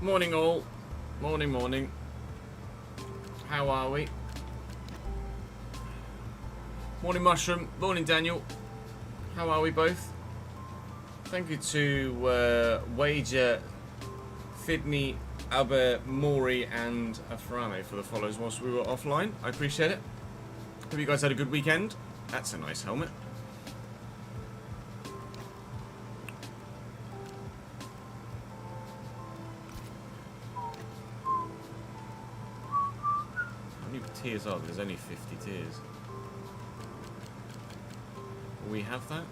Morning all. Morning, morning. How are we? Morning Mushroom. Morning Daniel. How are we both? Thank you to Wager, Fidney, Aber, Maury and Aframe for the follows whilst we were offline. I appreciate it. Hope you guys had a good weekend. That's a nice helmet. How many tiers are there? There's only 50 tiers. Will we have that?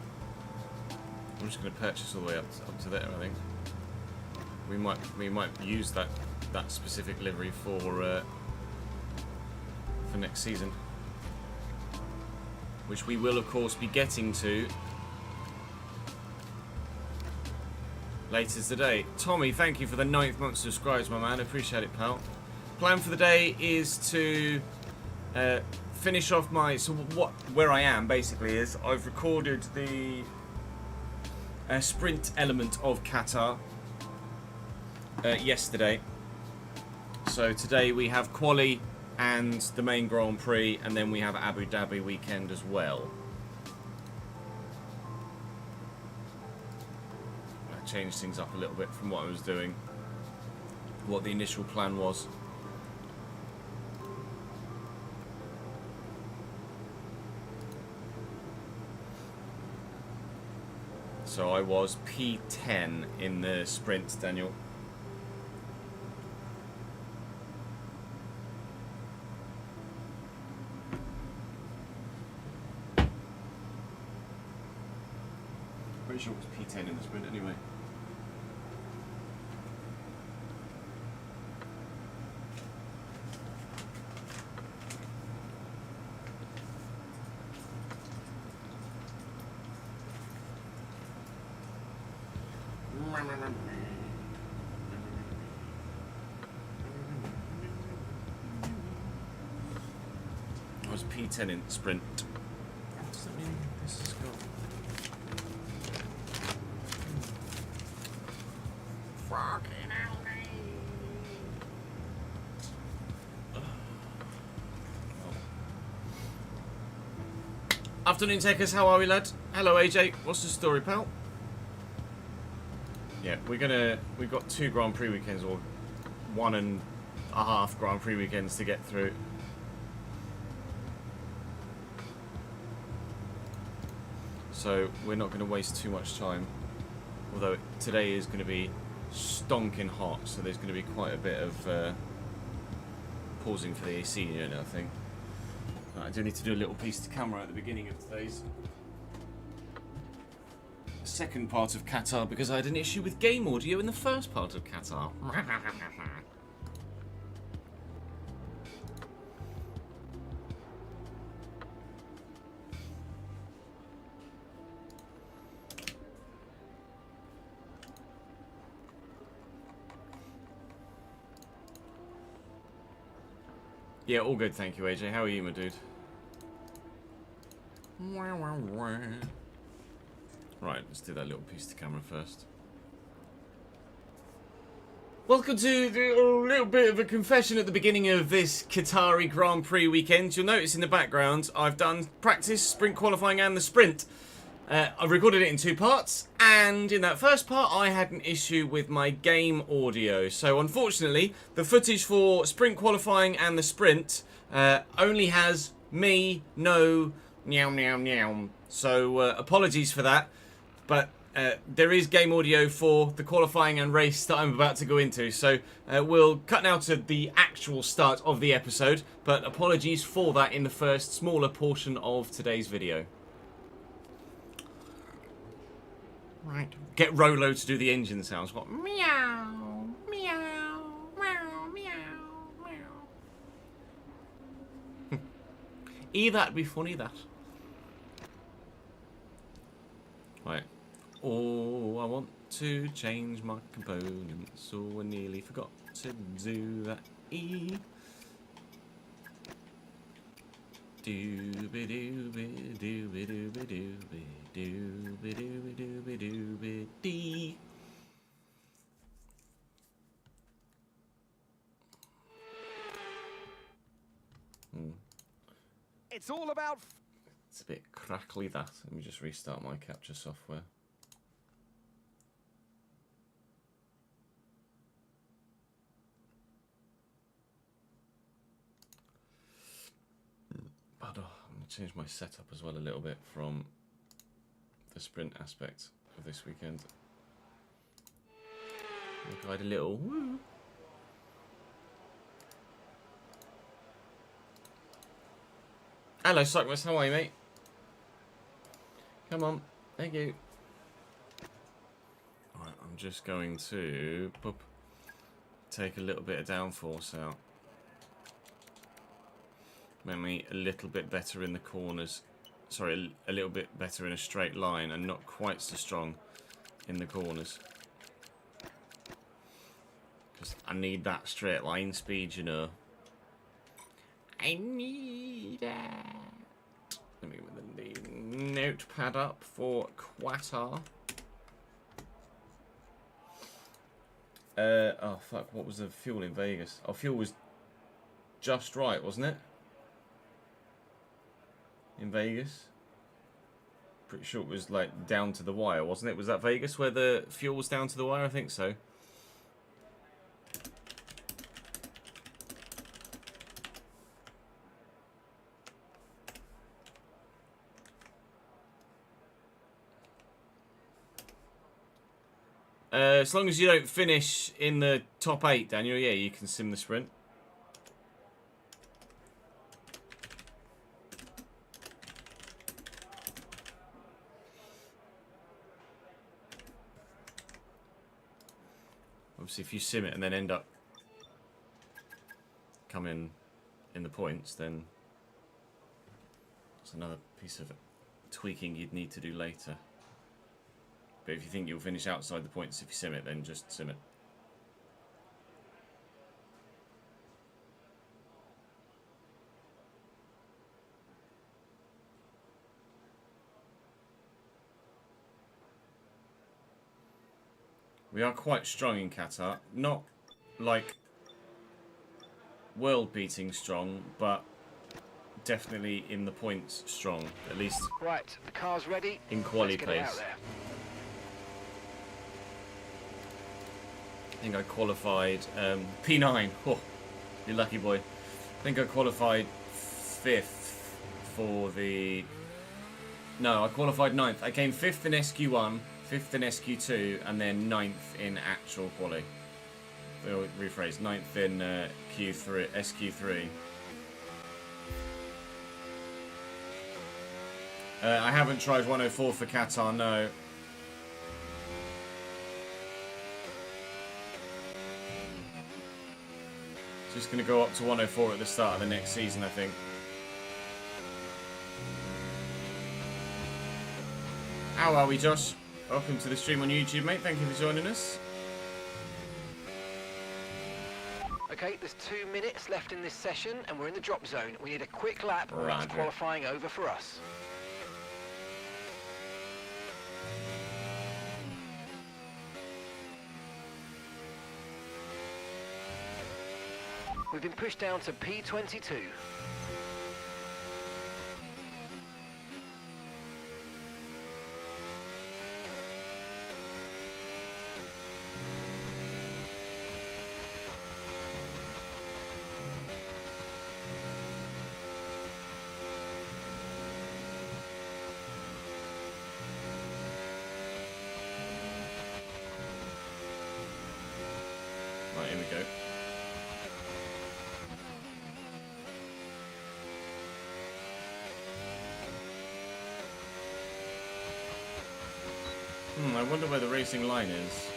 I'm just going to purchase all the way up to there, I think. We might use that specific livery for next season, which we will of course be getting to later today. Tommy, thank you for the 9th month subscribes, my man. Appreciate it, pal. Plan for the day is to finish off my where I am basically is I've recorded the sprint element of Qatar yesterday. So today we have quali and the main Grand Prix, and then we have Abu Dhabi weekend as well. I changed things up a little bit from what I was doing, what the initial plan was. So I was P10 in the sprint, Daniel. Pretty sure it was P10 in the sprint anyway. I was P10 in the sprint. What does that mean? This has got... Fucking hell, mate. Afternoon takers, how are we, lad? Hello AJ, what's the story, pal? Yeah, we've got 2 Grand Prix weekends, or 1.5 Grand Prix weekends to get through. So we're not going to waste too much time. Although today is going to be stonking hot, so there's going to be quite a bit of pausing for the AC unit, I think. I do need to do a little piece to camera at the beginning of today's second part of Qatar, because I had an issue with game audio in the first part of Qatar. Yeah, all good, thank you, AJ. How are you, my dude? Right, let's do that little piece to camera first. Welcome to a little bit of a confession at the beginning of this Qatari Grand Prix weekend. You'll notice in the background I've done practice, sprint qualifying and the sprint. I've recorded it in 2 parts, and in that first part I had an issue with my game audio. So unfortunately, the footage for sprint qualifying and the sprint only has me, no, meow, meow, meow. So apologies for that, but there is game audio for the qualifying and race that I'm about to go into. So we'll cut now to the actual start of the episode, but apologies for that in the first smaller portion of today's video. Right. Get Rolo to do the engine sounds. What? Meow, meow, meow, meow, meow. That'd be funny, that. Right. Oh, I want to change my components, so I nearly forgot to do that. It's all about... It's a bit crackly, that. Let me just restart my capture software. But I'm going to change my setup as well a little bit from the sprint aspect of this weekend. We'll guide a little. Woo. Hello, Cyclist. How are you, mate? Come on. Thank you. Alright, I'm just going to take a little bit of downforce out. Make me a little bit better in the corners. Sorry, a little bit better in a straight line and not quite so strong in the corners. Because I need that straight line speed, you know. I need that. Let me get the notepad up for Qatar. Oh fuck, what was the fuel in Vegas? Oh, fuel was just right, wasn't it? In Vegas? Pretty sure it was like down to the wire, wasn't it? Was that Vegas where the fuel was down to the wire? I think so. As long as you don't finish in the top 8, Daniel, yeah, you can sim the sprint. Obviously, if you sim it and then end up coming in the points, then it's another piece of tweaking you'd need to do later. But if you think you'll finish outside the points if you sim it, then just sim it. We are quite strong in Qatar. Not like world-beating strong, but definitely in the points strong. At least Right, the car's ready. In quali Let's get it out pace. there. I think I qualified P9. Oh, you lucky boy. I think I qualified 5th for the... No, I qualified 9th. I came 5th in SQ1, 5th in SQ2, and then 9th in actual quali. Rephrase, 9th in Q3, SQ3. I haven't tried 104 for Qatar, no. Just going to go up to 104 at the start of the next season, I think. How are we, Josh? Welcome to the stream on YouTube, mate. Thank you for joining us. Okay, there's 2 minutes left in this session, and we're in the drop zone. We need a quick lap, or it's Roger. qualifying over for us. We've been pushed down to P22. Right, here we go. I wonder where the racing line is.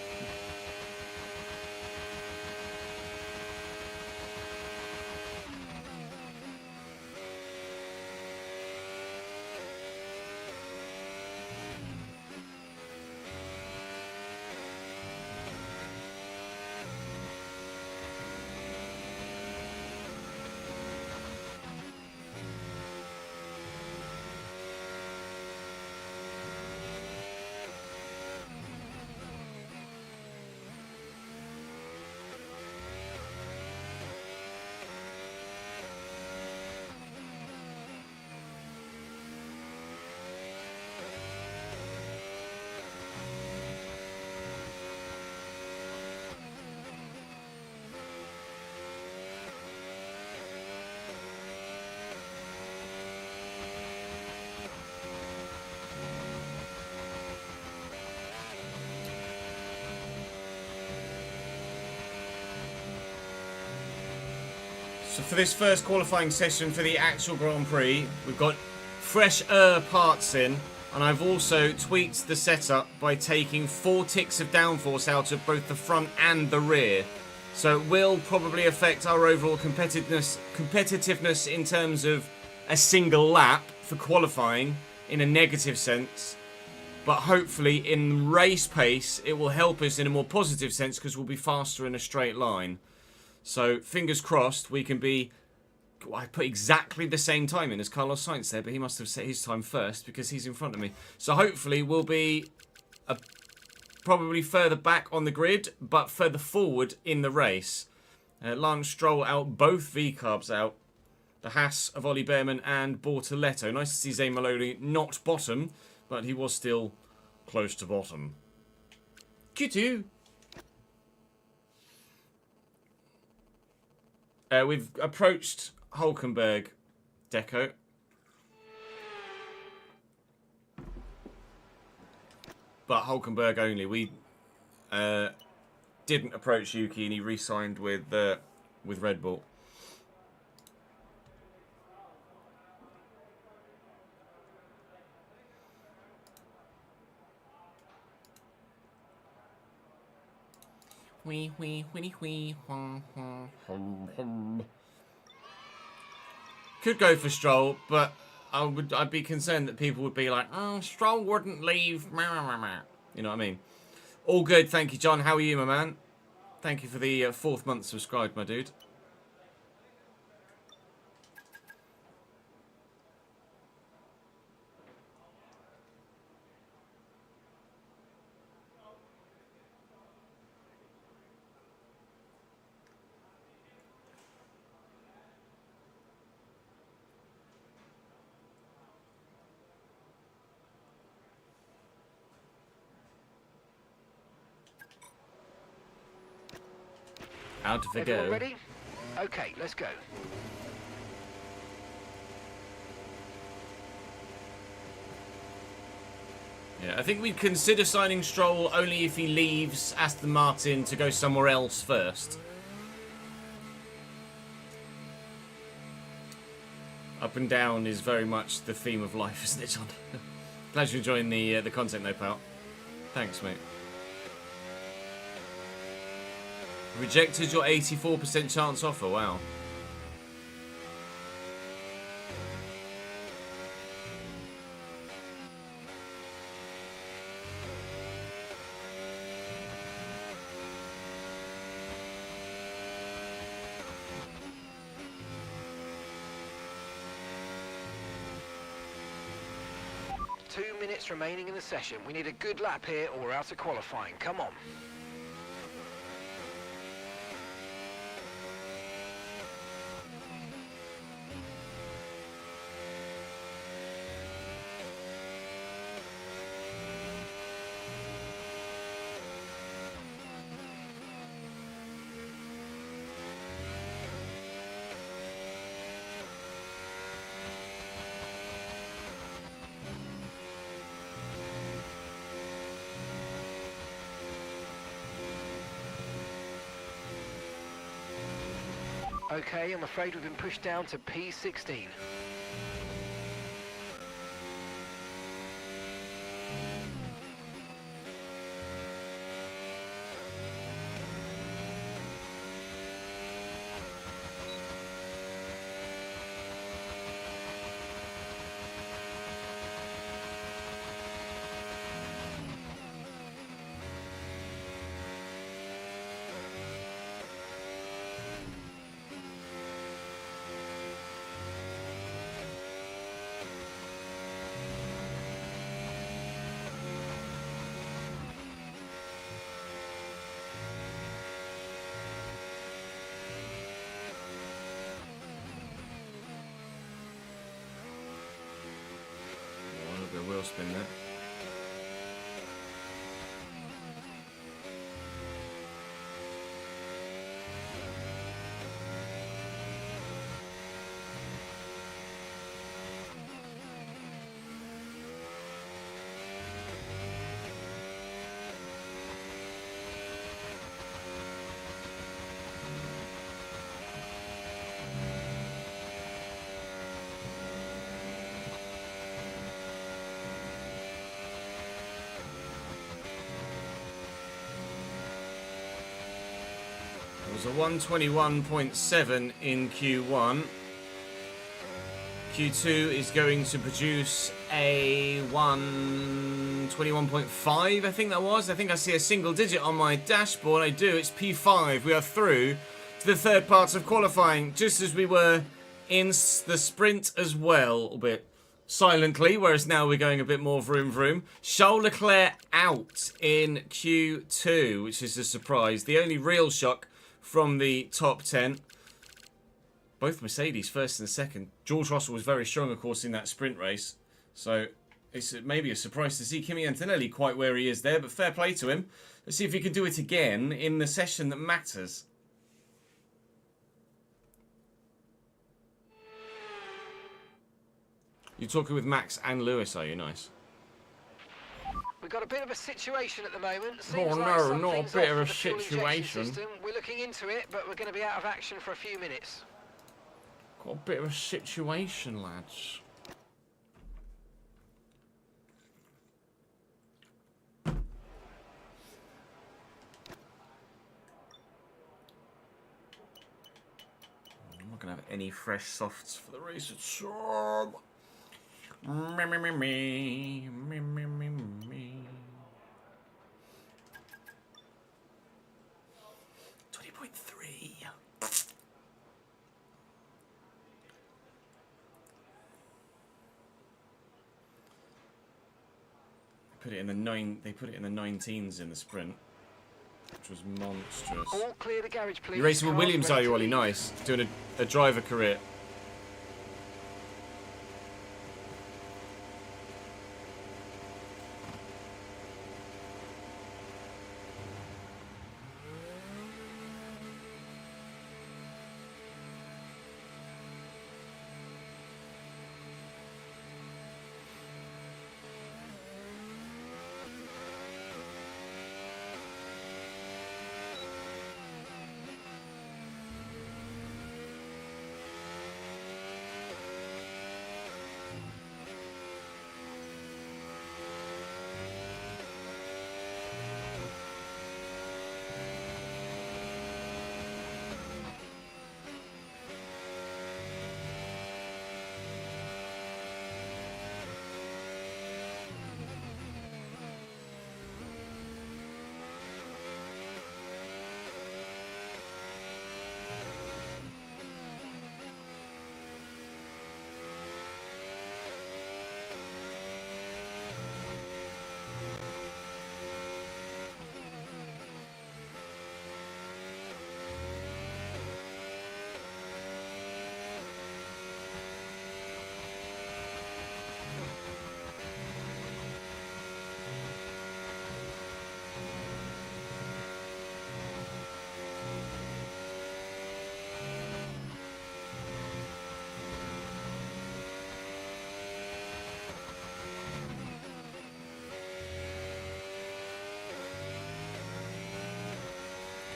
So for this first qualifying session for the actual Grand Prix, we've got fresh parts in, and I've also tweaked the setup by taking 4 ticks of downforce out of both the front and the rear. So it will probably affect our overall competitiveness in terms of a single lap for qualifying in a negative sense. But hopefully in race pace, it will help us in a more positive sense because we'll be faster in a straight line. So fingers crossed we can be... I put exactly the same time in as Carlos Sainz there, but he must have set his time first because he's in front of me. So hopefully we'll be probably further back on the grid, but further forward in the race. Lance Stroll out, both V-carbs out. The Haas of Ollie Behrman and Bortoletto. Nice to see Zayn Maloney not bottom, but he was still close to bottom. Q2. We've approached Hulkenberg Deco. But Hulkenberg only. We didn't approach Yuki and he re-signed with Red Bull. Wee wee wee wee hum hum. Could go for Stroll, but I'd be concerned that people would be like, oh, Stroll wouldn't leave. You know what I mean? All good, thank you, John. How are you, my man? Thank you for the 4th month subscribed, my dude. Out of the go. Everyone ready? Okay, let's go. Yeah, I think we'd consider signing Stroll only if he leaves Aston Martin to go somewhere else first. Up and down is very much the theme of life, isn't it, John? Glad you're enjoying the content, though, pal. Thanks, mate. Rejected your 84% chance offer, wow. Two minutes remaining in the session. We need a good lap here or we're out of qualifying. Come on. Okay, I'm afraid we've been pushed down to P16. Wheel spin there. was a 121.7 in Q1. Q2 is going to produce a 121.5, I think that was. I think I see a single digit on my dashboard. I do, it's P5. We are through to the third part of qualifying, just as we were in the sprint as well, a bit silently, whereas now we're going a bit more vroom vroom. Charles Leclerc out in Q2, which is a surprise. The only real shock from the top 10. Both Mercedes, first and second. George Russell was very strong, of course, in that sprint race. So it's maybe a surprise to see Kimi Antonelli quite where he is there, but fair play to him. Let's see if he can do it again in the session that matters. You're talking with Max and Lewis, are you? Nice. We've got a bit of a situation at the moment. Oh no, not a bit of a situation. We're looking into it, but we're going to be out of action for a few minutes. Got a bit of a situation, lads. I'm not going to have any fresh softs for the race at all. 20.3. Put it in the They put it in the 19s in the sprint, which was monstrous. All clear the garage, please. You're racing with Williams, are you, Ollie? Nice. Doing a driver career.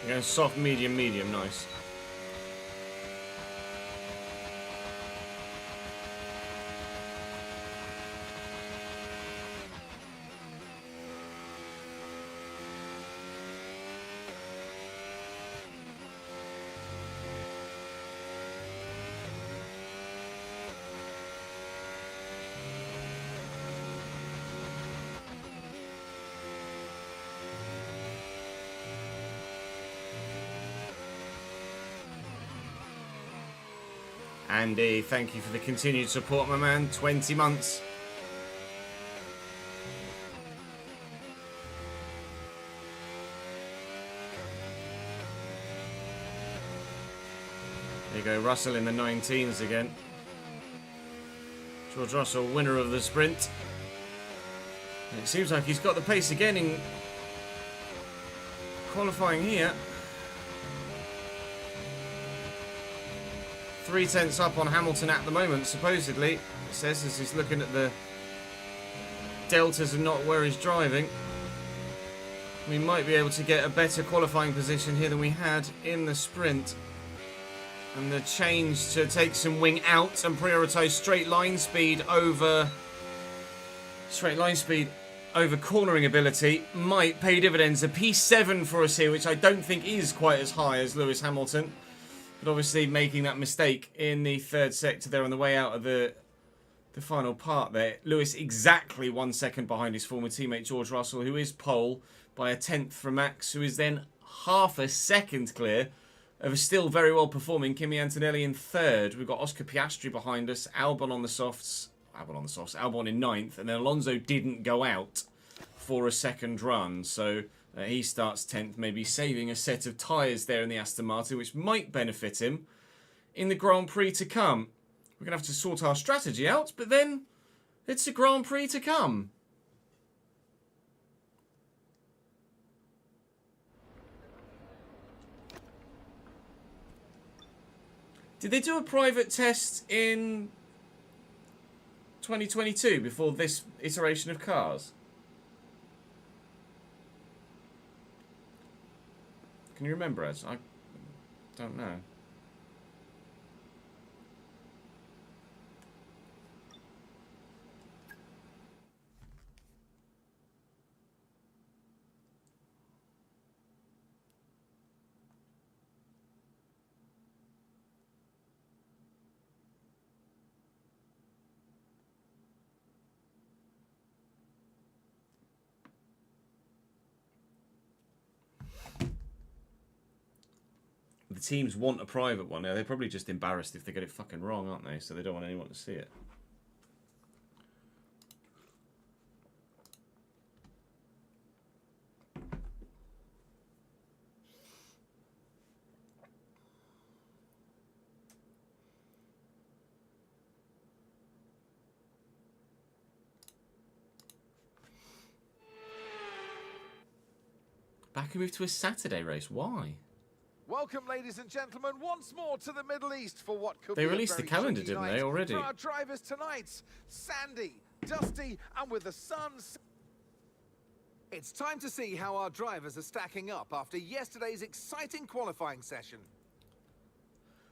You're going soft, medium, medium, nice. Andy, thank you for the continued support, my man. 20 months. There you go, Russell in the 19s again. George Russell, winner of the sprint. And it seems like he's got the pace again in qualifying here. 3/10 up on Hamilton at the moment, supposedly. It says as he's looking at the deltas and not where he's driving. We might be able to get a better qualifying position here than we had in the sprint. And the change to take some wing out and prioritise straight line speed over... Straight line speed over cornering ability might pay dividends. A P7 for us here, which I don't think is quite as high as Lewis Hamilton. But obviously making that mistake in the third sector there on the way out of the final part there. Lewis exactly 1 second behind his former teammate George Russell, who is pole by a tenth from Max, who is then half a second clear of a still very well performing Kimi Antonelli in third. We've got Oscar Piastri behind us, Albon on the softs, Albon in ninth, and then Alonso didn't go out for a second run, so he starts 10th, maybe saving a set of tyres there in the Aston Martin, which might benefit him in the Grand Prix to come. We're going to have to sort our strategy out, but then it's a Grand Prix to come. Did they do a private test in 2022 before this iteration of cars? Can you remember, Ez? I don't know. The teams want a private one. They're probably just embarrassed if they get it fucking wrong, aren't they? So they don't want anyone to see it. Baku moved to a Saturday race. Why? Welcome, ladies and gentlemen, once more to the Middle East for what could They be released a the very calendar, tricky didn't night they, already? for our drivers tonight. Sandy, dusty, and with the sun. It's time to see how our drivers are stacking up after yesterday's exciting qualifying session.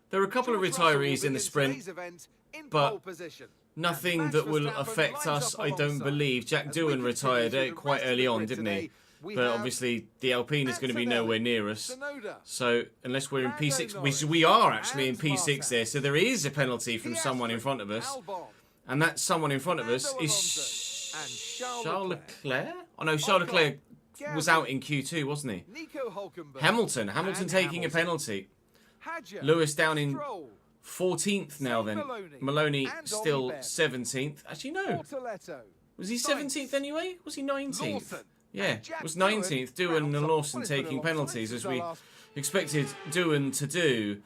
There are a couple of George Russell will retirees in the begin sprint, today's event in but pole position. nothing And Max that will Verstappen affect lines us, up I don't alongside. believe. Jack As we Doohan continue retired through the quite rest of early the on, grid didn't today, he? we But have obviously the Alpine is going to be nowhere near us. Tsunoda, So unless we're in Lando P6, Norris, we are actually in and P6 Martin. there, so there is a penalty from someone in Piastri, front of us. Albon, And that someone in front of us Fernando is Alonso and Charles Leclerc. Leclerc? Oh no, Charles Ocon, Leclerc was out Gasly, in Q2, wasn't he? Nico Hülkenberg, Hamilton and taking a Hamilton. penalty. Hadjar, Lewis down in Stroll, 14th now then. Maloney and still Ollie 17th. Actually no. Bortoletto, Was he Sainz, 17th anyway? Was he 19th? Lawson, Yeah, and Jack it was 19th. Doohan rounds and up Lawson what has been a taking long time penalties since as our we last- expected Doohan to do.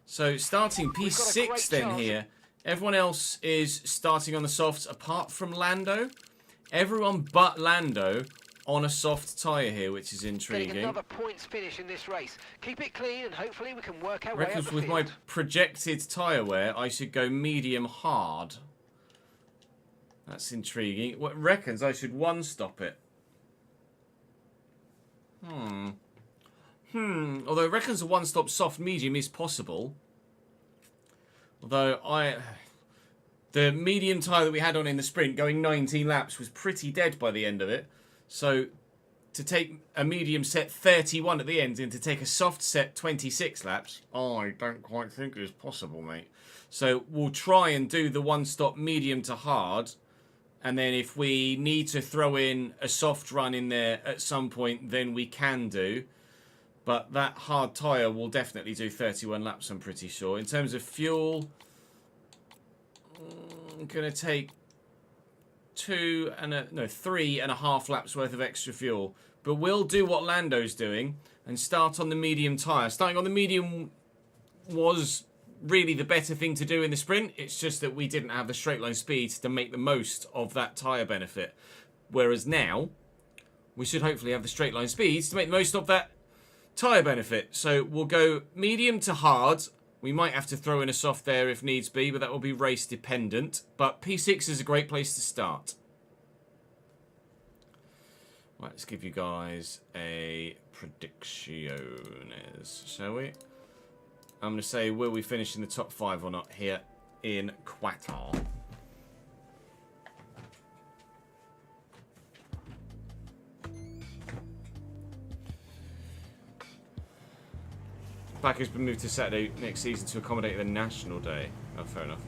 So starting We've got a P6 great then chance. here. Everyone else is starting on the softs apart from Lando. Everyone but Lando on a soft tyre here, which is Getting intriguing. another points finish in this race. Keep it clean and hopefully we can work our way up Reckons the with my field. projected tyre wear, I should go medium hard. That's intriguing. What reckons I should one-stop it? Although it reckons a one-stop soft medium is possible. Although the medium tyre that we had on in the sprint going 19 laps was pretty dead by the end of it. So to take a medium set 31 at the end and to take a soft set 26 laps, I don't quite think is possible, mate. So we'll try and do the one-stop medium to hard. And then if we need to throw in a soft run in there at some point, then we can do. But that hard tyre will definitely do 31 laps, I'm pretty sure. In terms of fuel, I'm going to take 3.5 laps worth of extra fuel. But we'll do what Lando's doing and start on the medium tyre. Starting on the medium was really the better thing to do in the sprint. It's just that we didn't have the straight line speed to make the most of that tyre benefit. Whereas now, we should hopefully have the straight line speeds to make the most of that tyre benefit. So we'll go medium to hard. We might have to throw in a soft there if needs be, but that will be race dependent. But P6 is a great place to start. Right, let's give you guys a predicciones, shall we? I'm going to say, will we finish in the top 5 or not here in Qatar? Back has been moved to Saturday next season to accommodate the National Day. Oh, fair enough.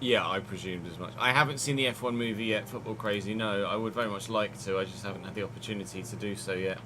Yeah, I presumed as much. I haven't seen the F1 movie yet, Football Crazy. No, I would very much like to. I just haven't had the opportunity to do so yet.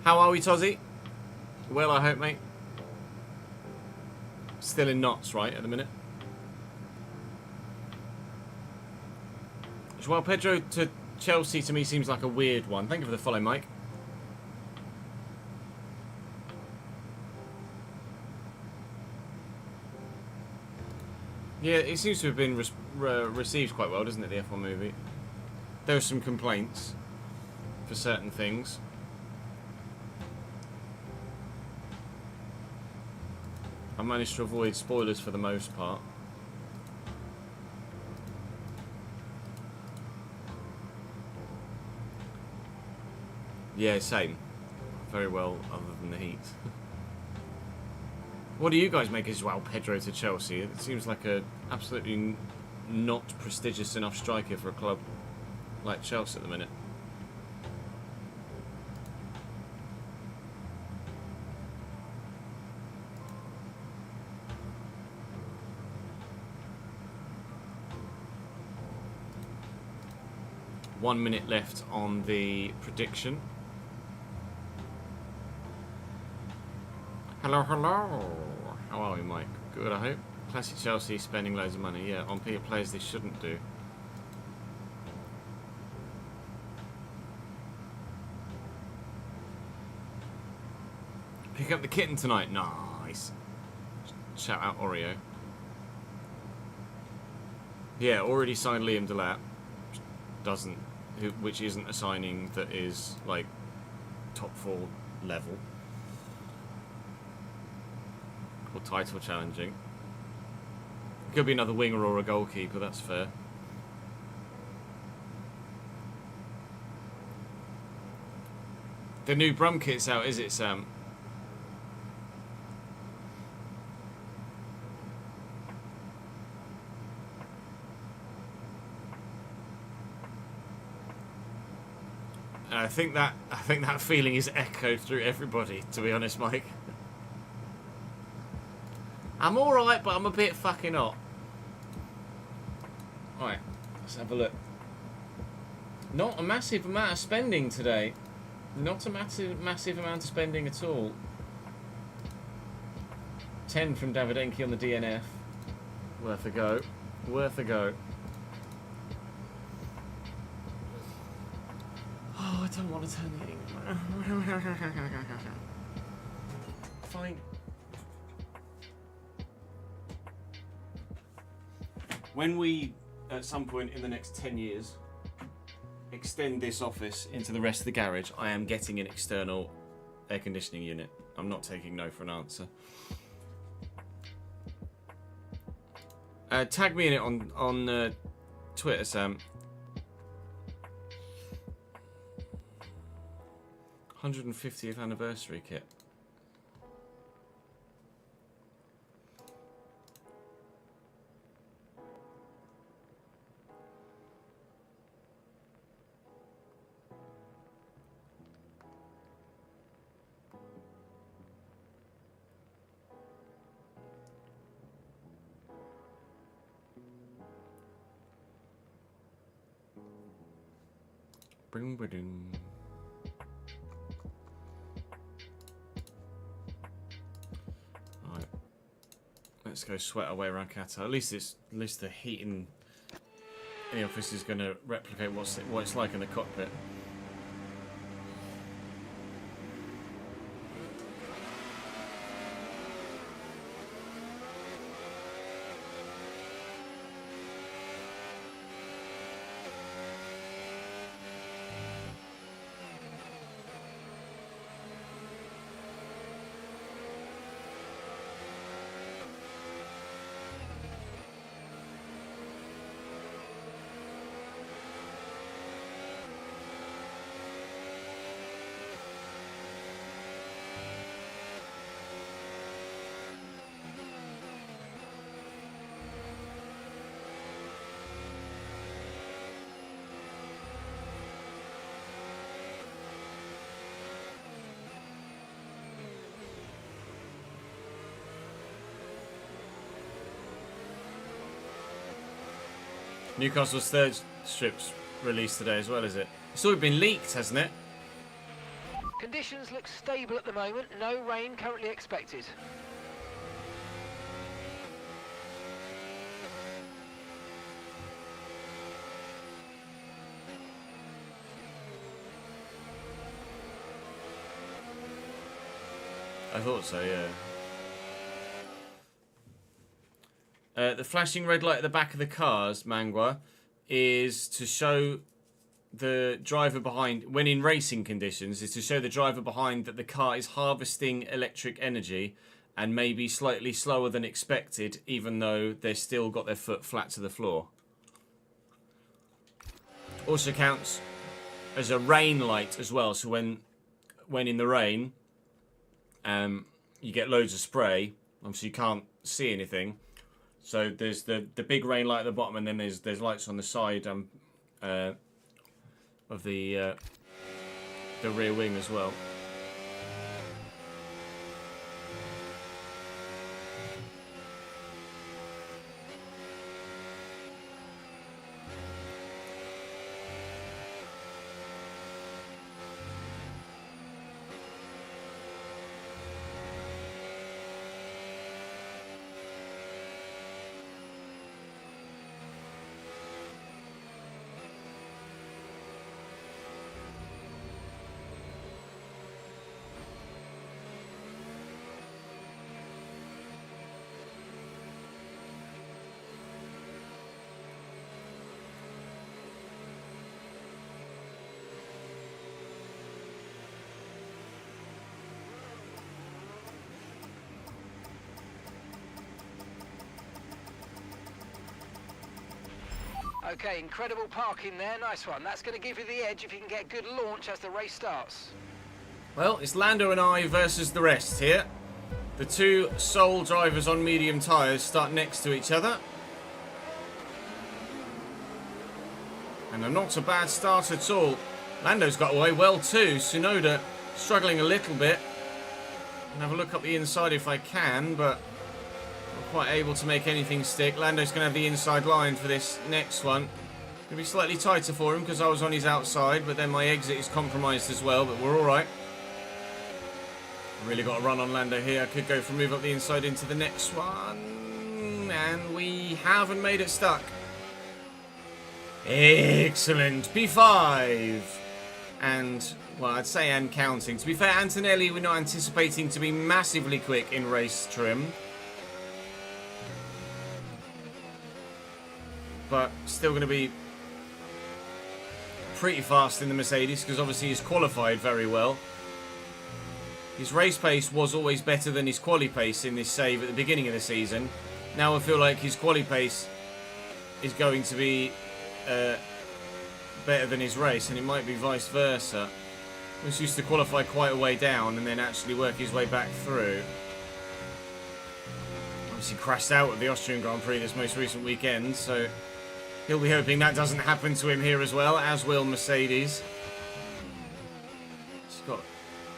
How are we, Tozzy? Well, I hope, mate. Still in knots, right, at the minute? Joao Pedro to Chelsea to me seems like a weird one. Thank you for the follow, Mike. Yeah, it seems to have been received quite well, doesn't it, the F1 movie? There were some complaints for certain things. I managed to avoid spoilers for the most part. Yeah, same. Very well, other than the heat. What do you guys make of Joao Pedro to Chelsea? It seems like a absolutely not prestigious enough striker for a club like Chelsea at the minute. One minute left on the prediction. Hello, hello. How are we, Mike? Good, I hope. Classic Chelsea spending loads of money. Yeah, on players they shouldn't do. Pick up the kitten tonight. Nice. Shout out Oreo. Yeah, already signed Liam Delap. Which isn't a signing that is like top 4 level or title challenging. Could be another winger or a goalkeeper, that's fair. The new Brum kit's out, is it, Sam? I think that feeling is echoed through everybody, to be honest, Mike. I'm alright, but I'm a bit fucking hot. Alright, let's have a look. Not a massive amount of spending today. Not a massive amount of spending at all. 10 from Davidenki on the DNF. Worth a go. Worth a go. Oh, I don't want to turn the heating. Fine. When we, at some point in the next 10 years, extend this office into the rest of the garage, I am getting an external air conditioning unit. I'm not taking no for an answer. Tag me in it on Twitter, Sam. 150th anniversary kit. Boom, ba-doom. Right, let's go sweat our way around Qatar. At least the heat in the office is going to replicate what it's like in the cockpit. Newcastle's third strip's released today as well, is it? It's all been leaked, hasn't it? Conditions look stable at the moment. No rain currently expected. I thought so, yeah. The flashing red light at the back of the cars, Mangwa, is to show the driver behind, when in racing conditions, is to show the driver behind that the car is harvesting electric energy and may be slightly slower than expected, even though they've still got their foot flat to the floor. Also counts as a rain light as well, so when in the rain, you get loads of spray, obviously you can't see anything. So there's the big rain light at the bottom, and then there's lights on the side of the rear wing as well. Okay, incredible parking there. Nice one. That's going to give you the edge if you can get a good launch as the race starts. Well, it's Lando and I versus the rest here. The two sole drivers on medium tyres start next to each other. And a not a bad start at all. Lando's got away well too. Tsunoda struggling a little bit. I'll have a look up the inside if I can, but not quite able to make anything stick. Lando's going to have the inside line for this next one. It'll be slightly tighter for him because I was on his outside, but then my exit is compromised as well, but we're alright. Really got a run on Lando here. I could go for a move up the inside into the next one. And we haven't made it stuck. Excellent. P5. And, well, I'd say and counting. To be fair, Antonelli, we're not anticipating to be massively quick in race trim. But still going to be pretty fast in the Mercedes because obviously he's qualified very well. His race pace was always better than his quali pace in this save at the beginning of the season. Now I feel like his quali pace is going to be better than his race, and it might be vice versa. He was used to qualify quite a way down and then actually work his way back through. Obviously crashed out at the Austrian Grand Prix this most recent weekend, so he'll be hoping that doesn't happen to him here as well, as will Mercedes. He's got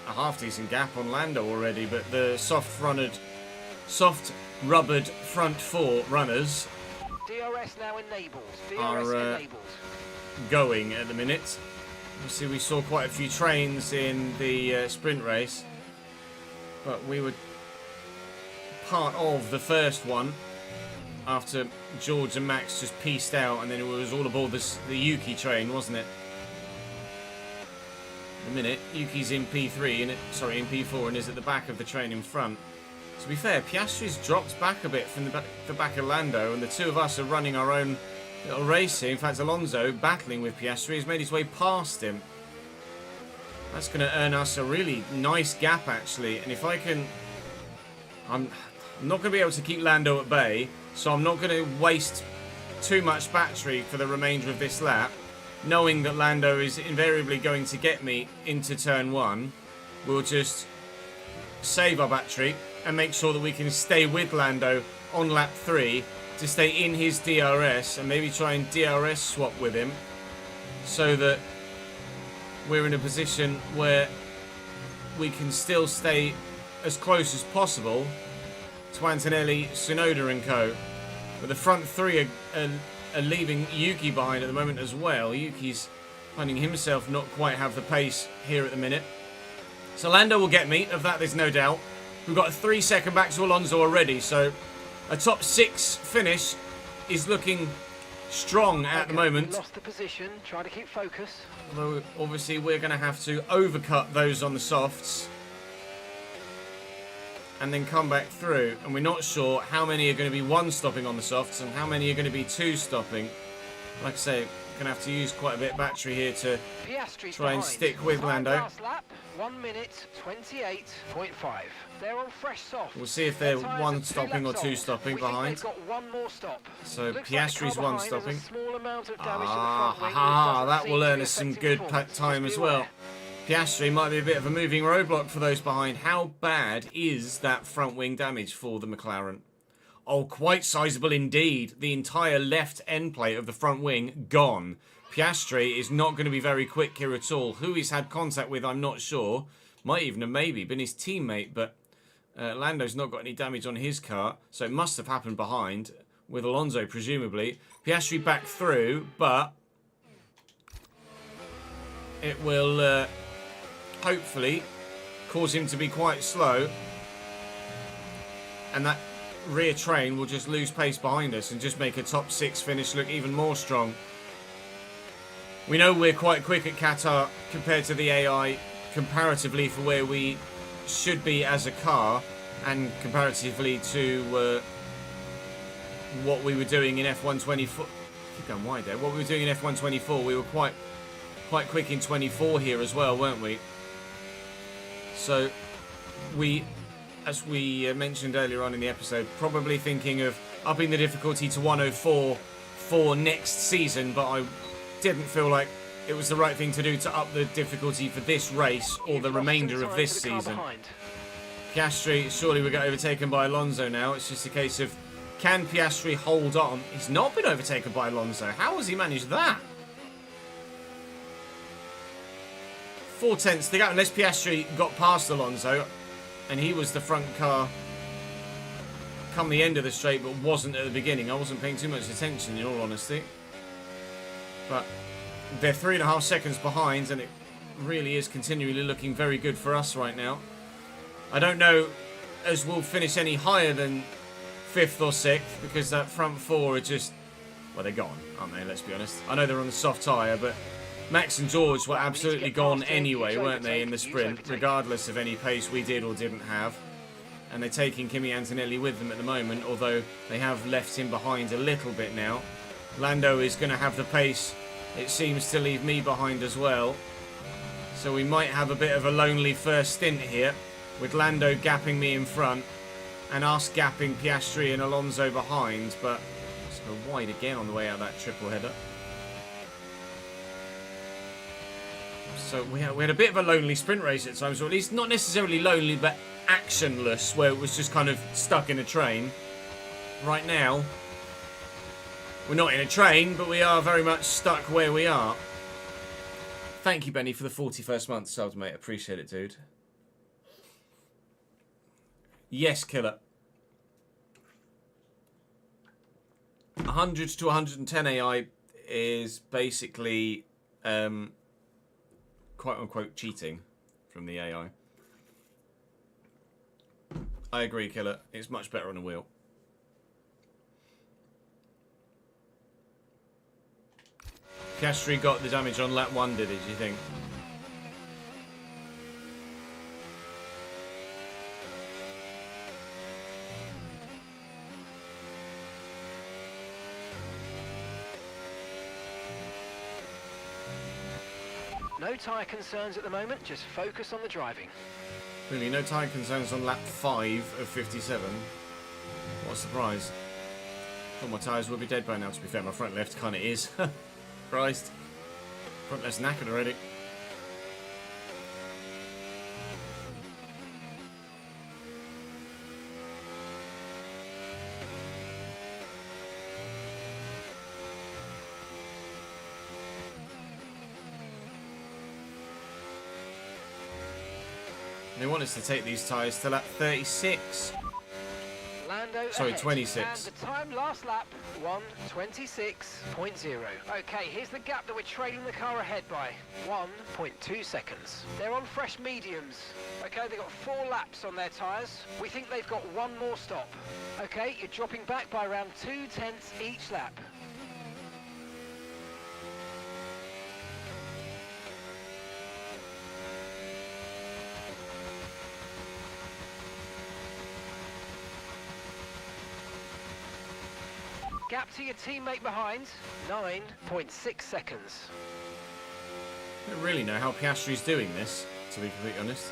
a half-decent gap on Lando already, but the soft-rubbered front four runners DRS now enabled. are going at the minute. Obviously, we saw quite a few trains in the sprint race, but we were part of the first one after George and Max just pieced out, and then it was all aboard the Yuki train, wasn't it? In a minute, Yuki's in P3, in P4, and is at the back of the train in front. To be fair, Piastri's dropped back a bit from the back of Lando, and the two of us are running our own little race here. In fact, Alonso, battling with Piastri, has made his way past him. That's going to earn us a really nice gap, actually. And if I can... I'm not going to be able to keep Lando at bay, so I'm not going to waste too much battery for the remainder of this lap, knowing that Lando is invariably going to get me into turn 1. We'll just save our battery and make sure that we can stay with Lando on lap 3 to stay in his DRS, and maybe try and DRS swap with him so that we're in a position where we can still stay as close as possible to Antonelli, Tsunoda and co. But the front three are leaving Yuki behind at the moment as well. Yuki's finding himself not quite have the pace here at the minute. So Lando will get me, of that there's no doubt. We've got a 3-second back to Alonso already, so a top 6 finish is looking strong at the moment. Lost the position, try to keep focus. Although obviously we're going to have to overcut those on the softs and then come back through, and we're not sure how many are going to be 1-stopping on the softs and how many are going to be 2-stopping. Like I say, going to have to use quite a bit of battery here to try and stick with Lando. Last lap, 1 minute 28.5. They're on fresh soft. We'll see if they're 1-stopping or 2-stopping behind. They've got one more stop. So Looks Piastri's like 1-stopping. Ah, that will earn us some good time as well. Piastri might be a bit of a moving roadblock for those behind. How bad is that front wing damage for the McLaren? Oh, quite sizable indeed. The entire left end plate of the front wing gone. Piastri is not going to be very quick here at all. Who he's had contact with, I'm not sure. Might even have maybe been his teammate, but Lando's not got any damage on his car, so it must have happened behind, with Alonso presumably. Piastri back through, but it will hopefully cause him to be quite slow, and that rear train will just lose pace behind us and just make a top 6 finish look even more strong. We know we're quite quick at Qatar compared to the AI comparatively for where we should be as a car, and comparatively to what we were doing in F124. Keep going wide there. What we were doing in F124, we were quite quick in 24 here as well, weren't we? So we, as we mentioned earlier on in the episode, probably thinking of upping the difficulty to 104 for next season, but I didn't feel like it was the right thing to do to up the difficulty for this race or the remainder of this season. Piastri, surely we get overtaken by Alonso now. It's just a case of, can Piastri hold on? He's not been overtaken by Alonso. How has he managed that? 4/10 to go, unless Piastri got past Alonso and he was the front car come the end of the straight but wasn't at the beginning. I wasn't paying too much attention, in all honesty. But they're 3.5 seconds behind, and it really is continually looking very good for us right now. I don't know as we'll finish any higher than 5th or 6th, because that front 4 are just, well, they're gone, aren't they? Let's be honest. I know they're on the soft tyre, but Max and George were absolutely gone anyway, weren't they, in the sprint, regardless of any pace we did or didn't have. And they're taking Kimi Antonelli with them at the moment, although they have left him behind a little bit now. Lando is going to have the pace, it seems, to leave me behind as well. So we might have a bit of a lonely first stint here, with Lando gapping me in front and us gapping Piastri and Alonso behind, but let's go wide again on the way out of that triple header. So we had a bit of a lonely sprint race at times, or at least not necessarily lonely, but actionless, where it was just kind of stuck in a train. Right now, we're not in a train, but we are very much stuck where we are. Thank you, Benny, for the 41st month subs, mate. Appreciate it, dude. Yes, killer. 100 to 110 AI is basically quote-unquote cheating from the AI. I agree, killer. It's much better on a wheel. Piastri got the damage on lap 1, did you think? No tyre concerns at the moment, just focus on the driving. Really, no tyre concerns on lap 5 of 57. What a surprise. Thought my tyres would be dead by now, to be fair. My front left kind of is. Christ. Front left's knackered already. They want us to take these tyres to lap 36. Lando Sorry, ahead. 26. And the time last lap, 1:26.0. Okay, here's the gap that we're trailing the car ahead by. 1.2 seconds. They're on fresh mediums. Okay, they've got 4 laps on their tyres. We think they've got 1 more stop. Okay, you're dropping back by around 0.2 each lap. Gap to your teammate behind, 9.6 seconds. I don't really know how Piastri's doing this, to be completely honest.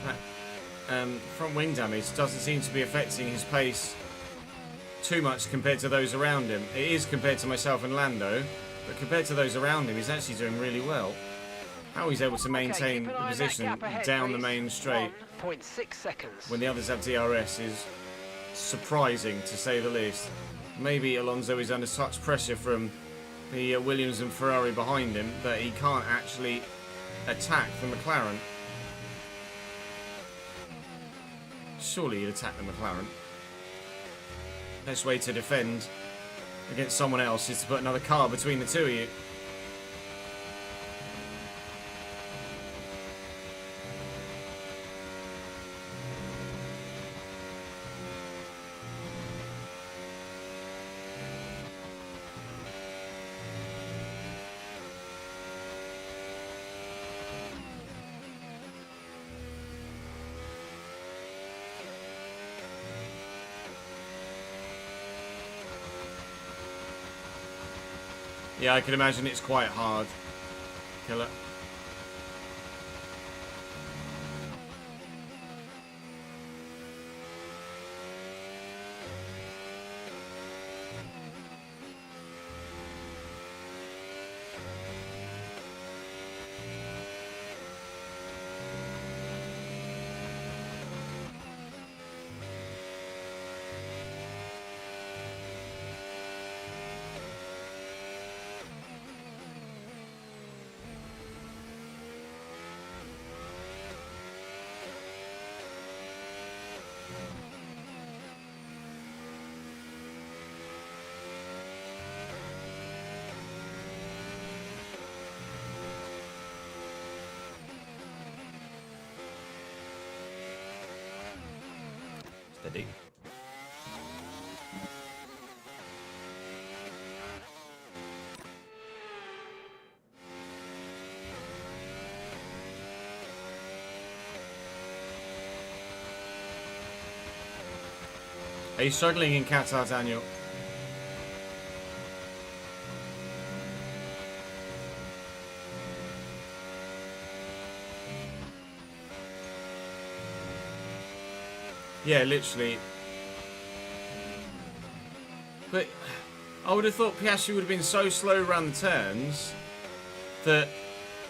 That front wing damage doesn't seem to be affecting his pace too much compared to those around him. It is compared to myself and Lando, but compared to those around him, he's actually doing really well. How he's able to maintain the position down the main straight 1.6 seconds. when the others have DRS is surprising, to say the least. Maybe Alonso is under such pressure from the Williams and Ferrari behind him that he can't actually attack the McLaren. Surely he'd attack the McLaren. Best way to defend against someone else is to put another car between the two of you. Yeah, I can imagine it's quite hard. Killer. Steady. Are you struggling in Qatar, Daniel? Yeah, literally. But I would have thought Piastri would have been so slow around the turns that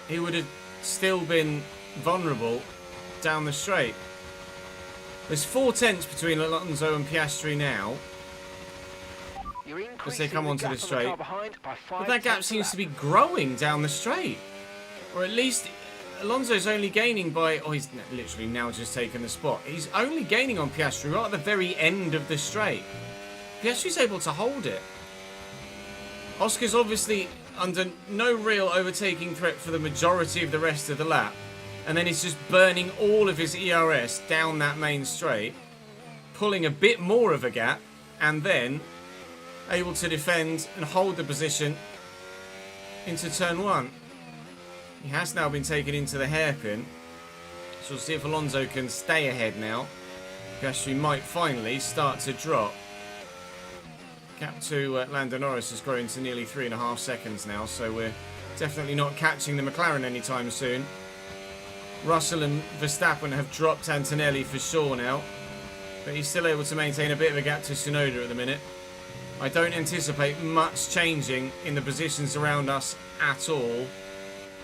he would have still been vulnerable down the straight. There's 4 tenths between Alonso and Piastri now as they come onto the straight. But that gap seems to be growing down the straight. Or at least Alonso's only gaining by... Oh, he's literally now just taken the spot. He's only gaining on Piastri right at the very end of the straight. Piastri's able to hold it. Oscar's obviously under no real overtaking threat for the majority of the rest of the lap. And then he's just burning all of his ERS down that main straight, pulling a bit more of a gap, and then able to defend and hold the position into turn 1. He has now been taken into the hairpin, so we'll see if Alonso can stay ahead now. Piastri might finally start to drop. Gap to Lando Norris has grown to nearly 3.5 seconds now, so we're definitely not catching the McLaren anytime soon. Russell and Verstappen have dropped Antonelli for sure now, but he's still able to maintain a bit of a gap to Tsunoda at the minute. I don't anticipate much changing in the positions around us at all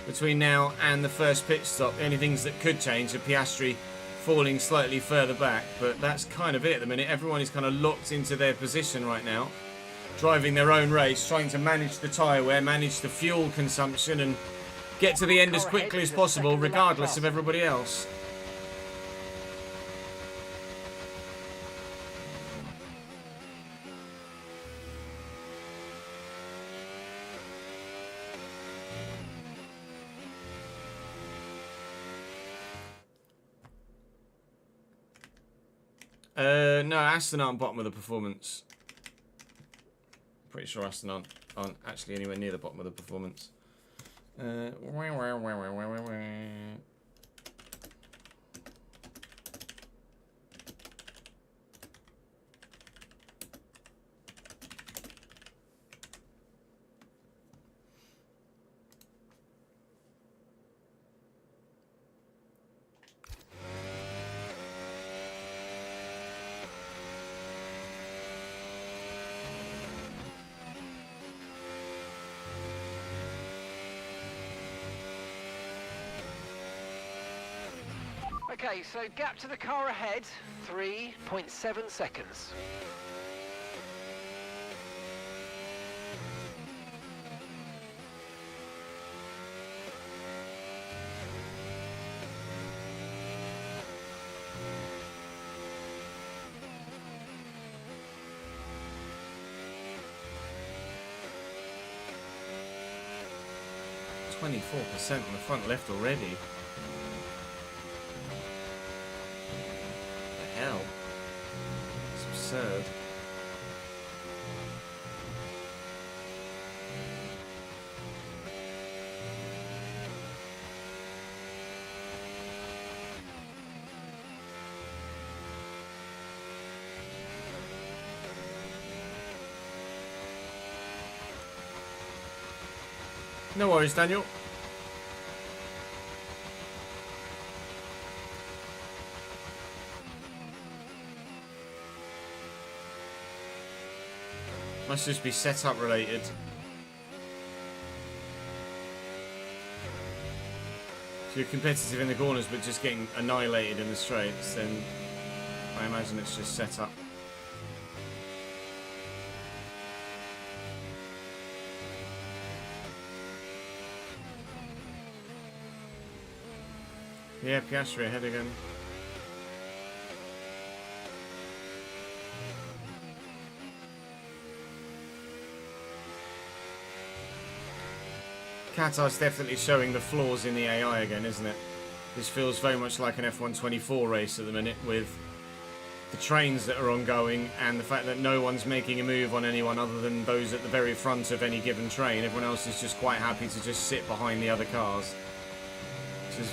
between now and the first pit stop. The only things that could change are Piastri falling slightly further back, but that's kind of it at the minute. Everyone is kind of locked into their position right now, driving their own race, trying to manage the tyre wear, manage the fuel consumption, and get to the end as quickly as possible, regardless of everybody else. No, Aston aren't bottom of the performance. Pretty sure Aston aren't actually anywhere near the bottom of the performance. Okay, so gap to the car ahead, 3.7 seconds. %24% on the front left already. Hell, it's absurd. No worries, Daniel. Must just be setup related. If you're competitive in the corners but just getting annihilated in the straights, then I imagine it's just setup. Yeah, Piastri ahead again. Qatar's definitely showing the flaws in the AI again, isn't it? This feels very much like an F124 race at the minute, with the trains that are ongoing and the fact that no one's making a move on anyone other than those at the very front of any given train. Everyone else is just quite happy to just sit behind the other cars, which is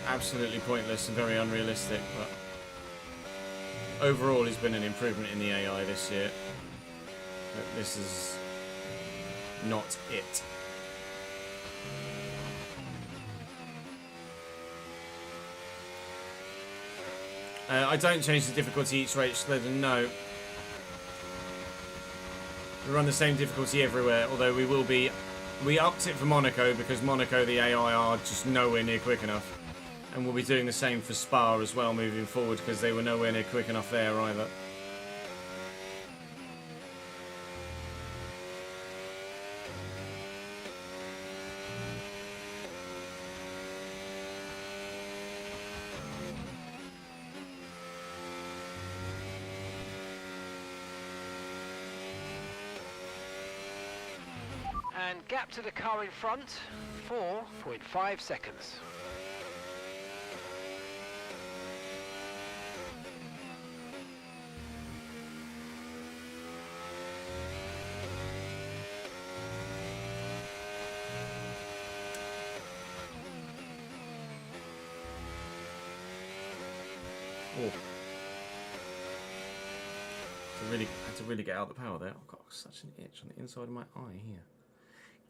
absolutely pointless and very unrealistic. But overall, it's been an improvement in the AI this year. But this is not it. I don't change the difficulty each race, no. We run the same difficulty everywhere, although we upped it for Monaco because Monaco the AI are just nowhere near quick enough. And we'll be doing the same for Spa as well moving forward because they were nowhere near quick enough there either. And gap to the car in front, 4.5 seconds. Oh. Had to really get out the power there. I've got such an itch on the inside of my eye here.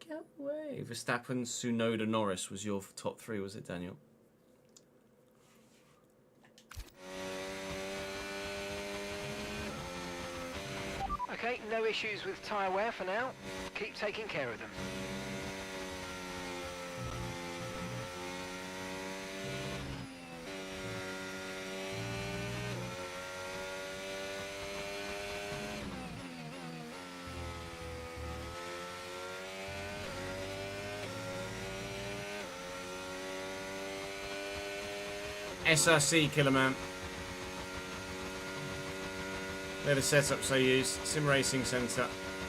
Get away. Verstappen, Tsunoda, Norris was your top three, was it, Daniel? Okay, no issues with tyre wear for now. Keep taking care of them. SRC, Killer Man. They're the setups I use. Sim Racing Center.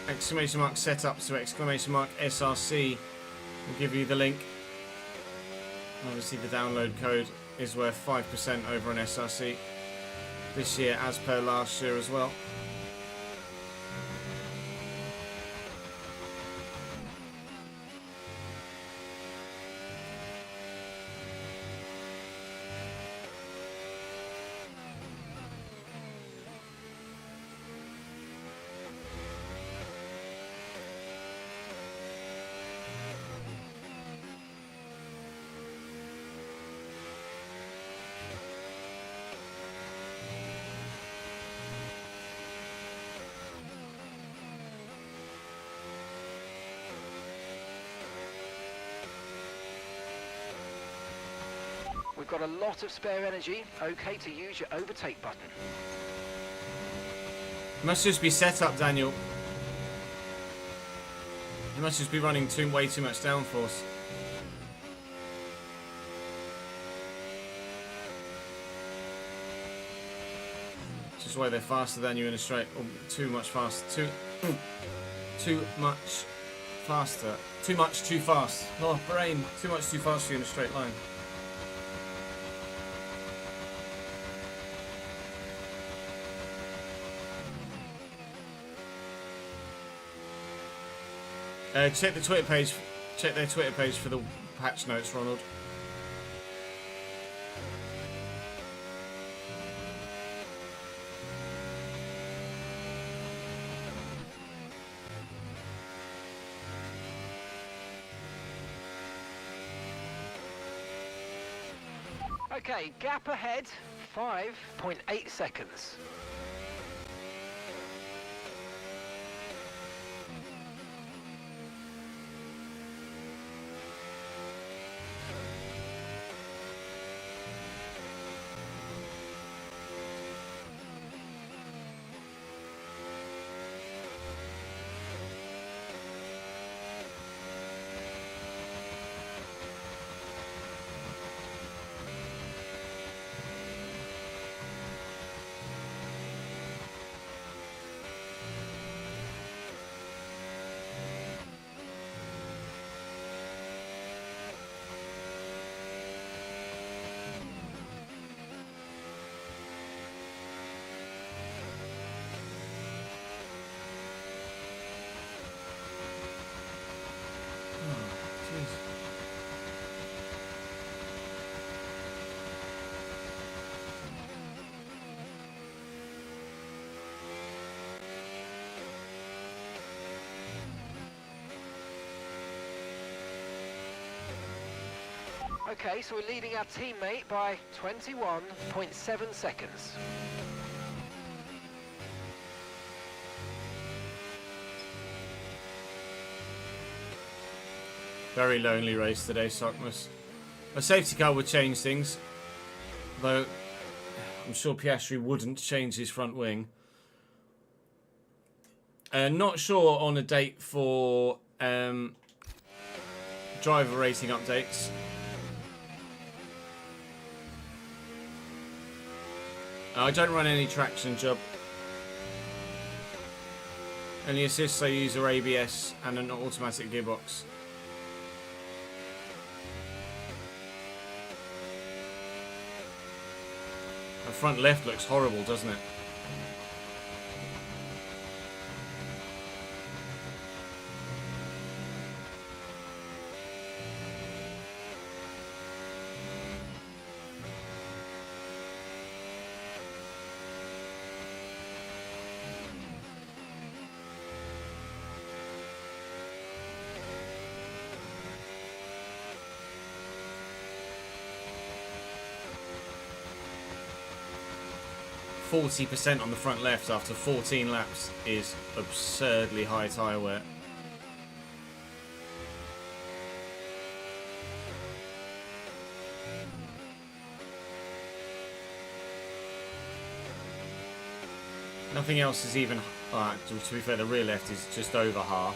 Exclamation mark setup to exclamation mark SRC. We'll give you the link. Obviously the download code is worth 5% over on SRC this year as per last year as well. We've got a lot of spare energy. Okay to use your overtake button. Must just be set up, Daniel. You must just be running way too much downforce. Which is why they're faster than you in a straight. Or too much faster. Too much faster. Too much too fast. Oh, brain. Too much too fast for you in a straight line. Check the Twitter page. Check their Twitter page for the patch notes, Ronald. Okay, gap ahead, 5.8 seconds. Okay, so we're leading our teammate by 21.7 seconds. Very lonely race today, Sockmas. A safety car would change things, though I'm sure Piastri wouldn't change his front wing. Not sure on a date for driver rating updates. I don't run any traction job. Any assists I use are ABS and an automatic gearbox. The front left looks horrible, doesn't it? %40 on the front left after 14 laps is absurdly high tyre wear. Nothing else is even... to be fair, the rear left is just over half.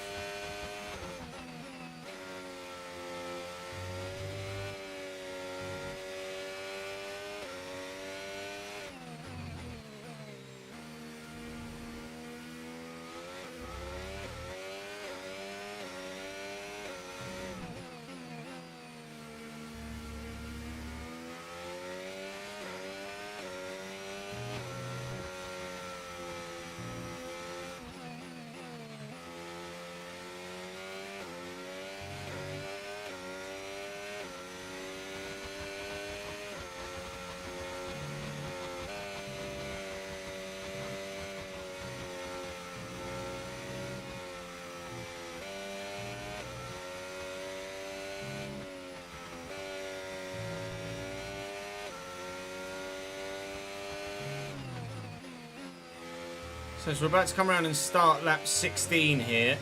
So as we're about to come around and start lap 16 here,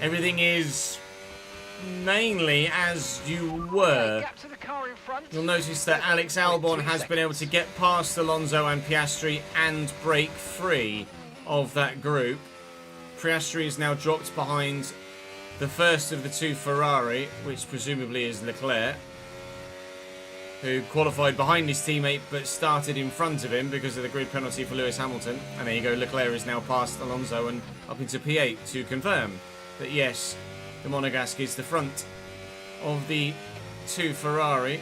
everything is mainly as you were. Gap to the car in front. You'll notice that Alex Albon has been able to get past Alonso and Piastri and break free of that group. Piastri is now dropped behind the first of the two Ferrari, which presumably is Leclerc, who qualified behind his teammate but started in front of him because of the grid penalty for Lewis Hamilton. And there you go, Leclerc is now past Alonso and up into P8 to confirm that yes, the Monegasque is the front of the two Ferrari.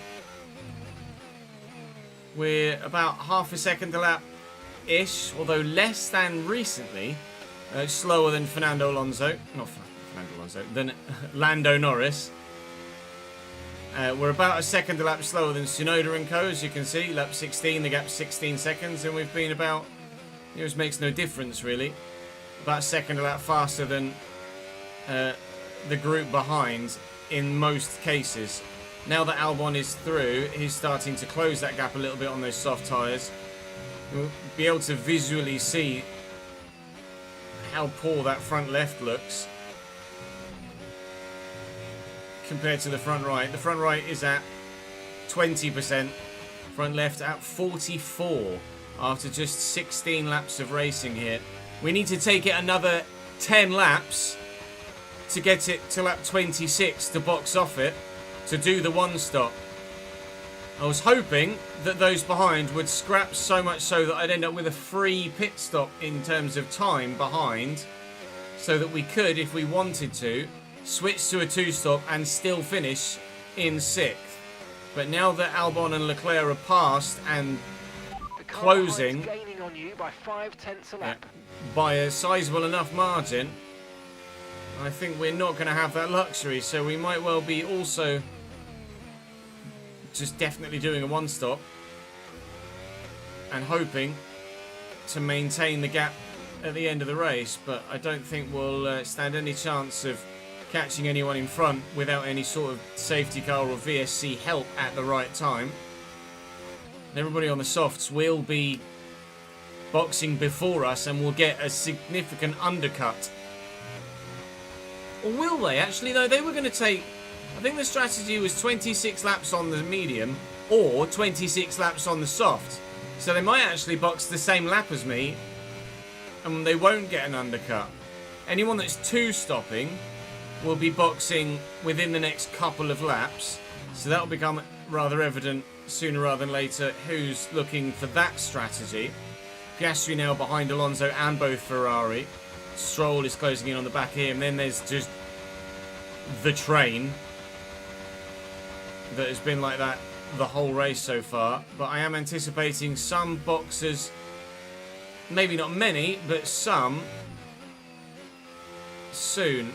We're about half a second a lap-ish, although less than recently. Slower than Fernando Alonso, not Fernando Alonso, than Lando Norris. We're about a second a lap slower than Tsunoda and co, as you can see. Lap 16, the gap's 16 seconds, and we've been about, it makes no difference really, about a second a lap faster than the group behind in most cases. Now that Albon is through, he's starting to close that gap a little bit on those soft tyres. We'll be able to visually see how poor that front left looks compared to the front right. The front right is at 20%, front left at 44% after just 16 laps of racing here. We need to take it another 10 laps to get it to lap 26 to box off it, to do the one stop. I was hoping that those behind would scrap so much so that I'd end up with a free pit stop in terms of time behind, so that we could, if we wanted to, switch to a two-stop and still finish in 6th. But now that Albon and Leclerc are past and closing gaining on you by 0.5 a lap. By a sizable enough margin, I think we're not going to have that luxury, so we might well be also just definitely doing a one-stop and hoping to maintain the gap at the end of the race. But I don't think we'll stand any chance of catching anyone in front without any sort of safety car or VSC help at the right time. And everybody on the softs will be boxing before us and will get a significant undercut. Or will they? Actually, though, they were going to take... I think the strategy was 26 laps on the medium or 26 laps on the soft. So they might actually box the same lap as me and they won't get an undercut. Anyone that's two-stopping will be boxing within the next couple of laps. So that will become rather evident sooner rather than later who's looking for that strategy. Piastri now behind Alonso and both Ferrari. Stroll is closing in on the back here, and then there's just the train that has been like that the whole race so far. But I am anticipating some boxers, maybe not many, but some soon.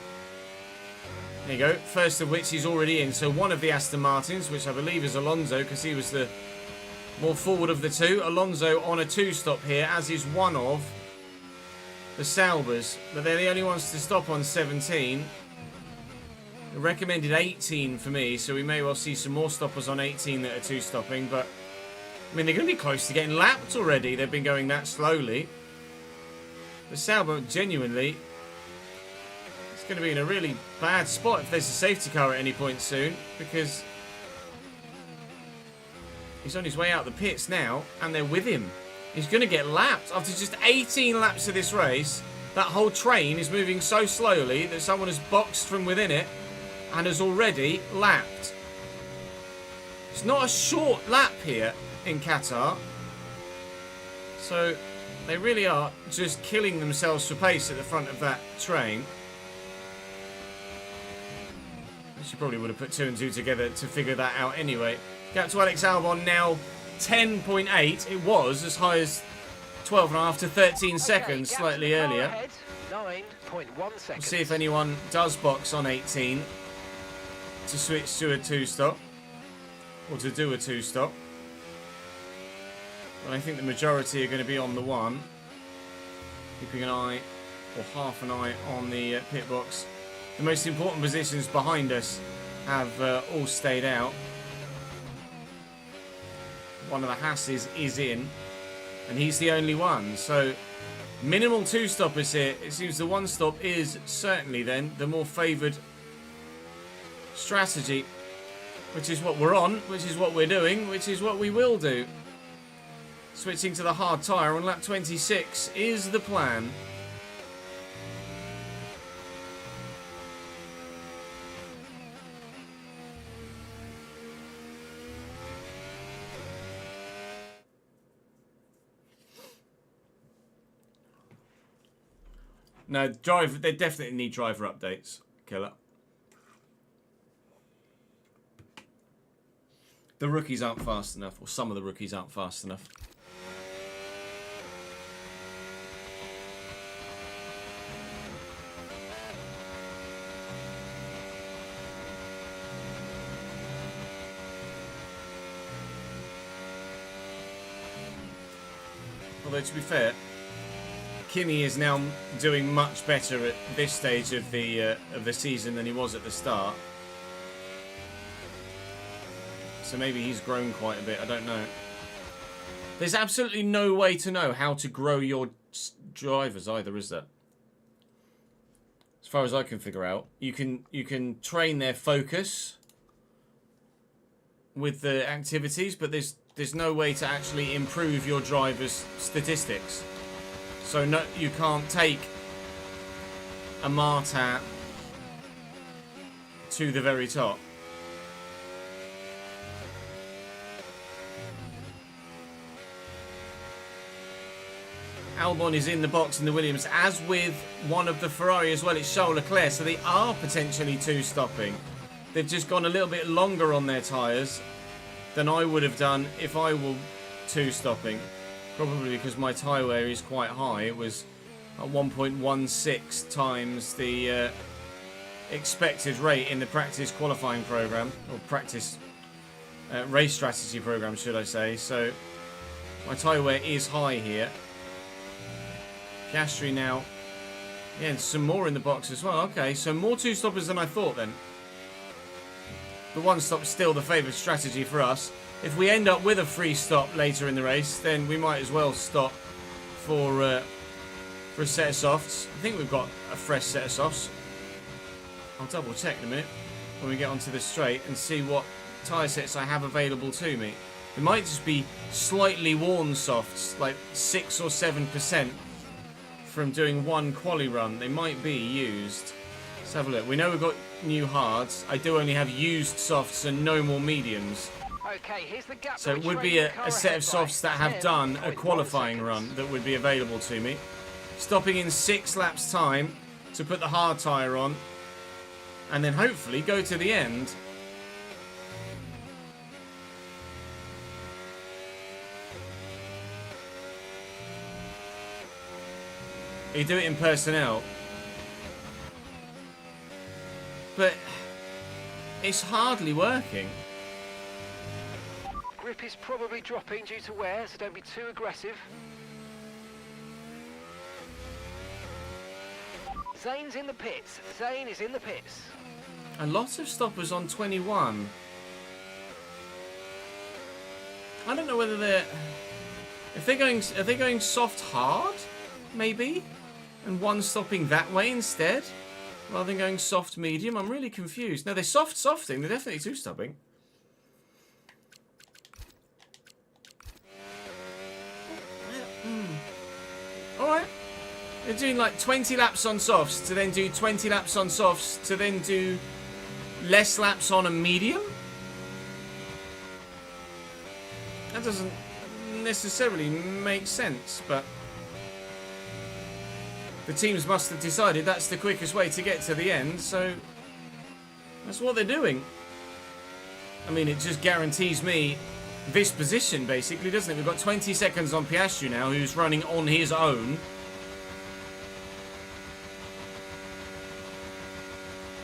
There you go, first of which he's already in. So one of the Aston Martins, which I believe is Alonso, because he was the more forward of the two. Alonso on a two-stop here, as is one of the Saubers. But they're the only ones to stop on 17. Recommended 18 for me, so we may well see some more stoppers on 18 that are two-stopping. But, I mean, they're going to be close to getting lapped already. They've been going that slowly. The Sauber, genuinely, it's going to be in a really bad spot if there's a safety car at any point soon, because he's on his way out the pits now, and they're with him. He's going to get lapped. After just 18 laps of this race, that whole train is moving so slowly that someone has boxed from within it and has already lapped. It's not a short lap here in Qatar. So they really are just killing themselves for pace at the front of that train. She probably would have put 2 and 2 together to figure that out anyway. Gap to Alex Albon now 10.8. It was as high as 12.5 to 13 seconds slightly earlier. 9.1 seconds. We'll see if anyone does box on 18 to switch to a two-stop or to do a two-stop. But I think the majority are going to be on the one, keeping an eye or half an eye on the pit box. The most important positions behind us have all stayed out. One of the Hasses is in, and he's the only one. So minimal two-stoppers here. It seems the one-stop is certainly then the more favoured strategy, which is what we're on, which is what we're doing, which is what we will do. Switching to the hard tyre on lap 26 is the plan. No, they definitely need driver updates, Killer. The rookies aren't fast enough, or some of the rookies aren't fast enough. Although, to be fair, Kimi is now doing much better at this stage of the season than he was at the start. So maybe he's grown quite a bit. I don't know. There's absolutely no way to know how to grow your drivers either, is there? As far as I can figure out, you can train their focus with the activities, but there's no way to actually improve your driver's statistics. So no, you can't take a Martin to the very top. Albon is in the box in the Williams, as with one of the Ferrari as well. It's Charles Leclerc, so they are potentially two-stopping. They've just gone a little bit longer on their tyres than I would have done if I were two-stopping. Probably because my tyre wear is quite high. It was at 1.16 times the expected rate in the practice qualifying program, or practice race strategy program, should I say. So my tyre wear is high here. Piastri now Yeah, and some more in the box as well. Okay, so more two-stoppers than I thought then. The one-stop's still the favoured strategy for us. If we end up with a free stop later in the race, then we might as well stop for a set of softs. I think we've got a fresh set of softs. I'll double check in a minute when we get onto the straight and see what tyre sets I have available to me. It might just be slightly worn softs, like 6 or 7% from doing one quali run. They might be used. Let's have a look. We know we've got new hards. I do only have used softs and no more mediums. Okay, here's the gap. So it would be a set of softs that have done a qualifying run that would be available to me. Stopping in 6 laps time to put the hard tyre on and then hopefully go to the end. You do it in personnel. But it's hardly working. Grip is probably dropping due to wear, so don't be too aggressive. Zane's in the pits. Zane is in the pits. A lot of stoppers on 21. I don't know whether they're... Are they going soft hard? Maybe? And one stopping that way instead? Rather than going soft medium? I'm really confused. No, they're soft softing. They're definitely two stopping. Alright. They're doing like 20 laps on softs to then do 20 laps on softs to then do less laps on a medium? That doesn't necessarily make sense, but the teams must have decided that's the quickest way to get to the end, so that's what they're doing. I mean, it just guarantees me this position, basically, doesn't it? We've got 20 seconds on Piastri now, who's running on his own.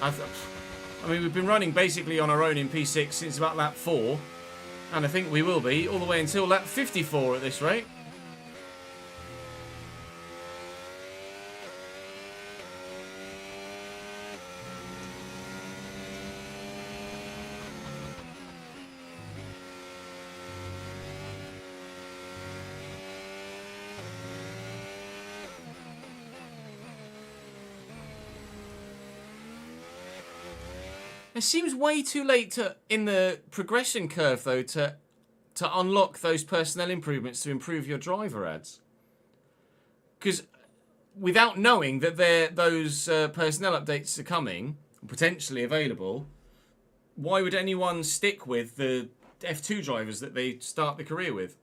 I mean, we've been running basically on our own in P6 since about lap 4, and I think we will be all the way until lap 54 at this rate. It seems way too late in the progression curve, though, to unlock those personnel improvements to improve your driver ads. Because without knowing that those personnel updates are coming, potentially available, why would anyone stick with the F2 drivers that they start the career with?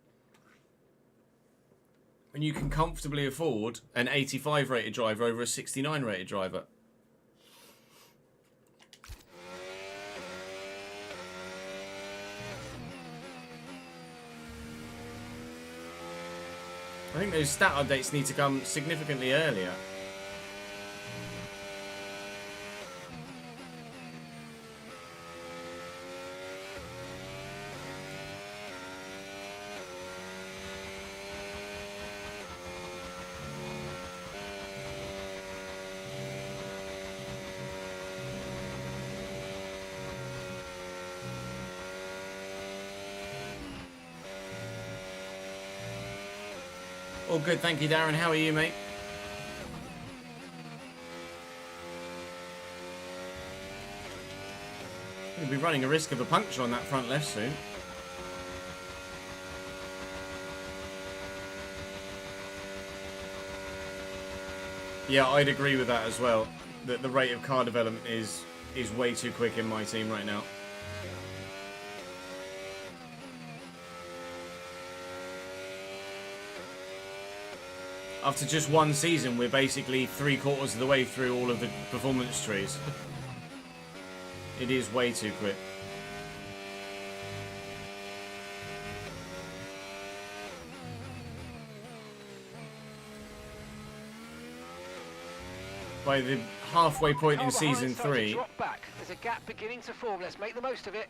When you can comfortably afford an 85 rated driver over a 69 rated driver. I think those stat updates need to come significantly earlier. All good, thank you, Darren. How are you, mate? We'll be running a risk of a puncture on that front left soon. Yeah, I'd agree with that as well. That the rate of car development is way too quick in my team right now. After just one season, we're basically 3/4 of the way through all of the performance trees. It is way too quick. By the halfway point in season 3, there's a gap beginning to form. Let's make the most of it.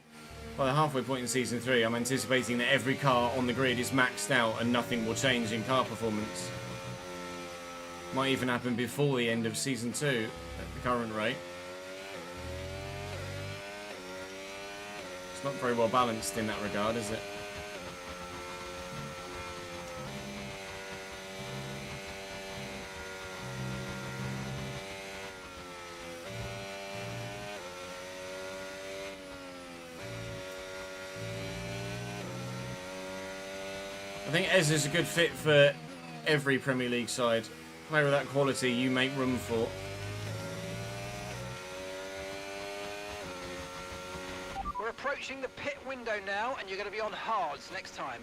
by the halfway point in season 3, I'm anticipating that every car on the grid is maxed out and nothing will change in car performance. Might even happen before the end of Season 2 at the current rate. It's not very well balanced in that regard, is it? I think Ez is a good fit for every Premier League side. Player of that quality you make room for. We're approaching the pit window now, and you're going to be on hards next time.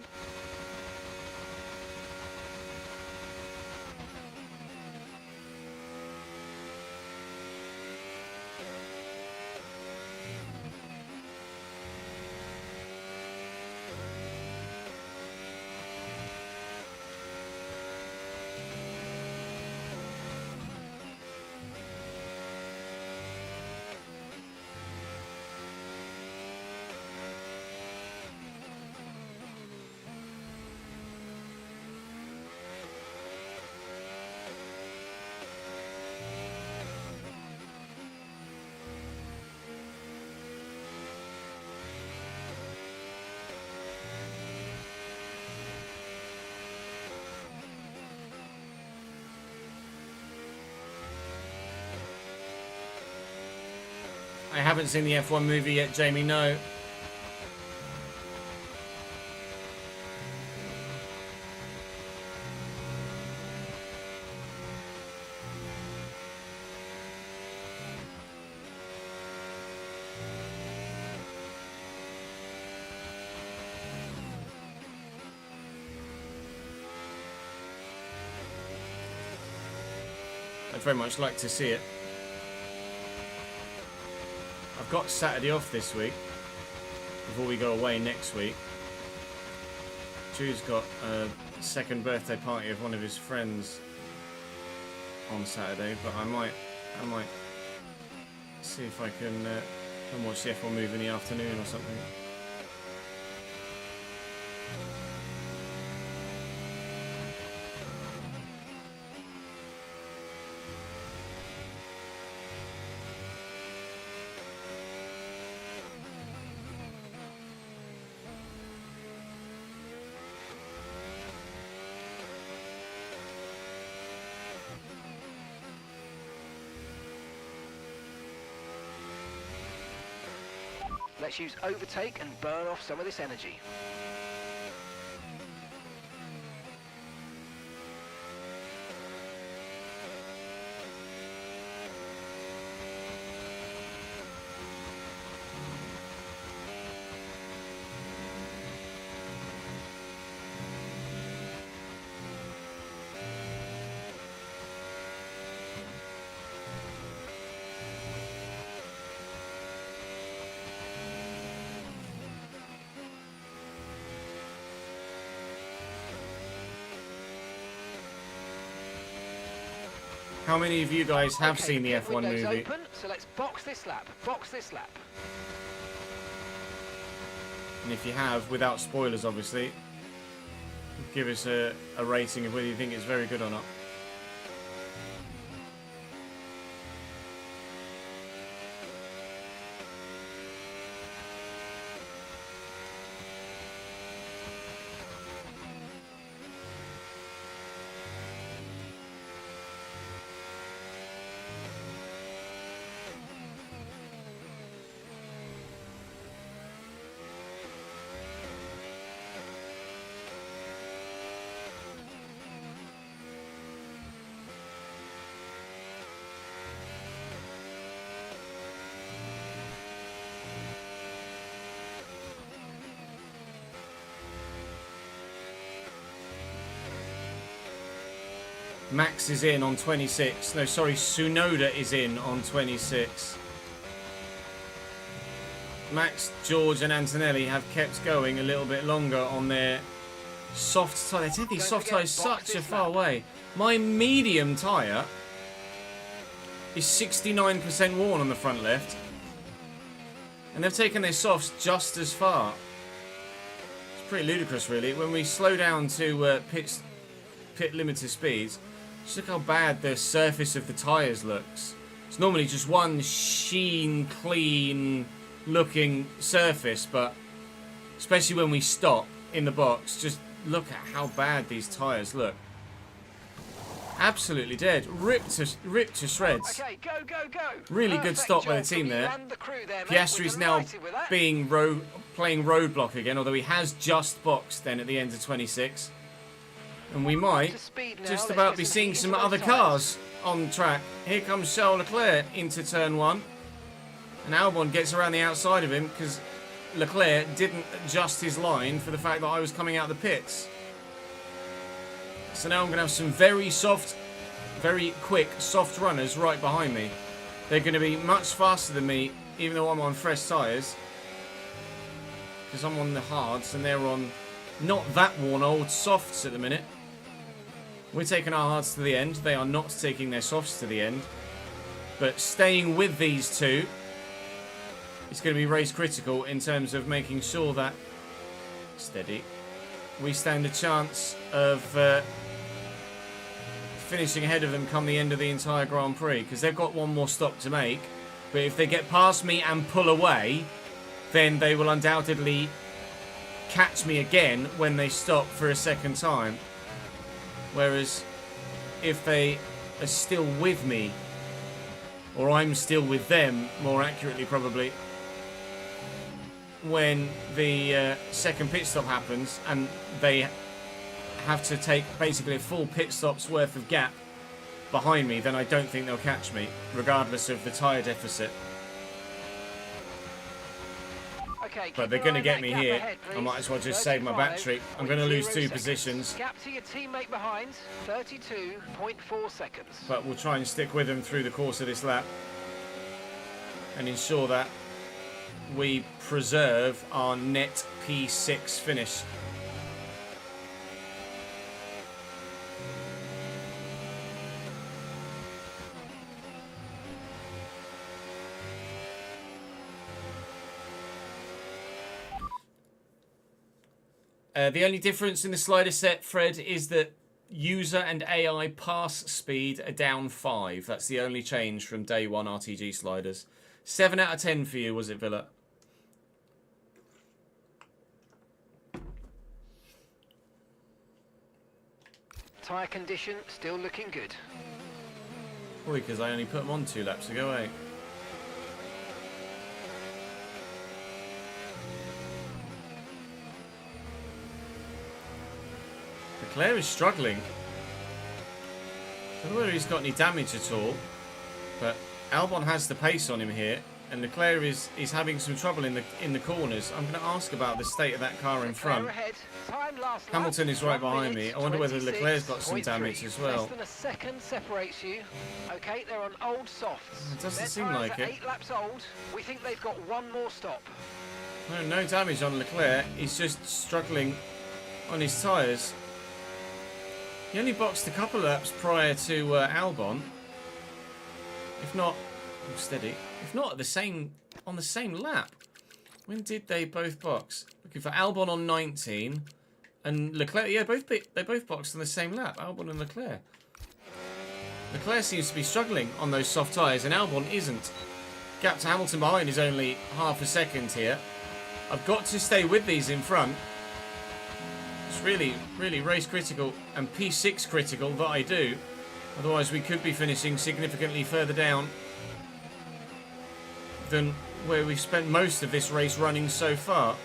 I haven't seen the F1 movie yet, Jamie, no. I'd very much like to see it. I've got Saturday off this week before we go away next week. Drew's got a second birthday party of one of his friends on Saturday, but I might see if I can come watch the F1 movie in the afternoon or something. Let's use overtake and burn off some of this energy. How many of you guys have Okay, seen the pit F1 window's movie? Open, so let's box this lap. Box this lap. And if you have, without spoilers obviously, give us a rating of whether you think it's very good or not. Max is in on 26. No, sorry, Tsunoda is in on 26. Max, George and Antonelli have kept going a little bit longer on their soft tyre. They take these soft tyres such a far way. My medium tyre is 69% worn on the front left. And they've taken their softs just as far. It's pretty ludicrous, really. When we slow down to pit limited speeds, Just look how bad the surface of the tyres looks. It's normally just one sheen, clean looking surface, but especially when we stop in the box, just look at how bad these tyres look. Absolutely dead. Ripped to shreds. Okay, go, go, go. Really good stop by the team there. Piastri's now being playing roadblock again, although he has just boxed then at the end of 26. And we might just about be seeing some other cars on track. Here comes Charles Leclerc into turn 1. And Albon gets around the outside of him because Leclerc didn't adjust his line for the fact that I was coming out of the pits. So now I'm going to have some very quick, soft runners right behind me. They're going to be much faster than me, even though I'm on fresh tyres. Because I'm on the hards and they're on not that worn old softs at the minute. We're taking our hards to the end. They are not taking their softs to the end. But staying with these two is going to be race critical in terms of making sure that, steady, we stand a chance of finishing ahead of them come the end of the entire Grand Prix, because they've got one more stop to make. But if they get past me and pull away, then they will undoubtedly catch me again when they stop for a second time. Whereas if they are still with me, or I'm still with them, more accurately probably, when the second pit stop happens and they have to take basically a full pit stop's worth of gap behind me, then I don't think they'll catch me, regardless of the tyre deficit. Okay, but they're going to get me here. Ahead, I might as well just save my battery. I'm going to lose 2 positions. Gap to your teammate behind, 32.4 seconds. But we'll try and stick with them through the course of this lap and ensure that we preserve our net P6 finish. The only difference in the slider set, Fred, is that user and AI pass speed are down 5. That's the only change from day 1 RTG sliders. 7 out of 10 for you, was it, Villa? Tyre condition still looking good. Probably because I only put them on 2 laps ago, eh? Leclerc is struggling. I don't know whether he's got any damage at all, but Albon has the pace on him here, and Leclerc is having some trouble in the corners. I'm going to ask about the state of that car in front. Hamilton is right behind me. I wonder whether Leclerc's got some damage as well. Less than a second separates you. Okay, they're on old softs. It doesn't seem like it. 8 laps old. We think they've got one more stop. No damage on Leclerc. He's just struggling on his tyres. He only boxed a couple of laps prior to Albon. If not, steady. If not on the same lap. When did they both box? Looking for Albon on 19 and Leclerc. Yeah, they both boxed on the same lap. Albon and Leclerc. Leclerc seems to be struggling on those soft tyres, and Albon isn't. Gap to Hamilton behind is only half a second here. I've got to stay with these in front. It's really, really race critical and P6 critical that I do. Otherwise, we could be finishing significantly further down than where we've spent most of this race running so far.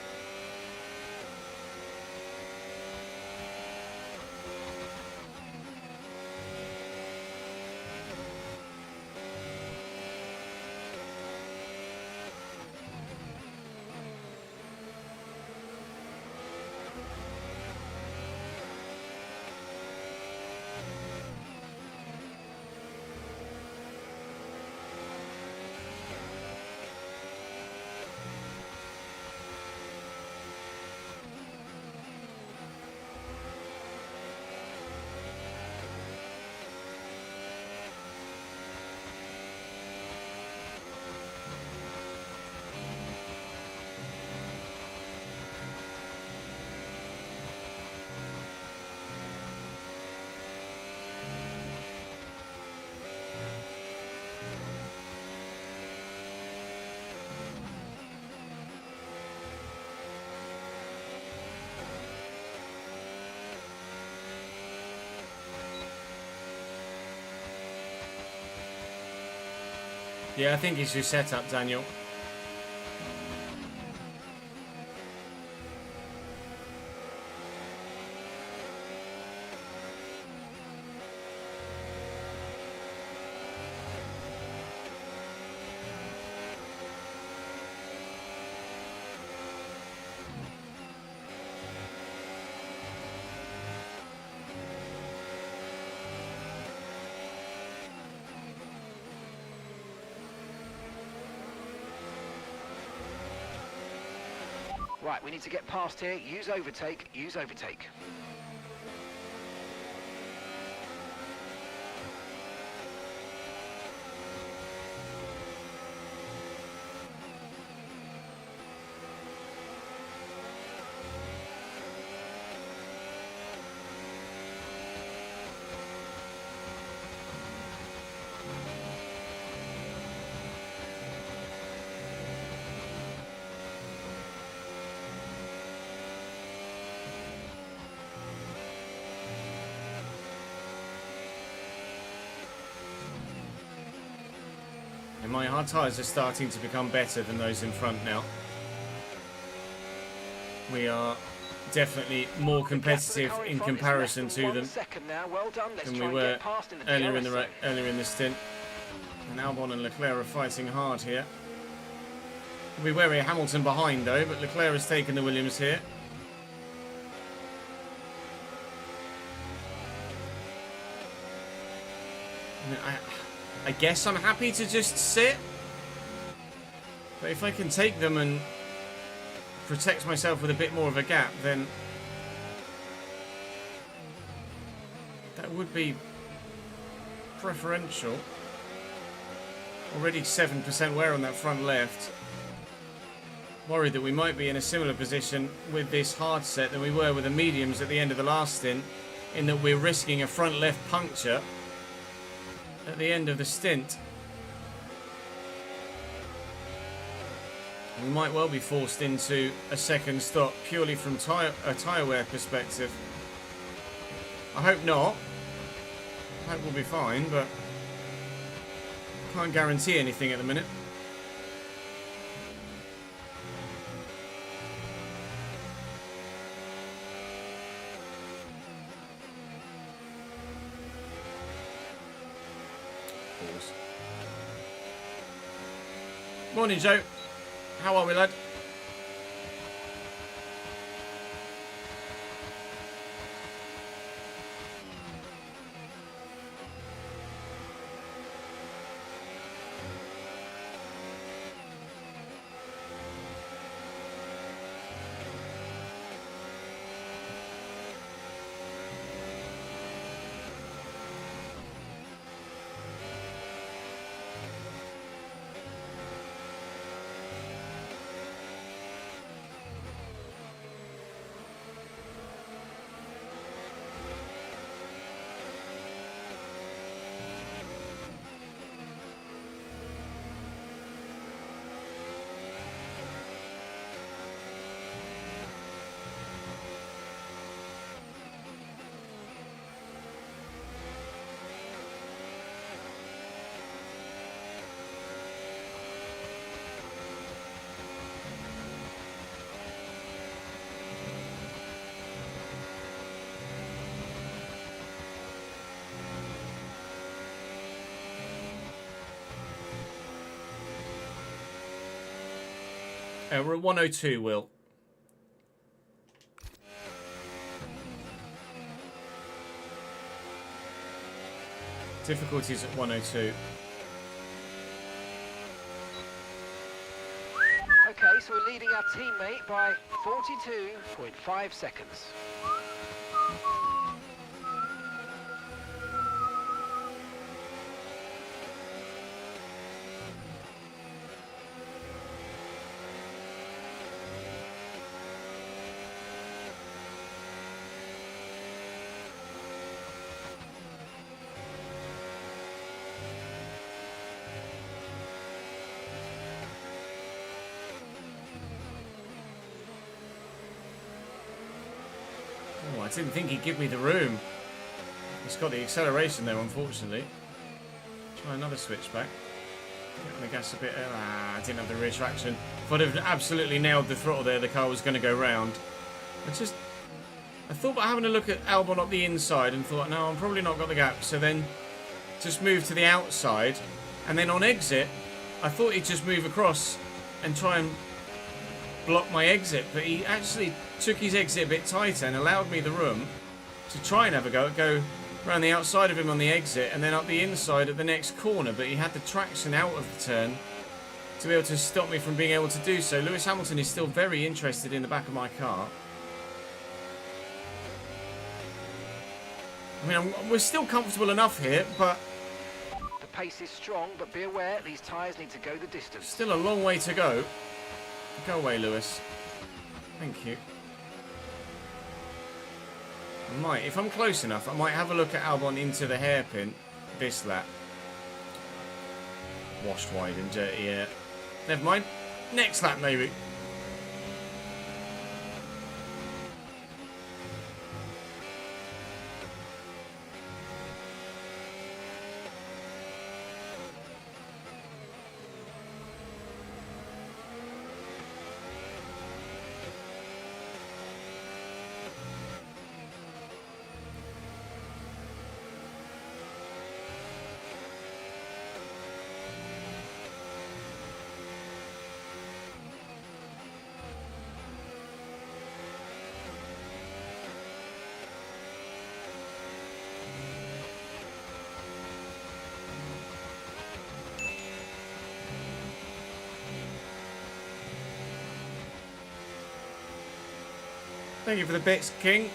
Yeah, I think it's your setup, Daniel. Right, we need to get past here. Use overtake, use overtake. And my hard tyres are starting to become better than those in front now. We are definitely more competitive in comparison to them than we were earlier in the stint. And Albon and Leclerc are fighting hard here. We were Hamilton behind though, but Leclerc has taken the Williams here. I guess I'm happy to just sit. But if I can take them and protect myself with a bit more of a gap, then that would be preferential. Already 7% wear on that front left. Worried that we might be in a similar position with this hard set than we were with the mediums at the end of the last stint, in that we're risking a front left puncture at the end of the stint. We might well be forced into a second stop purely from a tyre wear perspective. I hope not. I hope we'll be fine, but can't guarantee anything at the minute. Morning, Joe. How are we, lad? We're at 102, Will. Difficulties at 102. Okay, so we're leading our teammate by 42.5 seconds. Oh, I didn't think he'd give me the room. He's got the acceleration there, unfortunately. Try another switchback. Get on the gas a bit. I didn't have the rear traction. If I'd have absolutely nailed the throttle there, the car was going to go round. I thought about having a look at Albon up the inside and thought, no, I'm probably not got the gap. So then just moved to the outside. And then on exit, I thought he'd just move across and try and block my exit. But he actually took his exit a bit tighter and allowed me the room to try and have a go around the outside of him on the exit and then up the inside at the next corner. But he had the traction out of the turn to be able to stop me from being able to do so. Lewis Hamilton is still very interested in the back of my car. I mean, we're still comfortable enough here, but The pace is strong, but be aware these tyres need to go the distance. still a long way to go. Go away, Lewis. Thank you. I might, if I'm close enough, I might have a look at Albon into the hairpin this lap. Washed wide and dirty, yeah. Never mind. Next lap, maybe. Thank you for the bits, King.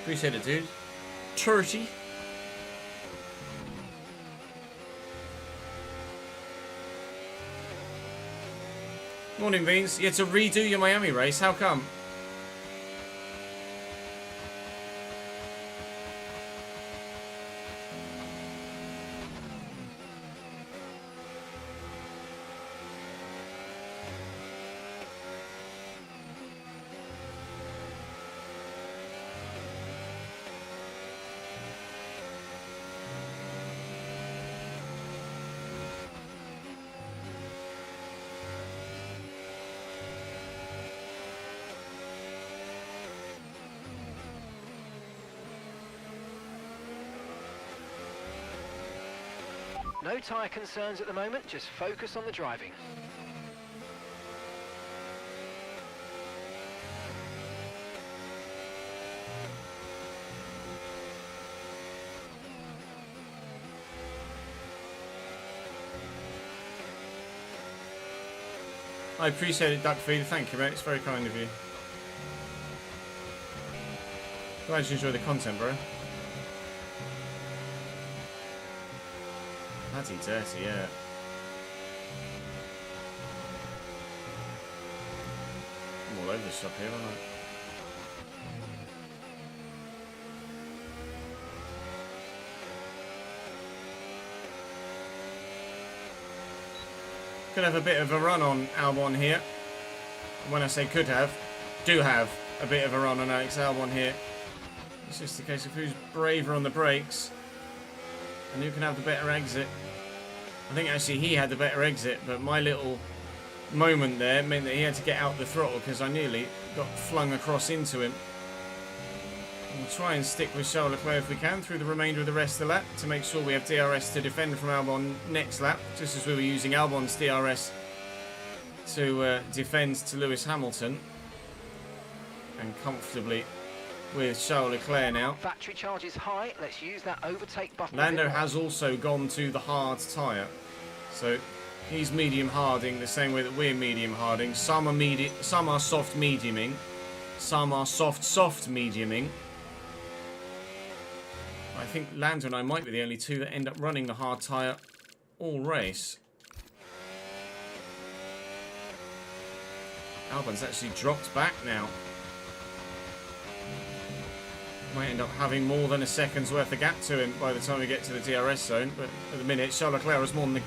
Appreciate it, dude. 30. Morning, Beans. You had to redo your Miami race. How come? No tyre concerns at the moment, just focus on the driving. I appreciate it, Duck Feeder. Thank you, mate. It's very kind of you. Glad you enjoy the content, bro. Bloody dirty, yeah. I'm all over the shop here, aren't I? Could have a bit of a run on Albon here. When I say could have, do have a bit of a run on Alex Albon here. It's just a case of who's braver on the brakes and who can have the better exit. I think actually he had the better exit, but my little moment there meant that he had to get out the throttle because I nearly got flung across into him. We'll try and stick with Charles Leclerc if we can through the remainder of the rest of the lap to make sure we have DRS to defend from Albon next lap, just as we were using Albon's DRS to defend to Lewis Hamilton. And comfortably with Charles Leclerc now. Battery charge is high, let's use that overtake button. Lando has also gone to the hard tyre, so he's medium harding the same way that we're medium harding. Some are soft mediuming, some are soft mediuming. I think Lando and I might be the only two that end up running the hard tyre all race. Albon's actually dropped back now. Might end up having more than a second's worth of gap to him by the time we get to the DRS zone, but at the minute Charles Leclerc has more than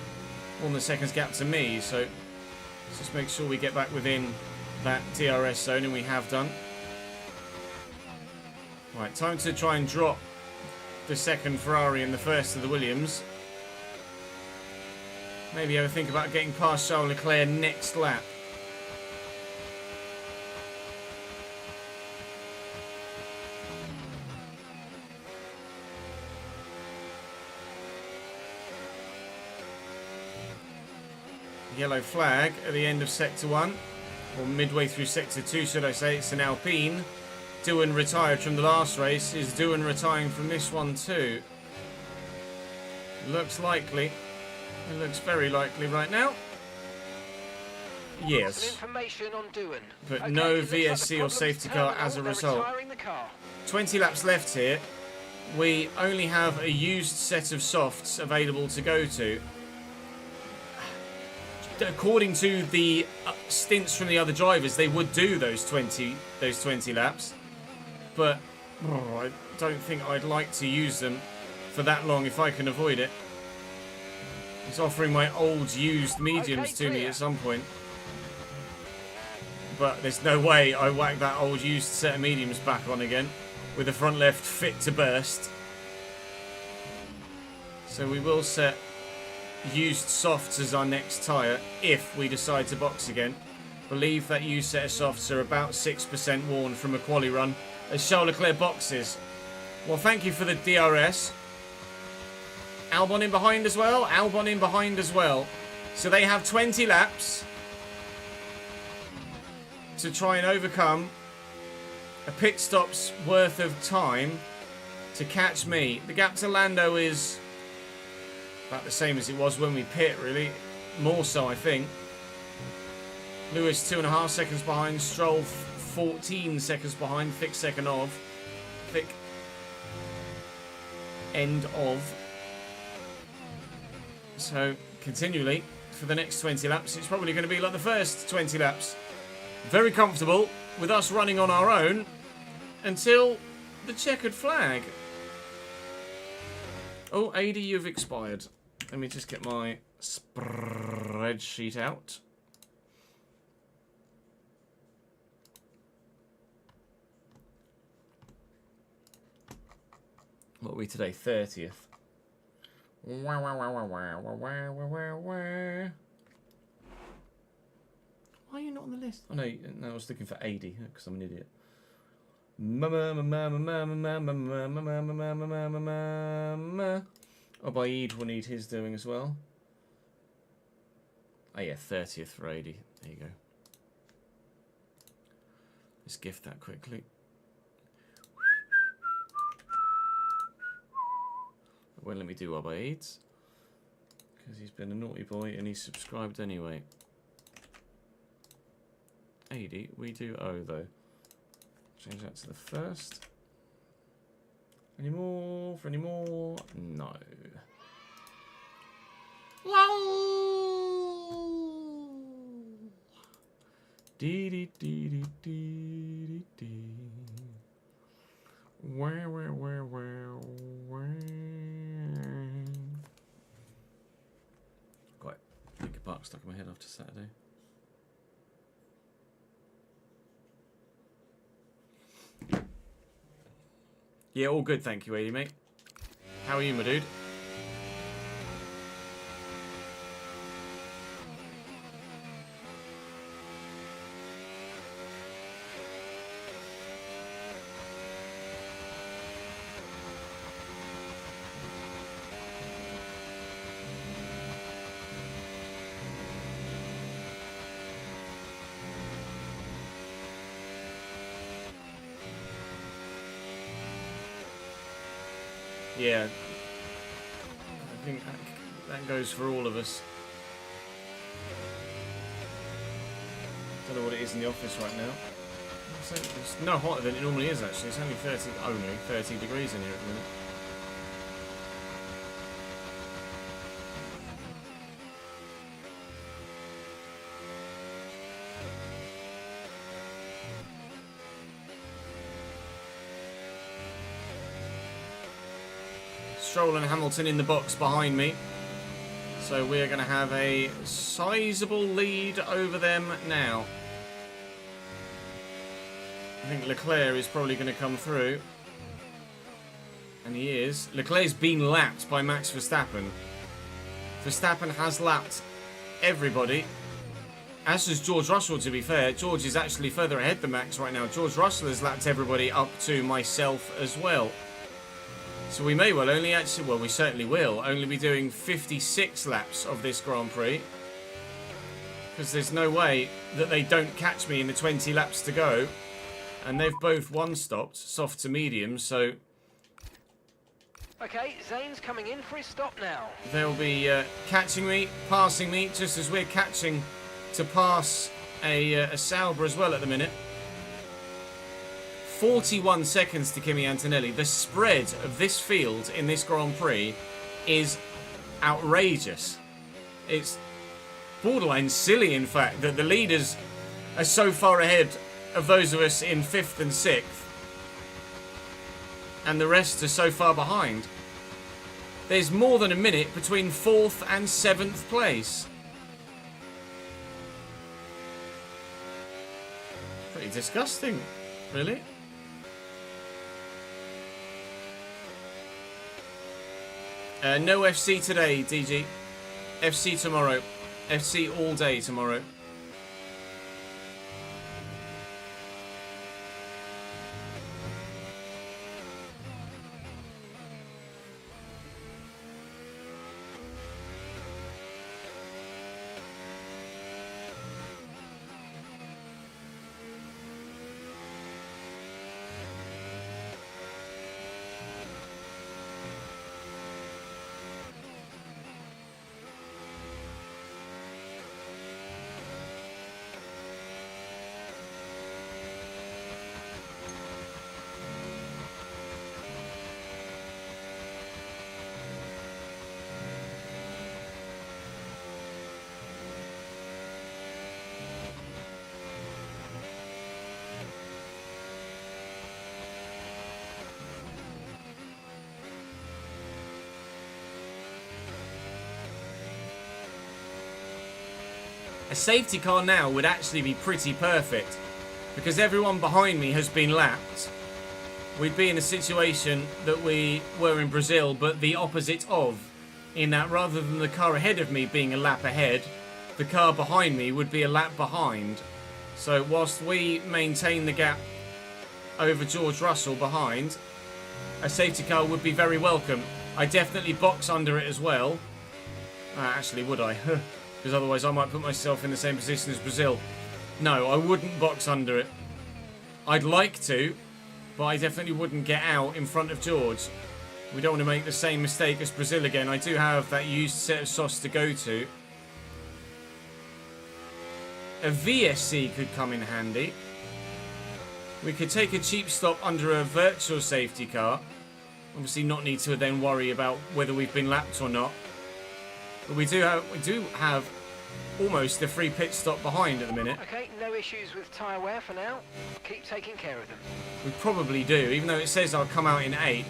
a second's gap to me, so let's just make sure we get back within that DRS zone, and we have done. Right, time to try and drop the second Ferrari and the first of the Williams. maybe have a think about getting past Charles Leclerc next lap. Yellow flag at the end of Sector 1, or midway through Sector 2 should I say. It's an Alpine. Doohan retired from the last race. Is Doohan retiring from this one too? Looks likely. It looks very likely right now. Some Yes. information on Doohan. But Okay, no it looks like the VSC or problem's safety car terminal. as a They're result. retiring the car. 20 laps left here. We only have a used set of softs available to go to. According to the stints from the other drivers, they would do those 20 laps, but I don't think I'd like to use them for that long if I can avoid it. It's offering my old used mediums to me at some point, but there's no way I whack that old used set of mediums back on again with the front left fit to burst. So we will set used softs as our next tyre if we decide to box again. Believe that used set of softs are about 6% worn from a quali run as Charles Leclerc boxes. Well, thank you for the DRS. Albon in behind as well. Albon in behind as well. So they have 20 laps to try and overcome a pit stop's worth of time to catch me. The gap to Lando is about the same as it was when we pit, really. More so, I think. Lewis 2.5 seconds behind. Stroll 14 seconds behind. Thick second of. Thick end of. So, continually, for the next 20 laps, it's probably going to be like the first 20 laps. Very comfortable with us running on our own until the checkered flag. Oh, AD, you've expired. Let me just get my spreadsheet out. What are we today? 30th. Why are you not on the list? Oh no, I was looking for AD because I'm an idiot. Obaid will need his doing as well. Oh yeah, 30th for AD. There you go. Let's gift that quickly. Well, let me do Obaid's because he's been a naughty boy and he's subscribed anyway. AD, we do O though. Change that to the first. Any more? For any more? No. Dee dee dee dee dee dee. Where? Got Linkin Park stuck in my head after Saturday. Yeah, all good, thank you, AD, mate. How are you, my dude? Yeah, I think that goes for all of us. Don't know what it is in the office right now. It's no hotter than it normally is, actually. It's only 30 degrees in here at the minute. Stroll and Hamilton in the box behind me. So we're going to have a sizable lead over them now. I think Leclerc is probably going to come through. And he is. Leclerc's been lapped by Max Verstappen. Verstappen has lapped everybody. As does George Russell, to be fair. George is actually further ahead than Max right now. George Russell has lapped everybody up to myself as well. So we may well only actually, well, we certainly will, only be doing 56 laps of this Grand Prix. Because there's no way that they don't catch me in the 20 laps to go. And they've both one-stopped, soft to medium, so... Okay, Zane's coming in for his stop now. They'll be catching me, passing me, just as we're catching to pass a Sauber as well at the minute. 41 seconds to Kimi Antonelli. The spread of this field in this Grand Prix is outrageous. It's borderline silly, in fact, that the leaders are so far ahead of those of us in 5th and 6th. And the rest are so far behind. There's more than a minute between 4th and 7th place. Pretty disgusting, really. No FC today, DG. FC tomorrow. FC all day tomorrow. A safety car now would actually be pretty perfect, because everyone behind me has been lapped. We'd be in a situation that we were in Brazil, but the opposite of, in that rather than the car ahead of me being a lap ahead, the car behind me would be a lap behind. So whilst we maintain the gap over George Russell behind, a safety car would be very welcome. I definitely box under it as well. Actually, would I? Because otherwise I might put myself in the same position as Brazil. No, I wouldn't box under it. I'd like to, but I definitely wouldn't get out in front of George. We don't want to make the same mistake as Brazil again. I do have that used set of sauce to go to. A VSC could come in handy. We could take a cheap stop under a virtual safety car. Obviously not need to then worry about whether we've been lapped or not. But we do have almost a free pit stop behind at the minute. Okay, no issues with tyre wear for now. Keep taking care of them. We probably do. Even though it says I'll come out in 8th,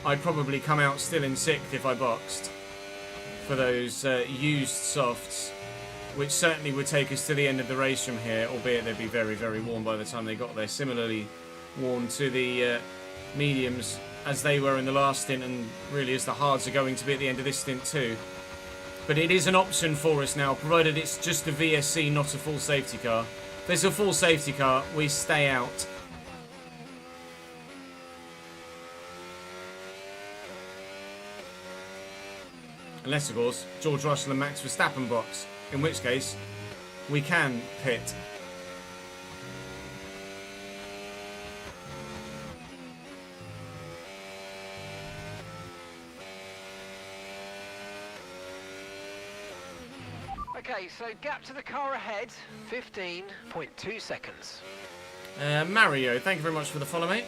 I'd probably come out still in 6th if I boxed for those used softs, which certainly would take us to the end of the race from here, albeit they'd be very, very worn by the time they got there. Similarly worn to the mediums as they were in the last stint, and really as the hards are going to be at the end of this stint too. But it is an option for us now, provided it's just a VSC, not a full safety car. If there's a full safety car, we stay out. Unless, of course, George Russell and Max Verstappen box, in which case we can pit. Okay, so gap to the car ahead, 15.2 seconds. Mario, thank you very much for the follow, mate.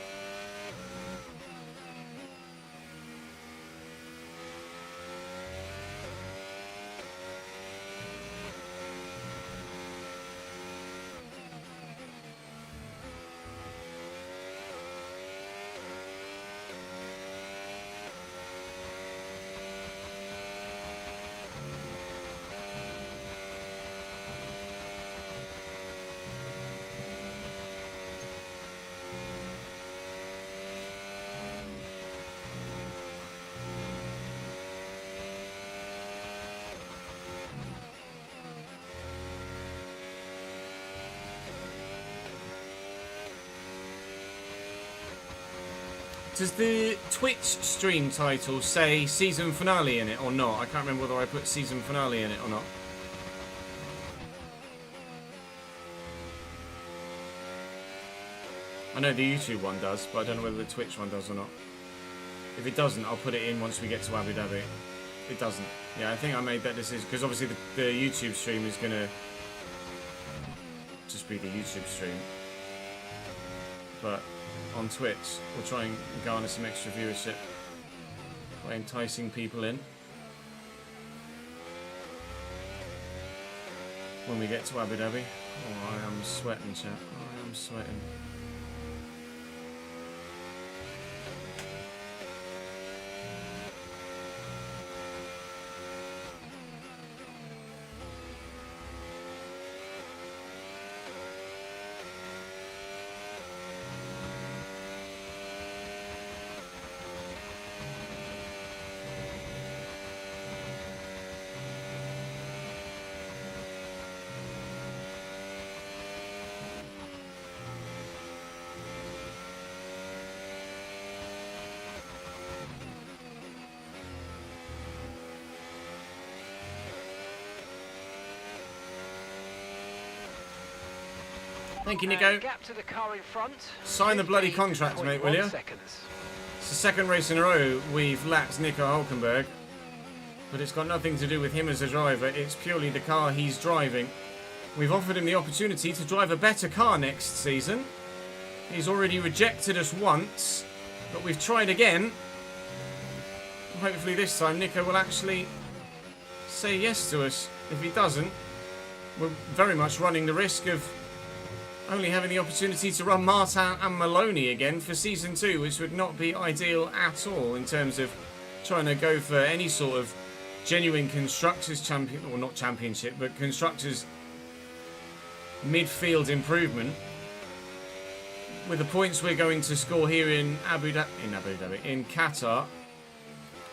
Does the Twitch stream title say season finale in it or not? I can't remember whether I put season finale in it or not. I know the YouTube one does, but I don't know whether the Twitch one does or not. If it doesn't, I'll put it in once we get to Abu Dhabi. It doesn't. Yeah, I think I made that decision because obviously the YouTube stream is going to just be the YouTube stream. But on Twitch, we'll try and garner some extra viewership by enticing people in when we get to Abu Dhabi. Oh, I am sweating, chat. I am sweating. Thank you, Nico. Gap to the car in front. Sign the bloody contract, mate, will you? Seconds. It's the second race in a row we've lapped Nico Hulkenberg, but it's got nothing to do with him as a driver. It's purely the car he's driving. We've offered him the opportunity to drive a better car next season. He's already rejected us once, but we've tried again. Hopefully this time Nico will actually say yes to us. If he doesn't, we're very much running the risk of only having the opportunity to run Martin and Maloney again for Season 2, which would not be ideal at all in terms of trying to go for any sort of genuine Constructors' Champion, or not Championship, but Constructors' midfield improvement. With the points we're going to score here in Qatar,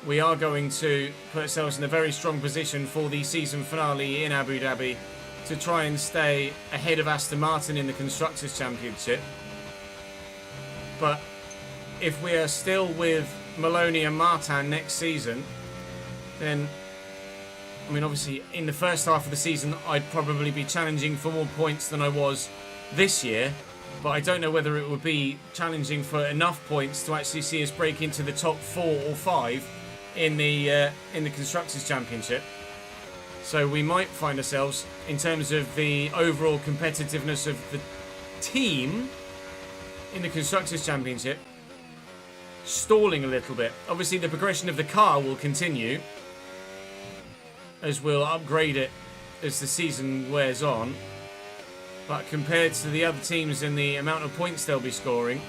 we are going to put ourselves in a very strong position for the season finale in Abu Dhabi to try and stay ahead of Aston Martin in the Constructors' Championship. But if we are still with Maloney and Martin next season, then, I mean, obviously in the first half of the season I'd probably be challenging for more points than I was this year, but I don't know whether it would be challenging for enough points to actually see us break into the top 4 or 5 in the Constructors' Championship. So we might find ourselves, in terms of the overall competitiveness of the team in the Constructors' Championship, stalling a little bit. Obviously the progression of the car will continue as we'll upgrade it as the season wears on. But compared to the other teams and the amount of points they'll be scoring,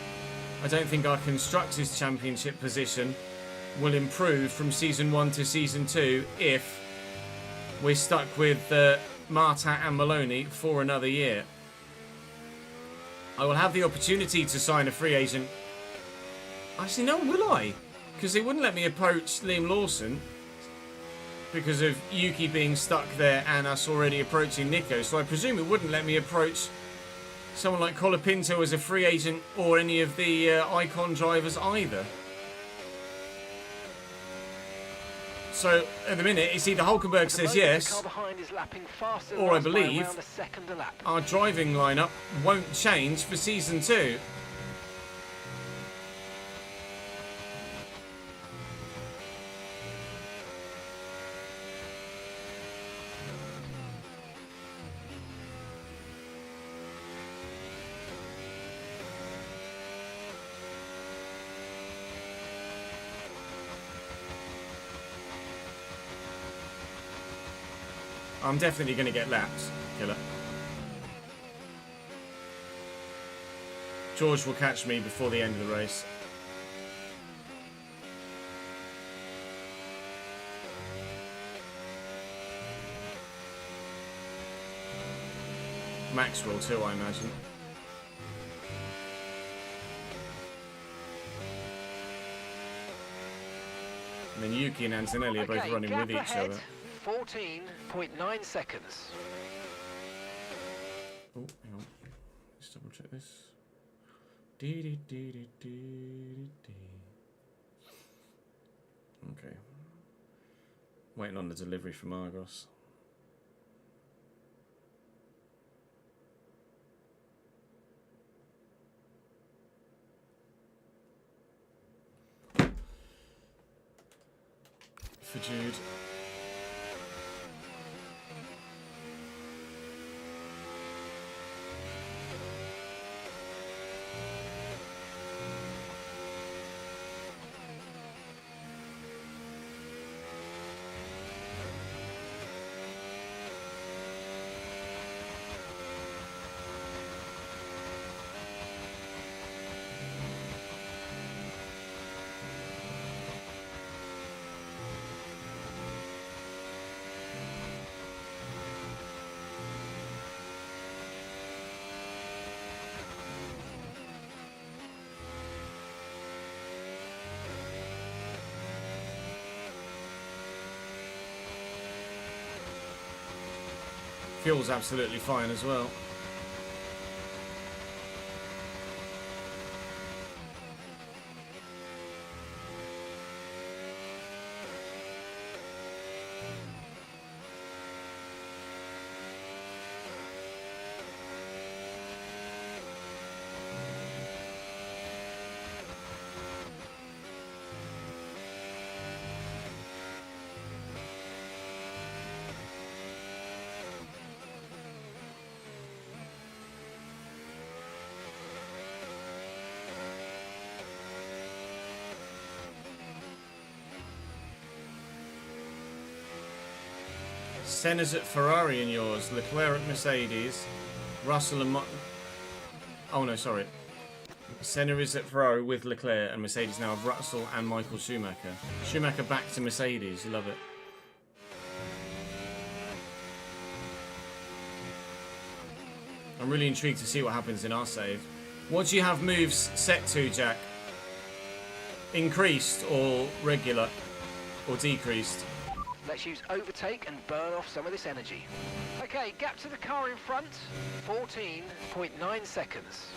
I don't think our Constructors' Championship position will improve from Season 1 to Season 2 if we're stuck with Martin and Maloney for another year. I will have the opportunity to sign a free agent. Actually, no, will I? Because they wouldn't let me approach Liam Lawson because of Yuki being stuck there and us already approaching Nico. So I presume it wouldn't let me approach someone like Colapinto as a free agent or any of the Icon drivers either. So at the minute, it's either Hulkenberg says yes, or I believe our driving lineup won't change for Season 2. I'm definitely going to get laps, Killer. George will catch me before the end of the race. Max will too, I imagine. And then Yuki and Antonelli are both running with each other. 14.9 seconds. Oh, hang on. Let's double check this. Okay. Waiting on the delivery from Argos. For Jude. Fuel's absolutely fine as well. Senna's at Ferrari in yours, Leclerc at Mercedes, Russell and oh no, sorry. Senna is at Ferrari with Leclerc, and Mercedes now have Russell and Michael Schumacher. Schumacher back to Mercedes, love it. I'm really intrigued to see what happens in our save. What do you have moves set to, Jack? Increased or regular or decreased? Let's use overtake and burn off some of this energy. Okay, gap to the car in front, 14.9 seconds.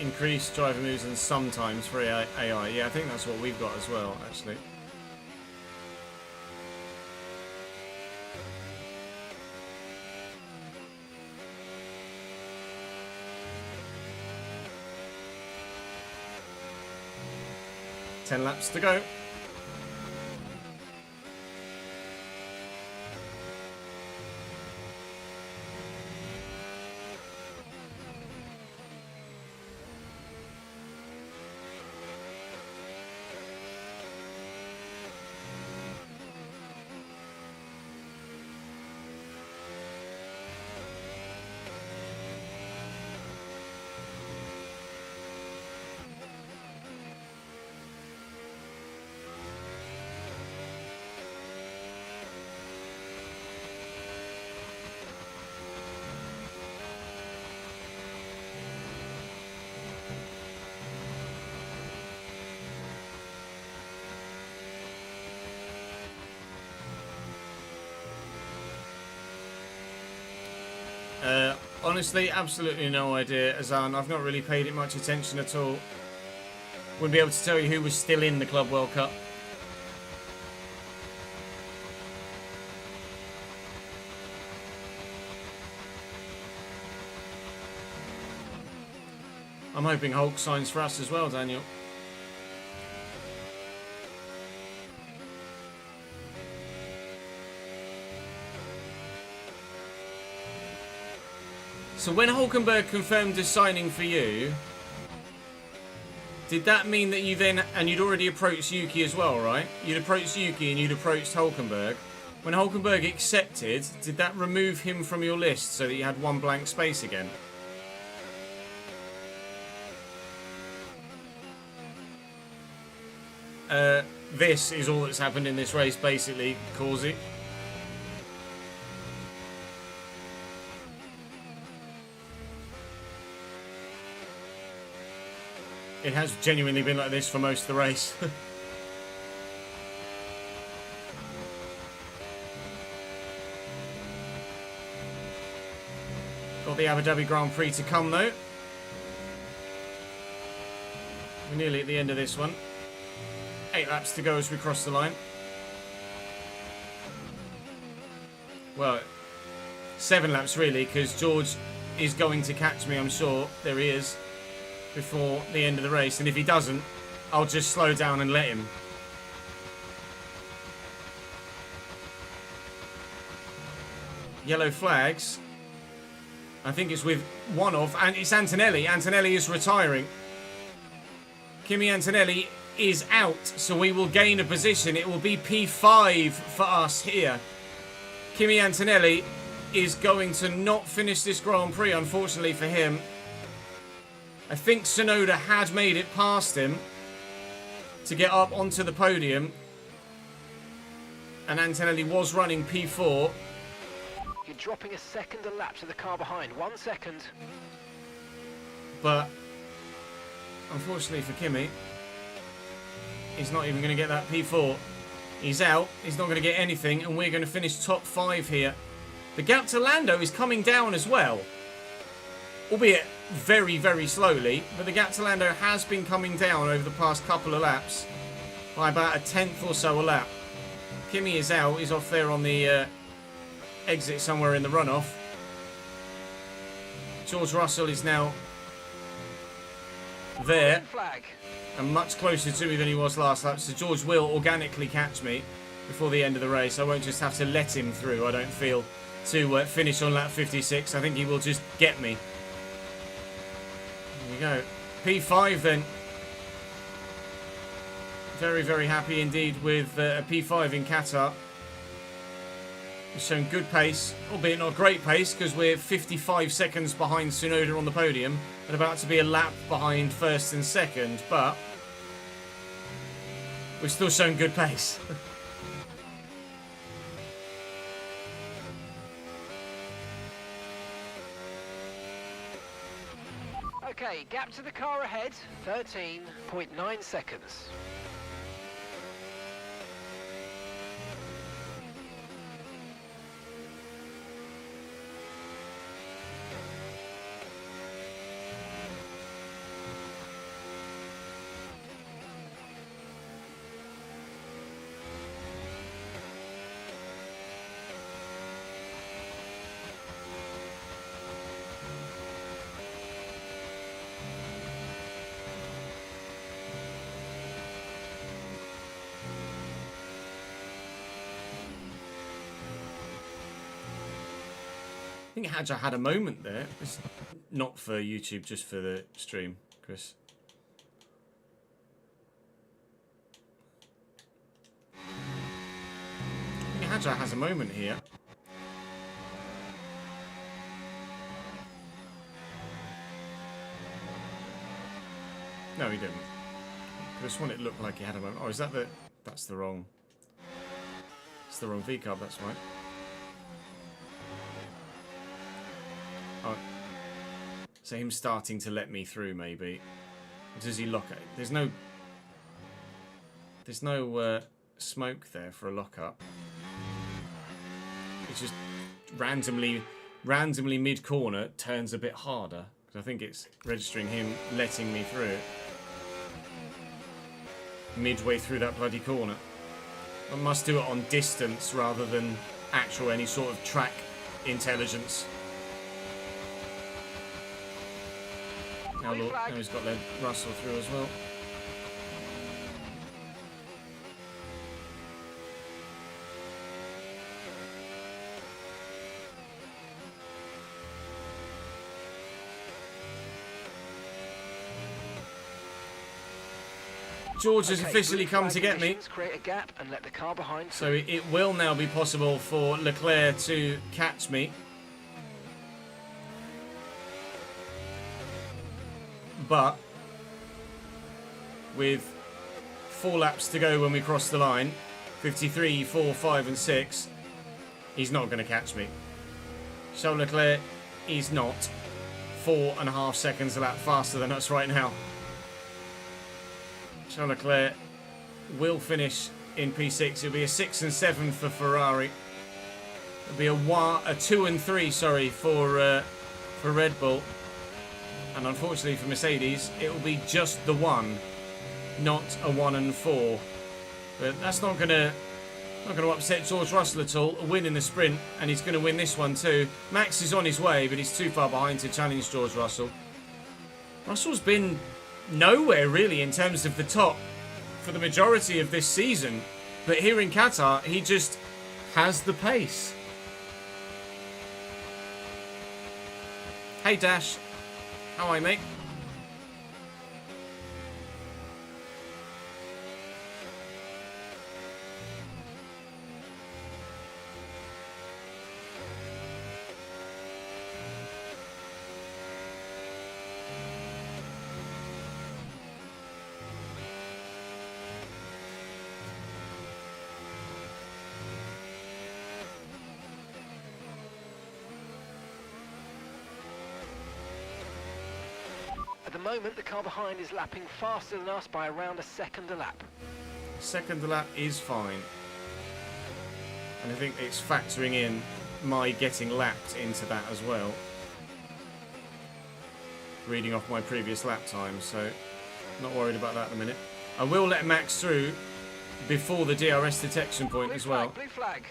Increased driver moves and sometimes for AI. Yeah, I think that's what we've got as well, actually. Ten laps to go. Honestly, absolutely no idea, Azan. I've not really paid it much attention at all. Wouldn't be able to tell you who was still in the Club World Cup. I'm hoping Hulk signs for us as well, Daniel. So when Hulkenberg confirmed his signing for you, did that mean that you then, and you'd already approached Yuki as well, right? You'd approached Yuki and you'd approached Hulkenberg. When Hulkenberg accepted, did that remove him from your list so that you had one blank space again? This is all that's happened in this race, basically, Causey. It has genuinely been like this for most of the race. Got the Abu Dhabi Grand Prix to come though. We're nearly at the end of this one. 8 laps to go as we cross the line. Well, 7 laps really, because George is going to catch me, I'm sure. There he is. Before the end of the race. And if he doesn't, I'll just slow down and let him. Yellow flags. I think it's with one of, and it's Antonelli. Antonelli is retiring. Kimi Antonelli is out, so we will gain a position. It will be P5 for us here. Kimi Antonelli is going to not finish this Grand Prix, unfortunately for him. I think Tsunoda had made it past him to get up onto the podium. And Antonelli was running P4. You're dropping a second a lap to the car behind. 1 second. But unfortunately for Kimi, he's not even going to get that P4. He's out. He's not going to get anything. And we're going to finish top 5 here. The gap to Lando is coming down as well. Albeit very, very slowly. But the gap to Lando has been coming down over the past couple of laps. By about a tenth or so a lap. Kimi is out. He's off there on the exit somewhere in the runoff. George Russell is now there. Flag. And much closer to me than he was last lap. So George will organically catch me before the end of the race. I won't just have to let him through, I don't feel, to finish on lap 56. I think he will just get me. There we go. P5 then. Very, very happy indeed with a P5 in Qatar. We've shown good pace, albeit not great pace, because we're 55 seconds behind Tsunoda on the podium and about to be a lap behind first and second, but we've still shown good pace. Okay, gap to the car ahead, 13.9 seconds. I think Hadja had a moment there. It's not for YouTube, just for the stream, Chris. I think Hadja has a moment here. No, he didn't. I just want it to look like he had a moment. Oh, is that the... That's the wrong... It's the wrong V-carb, that's right. Oh. So him starting to let me through, maybe. Does he lock it? There's no smoke there for a lock-up. It's just randomly mid-corner turns a bit harder. Because I think it's registering him letting me through. Midway through that bloody corner. I must do it on distance rather than actual any sort of track intelligence. Now look, now he's got Russell through as well. George has officially come to get me. Create a gap and let the car behind. So it will now be possible for Leclerc to catch me. But with 4 laps to go when we cross the line, 53, 4, 5 and 6, he's not going to catch me. Charles Leclerc is not 4.5 seconds a lap faster than us right now. Charles Leclerc will finish in P6. It'll be a 6 and 7 for Ferrari. It'll be a 2 and 3, sorry, for Red Bull. And unfortunately for Mercedes, it will be just the 1, not a 1 and 4. But that's not going to upset George Russell at all. A win in the sprint, and he's going to win this one too. Max is on his way, but he's too far behind to challenge George Russell. Russell's been nowhere really in terms of the top for the majority of this season, but here in Qatar he just has the pace. Hey Dash, how are you, mate? At the moment, the car behind is lapping faster than us by around a second a lap. Second lap is fine. And I think it's factoring in my getting lapped into that as well. Reading off my previous lap time, so not worried about that at the minute. I will let Max through before the DRS detection point as well. Blue flag.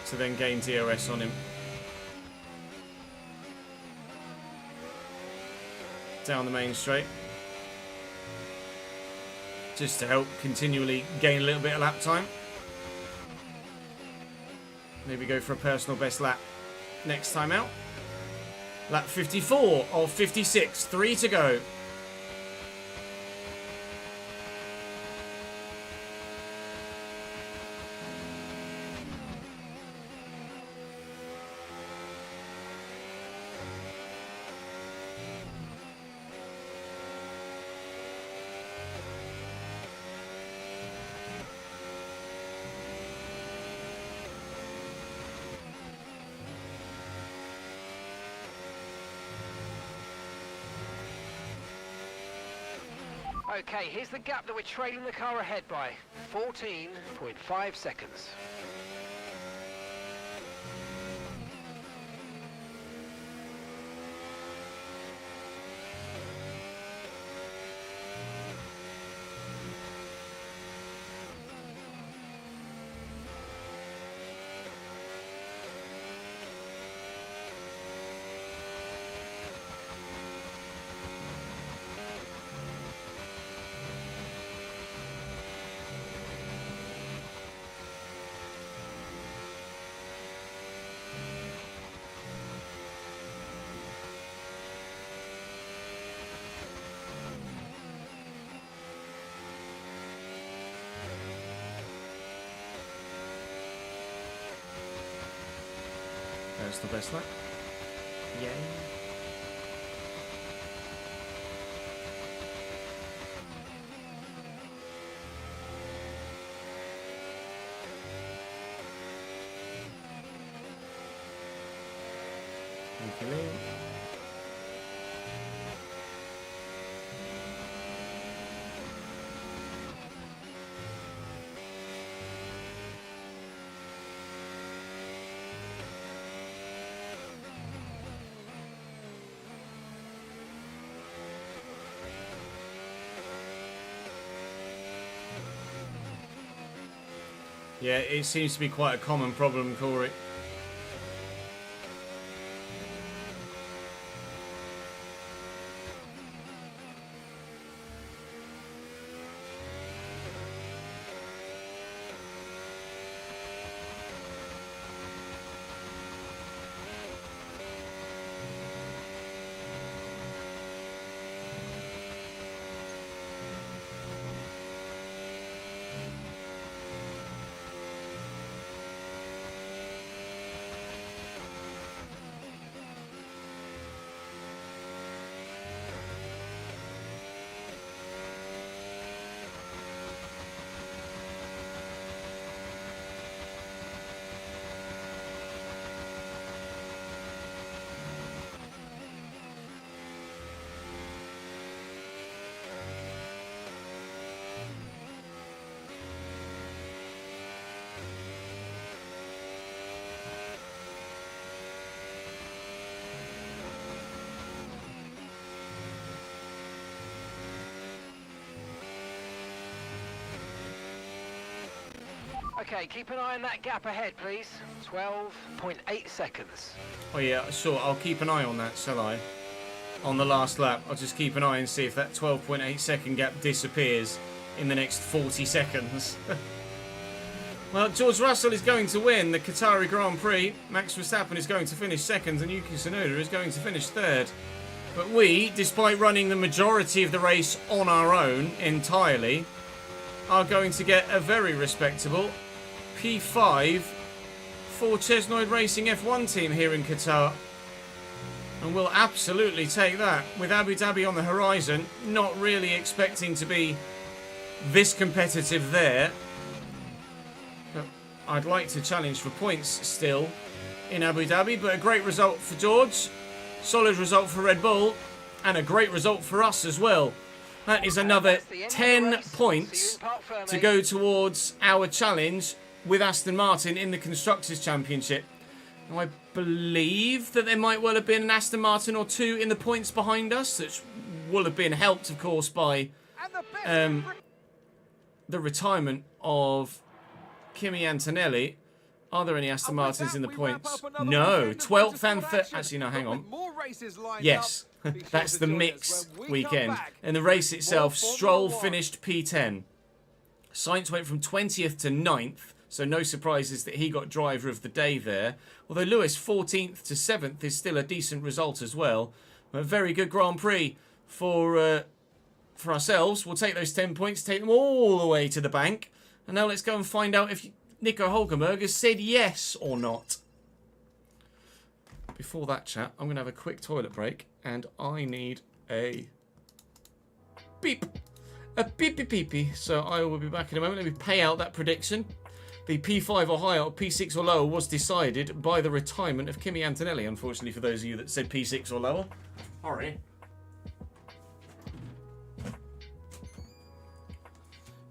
To then gain DRS on him. Down the main straight. Just to help continually gain a little bit of lap time. Maybe go for a personal best lap next time out. Lap 54 of 56, 3 to go. Okay, here's the gap that we're trailing the car ahead by. 14.5 seconds. That's the best lap. Yay. Thank you. Yeah, it seems to be quite a common problem, Corey. Okay, keep an eye on that gap ahead, please. 12.8 seconds. Oh yeah, sure, I'll keep an eye on that, shall I? On the last lap, I'll just keep an eye and see if that 12.8 second gap disappears in the next 40 seconds. Well, George Russell is going to win the Qatari Grand Prix. Max Verstappen is going to finish second, and Yuki Tsunoda is going to finish third. But we, despite running the majority of the race on our own entirely, are going to get a very respectable P5 for Chesnoid Racing F1 team here in Qatar. And we'll absolutely take that. With Abu Dhabi on the horizon, not really expecting to be this competitive there. But I'd like to challenge for points still in Abu Dhabi, but a great result for George, solid result for Red Bull, and a great result for us as well. That is another 10 points to go towards our challenge with Aston Martin in the Constructors' Championship. Now, I believe that there might well have been an Aston Martin or two in the points behind us, which will have been helped, of course, by the retirement of Kimi Antonelli. Are there any Aston Martins in the points? No. 12th and 3rd. Actually, no, hang on. Yes. That's the mixed weekend. In the race itself, Stroll finished P10. Sainz went from 20th to 9th, so no surprises that he got driver of the day there. Although Lewis 14th to 7th is still a decent result as well. A very good Grand Prix for ourselves. We'll take those 10 points, take them all the way to the bank. And now let's go and find out if Nico Hulkenberg has said yes or not. Before that chat, I'm going to have a quick toilet break, and I need a beep. A beepy. So I will be back in a moment. Let me pay out that prediction. The P5 or higher or P6 or lower was decided by the retirement of Kimi Antonelli, unfortunately, for those of you that said P6 or lower. Sorry.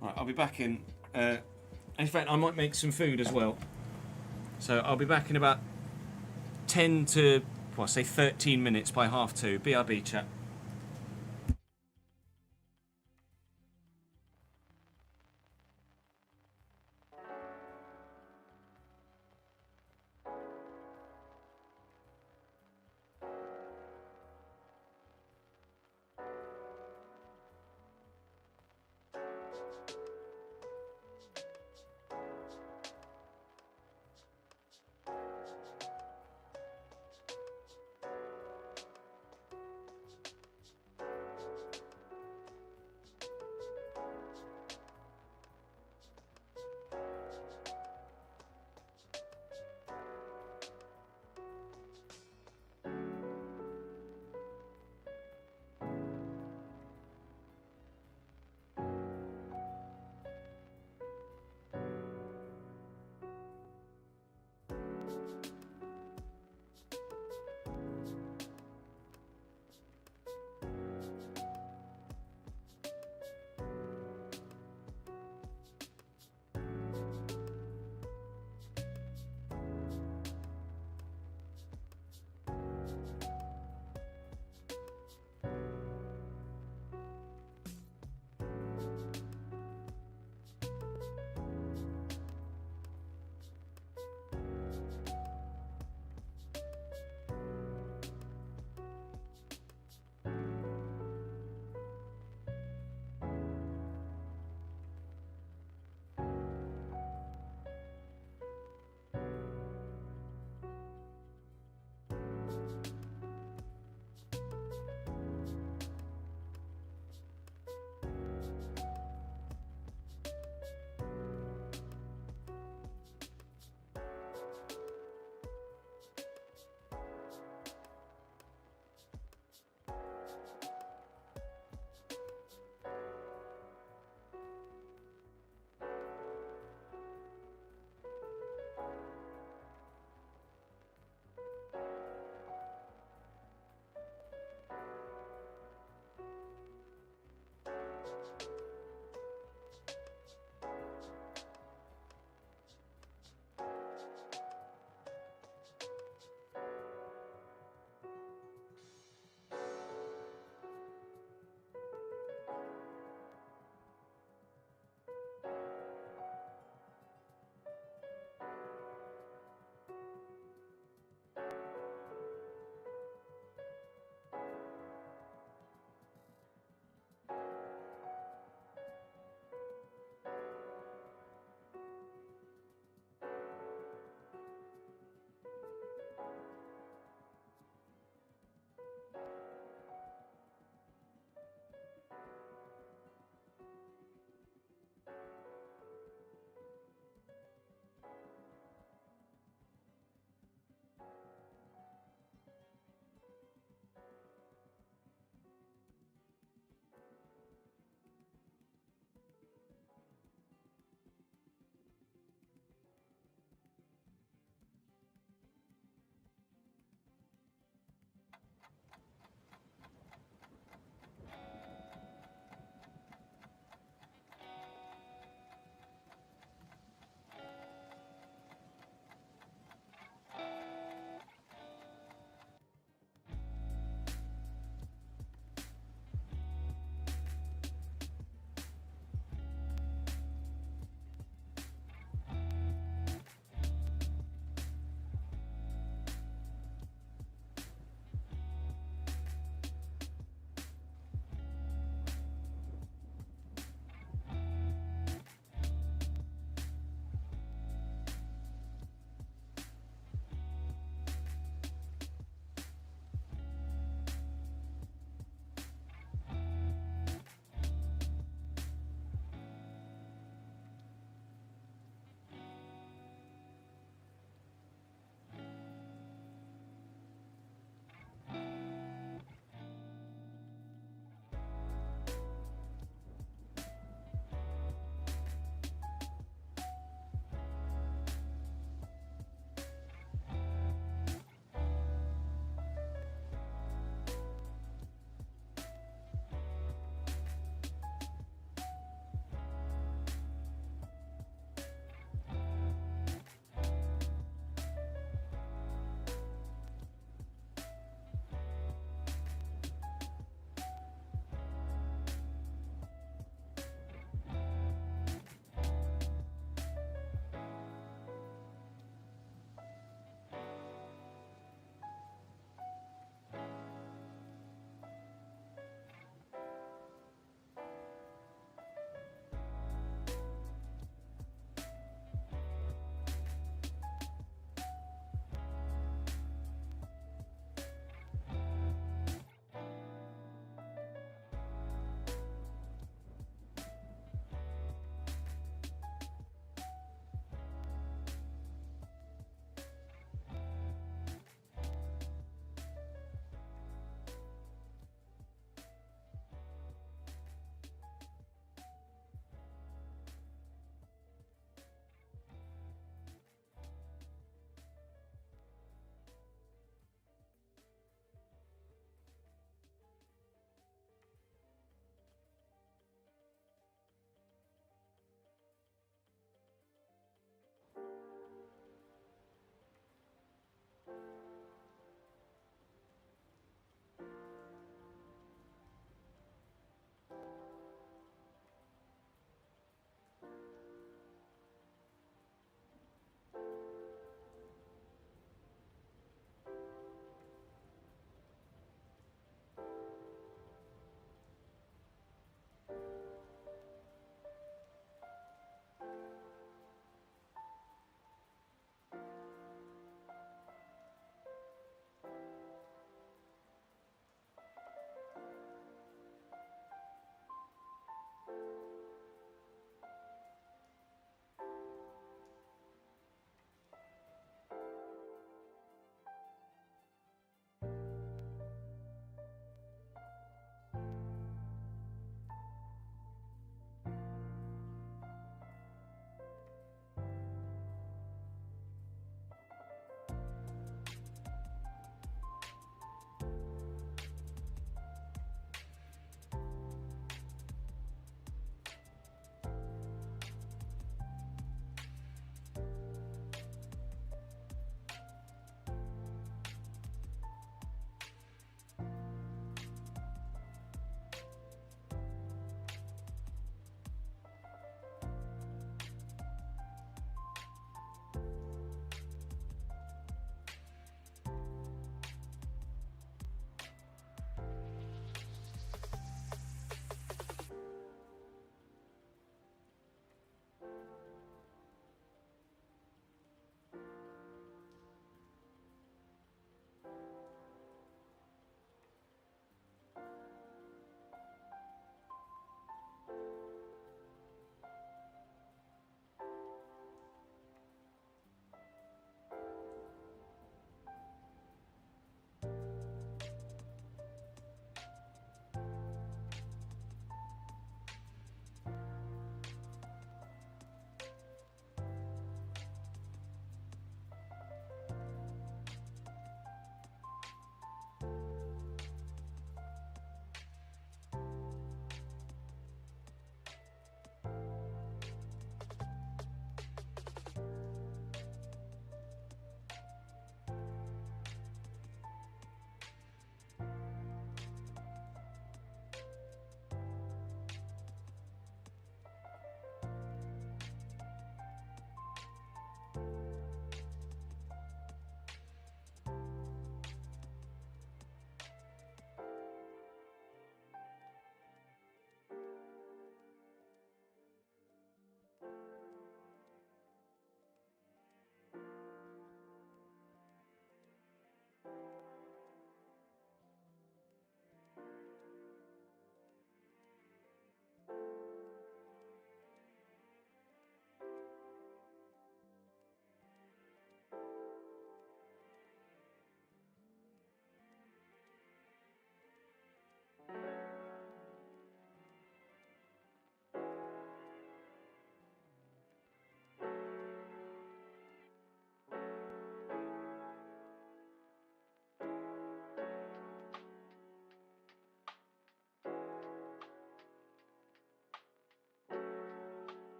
Right, I'll be back in... in fact, I might make some food as well. So I'll be back in about 10 to, well, say 13 minutes by 2:30. BRB, chat.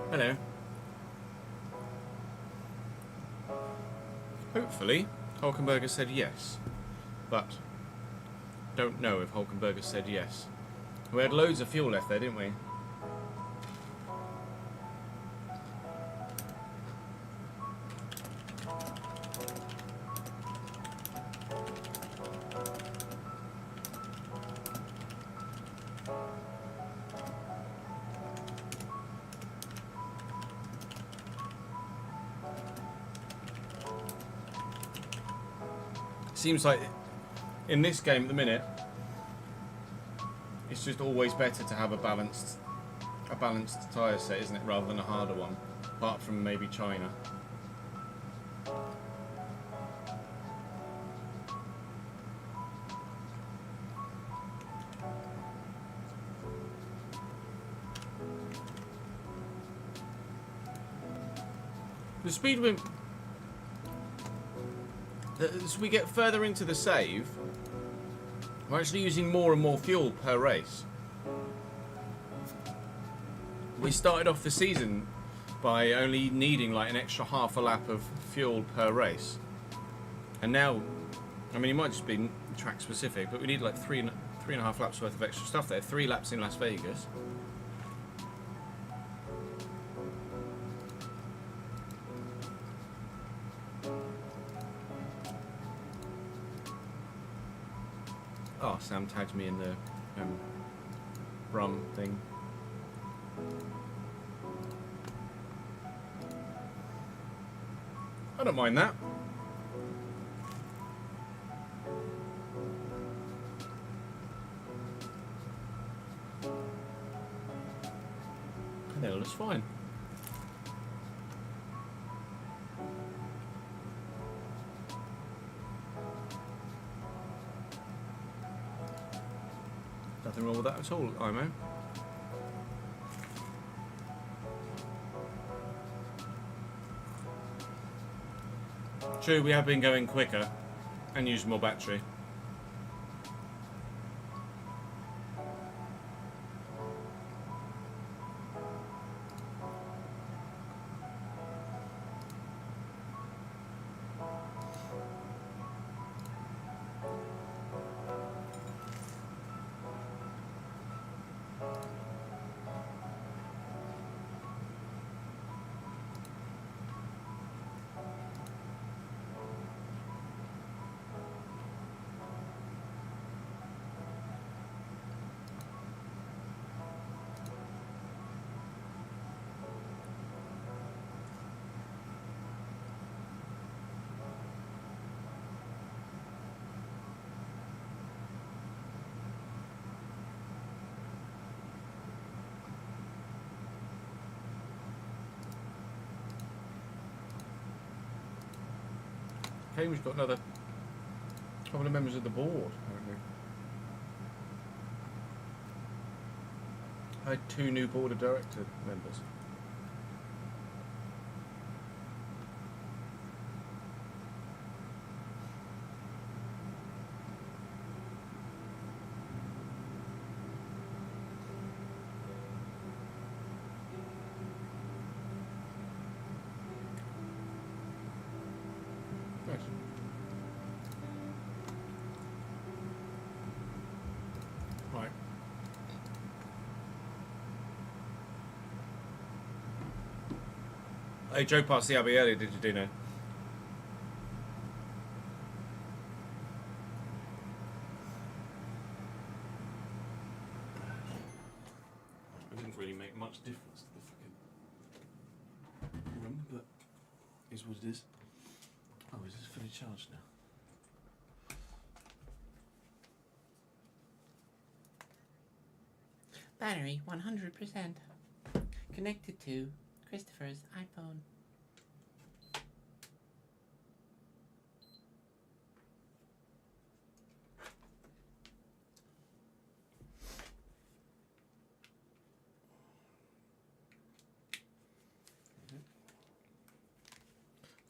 Hello. Hopefully, Hulkenberger said yes, but don't know if Hulkenberger said yes. We had loads of fuel left there, didn't we? Seems like in this game at the minute, it's just always better to have a balanced tyre set, isn't it, rather than a harder one, apart from maybe China. The speed limit. As we get further into the save, we're actually using more and more fuel per race. We started off the season by only needing like an extra half a lap of fuel per race. And now, I mean, it might just be track specific, but we need like three and a half laps worth of extra stuff there. 3 laps in Las Vegas. Oh, Sam tagged me in the rum thing. I don't mind that. That looks fine. Nothing wrong with that at all, Imo. True, we have been going quicker and using more battery. Okay, we've got another couple of members of the board, apparently. I had 2 new board of director members. Nice. Right. Hey, Joe passed the Abbey earlier, did you, Dino? It didn't really make much difference to the fucking room, but is what it is. Oh, is this fully charged now? Battery 100%. Connected to Christopher's iPhone.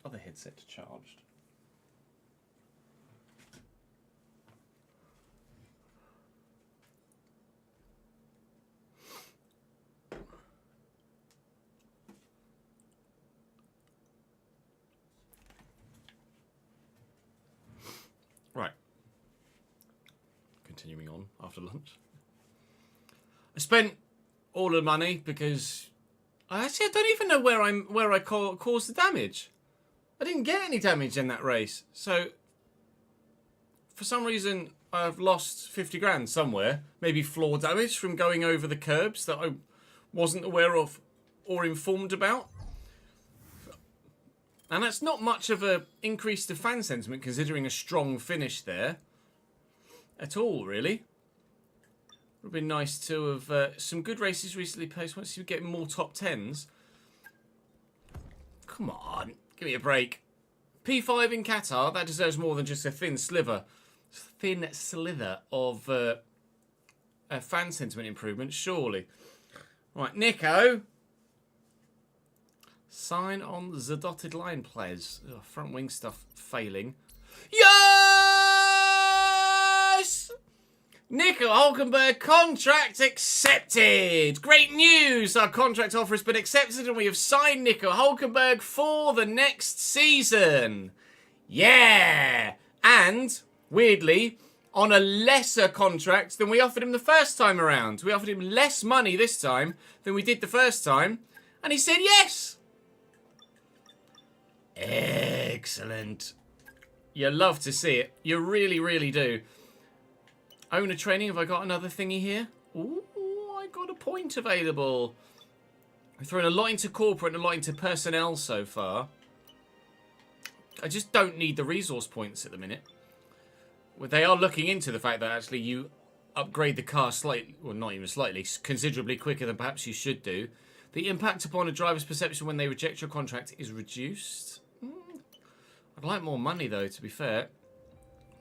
Other headset charged. continuing on after lunch. I spent all the money because I don't even know where I caused the damage. I didn't get any damage in that race, so for some reason I've lost 50 grand somewhere. Maybe floor damage from going over the curbs that I wasn't aware of or informed about. And that's not much of a increase to fan sentiment considering a strong finish there at all, really. Would have been nice to have some good races recently placed. Once you get more top 10s. Come on, give me a break. P5 in Qatar, that deserves more than just a thin slither of a fan sentiment improvement, surely. Right, Nico. Sign on the dotted line, please. Front wing stuff failing. Yes! Nico Hulkenberg contract accepted. Great news. Our contract offer has been accepted and we have signed Nico Hulkenberg for the next season. Yeah! And, weirdly, on a lesser contract than we offered him the first time around. We offered him less money this time than we did the first time. And he said yes. Excellent. You love to see it. You really, really do. Owner training, have I got another thingy here? Ooh, I got a point available. We're throwing a lot into corporate and a lot into personnel so far. I just don't need the resource points at the minute. Well, they are looking into the fact that actually you upgrade the car slightly, well not even slightly, considerably quicker than perhaps you should do. The impact upon a driver's perception when they reject your contract is reduced. I'd like more money though, to be fair.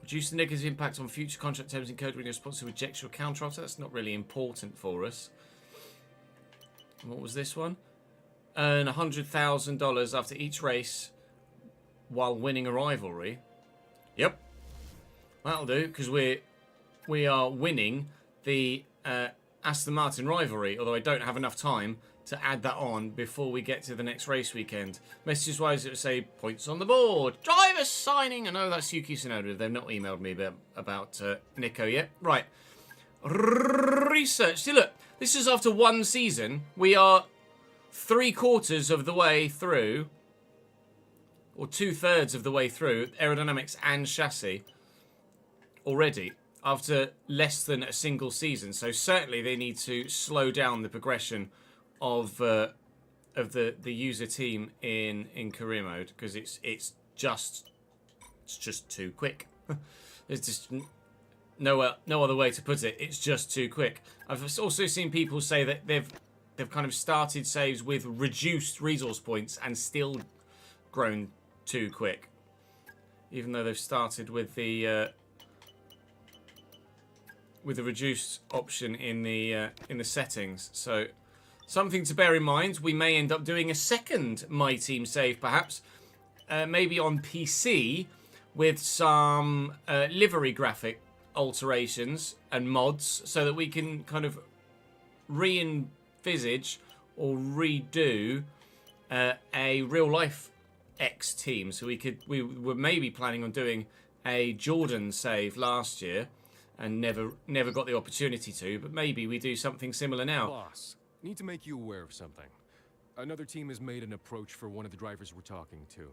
Reduce the negative impact on future contract terms incurred when your sponsor rejects your counter-offer. That's not really important for us. And what was this one? Earn $100,000 after each race while winning a rivalry. Yep. That'll do, because we are winning the Aston Martin rivalry, although I don't have enough time to add that on before we get to the next race weekend. Messages-wise, it would say, points on the board. Driver signing. I know that's Yuki Tsunoda. They've not emailed me about Nico yet. Right. Research. See, look. This is after one season. We are 3/4 of the way through, or 2/3 of the way through, aerodynamics and chassis already, after less than a single season. So certainly they need to slow down the progression of the user team in career mode, because it's just too quick. There's just no other way to put it. It's just too quick. I've also seen people say that they've kind of started saves with reduced resource points and still grown too quick, even though they've started with the reduced option in the settings. So something to bear in mind. We may end up doing a second My Team save, perhaps, maybe on PC with some livery graphic alterations and mods, so that we can kind of re-envisage or redo a real life X team. So we were maybe planning on doing a Jordan save last year and never got the opportunity to, but maybe we do something similar now. Boss, need to make you aware of something. Another team has made an approach for one of the drivers we're talking to.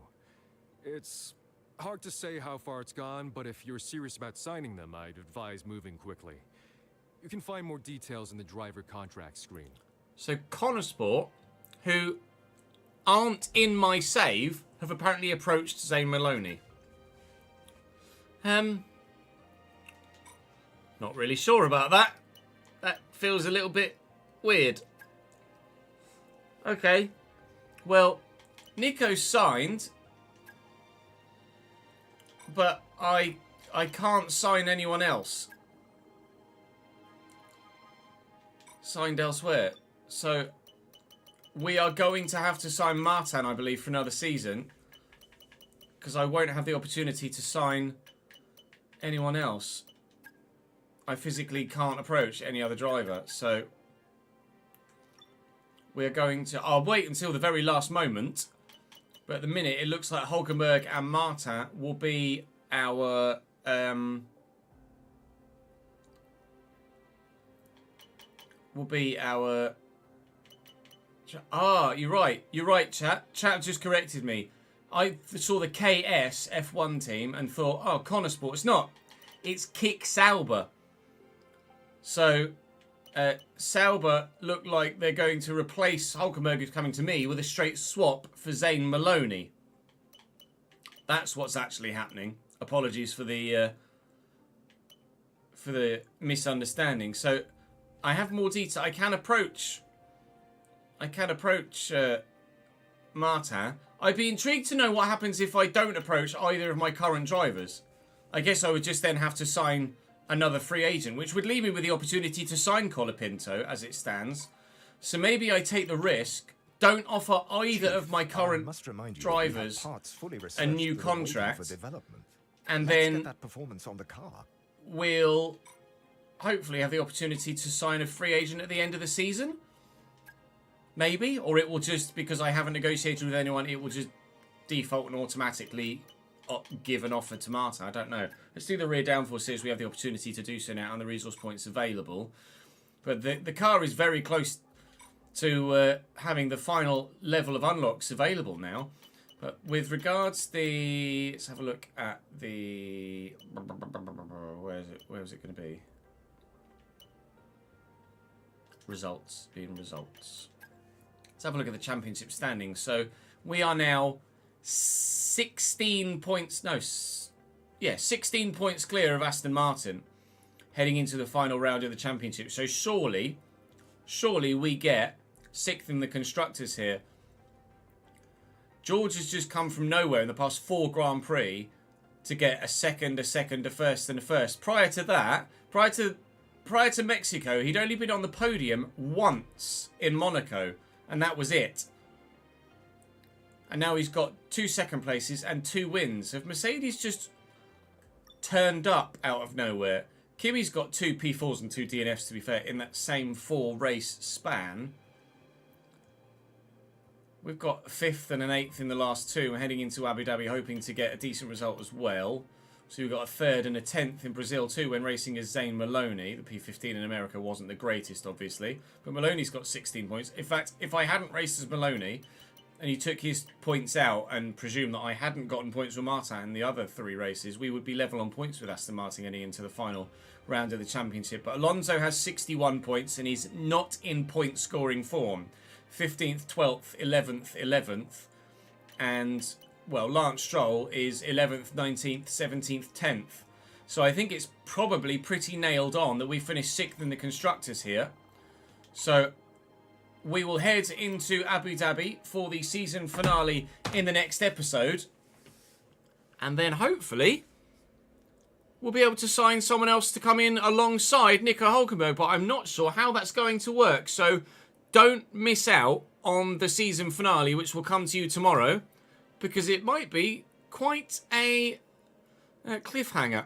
It's hard to say how far it's gone, but if you're serious about signing them, I'd advise moving quickly. You can find more details in the driver contract screen. So Connorsport, who aren't in my save, have apparently approached Zane Maloney. Not really sure about that. That feels a little bit weird. Okay. Well, Nico signed, but I can't sign anyone else. Signed elsewhere. So we are going to have to sign Martin, I believe, for another season, because I won't have the opportunity to sign anyone else. I physically can't approach any other driver, so we're going to... I'll wait until the very last moment, but at the minute it looks like Hulkenberg and Martin will be our will be our... Ah, you're right. You're right, chat. Chat just corrected me. I saw the KS F1 team and thought, oh, Connor Sport. It's not. It's Kick Sauber. So, Sauber look like they're going to replace Hulkenberg, who's coming to me, with a straight swap for Zane Maloney. That's what's actually happening. Apologies for the misunderstanding. So, I have more detail. I can approach Martin. I'd be intrigued to know what happens if I don't approach either of my current drivers. I guess I would just then have to sign another free agent, which would leave me with the opportunity to sign Colapinto as it stands. So maybe I take the risk, don't offer either of my current drivers a new contract, and then we'll hopefully have the opportunity to sign a free agent at the end of the season. Maybe, or it will just, because I haven't negotiated with anyone, it will just default and automatically give an offer to Martin. I don't know. Let's do the rear downforce series. We have the opportunity to do so now, and the resource points available. But the car is very close to having the final level of unlocks available now. But with regards the... Let's have a look at the... Where is it? Where was it going to be? Results. Being results. Let's have a look at the championship standings. So we are now 16 points. No, yeah, 16 points clear of Aston Martin heading into the final round of the championship. So surely we get 6th in the constructors here. George has just come from nowhere in the past 4 Grand Prix to get a second, a first, and a first. Prior to that, prior to Mexico, he'd only been on the podium once in Monaco. And that was it. And now he's got 2 second places and 2 wins. Have Mercedes just turned up out of nowhere? Kimi's got 2 P4s and 2 DNFs, to be fair, in that same 4 race span. We've got 5th and an 8th in the last 2. We're heading into Abu Dhabi hoping to get a decent result as well. So we've got a 3rd and a 10th in Brazil too when racing as Zane Maloney. The P15 in America wasn't the greatest, obviously. But Maloney's got 16 points. In fact, if I hadn't raced as Maloney and he took his points out and presumed that I hadn't gotten points with Martin in the other 3 races, we would be level on points with Aston Martin getting into the final round of the championship. But Alonso has 61 points and he's not in point scoring form. 15th, 12th, 11th, 11th. And... well, Lance Stroll is 11th, 19th, 17th, 10th. So I think it's probably pretty nailed on that we finished 6th in the constructors here. So we will head into Abu Dhabi for the season finale in the next episode. And then hopefully we'll be able to sign someone else to come in alongside Nico Hulkenberg. But I'm not sure how that's going to work. So don't miss out on the season finale, which will come to you tomorrow. Because it might be quite a cliffhanger.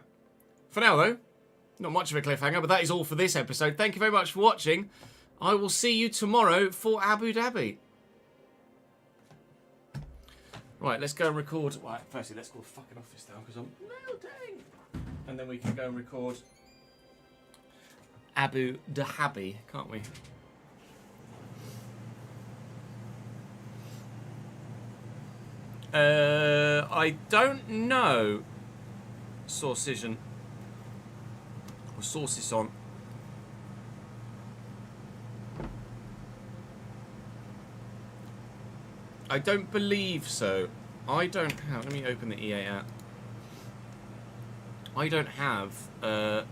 For now, though, not much of a cliffhanger, but that is all for this episode. Thank you very much for watching. I will see you tomorrow for Abu Dhabi. Right, let's go and record. Right, firstly, let's call the fucking office down because I'm melting. And then we can go and record Abu Dhabi, can't we? I don't know. Saucision. Or saucisson. I don't believe so. I don't have... Let me open the EA app. I don't have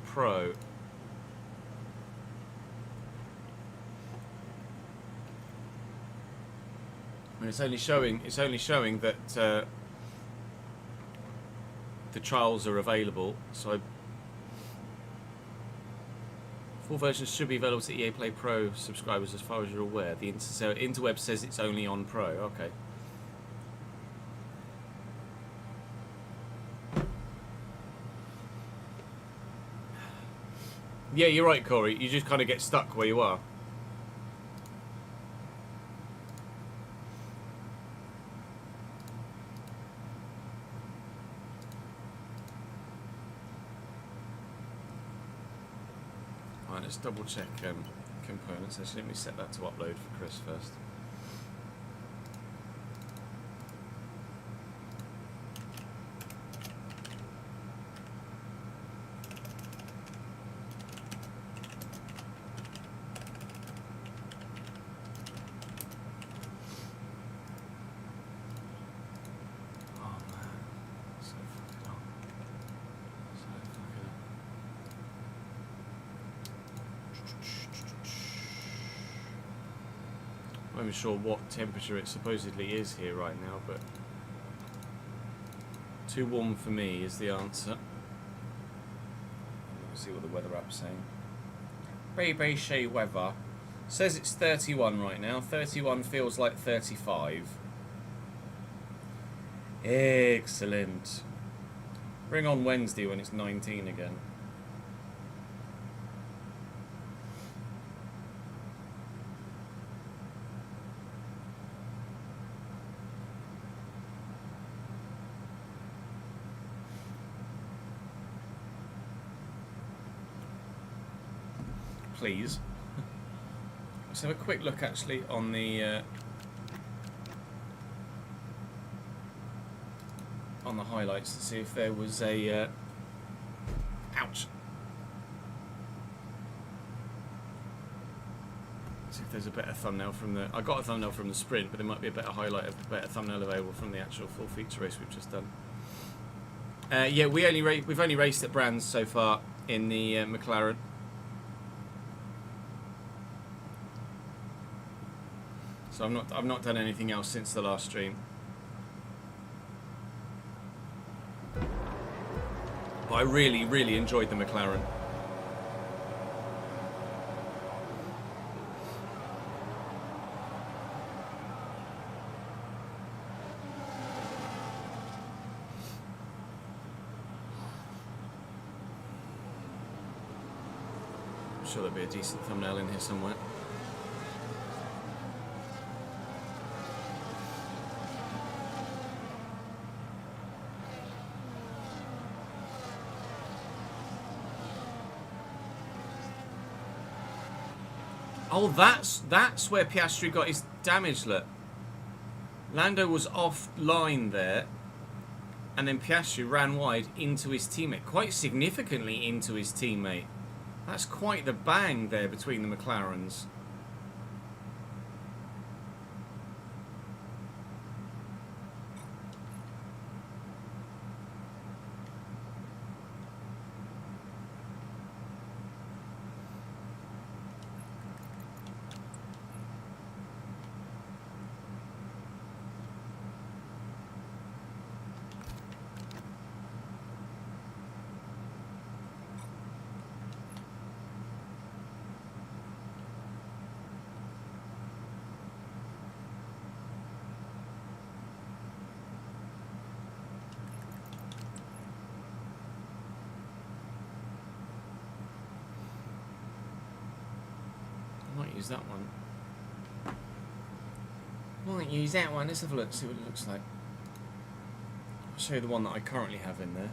Pro. And it's only showing that the trials are available. So full versions should be available to EA Play Pro subscribers as far as you're aware. The interweb says it's only on Pro. Okay. Yeah, you're right, Corey. You just kind of get stuck where you are. Let's double check components. Actually, let me set that to upload for Chris first. I'm not even sure what temperature it supposedly is here right now, but too warm for me is the answer. Let's see what the weather app's saying. BBC weather says it's 31 right now. 31 feels like 35. Excellent. Bring on Wednesday when it's 19 again. Please. Let's have a quick look actually on the highlights to see if there was a ouch. See if there's a better thumbnail from the. I got a thumbnail from the sprint, but there might be a better highlight, a better thumbnail available from the actual full feature race we've just done. Yeah, we've only raced at Brands so far in the McLaren. So I've not done anything else since the last stream. But I really enjoyed the McLaren. I'm sure there'll be a decent thumbnail in here somewhere. Oh, that's where Piastri got his damage. Look, Lando was offline there, and then Piastri ran wide into his teammate, quite significantly into his teammate. That's quite the bang there between the McLarens. Use that one. Might use that one. Let's have a look, see what it looks like. I'll show you the one that I currently have in there.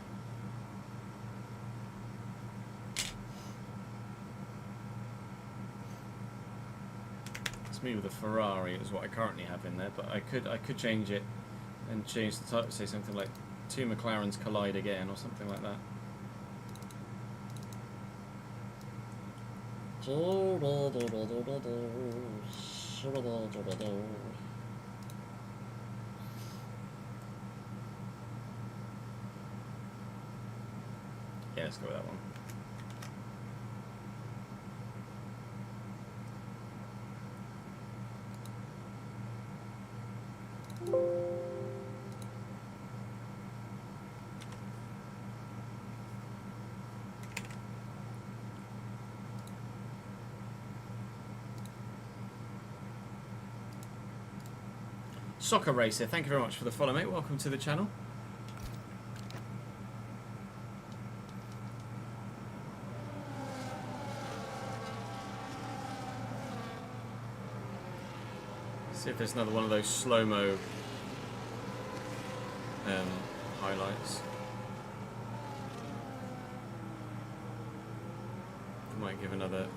It's me with a Ferrari is what I currently have in there, but I could change it and change the title, say something like two McLarens collide again or something like that. Yeah, let's go with that one. Soccer Racer, thank you very much for the follow, mate. Welcome to the channel. See if there's another one of those slow-mo highlights. Might give another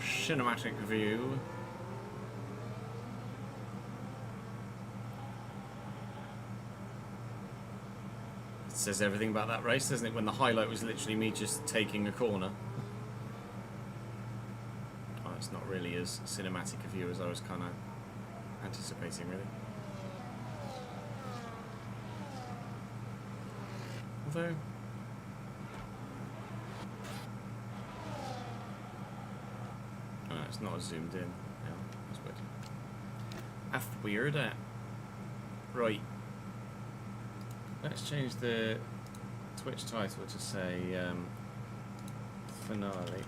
cinematic view. It says everything about that race, doesn't it? When the highlight was literally me just taking a corner. Oh, it's not really as cinematic a view as I was kind of anticipating, really. Although... oh, it's not zoomed in. Yeah, that's weird. That's weird, Right. Let's change the Twitch title to say finale.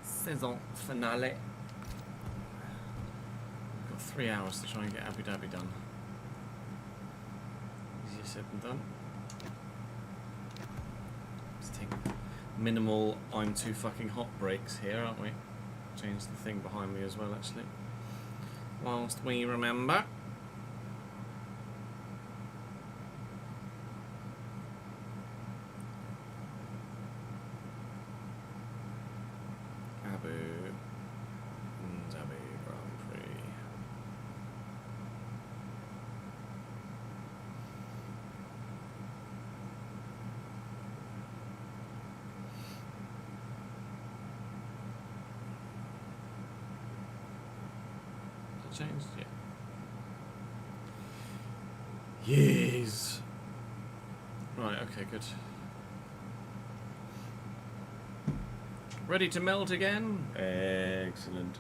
Saison finale. We've got 3 hours to try and get Abu Dhabi done. Easier said than done. Let's take minimal I'm too fucking hot breaks here, aren't we? Change the thing behind me as well, actually. Whilst we remember. Abu Dhabi Grand Prix. Changed, yeah. Yes. Right, okay, good. Ready to melt again? Excellent.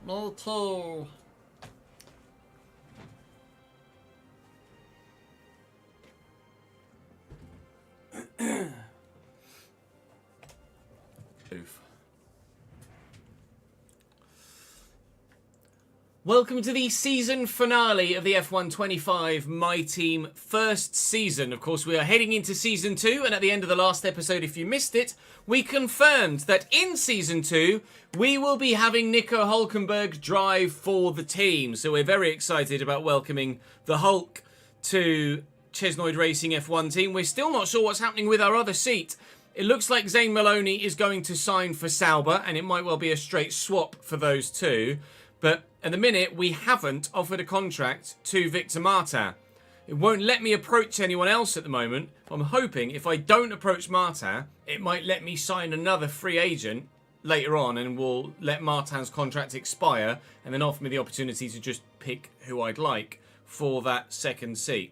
Me too. Oof. Welcome to the season finale of the F125 My Team first season. Of course, we are heading into season 2, and at the end of the last episode, if you missed it, we confirmed that in season 2, we will be having Nico Hulkenberg drive for the team. So we're very excited about welcoming the Hulk to Chesnoid Racing F1 team. We're still not sure what's happening with our other seat. It looks like Zane Maloney is going to sign for Sauber, and it might well be a straight swap for those two. But at the minute, we haven't offered a contract to Victor Martin. It won't let me approach anyone else at the moment. I'm hoping if I don't approach Martin, it might let me sign another free agent later on and will let Martin's contract expire and then offer me the opportunity to just pick who I'd like for that second seat.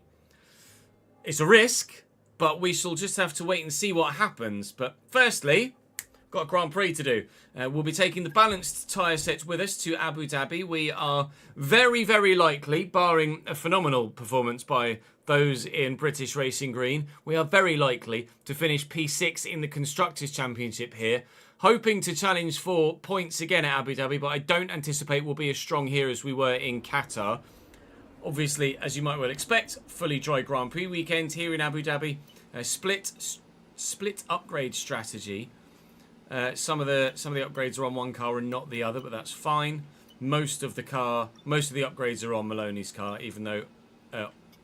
It's a risk, but we shall just have to wait and see what happens. But firstly, got a Grand Prix to do. We'll be taking the balanced tyre sets with us to Abu Dhabi. We are very, very likely, barring a phenomenal performance by those in British Racing Green, we are very likely to finish P6 in the Constructors' Championship here. Hoping to challenge for points again at Abu Dhabi, but I don't anticipate we'll be as strong here as we were in Qatar. Obviously, as you might well expect, fully dry Grand Prix weekend here in Abu Dhabi. Split upgrade strategy. Some of the upgrades are on one car and not the other, but that's fine. Most of the upgrades are on Maloney's car, even though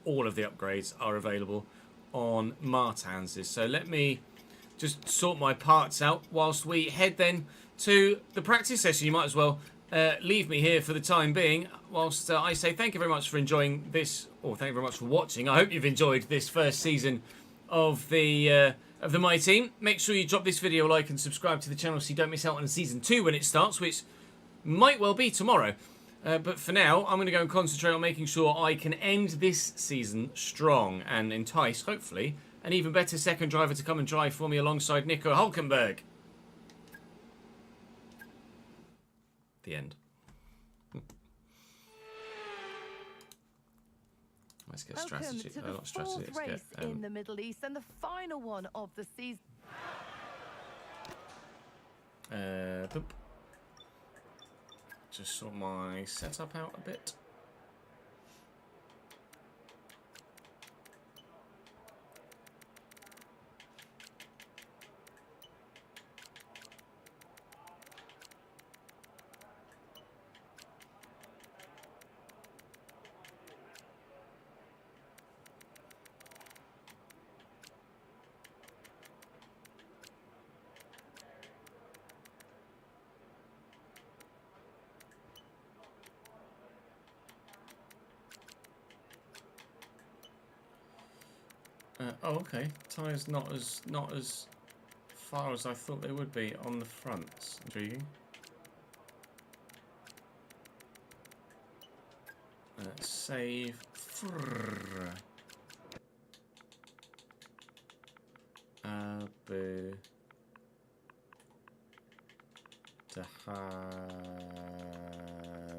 all of the upgrades are available on Martin's. So let me just sort my parts out whilst we head then to the practice session. You might as well leave me here for the time being, whilst I say thank you very much for enjoying this, or thank you very much for watching. I hope you've enjoyed this first season of the My Team. Make sure you drop this video a like and subscribe to the channel so you don't miss out on season 2 when it starts, which might well be tomorrow. But for now, I'm going to go and concentrate on making sure I can end this season strong and entice, hopefully, an even better second driver to come and drive for me alongside Nico Hulkenberg. The end. Let's get strategy. To the Not strategy. fourth race in the Middle East and the final one of the season. Boop. Just sort my setup out a bit. Oh, okay. Tyres not as far as I thought they would be on the fronts. Intriguing. Save. Abu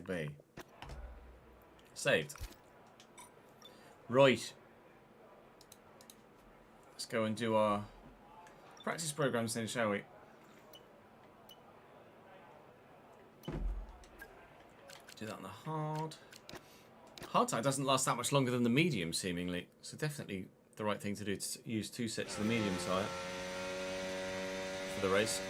Dhabi. Saved. Right. Let's go and do our practice programs then, shall we? Do that on the hard. Hard tire doesn't last that much longer than the medium, seemingly. So definitely the right thing to do to use 2 sets of the medium tire for the race.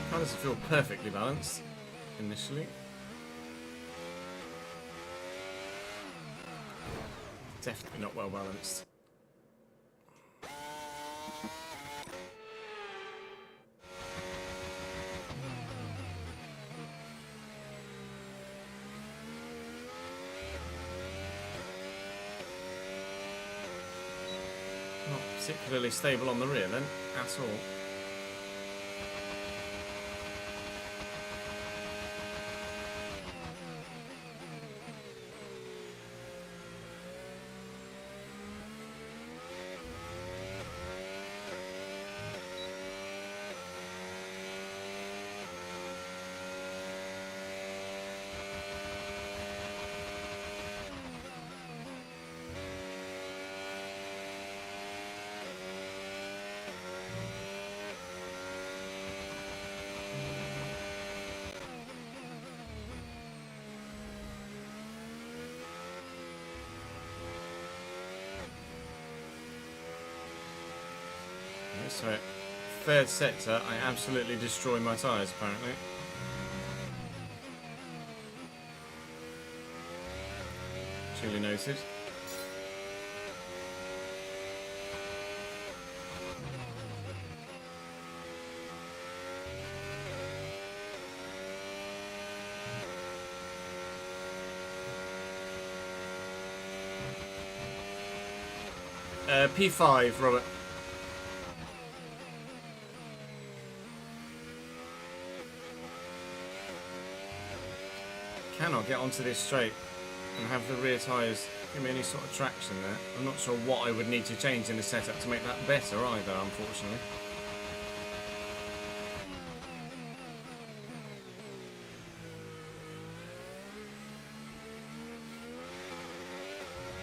Car doesn't feel perfectly balanced initially. Definitely not well balanced. Not particularly stable on the rear then, at all. So, third sector, I absolutely destroy my tyres, apparently. Duly noted. P5, Robert. Cannot get onto this straight and have the rear tyres give me any sort of traction there. I'm not sure what I would need to change in the setup to make that better either, unfortunately.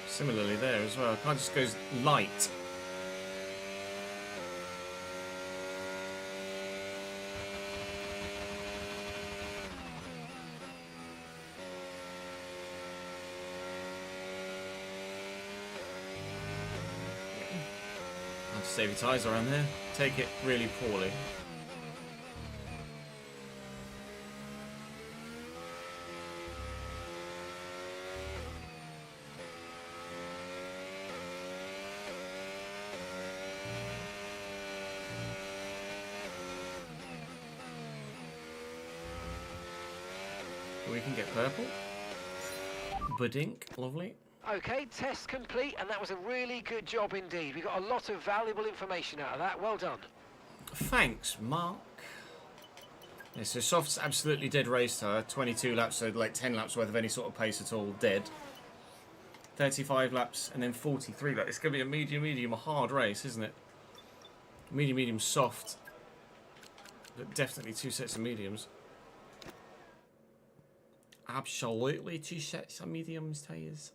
Similarly there as well, car just goes light. Save your tyres around there. Take it really poorly. We can get purple. Budink, lovely. Okay, test complete, and that was a really good job indeed. We got a lot of valuable information out of that. Well done. Thanks, Mark. Yeah, so soft's absolutely dead race tyre. 22 laps, so like 10 laps worth of any sort of pace at all, dead. 35 laps, and then 43 laps. It's going to be a medium, a hard race, isn't it? Medium, soft. But definitely 2 sets of mediums. Absolutely 2 sets of mediums tyres.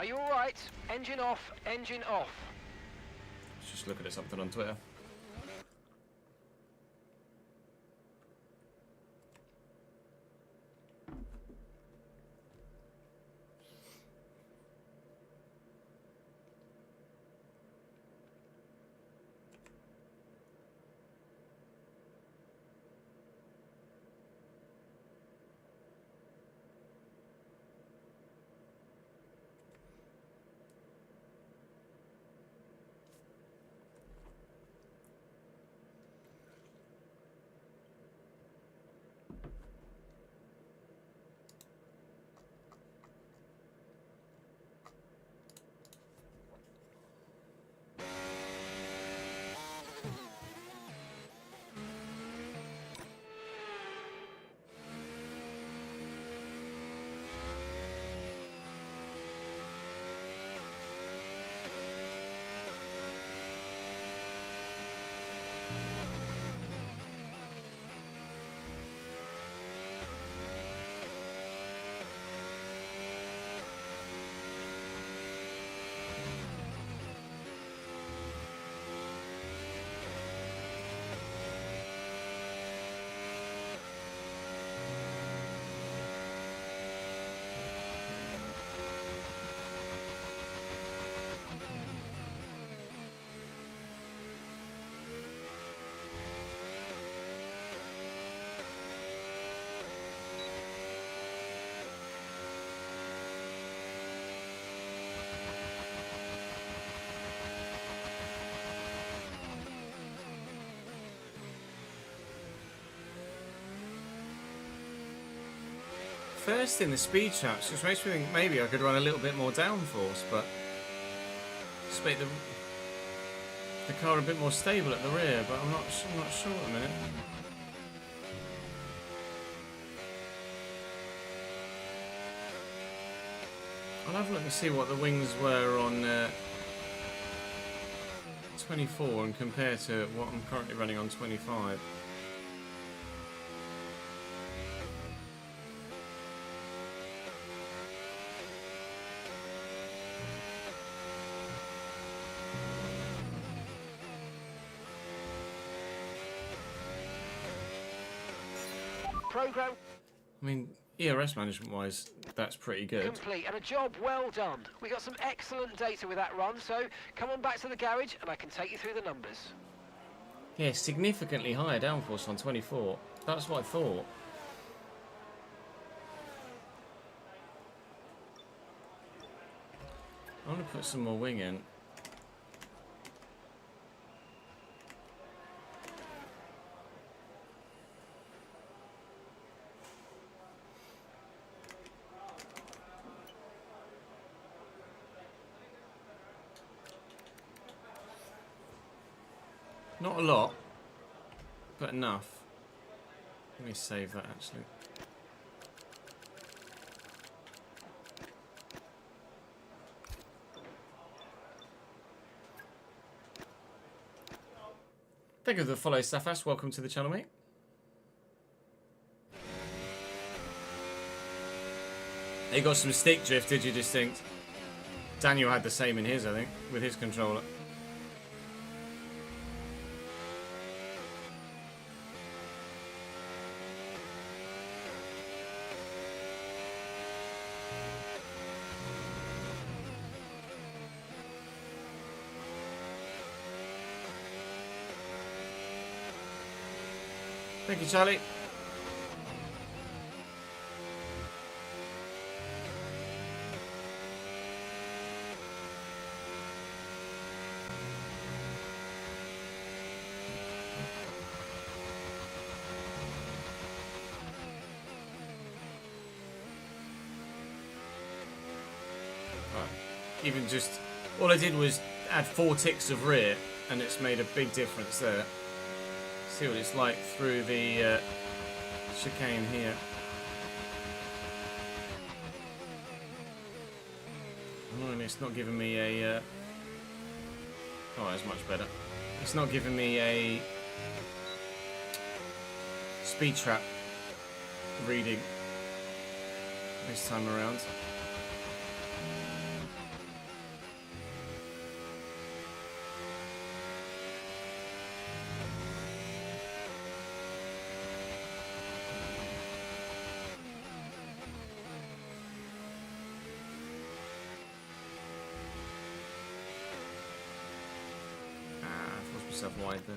Are you all right? Engine off, engine off. Let's just look at something on Twitter. First in the speed traps, which makes me think maybe I could run a little bit more downforce, but just make the car a bit more stable at the rear. But I'm not sure at the minute. I'll have a look and see what the wings were on 24 and compare to what I'm currently running on 25. Program I mean, ERS management-wise, that's pretty good. complete and a job well done. We got some excellent data with that run, so come on back to the garage and I can take you through the numbers. Yeah, significantly higher downforce on 24. That's what I thought. I'm going to put some more wing in. Not a lot, but enough. Let me save that actually. Thank you for the follow, Safas. Welcome to the channel, mate. You got some stick drift, did you, distinct? Daniel had the same in his, I think, with his controller. Thank you, Charlie. Right. Even just, all I did was add 4 ticks of rear, and it's made a big difference there. See what it's like through the chicane here. Oh, and it's not giving me a... oh, that's much better. It's not giving me a speed trap reading this time around. myself wide there.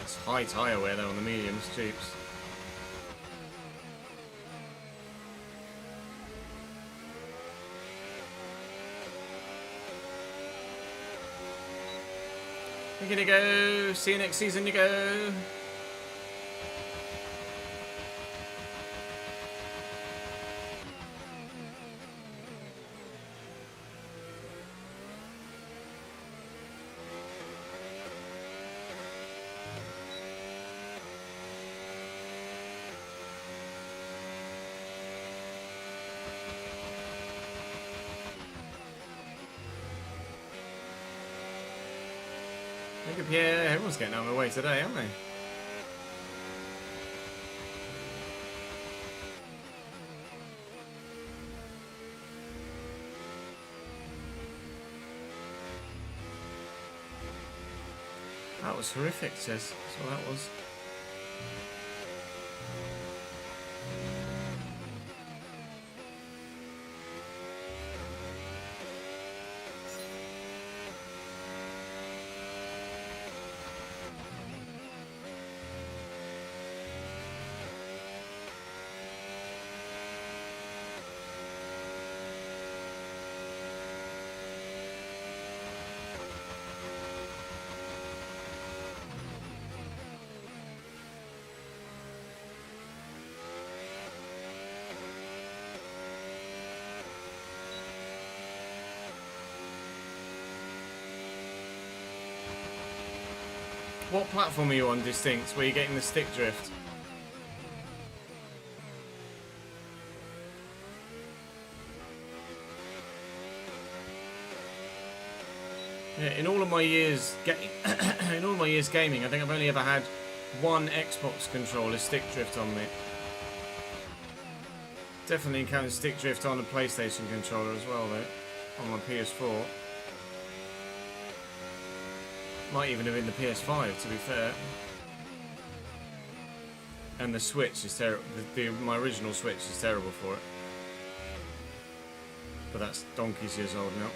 It's high tyre wear though on the mediums, Jeeps. You're gonna go. See you next season, you go. Look at Pierre, everyone's getting out of my way today, aren't they? That was horrific, says. That's what that was. What platform are you on, Distinct, where you're getting the stick drift? Yeah, in all of my years gaming, I think I've only ever had one Xbox controller stick drift on me. Definitely encountered stick drift on a PlayStation controller as well, though, on my PS4. Might even have been the PS5, to be fair. And the Switch is terrible. My original Switch is terrible for it. But that's donkey's years old now.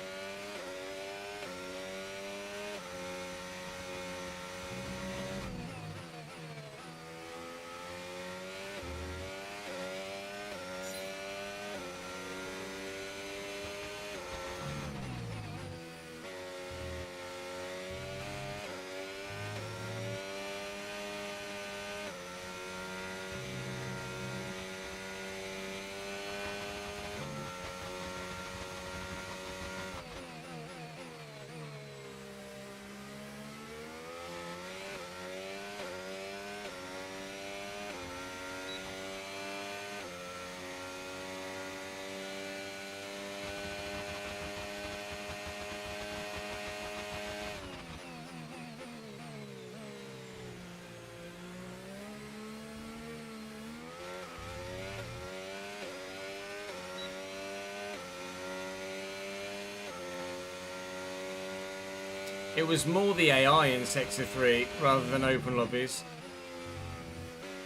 It was more the AI in Sector 3 rather than open lobbies.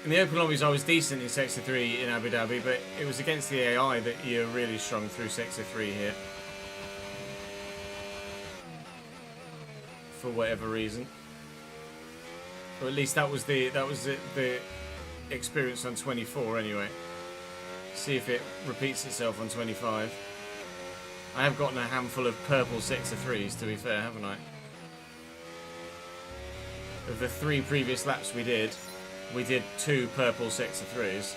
In the open lobbies I was decent in Sector 3 in Abu Dhabi, but it was against the AI that you're really strong through Sector 3 here. For whatever reason. Or at least that was the experience on 24 anyway. See if it repeats itself on 25. I have gotten a handful of purple Sector 3s, to be fair, haven't I? Of the 3 previous laps we did 2 purple Sector 3s.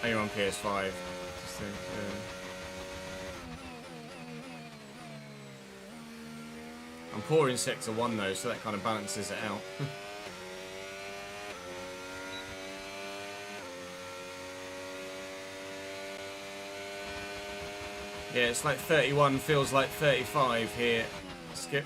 Oh, you're on PS5. poor in Sector 1 though, so that kind of balances it out. Yeah, it's like 31 feels like 35 here, Skip.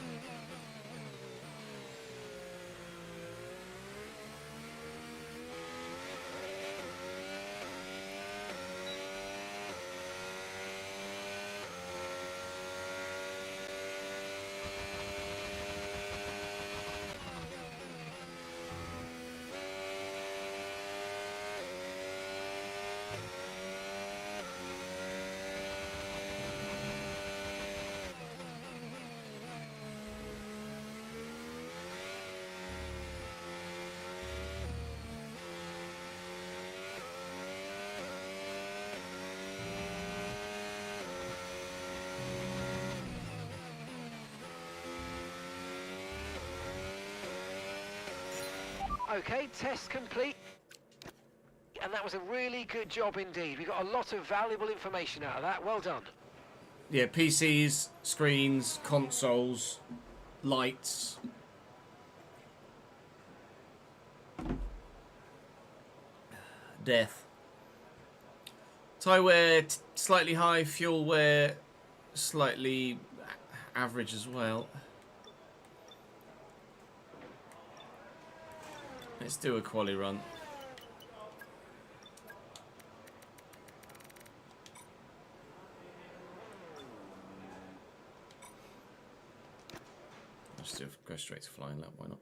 Okay, test complete. And that was a really good job indeed. We got a lot of valuable information out of that. Well done. Yeah, PCs, screens, consoles, lights. Death. Tyre wear slightly high, fuel wear slightly average as well. Let's do a quali run. Let's just go straight to flying lap, why not?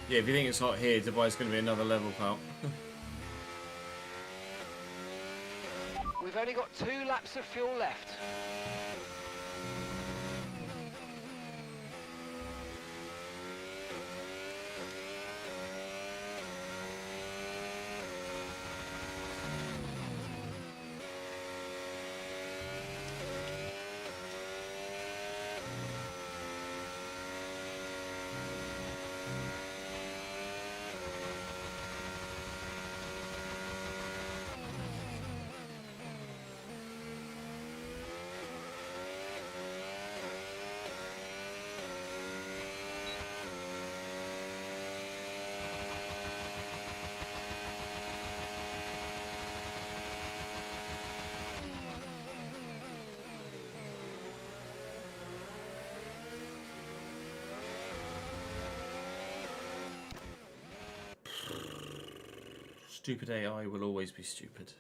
Yeah, if you think it's hot here, Dubai's going to be another level, pal. We've only got 2 laps of fuel left. Stupid AI will always be stupid.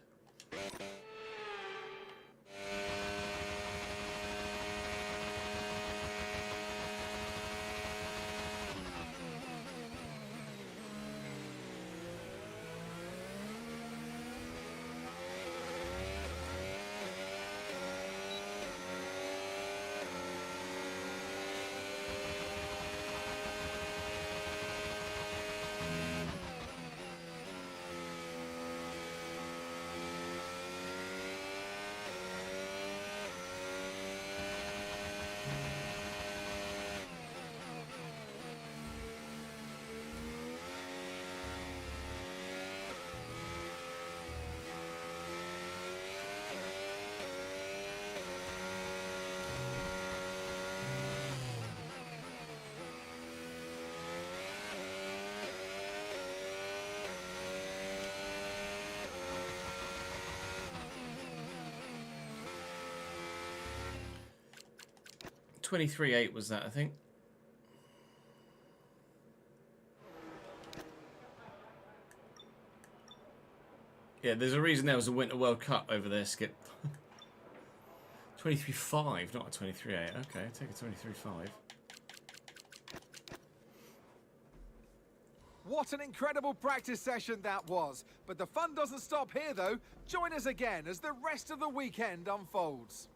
.23.8 was that, I think. Yeah, there's a reason there was a Winter World Cup over there, Skip. 23.5, not a 23.8. Okay, take a 23.5. What an incredible practice session that was. But the fun doesn't stop here, though. Join us again as the rest of the weekend unfolds.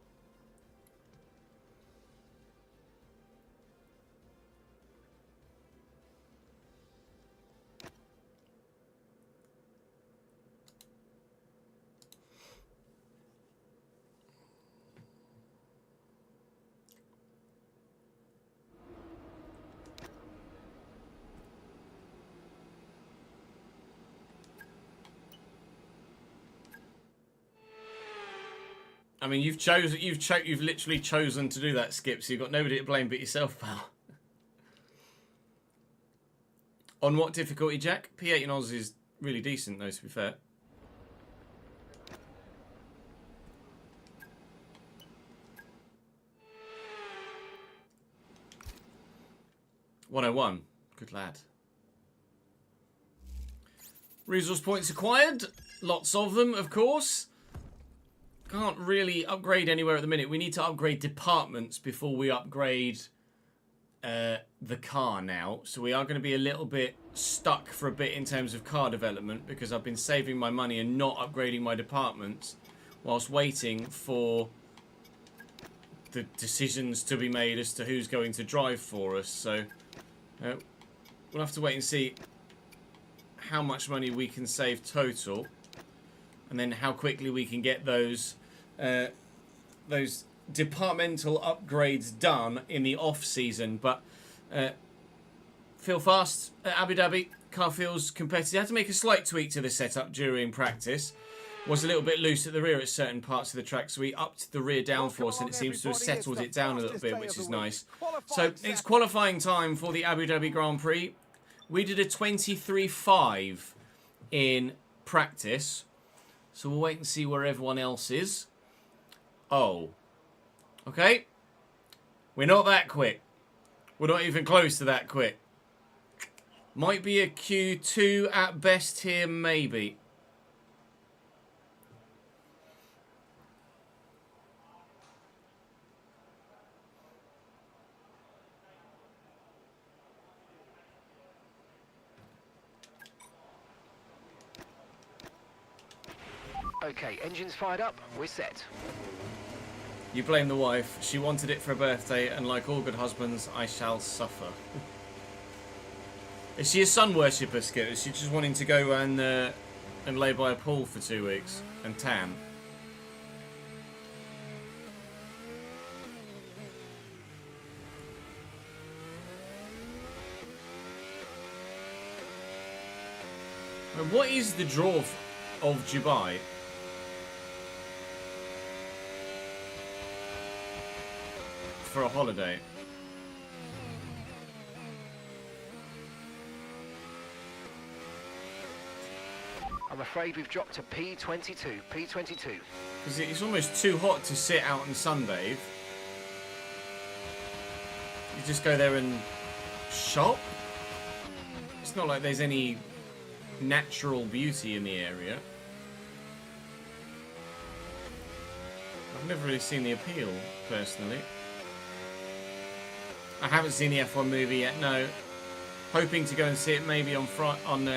I mean, you've literally chosen to do that, Skip. So you've got nobody to blame but yourself, pal. On what difficulty, Jack? P8 in Oz is really decent, though. To be fair. $101. Good lad. Resource points acquired. Lots of them, of course. Can't really upgrade anywhere at the minute. We need to upgrade departments before we upgrade the car now. So we are going to be a little bit stuck for a bit in terms of car development because I've been saving my money and not upgrading my departments whilst waiting for the decisions to be made as to who's going to drive for us. So we'll have to wait and see how much money we can save total, and then how quickly we can get those departmental upgrades done in the off season. But feel fast at Abu Dhabi. Car feels competitive. I had to make a slight tweak to the setup during practice. Was a little bit loose at the rear at certain parts of the track, so we upped the rear downforce and it seems to have settled it down a little bit, which is nice. So it's qualifying time for the Abu Dhabi Grand Prix. We did a 23.5 in practice, so we'll wait and see where everyone else is. Oh, okay. We're not that quick. We're not even close to that quick. Might be a Q2 at best here, maybe. Okay, engines fired up, we're set. You blame the wife. She wanted it for her birthday, and like all good husbands, I shall suffer. Is she a sun worshipper, Skip? Is she just wanting to go and lay by a pool for 2 weeks and tan? And what is the draw of Dubai? For a holiday. I'm afraid we've dropped to P22. P22. Because it's almost too hot to sit out and sunbathe. You just go there and shop. It's not like there's any natural beauty in the area. I've never really seen the appeal, personally. I haven't seen the F1 movie yet, no. Hoping to go and see it maybe on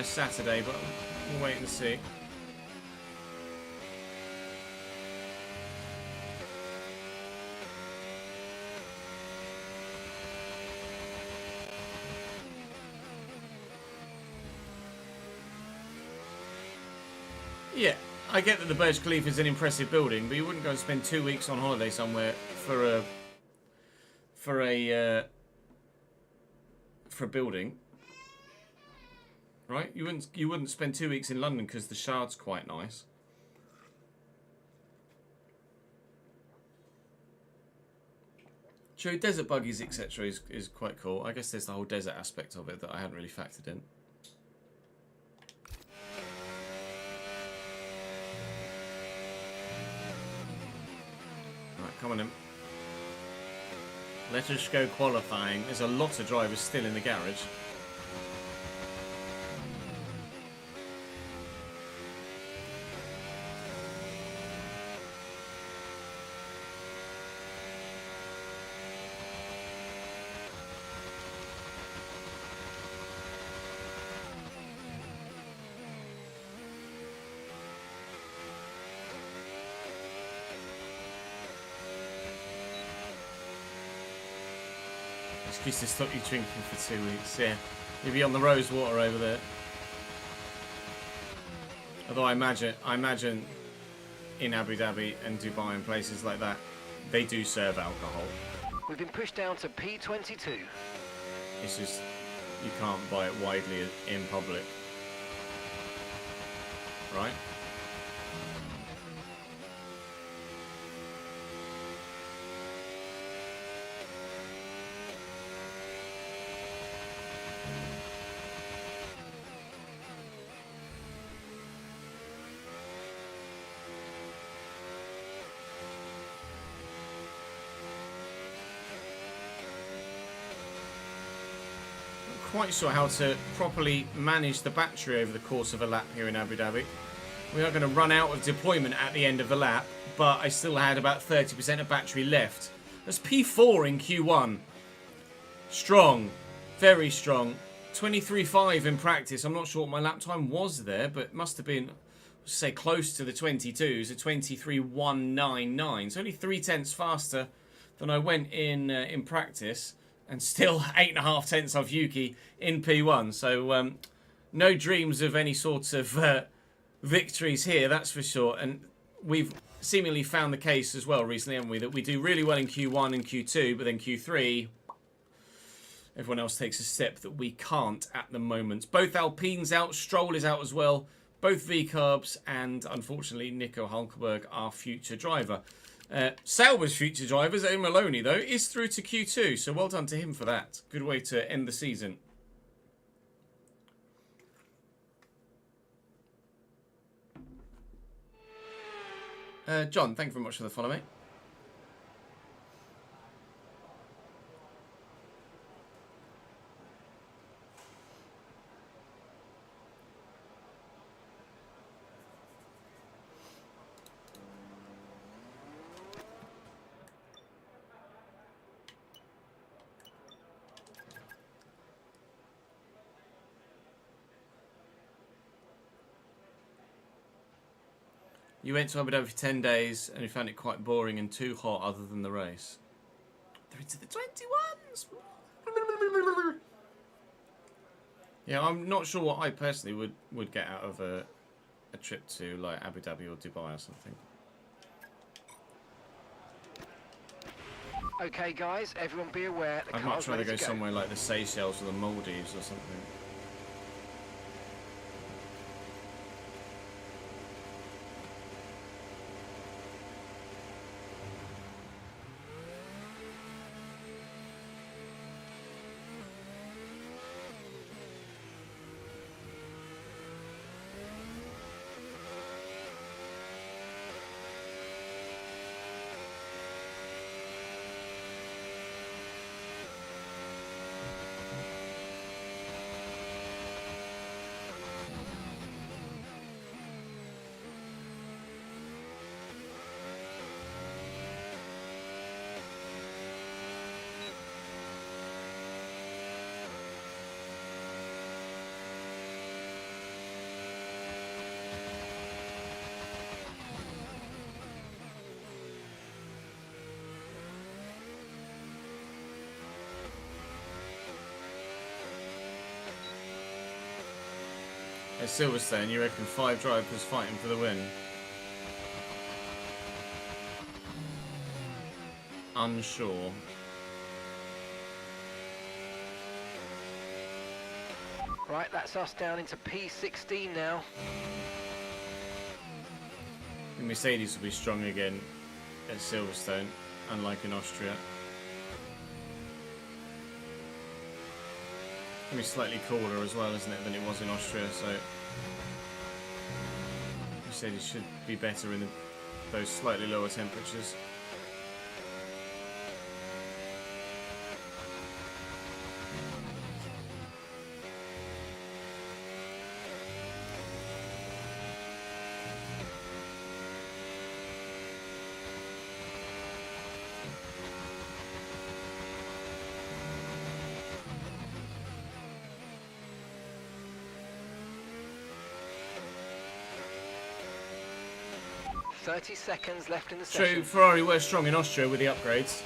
Saturday, but we'll wait and see. Yeah, I get that the Burj Khalifa is an impressive building, but you wouldn't go and spend 2 weeks on holiday somewhere for a building, right? You wouldn't spend 2 weeks in London because the Shard's quite nice. True, desert buggies, etc. is quite cool. I guess there's the whole desert aspect of it that I hadn't really factored in. Right, come on in. Let us go qualifying. There's a lot of drivers still in the garage. Excuse to stop you drinking for 2 weeks, yeah. You'll be on the rose water over there. Although I imagine in Abu Dhabi and Dubai and places like that, they do serve alcohol. We've been pushed down to P22. It's just, you can't buy it widely in public. Right? quite sure how to properly manage the battery over the course of a lap here in Abu Dhabi. We are going to run out of deployment at the end of the lap, but I still had about 30% of battery left. That's P4 in Q1. Strong. Very strong. 23.5 in practice. I'm not sure what my lap time was there, but it must have been, say, close to the 22s, a 23.199. It's only 0.3 faster than I went in practice, and still 8.5 tenths off Yuki in P1. So no dreams of any sort of victories here, that's for sure. And we've seemingly found the case as well recently, haven't we, that we do really well in Q1 and Q2, but then Q3, everyone else takes a step that we can't at the moment. Both Alpine's out, Stroll is out as well, both V-Carbs, and unfortunately Nico Hulkenberg, our future driver. Sauber's future driver, Zoe Maloney, though, is through to Q2, so well done to him for that. Good way to end the season. John, thank you very much for the follow, mate. You went to Abu Dhabi for 10 days and you found it quite boring and too hot other than the race. They're into the 21s! Yeah, I'm not sure what I personally would get out of a trip to like Abu Dhabi or Dubai or something. Okay, guys, everyone be aware. The I'd much car's rather ready go to somewhere like the Seychelles or the Maldives or something. At Silverstone, you reckon 5 drivers fighting for the win? Unsure. Right, that's us down into P16 now. The Mercedes will be strong again at Silverstone, unlike in Austria. It'll be slightly cooler as well, isn't it, than it was in Austria, so Mercedes should be better in those slightly lower temperatures. – 30 seconds left in the True, session. Ferrari were strong in Austria with the upgrades.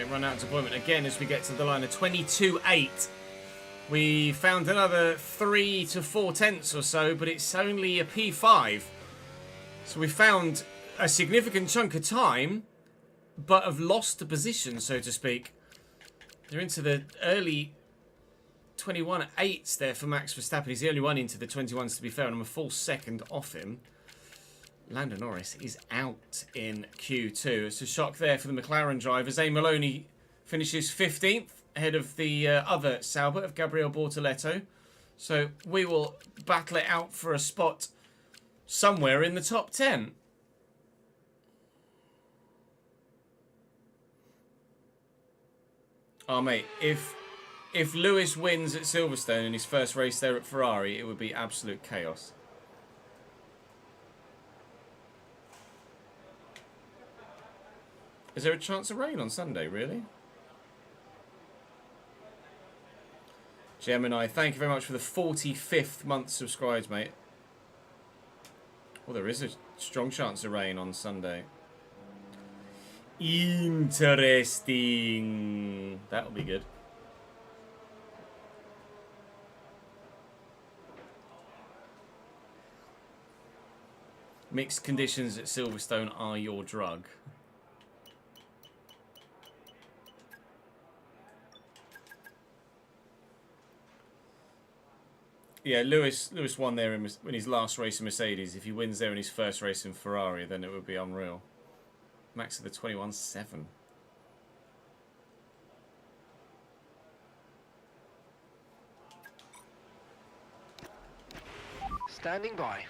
Okay, run out deployment again as we get to the line of 22.8. We found another 3 to 4 tenths or so, but it's only a P5. So we found a significant chunk of time, but have lost the position, so to speak. They're into the early 21.8s there for Max Verstappen. He's the only one into the 21s, to be fair, and I'm a full second off him. Lando Norris is out in Q2. It's a shock there for the McLaren drivers. A. Maloney finishes 15th, ahead of the other Sauber of Gabriel Bortoletto. So we will battle it out for a spot somewhere in the top 10. Oh, mate, if Lewis wins at Silverstone in his first race there at Ferrari, it would be absolute chaos. Is there a chance of rain on Sunday, really? Gemini, thank you very much for the 45th month subscribed, mate. Well, there is a strong chance of rain on Sunday. Interesting. That'll be good. Mixed conditions at Silverstone are your drug. Yeah, Lewis won there in his last race in Mercedes. If he wins there in his first race in Ferrari, then it would be unreal. Max of the 21.7. Standing by.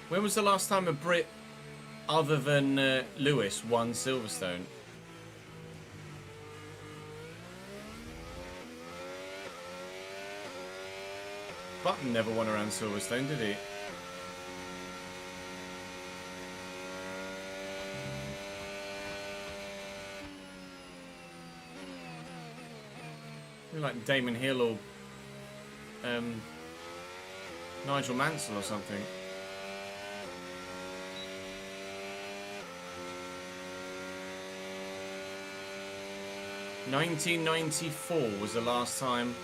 When was the last time a Brit other than Lewis won Silverstone? Button never won around Silverstone, did he? Maybe like Damon Hill or Nigel Mansell or something. $1994 was the last time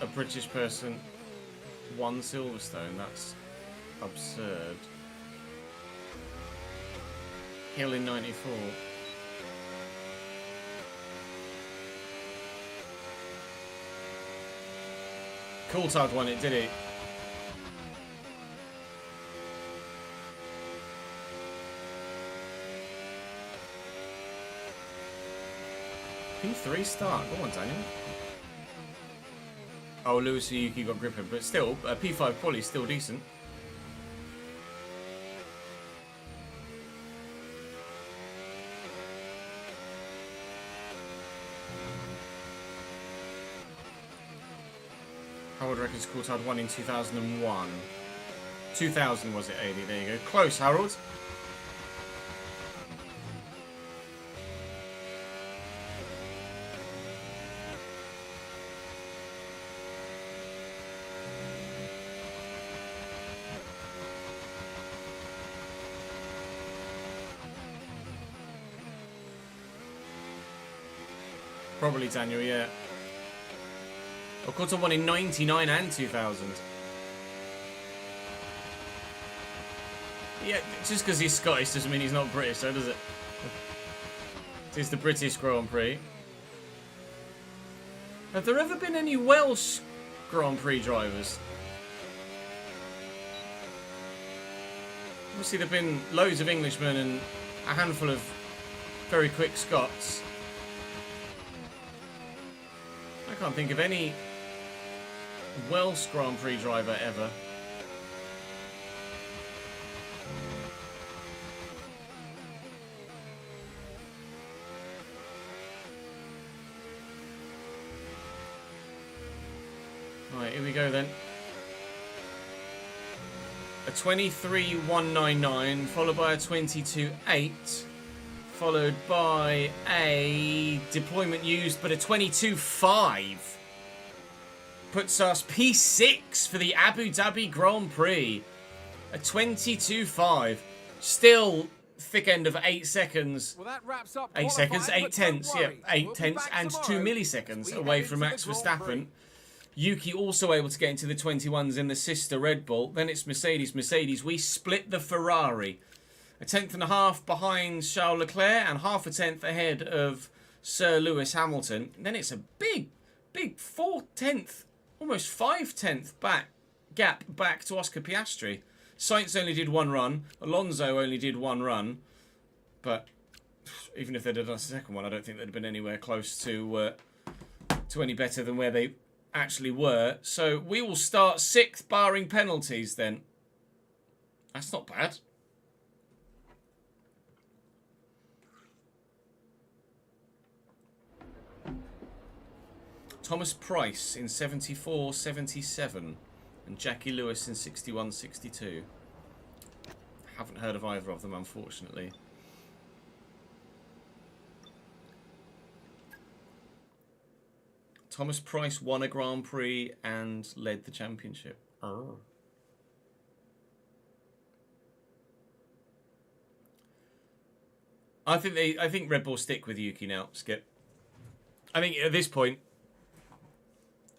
a British person won Silverstone. That's absurd. Hill in 94. Coulthard won it, did he? P3 start. Go on, Daniel. Oh, Lewis Suzuki got gripper, but still, P5 quality is still decent. Harold reckons Coulthard won in 2001. 2000 was it, 80? There you go. Close, Harold. Probably Daniel, yeah. Of course, I won in 99 and 2000. Yeah, just because he's Scottish doesn't mean he's not British, though, does it? It is the British Grand Prix. Have there ever been any Welsh Grand Prix drivers? Obviously, there have been loads of Englishmen and a handful of very quick Scots. I can't think of any Welsh Grand Prix driver ever. Right, here we go then. A 23.199 followed by a 22.8 followed by a deployment used, but a 22.5. Puts us P6 for the Abu Dhabi Grand Prix. A 22.5. Still thick end of 8 seconds. Well, that wraps up 8 seconds, qualifying, 8 but don't tenths, yeah. worry, 8 we'll be tenths back and 2 tomorrow milliseconds as we away head from into Max the Grand Prix. Verstappen. Yuki also able to get into the 21s in the sister Red Bull. Then it's Mercedes. Mercedes, we split the Ferrari. A tenth and a half behind Charles Leclerc and half a tenth ahead of Sir Lewis Hamilton. And then it's a big 4/10, almost 5/10 gap back to Oscar Piastri. Sainz only did 1 run. Alonso only did 1 run. But even if they'd have done a second one, I don't think they'd have been anywhere close to any better than where they actually were. So we will start 6th, barring penalties then. That's not bad. Thomas Price in 74-77 and Jackie Lewis in 61-62. Haven't heard of either of them, unfortunately. Thomas Price won a Grand Prix and led the championship. Oh. I think Red Bull stick with Yuki now, Skip. I think at this point,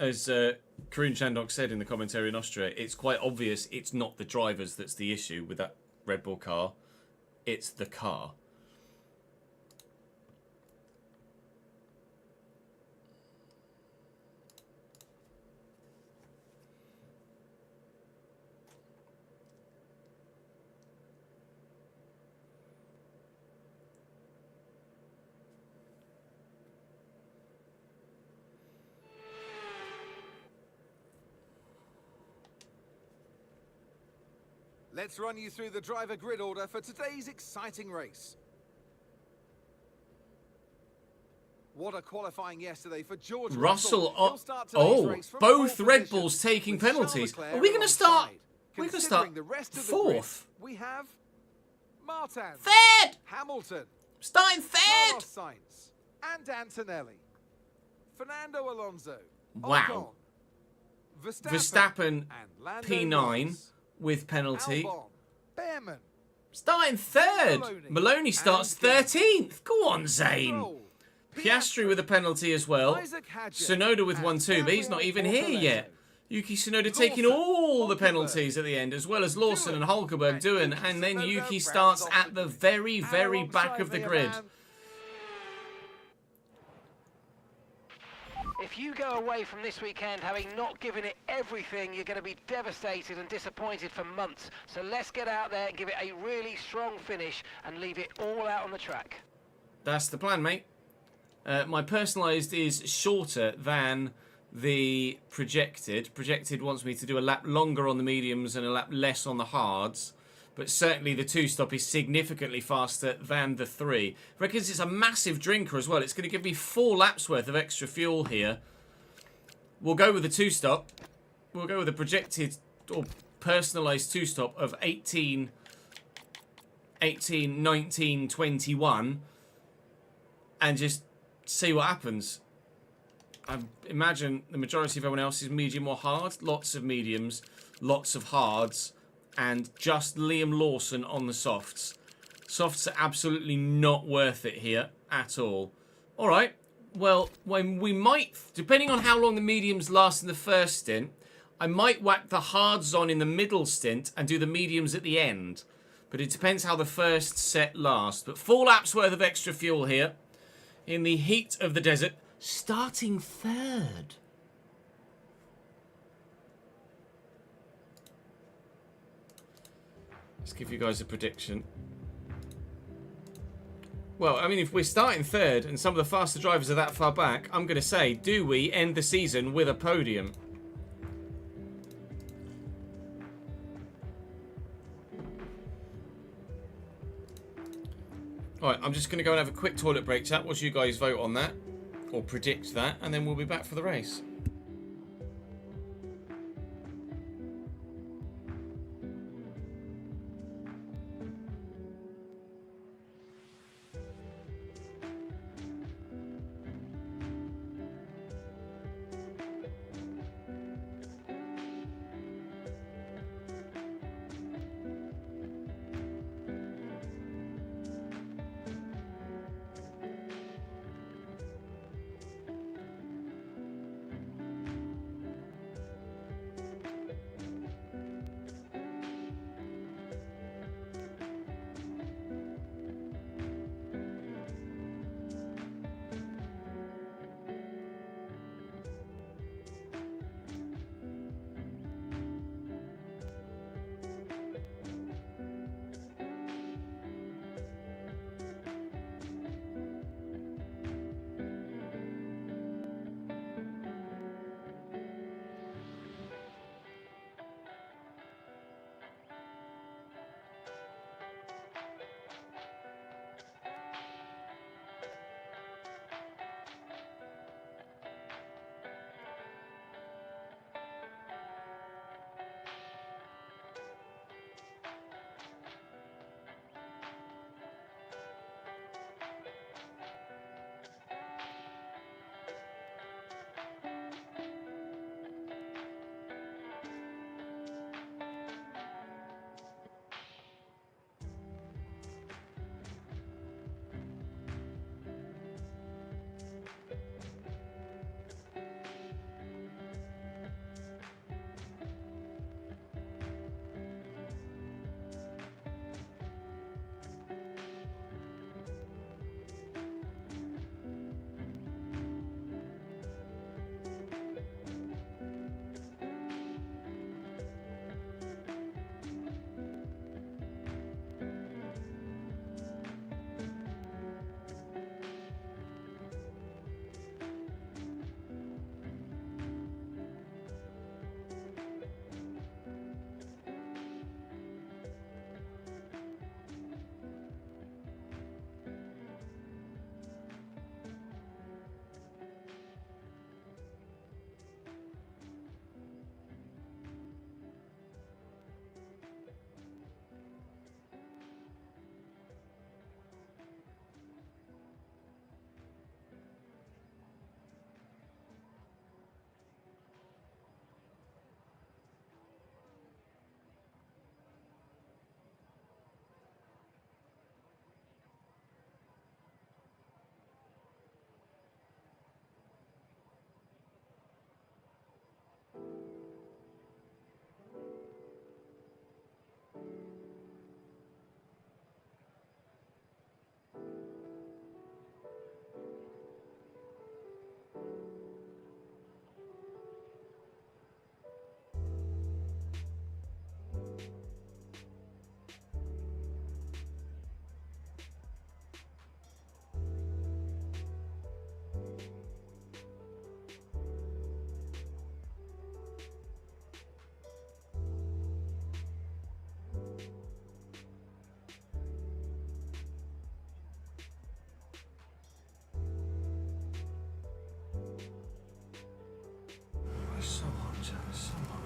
as Karun Chandok said in the commentary in Austria, it's quite obvious it's not the drivers that's the issue with that Red Bull car. It's the car. Let's run you through the driver grid order for today's exciting race. What a qualifying yesterday for George Russell. He'll start today's race from both pole Red position Bulls taking with Charles penalties. Leclerc Are we going to start? alongside. We're going to Considering start the rest of the grid, 4th. we have Martin, Third! Hamilton, Starting third! Carlos Sainz, and Antonelli, Fernando Alonso, Wow. Ocon, Verstappen, and Lando P9 Norris, with penalty. Albon, Behrman, Starting third. Maloney and starts Piastri. 13th. Go on, Zane. Stroll, Piastri with a penalty as well. Isaac Hadjar, Sonoda with and 1 too, but he's not even here Gabriel yet. Yuki Tsunoda taking Lawson, all the Hulkenberg, penalties at the end, as well as Lawson and Hulkenberg and doing, Yuki and then Tsunoda Yuki rounds starts off at the grid. very, And very back alongside of the their grid. man, If you go away from this weekend having not given it everything, you're going to be devastated and disappointed for months. So let's get out there and give it a really strong finish and leave it all out on the track. That's the plan, mate. My personalised is shorter than the projected. Projected wants me to do a lap longer on the mediums and a lap less on the hards. But certainly the 2-stop is significantly faster than the 3. Reckons it's a massive drinker as well. It's going to give me 4 laps worth of extra fuel here. We'll go with the 2-stop. We'll go with a projected or personalised 2-stop of 18, 19, 21. And just see what happens. I imagine the majority of everyone else is medium or hard. Lots of mediums, lots of hards. And just Liam Lawson on the softs. Softs are absolutely not worth it here at all. All right. Well, when we might, depending on how long the mediums last in the first stint, I might whack the hards on in the middle stint and do the mediums at the end. But it depends how the first set lasts. But 4 laps worth of extra fuel here in the heat of the desert. Starting third. Let's give you guys a prediction. Well, I mean, if we're starting third and some of the faster drivers are that far back, I'm going to say, do we end the season with a podium? Alright, I'm just going to go and have a quick toilet break, chat. Watch you guys vote on that, or predict that, and then we'll be back for the race. it's so hot, Joe. It's so hot.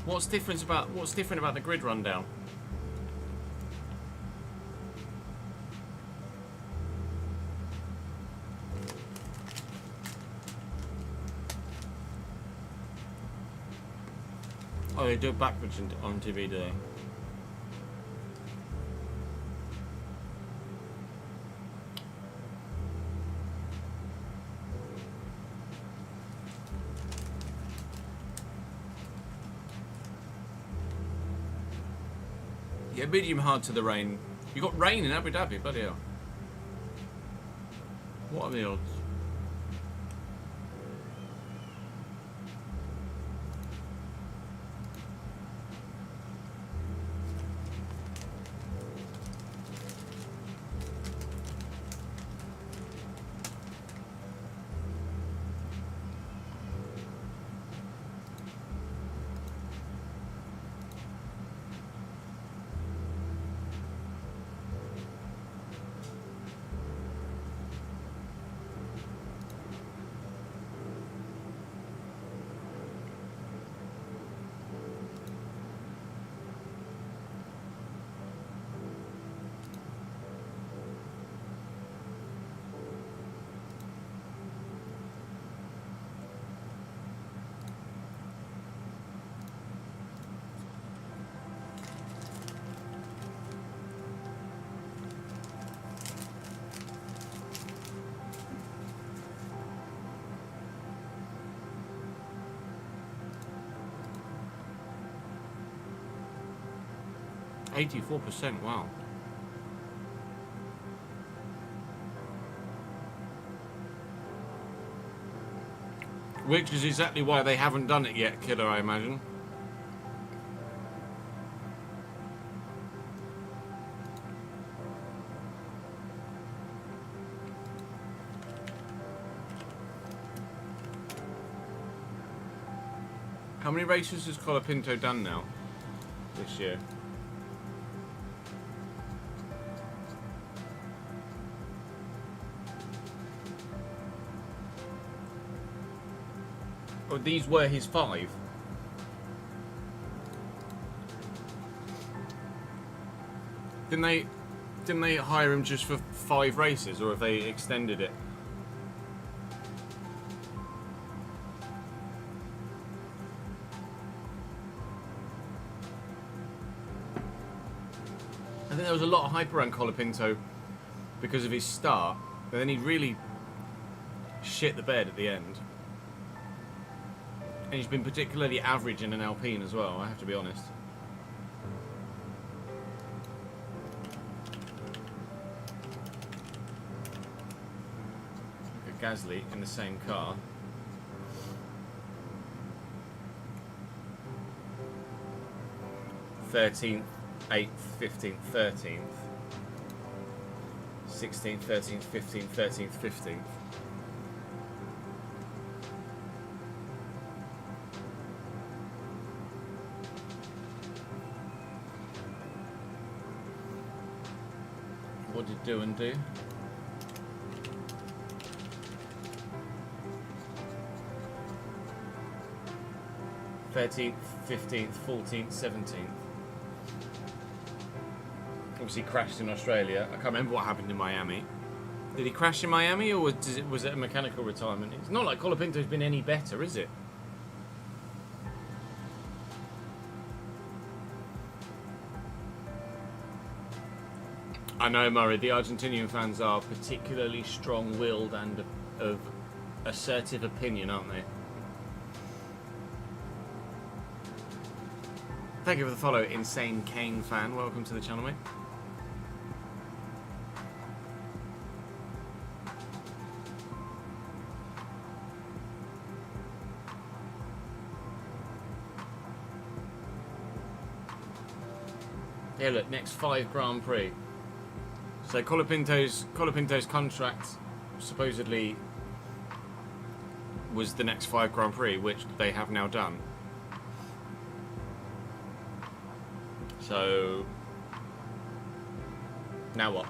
What's different about the grid rundown? Oh, they do it backwards on DVD. Yeah, medium hard to the rain. You got rain in Abu Dhabi, bloody hell. What are the odds? %, wow. Which is exactly why they haven't done it yet, Killer, I imagine. How many races has Colapinto done now this year? Oh, these were his 5. Didn't they hire him just for 5 races, or have they extended it? I think there was a lot of hype around Colapinto because of his start, but then he really shit the bed at the end. And he's been particularly average in an Alpine as well, I have to be honest. Look at Gasly in the same car. '13th, 8th, 15th, 13th. 16th, 13th, 15th, 13th, 15th. What did do and do? '13th, 15th, 14th, 17th. Obviously crashed in Australia. I can't remember what happened in Miami. Did he crash in Miami, or was it a mechanical retirement? It's not like Colapinto's been any better, is it? I know, Murray, the Argentinian fans are particularly strong-willed and of assertive opinion, aren't they? Thank you for the follow, Insane Kane fan. Welcome to the channel, mate. Yeah, look, next 5 Grand Prix. So Colapinto's contract supposedly was the next 5 Grand Prix, which they have now done. So now what?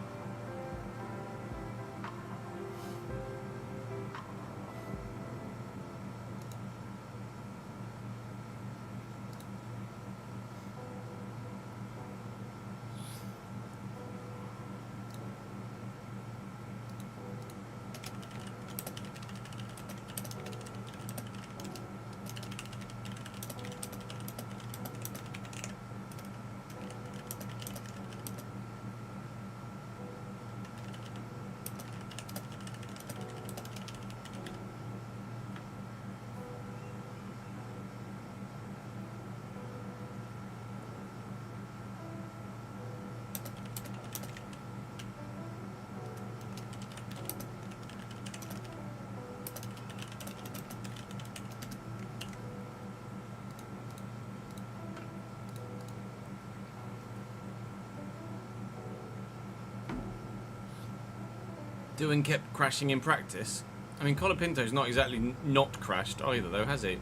Doing kept crashing in practice. I mean, Colapinto's not exactly not crashed either, though, has he?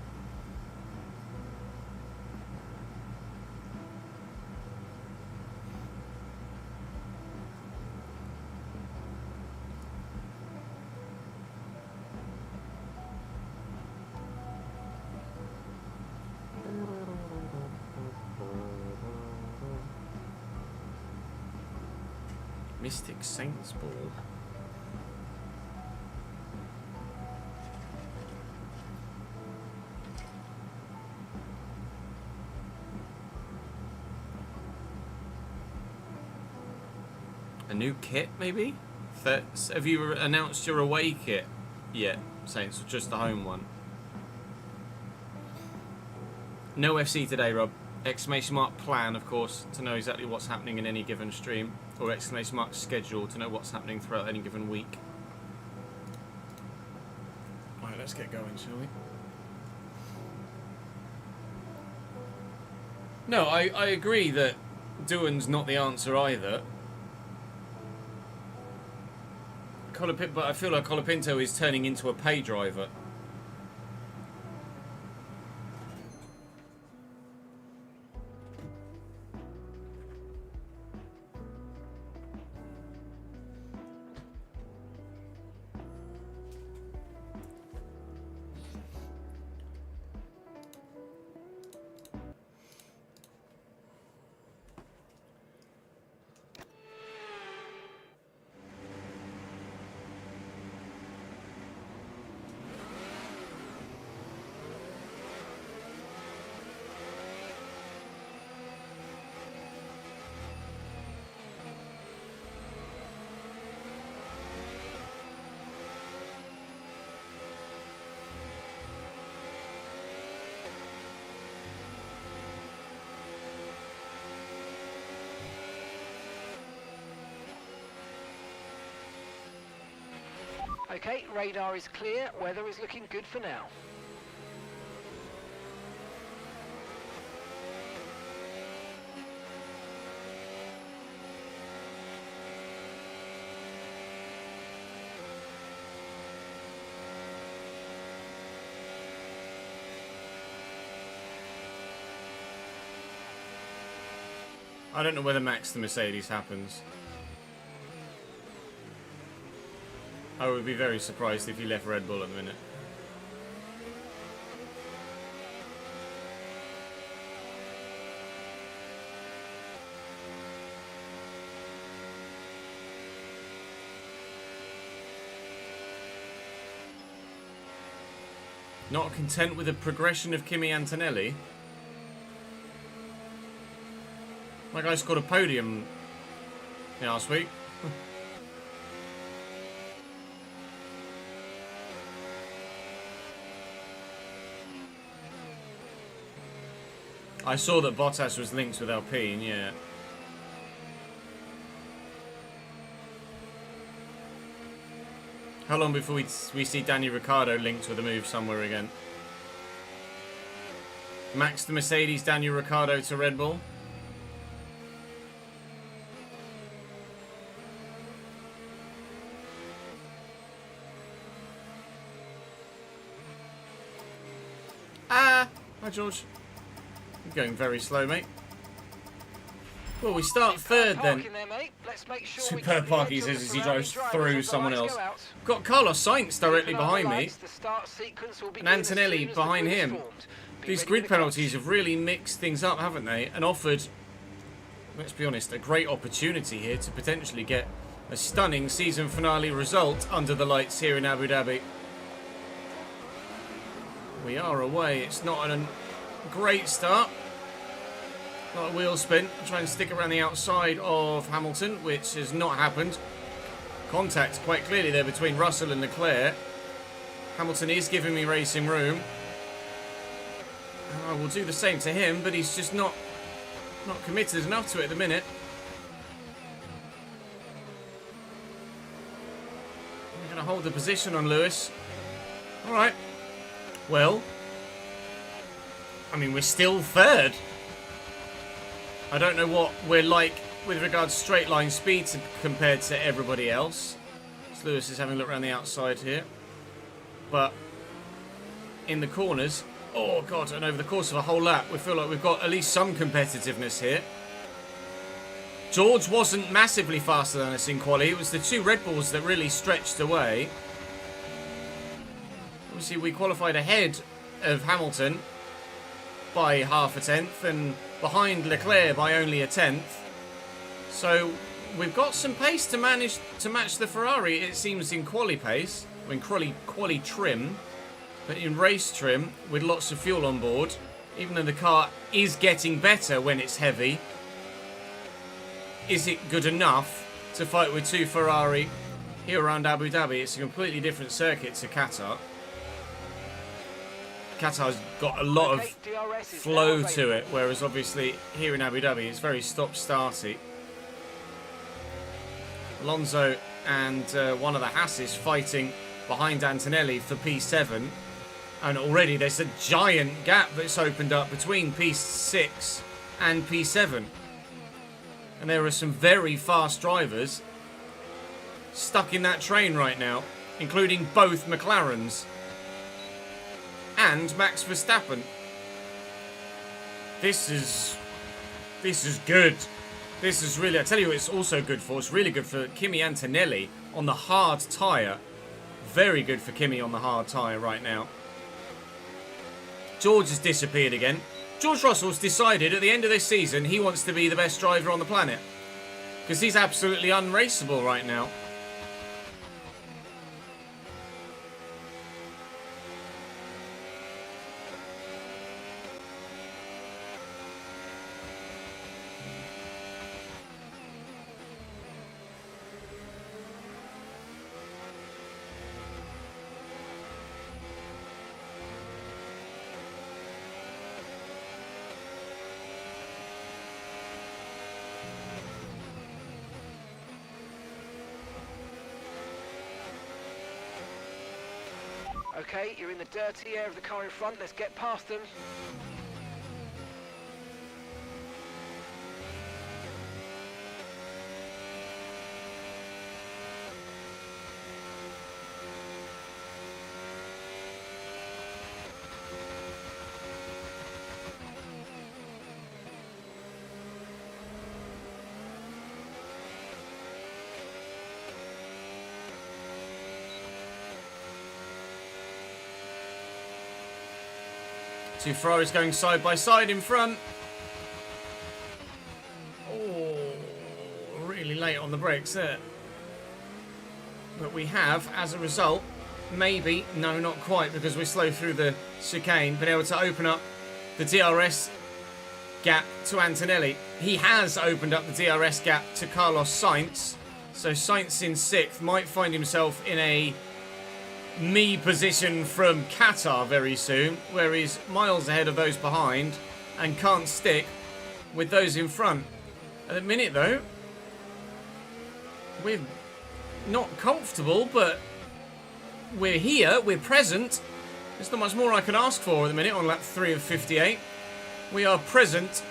Mystic Saints Ball. A new kit, maybe? Have you announced your away kit yet, Saints, or just the home one? No FC today, Rob. Exclamation mark plan, of course, to know exactly what's happening in any given stream. Or exclamation mark schedule to know what's happening throughout any given week. Alright, let's get going, shall we? No, I agree that Douan's not the answer either. But I feel like Colapinto is turning into a pay driver. Okay, radar is clear, weather is looking good for now. I don't know whether Max the Mercedes happens. I would be very surprised if he left Red Bull at the minute. Not content with the progression of Kimi Antonelli. My guy scored a podium last week. I saw that Bottas was linked with Alpine, yeah. How long before we see Daniel Ricciardo linked with a move somewhere again? Max the Mercedes, Daniel Ricciardo to Red Bull. Hi, George. You're going very slow, mate. Well, we start third then. Superb parking, he says as he drives through someone else. Got Carlos Sainz directly behind me. And Antonelli behind him. These grid penalties have really mixed things up, haven't they? And offered, let's be honest, a great opportunity here to potentially get a stunning season finale result under the lights here in Abu Dhabi. We are away. It's not a great start. Not a wheel spin. Try and stick around the outside of Hamilton, which has not happened. Contact quite clearly there between Russell and Leclerc. Hamilton is giving me racing room. I will do the same to him, but he's just not committed enough to it at the minute. I'm going to hold the position on Lewis. All right. Well, I mean, we're still third. I don't know what we're like with regards to straight line speed compared to everybody else. So Lewis is having a look around the outside here. But in the corners, oh God, and over the course of a whole lap, we feel like we've got at least some competitiveness here. George wasn't massively faster than us in quali. It was the two Red Bulls that really stretched away. Obviously, we qualified ahead of Hamilton by half a tenth and behind Leclerc by only a tenth. So we've got some pace to manage to match the Ferrari, it seems, in quali pace, in quali trim, but in race trim with lots of fuel on board. Even though the car is getting better when it's heavy, is it good enough to fight with two Ferrari here around Abu Dhabi? It's a completely different circuit to Qatar. Qatar's got a lot of flow to it, whereas obviously here in Abu Dhabi it's very stop-starty. Alonso and one of the Hasses fighting behind Antonelli for P7, and already there's a giant gap that's opened up between P6 and P7, and there are some very fast drivers stuck in that train right now, including both McLarens and Max Verstappen. This is good. This is really, I tell you what it's also good for. It's really good for Kimi Antonelli on the hard tyre. Very good for Kimi on the hard tyre right now. George has disappeared again. George Russell's decided at the end of this season he wants to be the best driver on the planet, because he's absolutely unraceable right now. Okay, you're in the dirty air of the car in front. Let's get past them. Two Ferraris going side by side in front. Oh, really late on the brakes there. But we have, as a result, maybe, no, not quite, because we're slow through the chicane, been able to open up the DRS gap to Antonelli. He has opened up the DRS gap to Carlos Sainz. So Sainz in 6th might find himself in a me position from Qatar very soon, where he's miles ahead of those behind and can't stick with those in front. At the minute though, we're not comfortable, but we're here, we're present. There's not much more I can ask for at the minute on lap 3 of 58. We are present,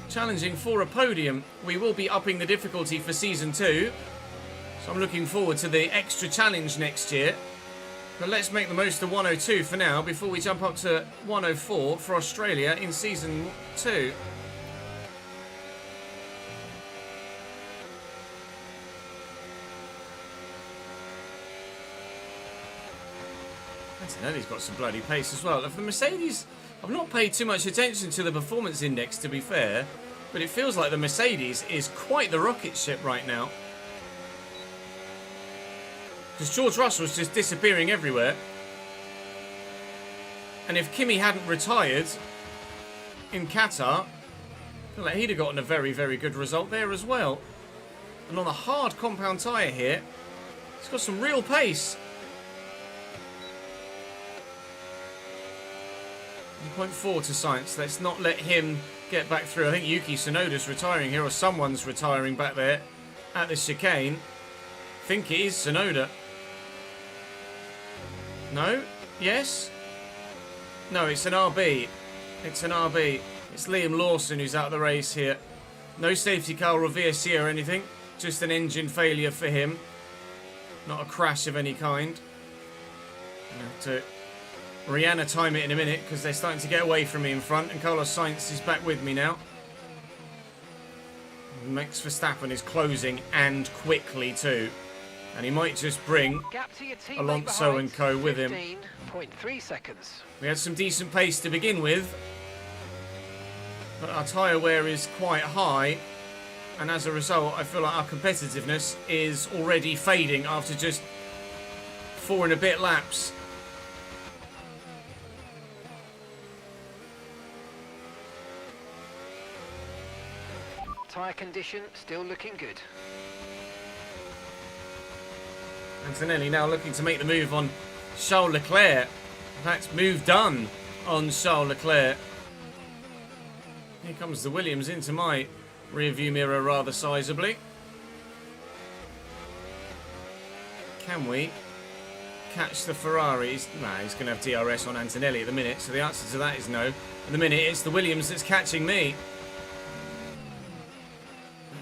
challenging for a podium. We will be upping the difficulty for season 2, so I'm looking forward to the extra challenge next year. But let's make the most of 102 for now before we jump up to 104 for Australia in Season 2. Antonelli's got some bloody pace as well. Of the Mercedes, I've not paid too much attention to the performance index, to be fair, but it feels like the Mercedes is quite the rocket ship right now. Because George Russell's just disappearing everywhere. And if Kimi hadn't retired in Qatar, I feel like he'd have gotten a very, very good result there as well. And on a hard compound tyre here, he's got some real pace. 0.4 to Sainz. Let's not let him get back through. I think Yuki Tsunoda's retiring here, or someone's retiring back there at the chicane. I think it is Tsunoda. No? Yes? No, it's an RB. It's an RB. It's Liam Lawson who's out of the race here. No safety car or VSC or anything. Just an engine failure for him. Not a crash of any kind. I have to Rihanna time it in a minute because they're starting to get away from me in front, and Carlos Sainz is back with me now. Max Verstappen is closing, and quickly too. And he might just bring Alonso and co with him. 15.3 seconds. We had some decent pace to begin with, but our tyre wear is quite high, and as a result I feel like our competitiveness is already fading after just 4 and a bit laps. Tyre condition still looking good. Antonelli now looking to make the move on Charles Leclerc. In fact, move done on Charles Leclerc. Here comes the Williams into my rear view mirror rather sizably. Can we catch the Ferraris? Nah, he's going to have DRS on Antonelli at the minute, so the answer to that is no. At the minute, it's the Williams that's catching me.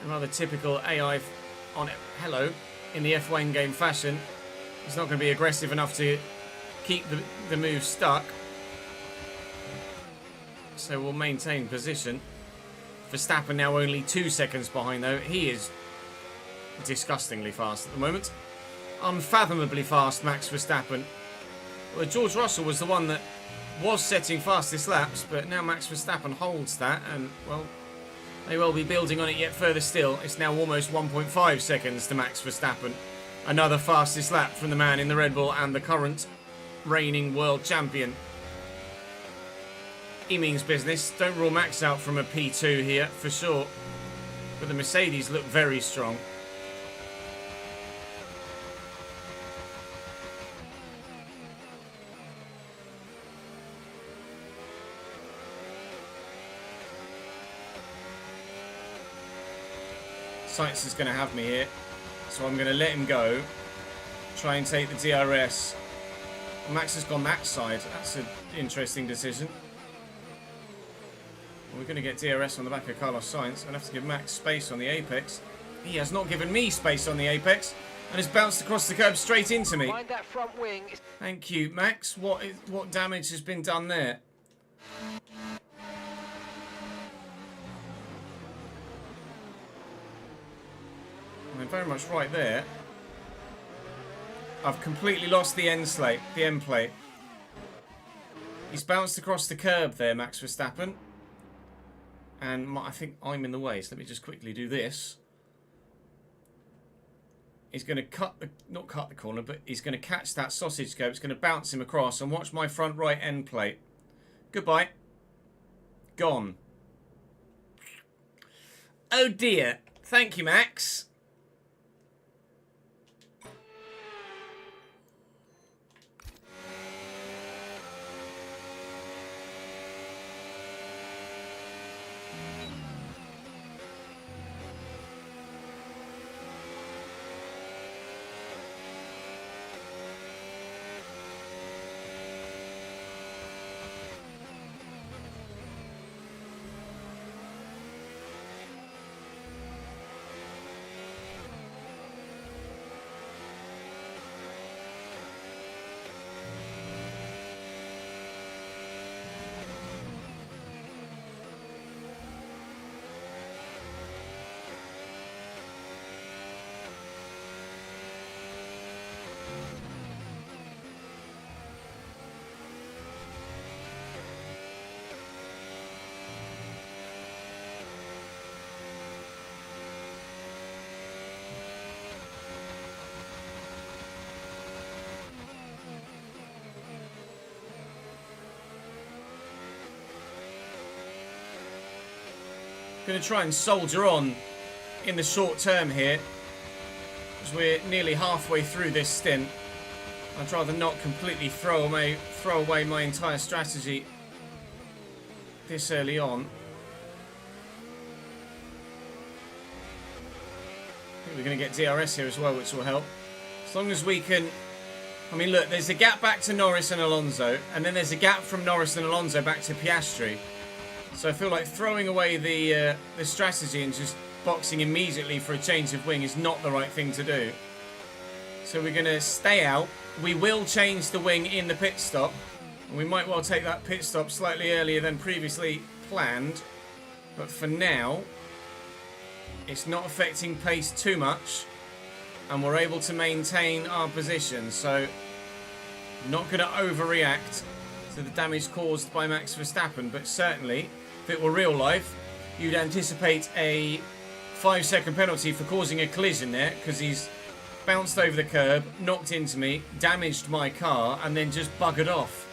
Rather typical AI on it. Hello, in the F1 game fashion. He's not going to be aggressive enough to keep the move stuck. So we'll maintain position. Verstappen now only 2 seconds behind though. He is disgustingly fast at the moment. Unfathomably fast, Max Verstappen. Well, George Russell was the one that was setting fastest laps, but now Max Verstappen holds that, and well, may well be building on it yet further still. It's now almost 1.5 seconds to Max Verstappen. Another fastest lap from the man in the Red Bull and the current reigning world champion. He means business. Don't rule Max out from a P2 here, for sure. But the Mercedes look very strong. Sainz is going to have me here, so I'm going to let him go. Try and take the DRS. Max has gone that side. That's an interesting decision. We're going to get DRS on the back of Carlos Sainz. I'll have to give Max space on the apex. He has not given me space on the apex and has bounced across the curb straight into me. Mind that front wing. Thank you, Max. What damage has been done there? I'm very much right there. I've completely lost the end plate. He's bounced across the curb there, Max Verstappen. And I think I'm in the way, so let me just quickly do this. He's going to not cut the corner, but he's going to catch that sausage curb. It's going to bounce him across, and watch my front right end plate. Goodbye. Gone. Oh dear. Thank you, Max. Going to try and soldier on in the short term here, as we're nearly halfway through this stint. I'd rather not completely throw away my entire strategy this early on. I think we're going to get DRS here as well, which will help. As long as we can... I mean, look, there's a gap back to Norris and Alonso, and then there's a gap from Norris and Alonso back to Piastri. So I feel like throwing away the strategy and just boxing immediately for a change of wing is not the right thing to do. So we're going to stay out. We will change the wing in the pit stop. And we might well take that pit stop slightly earlier than previously planned. But for now, it's not affecting pace too much. And we're able to maintain our position. So I'm not going to overreact to the damage caused by Max Verstappen. But certainly, if it were real life, you'd anticipate a 5-second penalty for causing a collision there. Because he's bounced over the curb, knocked into me, damaged my car, and then just buggered off.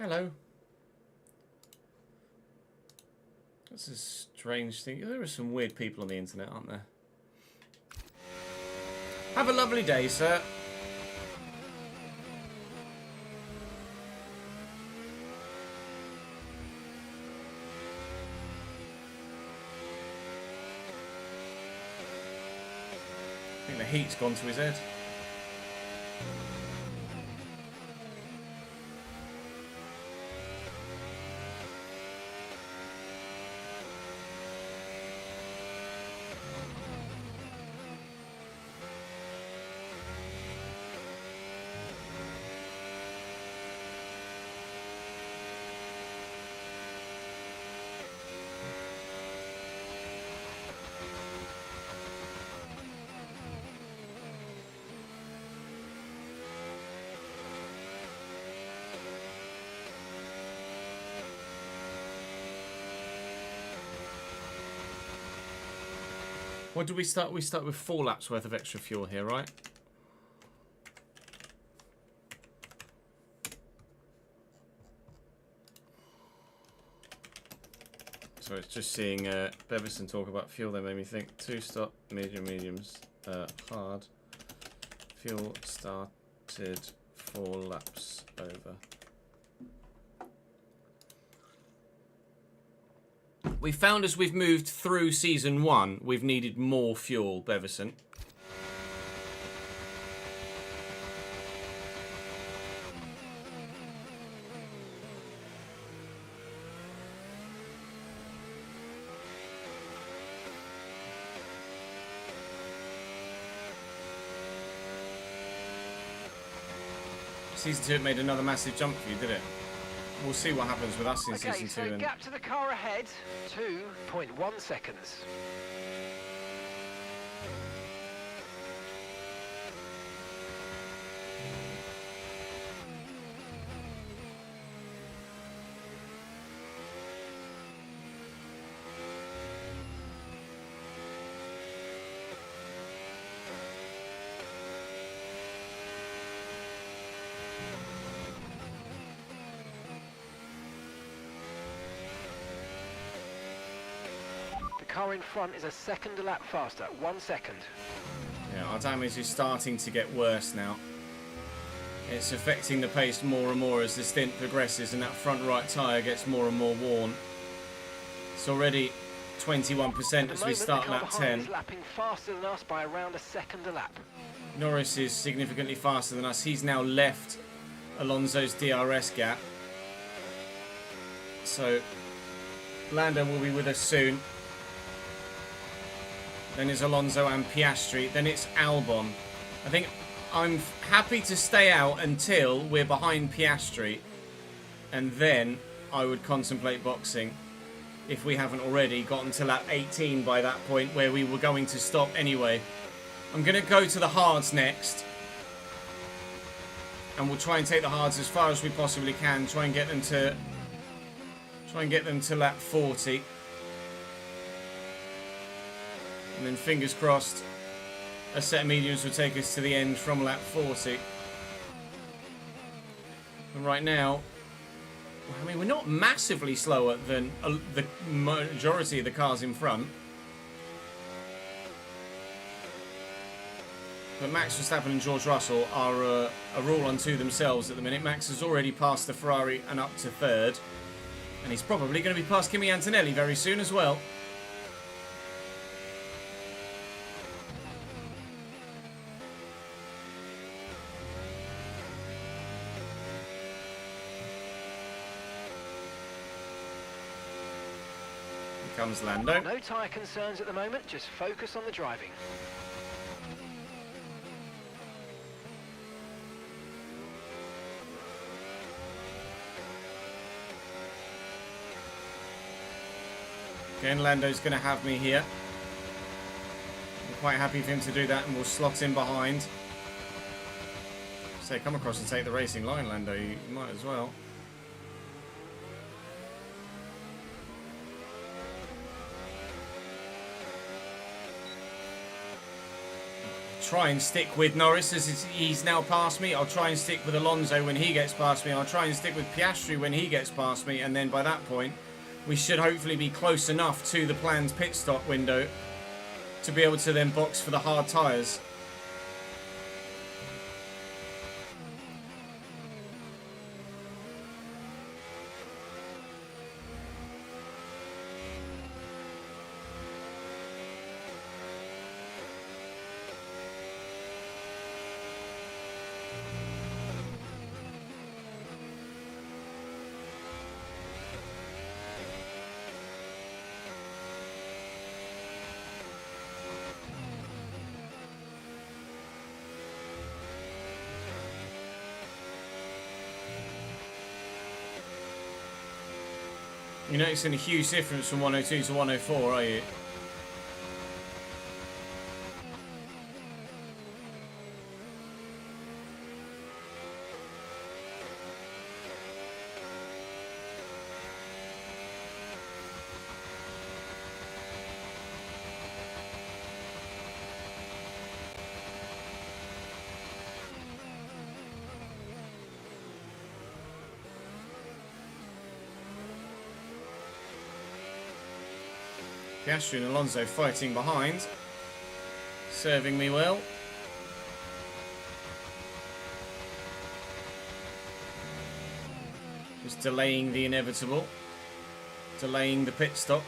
Hello. That's a strange thing. There are some weird people on the internet, aren't there? Have a lovely day, sir. I think the heat's gone to his head. What do we start? We start with 4 laps worth of extra fuel here, right? So it's just seeing Beverson talk about fuel that made me think. 2-stop, mediums, hard. Fuel started 4 laps over. We found as we've moved through Season 1, we've needed more fuel, Beverson. Season 2 it made another massive jump for you, did it? We'll see what happens with us in Season 2. So gap to the car ahead, 2.1 seconds. Car in front is a second a lap faster, 1 second. Yeah, our damage is starting to get worse now. It's affecting the pace more and more as the stint progresses and that front right tyre gets more and more worn. It's already 21% as we start the car lap behind 10. is lapping faster than us by around a second a lap. Norris is significantly faster than us. He's now left Alonso's DRS gap. So Lando will be with us soon. Then it's Alonso and Piastri. Then it's Albon. I think I'm happy to stay out until we're behind Piastri. And then I would contemplate boxing if we haven't already gotten to lap 18 by that point where we were going to stop anyway. I'm going to go to the hards next. And we'll try and take the hards as far as we possibly can. Try and get them to lap 40. And then fingers crossed, a set of mediums will take us to the end from lap 40. And right now, I mean, we're not massively slower than the majority of the cars in front. But Max Verstappen and George Russell are all unto themselves at the minute. Max has already passed the Ferrari and up to third. And he's probably going to be past Kimi Antonelli very soon as well. Here comes Lando. No tyre concerns at the moment, just focus on the driving. Again, Lando's going to have me here. I'm quite happy for him to do that, and we'll slot in behind. So come across and take the racing line, Lando. You might as well. Try and stick with Norris as he's now past me. I'll try and stick with Alonso when he gets past me. I'll try and stick with Piastri when he gets past me, and then by that point we should hopefully be close enough to the planned pit stop window to be able to then box for the hard tyres. You're noticing a huge difference from 102 to 104, are you? Piastri and Alonso fighting behind, serving me well. Just delaying the inevitable, delaying the pit stop,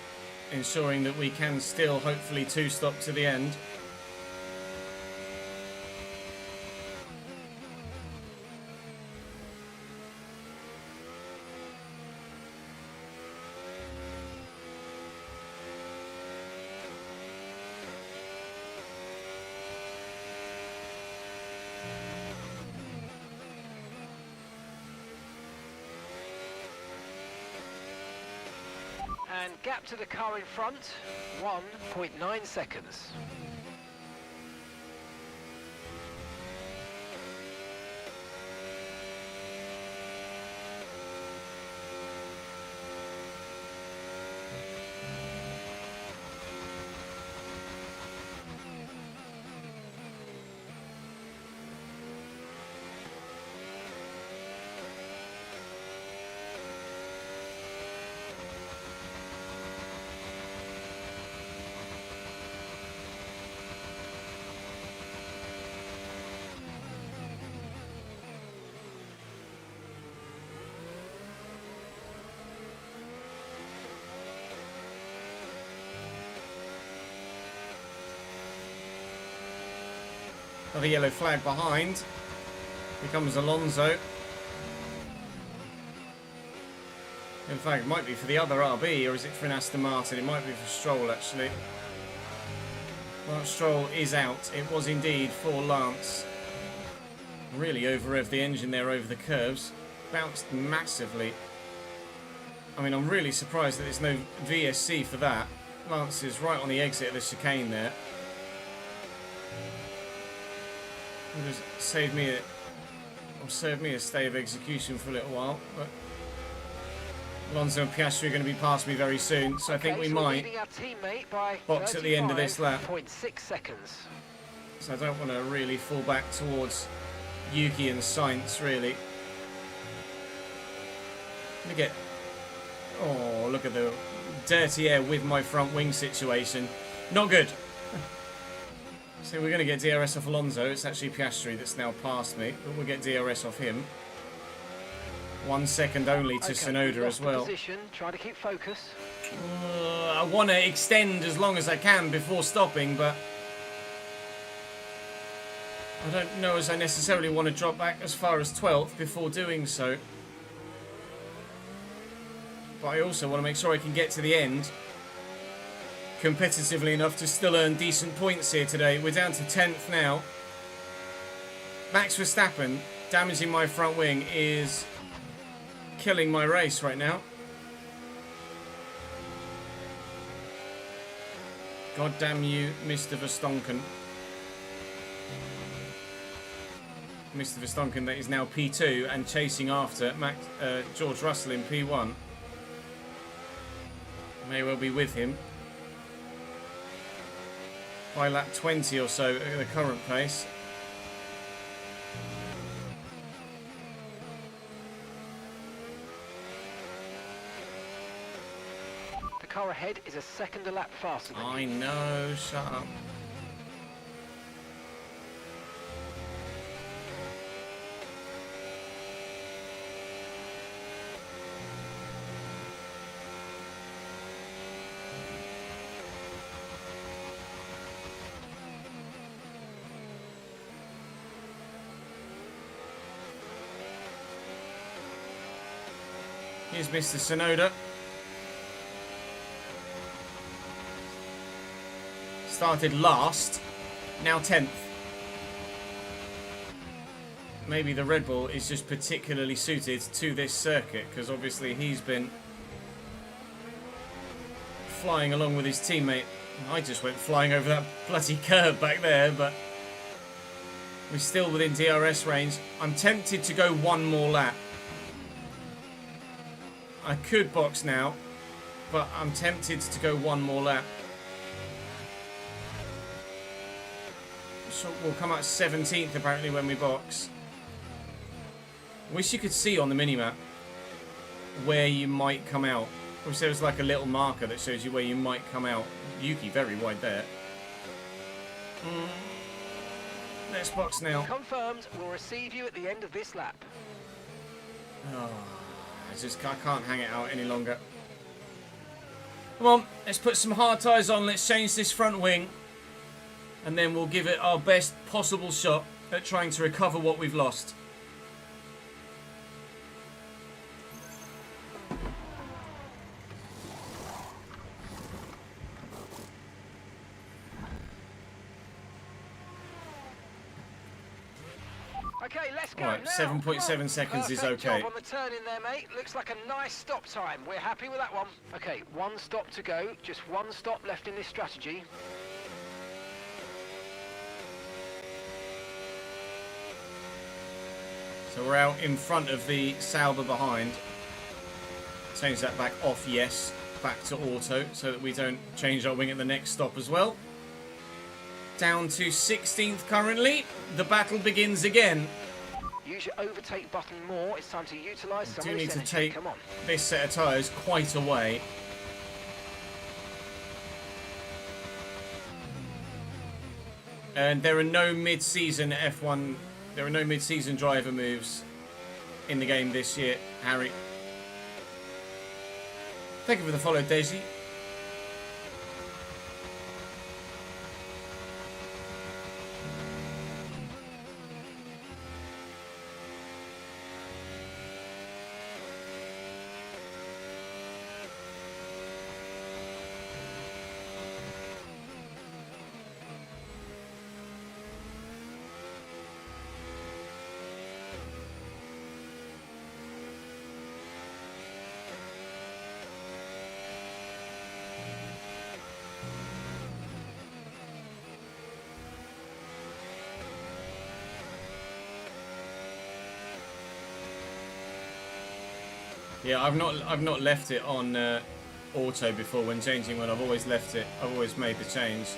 ensuring that we can still hopefully two-stop to the end. And gap to the car in front, 1.9 seconds. Another yellow flag behind. Here comes Alonso. In fact, it might be for the other RB, or is it for an Aston Martin? It might be for Stroll, actually. Well, Stroll is out. It was indeed for Lance. Really over-revved the engine there over the curves. Bounced massively. I mean, I'm really surprised that there's no VSC for that. Lance is right on the exit of the chicane there. It just saved me a stay of execution for a little while. But Alonso and Piastri are going to be past me very soon, so I think we might box at the end of this lap. 0.6 seconds. So I don't want to really fall back towards Yuki and Sainz, really. Let me get... Oh, look at the dirty air with my front wing situation. Not good. So we're going to get DRS off Alonso. It's actually Piastri that's now past me, but we'll get DRS off him. 1 second only to Tsunoda as well. Try to keep focus. I want to extend as long as I can before stopping, but I don't know as I necessarily want to drop back as far as 12th before doing so. But I also want to make sure I can get to the end competitively enough to still earn decent points here today. We're down to 10th now. Max Verstappen damaging my front wing is killing my race right now. God damn you, Mr. Verstappen. Mr. Verstappen that is now P2 and chasing after George Russell in P1. May well be with him. By lap 20 or so at the current pace. The car ahead is a second a lap faster than I you. know, shut up. Here's Mr. Tsunoda. Started last, now 10th. Maybe the Red Bull is just particularly suited to this circuit, because obviously he's been flying along with his teammate. I just went flying over that bloody curve back there, but we're still within DRS range. I'm tempted to go one more lap. I could box now, but I'm tempted to go one more lap. So we'll come out 17th apparently when we box. Wish you could see on the minimap where you might come out. Wish there was like a little marker that shows you where you might come out. Yuki very wide there. Let's box now. Confirmed, we'll receive you at the end of this lap. Oh, I can't hang it out any longer. Come on, let's put some hard tyres on. Let's change this front wing. And then we'll give it our best possible shot at trying to recover what we've lost. Okay, let's go Right, now. 7.7 seconds is Perfect okay. job on the turn in there, mate. Looks like a nice stop time. We're happy with that one. Okay, one stop to go. Just one stop left in this strategy. So we're out in front of the Sauber behind. Change that back off, yes. Back to auto, so that we don't change our wing at the next stop as well. Down to 16th currently. The battle begins again. Use your overtake button more. It's time to utilise some Do of need this to energy. take Come on. this set of tyres quite away. And there are no mid-season F1, there are no mid-season driver moves in the game this year, Harry. Thank you for the follow, Daisy. Yeah, I've not left it on auto before when changing one. I've always left it. I've always made the change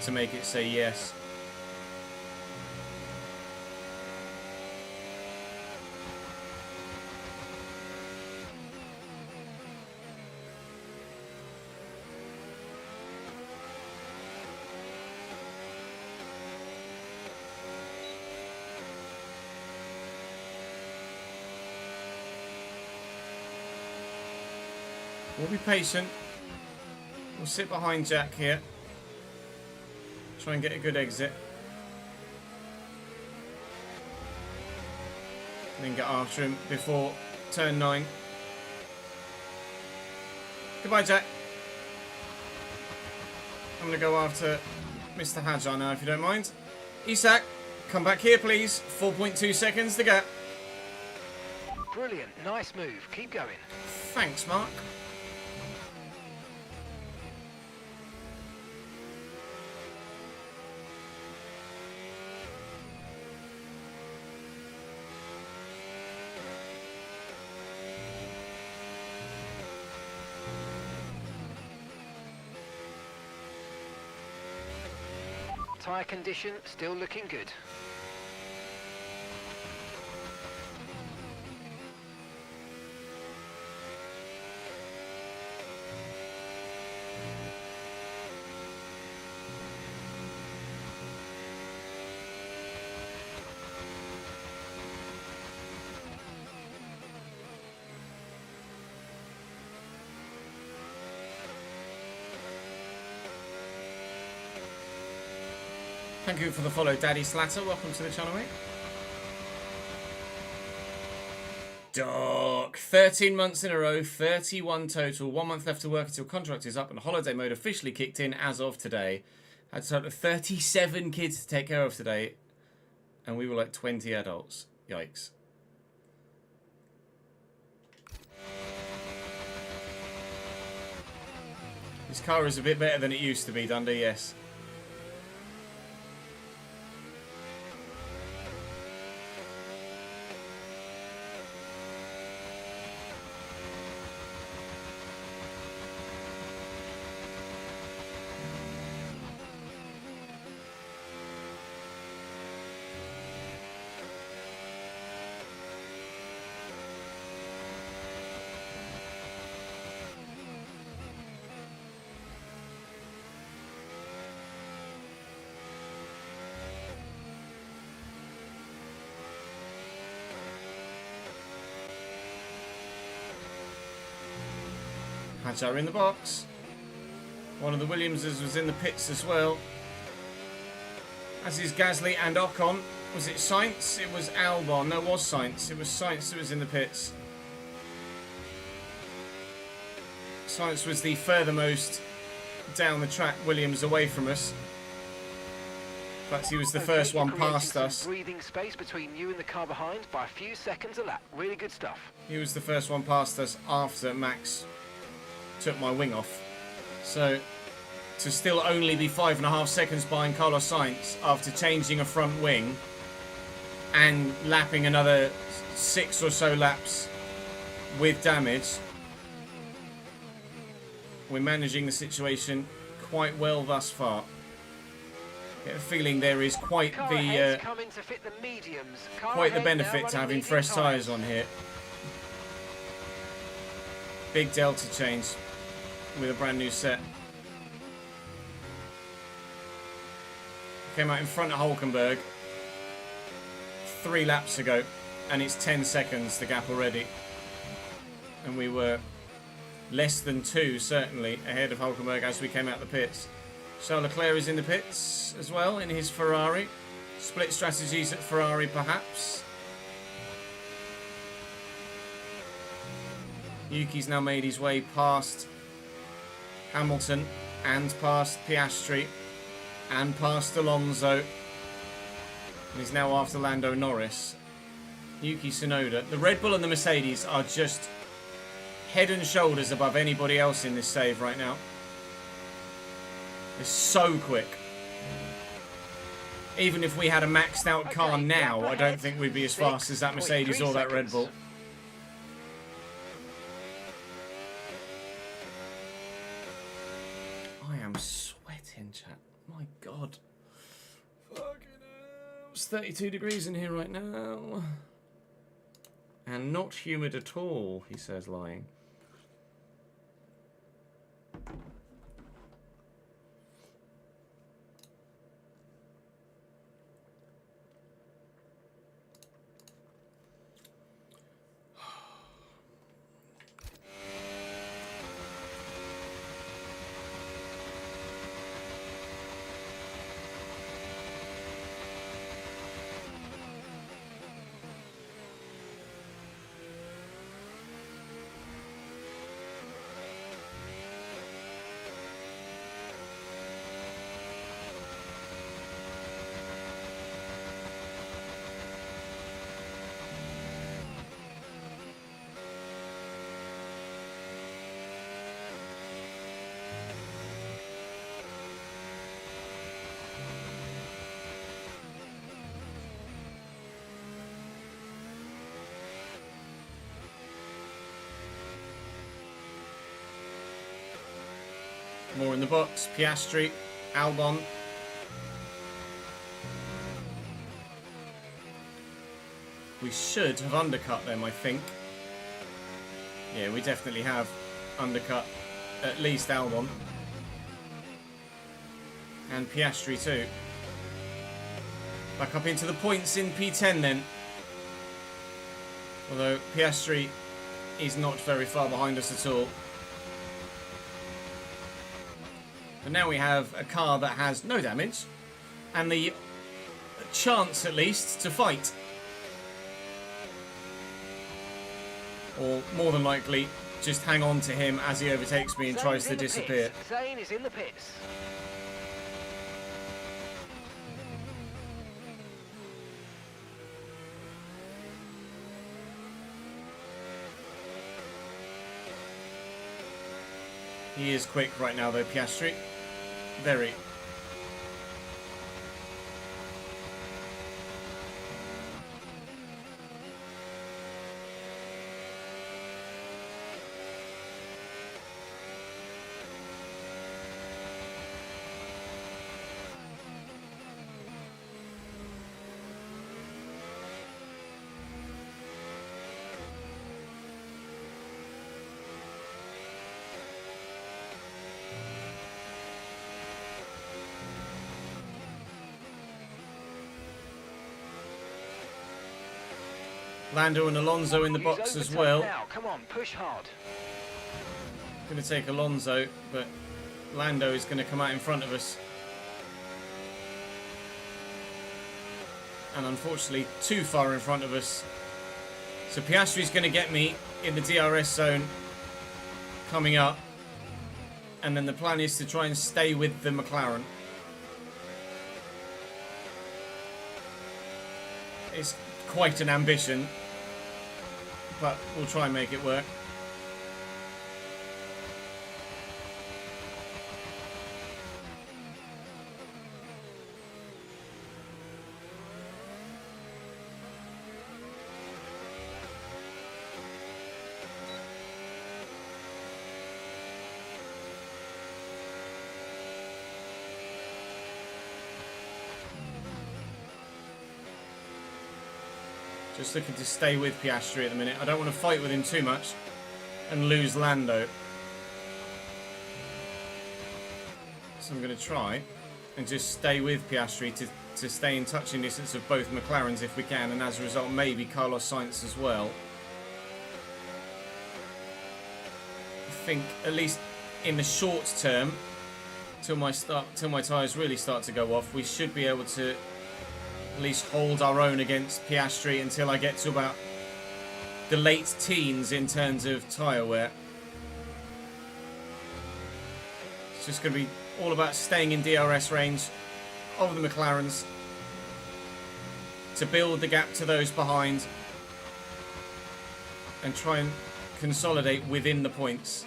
to make it say yes. We'll be patient. We'll sit behind Jack here. Try and get a good exit. And then get after him before turn 9. Goodbye, Jack. I'm going to go after Mr. Hajar now, if you don't mind. Isak, come back here, please. 4.2 seconds to go. Brilliant. Nice move. Keep going. Thanks, Mark. Tyre condition still looking good. Thank you for the follow, Daddy Slatter. Welcome to the channel, mate. Doc. 13 months in a row, 31 total. 1 month left to work until contract is up and holiday mode officially kicked in as of today. Had a total of 37 kids to take care of today. And we were like 20 adults. Yikes. This car is a bit better than it used to be, Dundee, yes. Hajar in the box. One of the Williamses was in the pits as well. As is Gasly and Ocon. Was it Sainz? It was Albon. No, it was Sainz. It was Sainz that was in the pits. Sainz was the furthermost down the track Williams away from us. But he was the first one past us. Breathing space between you and the car behind by a few seconds a lap. Really good stuff. He was the first one past us after Max took my wing off. So to still only be 5.5 seconds behind Carlos Sainz after changing a front wing and lapping another 6 or so laps with damage, we're managing the situation quite well thus far. I get a feeling there is quite the benefit to having fresh tyres on here. Big delta change with a brand new set. Came out in front of Hulkenberg 3 laps ago, and it's 10 seconds the gap already. And we were less than 2 certainly ahead of Hulkenberg as we came out the pits. Charles Leclerc is in the pits as well in his Ferrari. Split strategies at Ferrari perhaps. Yuki's now made his way past Hamilton and past Piastri and past Alonso. And he's now after Lando Norris. Yuki Tsunoda. The Red Bull and the Mercedes are just head and shoulders above anybody else in this save right now. It's so quick. Even if we had a maxed out car now, I don't think we'd be as fast as that Mercedes or that Red Bull. am sweating, chat. My God. Fucking hell. It's 32 degrees in here right now. And not humid at all, he says, lying. More in the box. Piastri, Albon. We should have undercut them, I think. Yeah, we definitely have undercut at least Albon. And Piastri too. Back up into the points in P10 then. Although Piastri is not very far behind us at all. But now we have a car that has no damage and the chance, at least, to fight. Or, more than likely, just hang on to him as he overtakes me and tries to disappear. Zane is in the pits. He is quick right now, though, Piastri. Very. Lando and Alonso in the box as well. Now. Come on, push hard. Going to take Alonso, but Lando is going to come out in front of us. And unfortunately, too far in front of us. So Piastri's going to get me in the DRS zone coming up. And then the plan is to try and stay with the McLaren. It's quite an ambition, but we'll try and make it work. Just looking to stay with Piastri at the minute. I don't want to fight with him too much and lose Lando. So I'm going to try and just stay with Piastri to stay in touching distance of both McLarens if we can, and as a result maybe Carlos Sainz as well. I think at least in the short term, till my tyres really start to go off, we should be able to at least hold our own against Piastri until I get to about the late teens in terms of tyre wear. It's just going to be all about staying in DRS range of the McLarens to build the gap to those behind and try and consolidate within the points.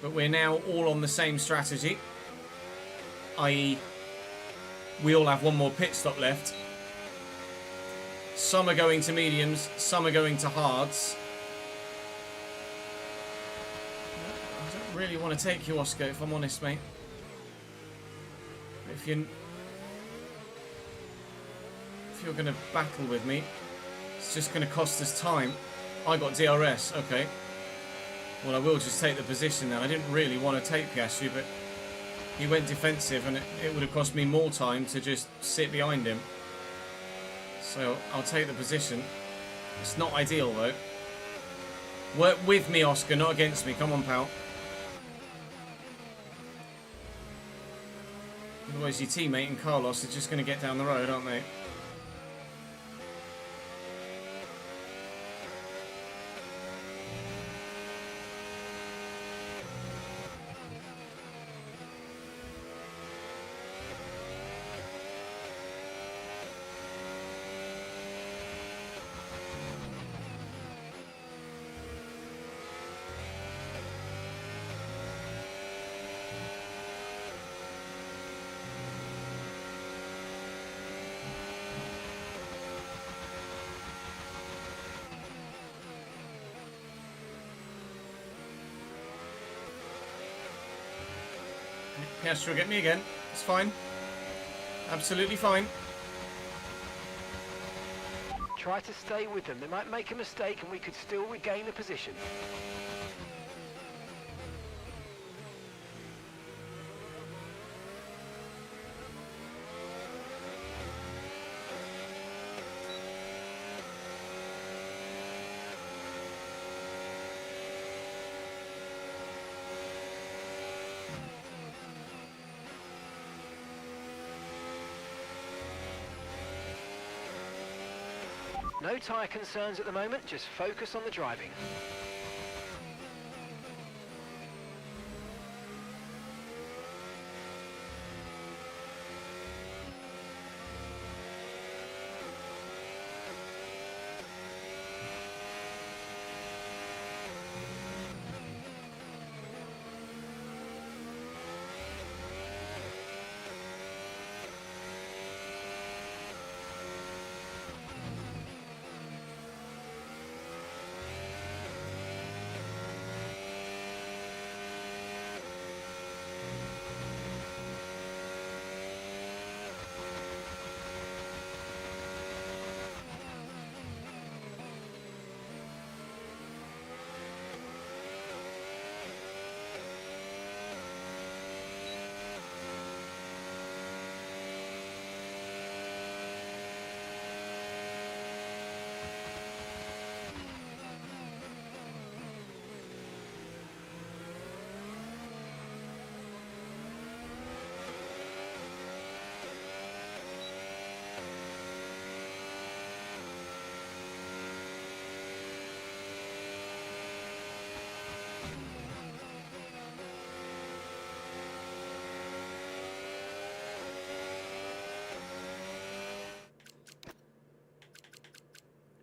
But we're now all on the same strategy, i.e. we all have one more pit stop left. Some are going to mediums, some are going to hards. I don't really want to take you, Oscar, if I'm honest, mate. If you're going to battle with me, it's just going to cost us time. I got DRS, okay. Well, I will just take the position now. I didn't really want to take Piastri, but he went defensive, and it would have cost me more time to just sit behind him. So I'll take the position. It's not ideal, though. Work with me, Oscar, not against me. Come on, pal. Otherwise, your teammate and Carlos are just going to get down the road, aren't they? Piastri will get me again. It's fine. Absolutely fine. Try to stay with them. They might make a mistake and we could still regain the position. No tyre concerns at the moment, just focus on the driving.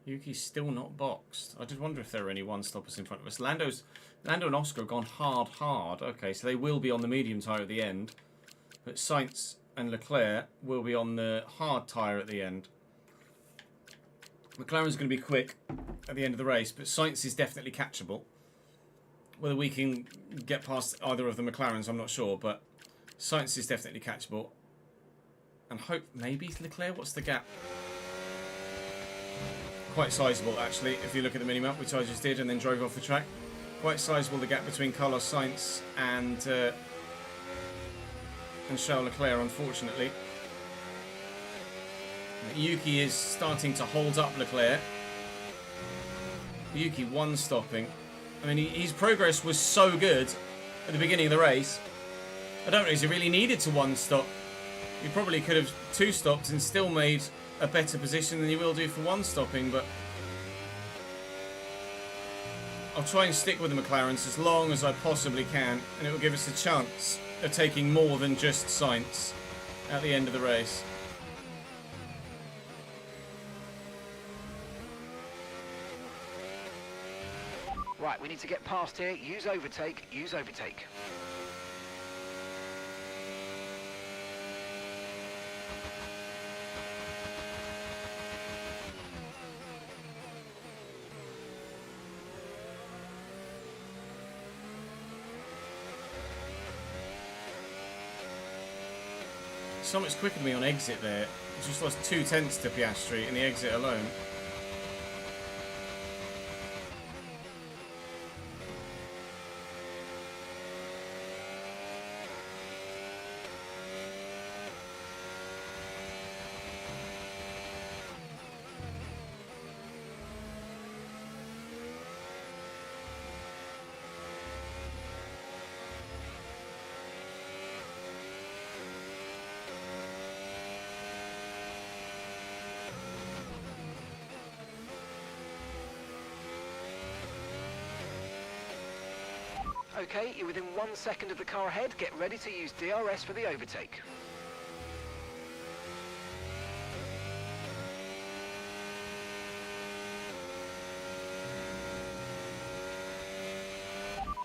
Yuki's still not boxed. I did wonder if there were any one-stoppers in front of us. Lando and Oscar have gone hard. Okay, so they will be on the medium tyre at the end. But Sainz and Leclerc will be on the hard tyre at the end. McLaren's going to be quick at the end of the race, but Sainz is definitely catchable. Whether we can get past either of the McLarens, I'm not sure, but Sainz is definitely catchable. And hope maybe Leclerc. What's the gap? Quite sizable, actually, if you look at the minimap, which I just did and then drove off the track. Quite sizable, the gap between Carlos Sainz and Charles Leclerc, unfortunately. Yuki is starting to hold up Leclerc. Yuki one-stopping. I mean, his progress was so good at the beginning of the race. I don't know if he really needed to one-stop. He probably could have two-stopped and still made a better position than he will do for one-stopping, but I'll try and stick with the McLarens as long as I possibly can, and it will give us a chance of taking more than just Sainz at the end of the race. Right, we need to get past here. Use overtake, use overtake. so much quicker than me on exit there. Just lost 0.2 to Piastri in the exit alone. Okay, you're within 1 second of the car ahead. Get ready to use DRS for the overtake.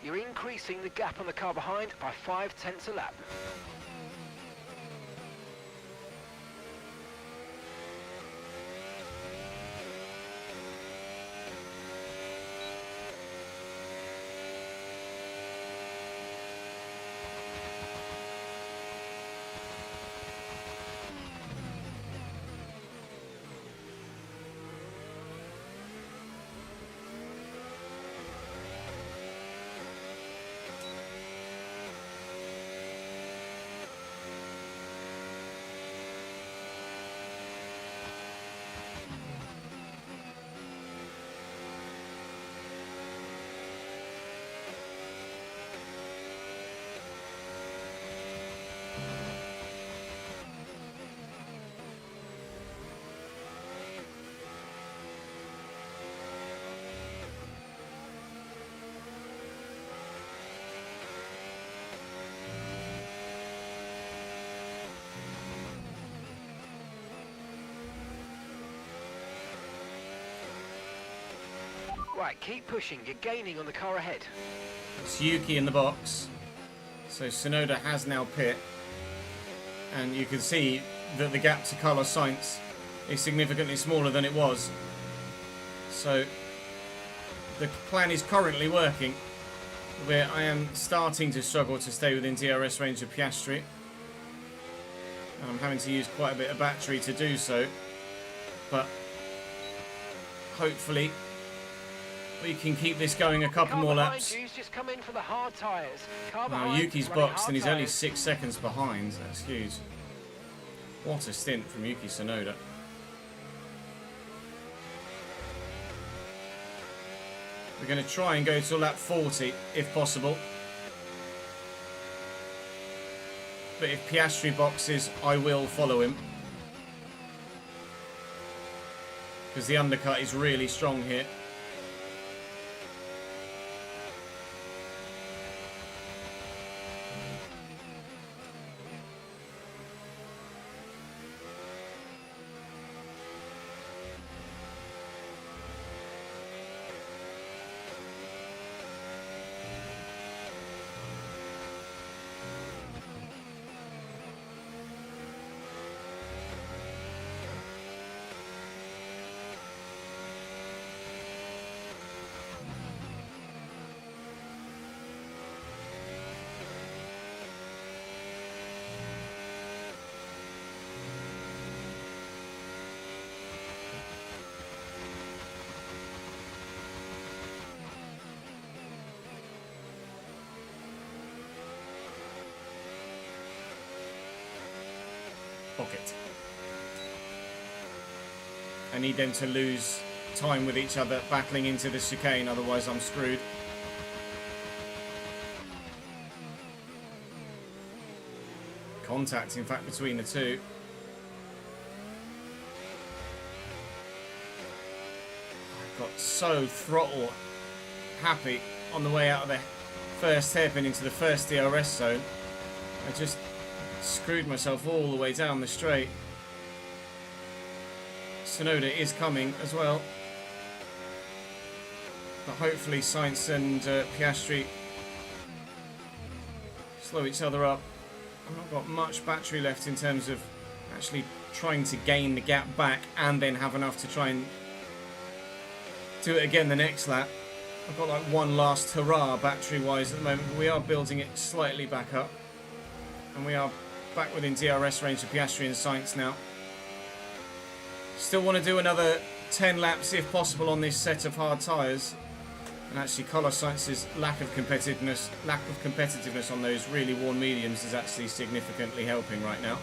You're increasing the gap on the car behind by 0.5 a lap. Right, keep pushing. You're gaining on the car ahead. It's Yuki in the box. So Tsunoda has now pit. And you can see that the gap to Carlos Sainz is significantly smaller than it was. So the plan is currently working, where I am starting to struggle to stay within DRS range of Piastri. And I'm having to use quite a bit of battery to do so. But hopefully we can keep this going a couple more laps. Just come in for the hard tyres. Now Yuki's boxed and he's only 6 seconds behind. That's huge. What a stint from Yuki Tsunoda. We're going to try and go to lap 40 if possible. But if Piastri boxes, I will follow him. Because the undercut is really strong here. Pocket. I need them to lose time with each other battling into the chicane, otherwise I'm screwed. Contact, in fact, between the two. I got so throttle happy on the way out of the first hairpin into the first DRS zone. I just screwed myself all the way down the straight. Tsunoda is coming as well. But hopefully Sainz and Piastri slow each other up. I've not got much battery left in terms of actually trying to gain the gap back and then have enough to try and do it again the next lap. I've got like one last hurrah battery wise at the moment, but we are building it slightly back up. And we are Back within DRS range of Piastri and Sainz now. Still want to do another 10 laps if possible on this set of hard tyres. And actually Carlos Sainz's lack of competitiveness on those really worn mediums is actually significantly helping right now.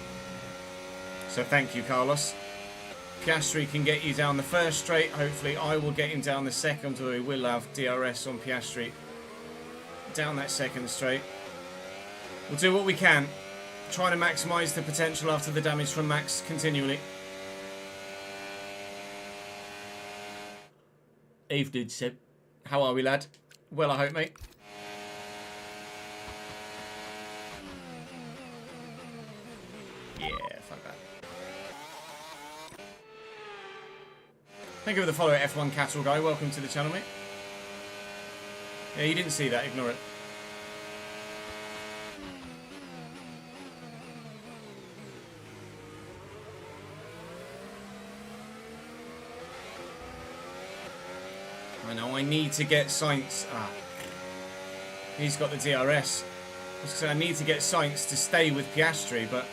So thank you, Carlos. Piastri can get you down the first straight. Hopefully I will get him down the second, or we will have DRS on Piastri down that second straight. We'll do what we can. Trying to maximise the potential after the damage from Max continually. Evening, Seb. How are we, lad? Well, I hope, mate. Yeah, fuck that. Thank you for the follow, F1 Cattle Guy. Welcome to the channel, mate. Yeah, you didn't see that. Ignore it. I know I need to get Sainz. He's got the DRS. So I need to get Sainz to stay with Piastri, but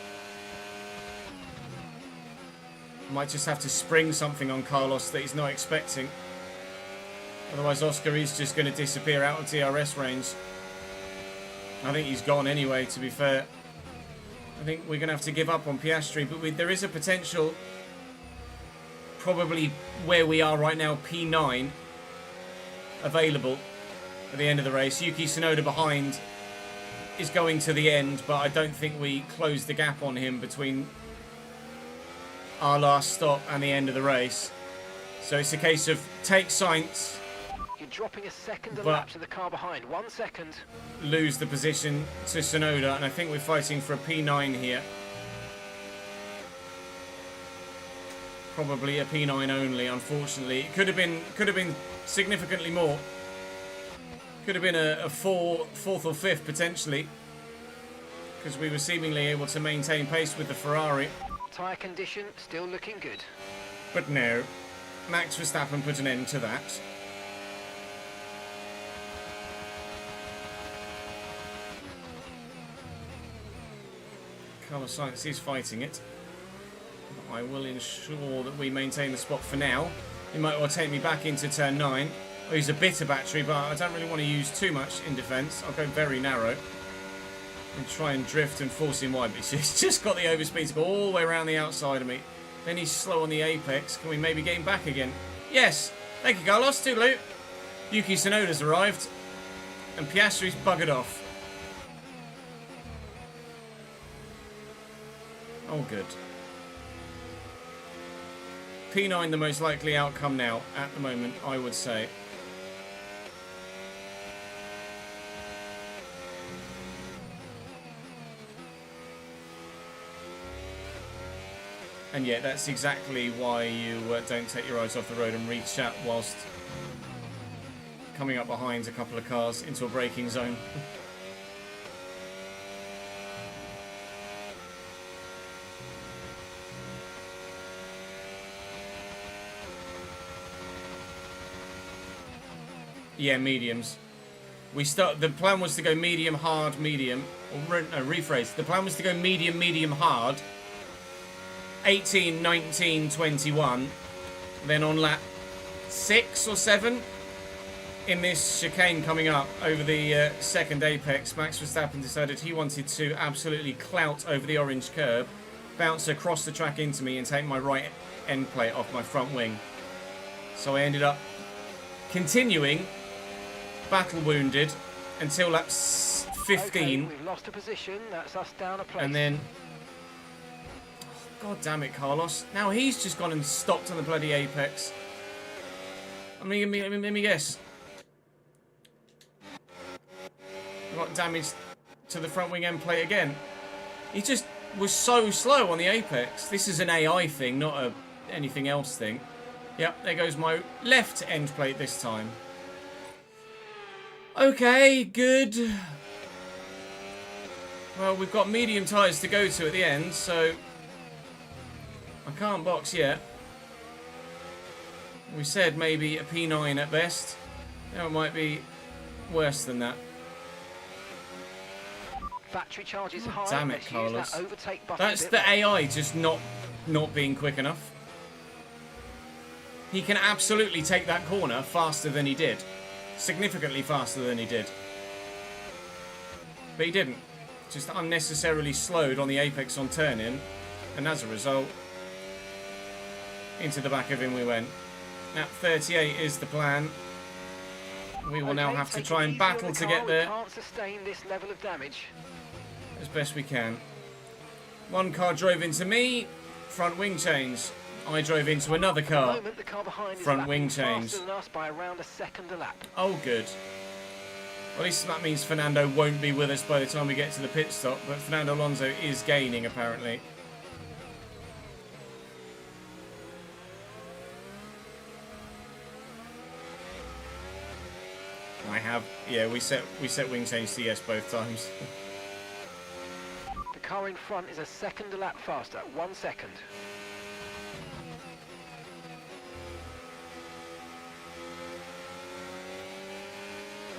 I might just have to spring something on Carlos that he's not expecting. Otherwise, Oscar is just going to disappear out of DRS range. I think he's gone anyway, to be fair. I think we're going to have to give up on Piastri, but there is a potential, probably where we are right now, P9. Available at the end of the race. Yuki Tsunoda behind is going to the end, but I don't think we closed the gap on him between our last stop and the end of the race. So it's a case of take Sainz. You're dropping a second a lap to the car behind. 1 second. Lose the position to Tsunoda, and I think we're fighting for a P9 here. Probably a P9 only, unfortunately. It could have been significantly more. Could have been a fourth or fifth potentially, because we were seemingly able to maintain pace with the Ferrari. Tyre condition still looking good. But no, Max Verstappen put an end to that. Carlos Sainz is fighting it. I will ensure that we maintain the spot for now. He might well take me back into turn 9. I'll use a bitter battery, but I don't really want to use too much in defence. I'll go very narrow and try and drift and force him wide. But he's just got the overspeed to go all the way around the outside of me. Then he's slow on the apex. Can we maybe get him back again? Yes! Thank you, Carlos. Toodaloo. Yuki Tsunoda's arrived. And Piastri's buggered off. Oh, good. P9 the most likely outcome now, at the moment, I would say. And yeah, that's exactly why you don't take your eyes off the road and read chat whilst coming up behind a couple of cars into a braking zone. Yeah, mediums. The plan was to go medium, hard, medium. Or no, rephrase. The plan was to go medium, medium, hard. 18, 19, 21. Then on lap 6 or 7, in this chicane coming up over the second apex, Max Verstappen decided he wanted to absolutely clout over the orange curb, bounce across the track into me and take my right end plate off my front wing. So I ended up continuing battle wounded until lap 15. Okay, we've lost a position. That's us down a place. And then, God damn it, Carlos! Now he's just gone and stopped on the bloody apex. Let me guess. I got damage to the front wing end plate again. He just was so slow on the apex. This is an AI thing, not a anything else thing. Yep, there goes my left end plate this time. Okay, good. Well, we've got medium tyres to go to at the end, so I can't box yet. We said maybe a P9 at best. Now it might be worse than that. Battery charge is high. Damn it, Let's use Carlos. that overtake button a That's bit the more. AI just not being quick enough. He can absolutely take that corner faster than he did. Significantly faster than he did. But he didn't. Just unnecessarily slowed on the apex on turn-in. And as a result, into the back of him we went. Now 38 is the plan. We will now Okay, have to take try it and easy on battle the to car. get We there can't sustain this level of damage. as best we can. One car drove into me, front wing change. I drove into another At the car. moment, the car behind is Front lapping wing faster change. than us by around a second a lap. Oh, good. Well, at least that means Fernando won't be with us by the time we get to the pit stop, but Fernando Alonso is gaining, apparently. I have, yeah, we set wing change to yes both times. The car in front is a second a lap faster, 1 second.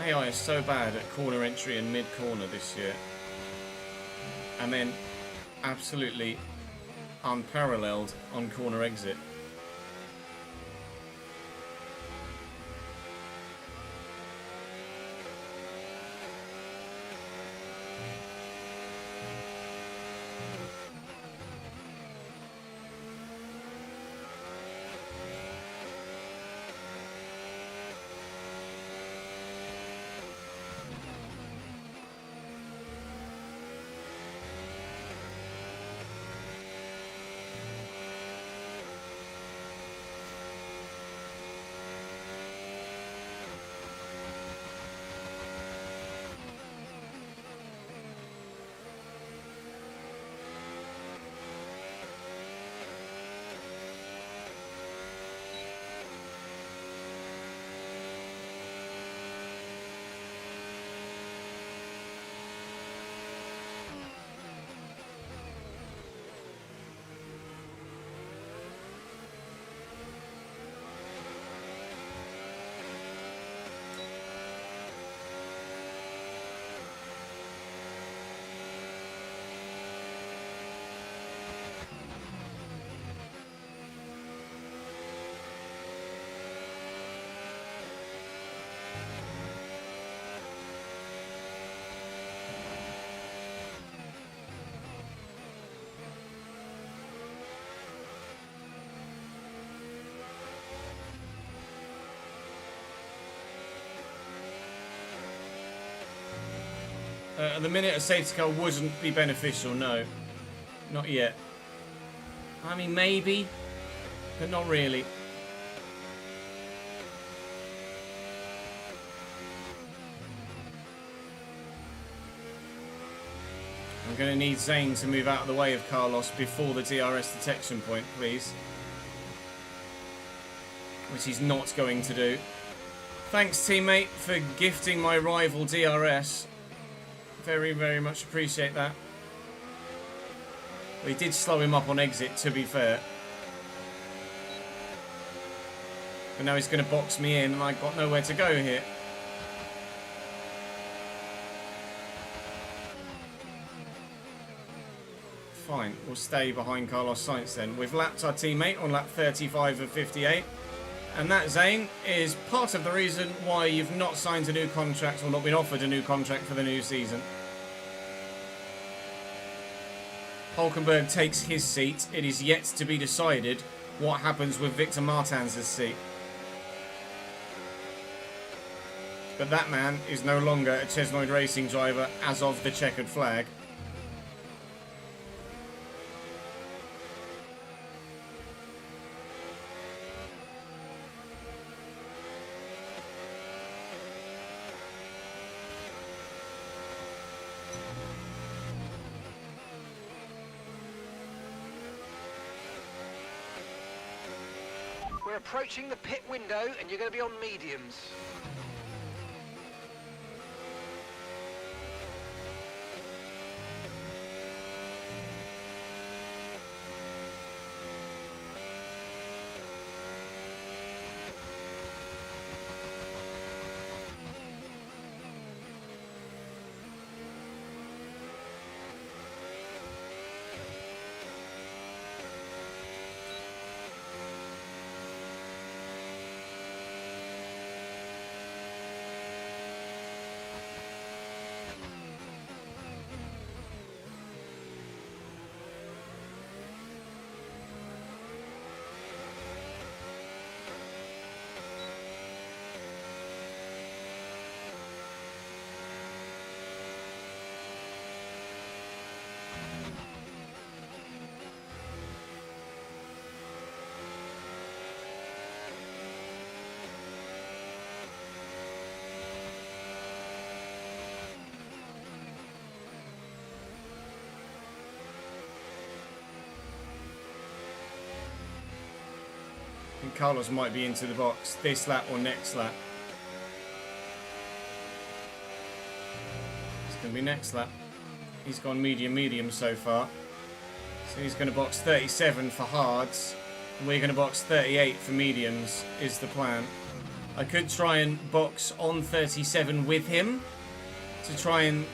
AI is so bad at corner entry and mid-corner this year. And then absolutely unparalleled on corner exit. At the minute, a safety car wouldn't be beneficial, no. Not yet. I mean, maybe, but not really. I'm going to need Zane to move out of the way of Carlos before the DRS detection point, please. Which he's not going to do. Thanks, teammate, for gifting my rival DRS. Very, very much appreciate that. We did slow him up on exit, to be fair. But now he's going to box me in, and I've got nowhere to go here. Fine, we'll stay behind Carlos Sainz then. We've lapped our teammate on lap 35 of 58. And that, Zane, is part of the reason why you've not signed a new contract or not been offered a new contract for the new season. Hulkenberg takes his seat. It is yet to be decided what happens with Victor Martins' seat. But that man is no longer a Chesnoid Racing driver as of the checkered flag. We're approaching the pit window and you're going to be on mediums. think Carlos might be into the box this lap or next lap. It's going to be next lap. He's gone medium so far. So he's going to box 37 for hards. And we're going to box 38 for mediums, is the plan. I could try and box on 37 with him to try and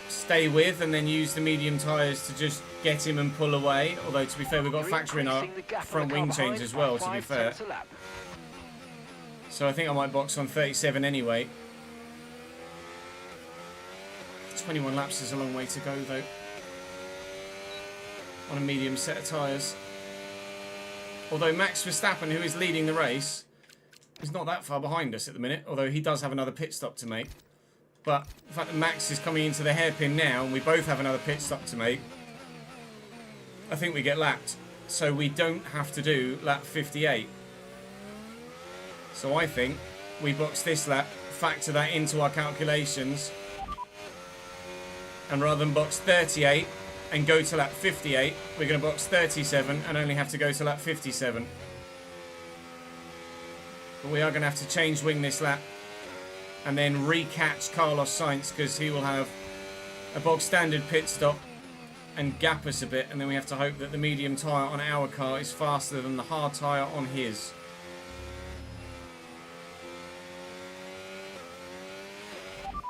stay with, and then use the medium tyres to just get him and pull away. Although, to be fair, we've got to factor in our front wing change as well, to be fair. So I think I might box on 37 anyway. 21 laps is a long way to go, though, on a medium set of tyres. Although Max Verstappen, who is leading the race, is not that far behind us at the minute, although he does have another pit stop to make. But the fact that Max is coming into the hairpin now, and we both have another pit stop to make, I think we get lapped. So we don't have to do lap 58. So I think we box this lap, factor that into our calculations, and rather than box 38 and go to lap 58, we're going to box 37 and only have to go to lap 57. But we are going to have to change wing this lap and then recatch Carlos Sainz, because he will have a bog standard pit stop and gap us a bit, and then we have to hope that the medium tyre on our car is faster than the hard tyre on his.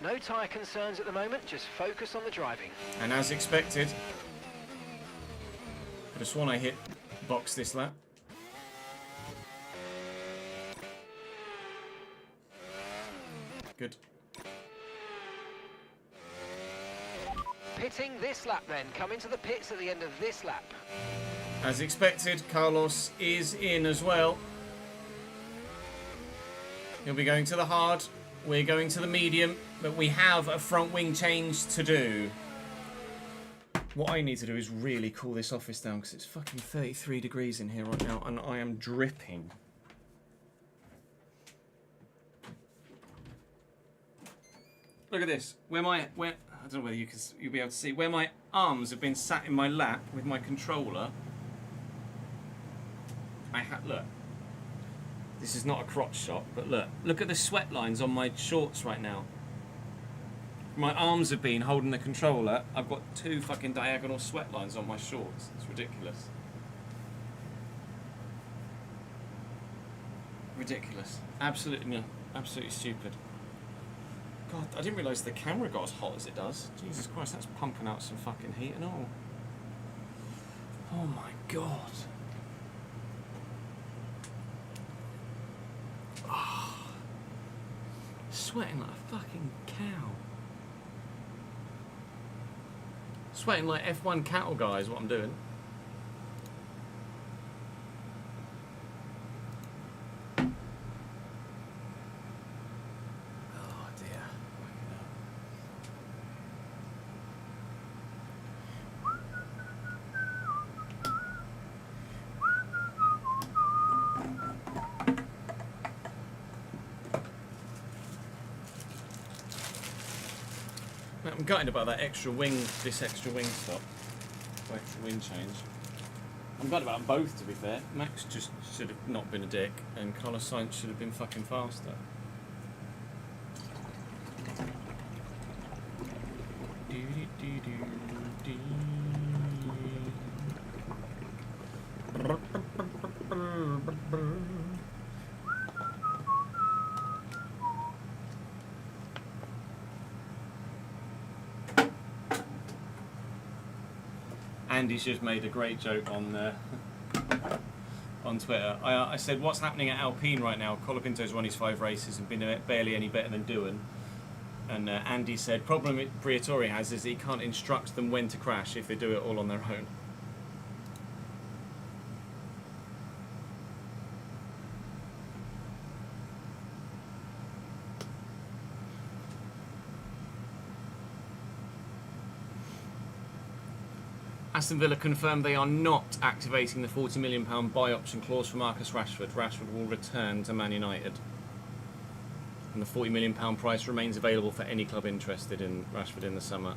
No tyre concerns at the moment, just focus on the driving. And as expected, could have sworn I hit box this lap. Good. Pitting this lap then, come into the pits at the end of this lap. As expected, Carlos is in as well. He'll be going to the hard, we're going to the medium, but we have a front wing change to do. What I need to do is really cool this office down, because it's fucking 33 degrees in here right now and I am dripping. Look at this. I don't know whether you'll be able to see where my arms have been sat in my lap with my controller. Look. This is not a crotch shot, but look at the sweat lines on my shorts right now. My arms have been holding the controller. I've got 2 fucking diagonal sweat lines on my shorts. It's ridiculous. Ridiculous. Absolutely stupid. God, I didn't realise the camera got as hot as it does. Jesus Christ, that's pumping out some fucking heat and all. Oh my God. Oh. Sweating like a fucking cow. Sweating like F1 cattle guy is what I'm doing. I'm gutted about that extra wing, this extra wing stop, or extra wing change. I'm gutted about them both, to be fair. Max just should have not been a dick, and Carlos Sainz should have been fucking faster. Andy's just made a great joke on on Twitter. I said, what's happening at Alpine right now? Colapinto's won his 5 races and been barely any better than Doohan. And Andy said, problem Briatore has is he can't instruct them when to crash if they do it all on their own. Aston Villa confirmed they are not activating the £40 million buy option clause for Marcus Rashford. Rashford will return to Man United. And the £40 million price remains available for any club interested in Rashford in the summer.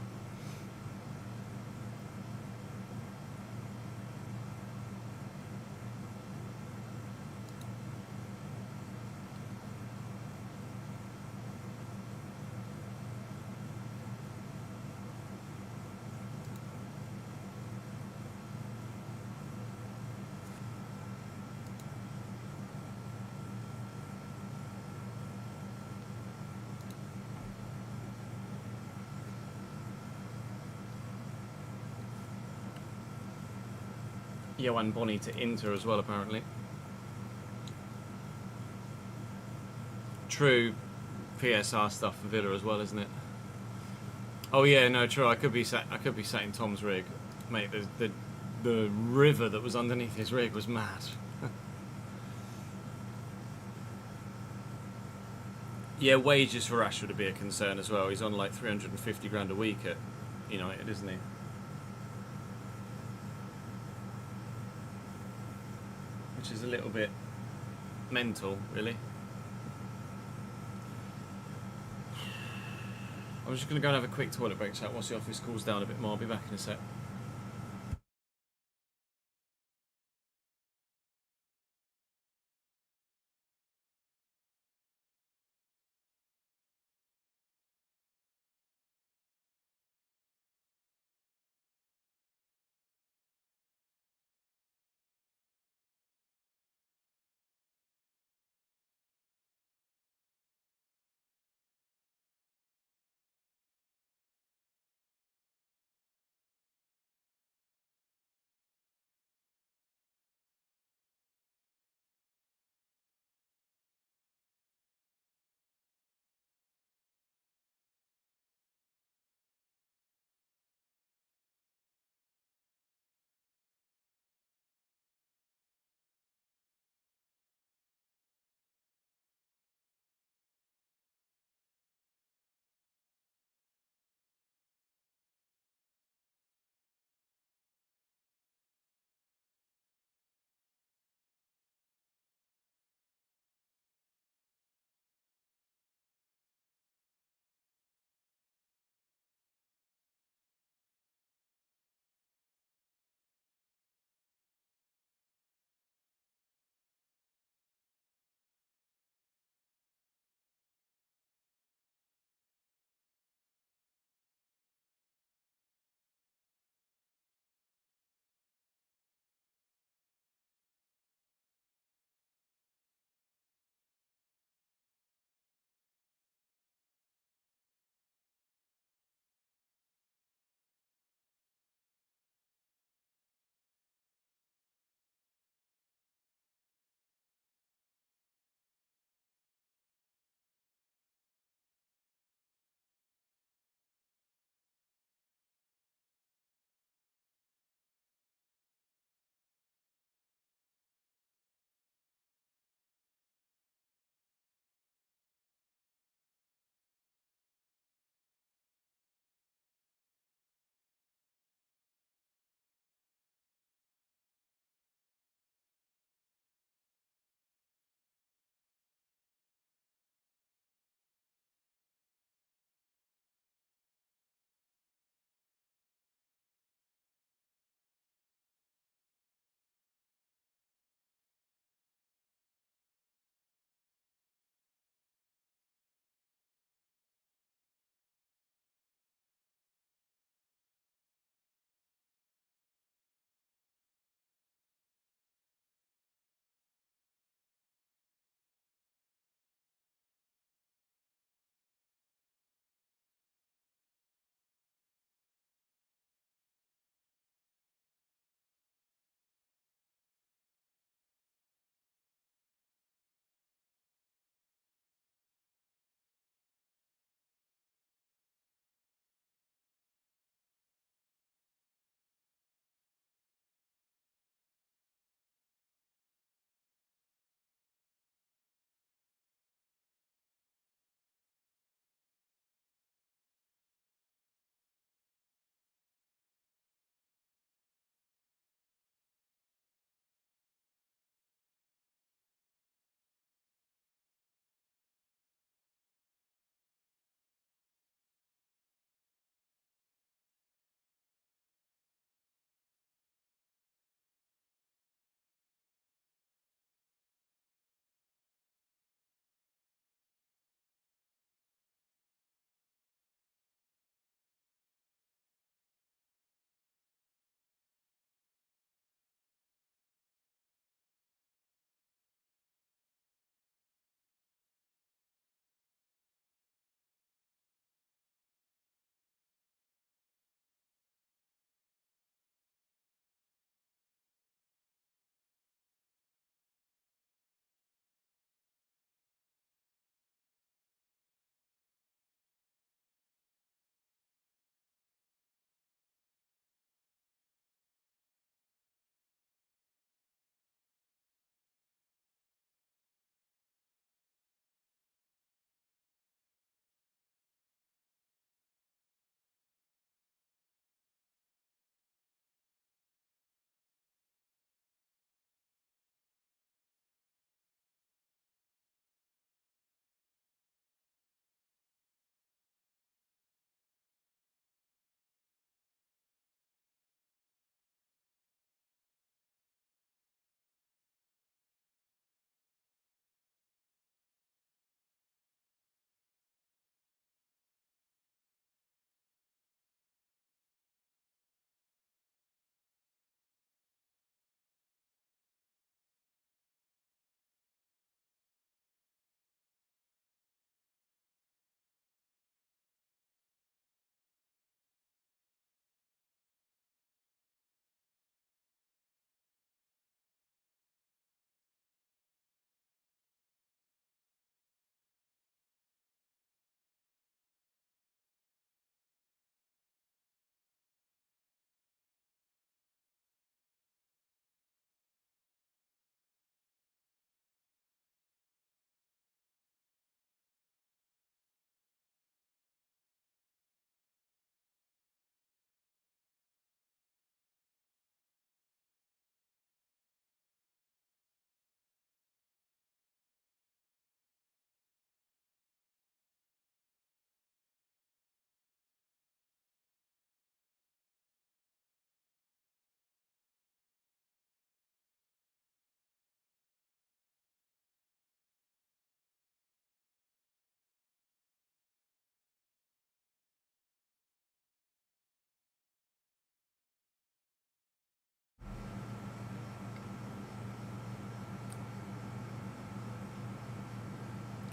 Johan Bonney to Inter as well, apparently. True, PSR stuff for Villa as well, isn't it? Oh yeah, no, true. I could be sat in Tom's rig, mate. The river that was underneath his rig was mad. Yeah, wages for Rashford would be a concern as well. He's on like 350 grand a week at United, isn't he? Which is a little bit mental, really. I'm just going to go and have a quick toilet break chat whilst the office cools down a bit more. I'll be back in a sec.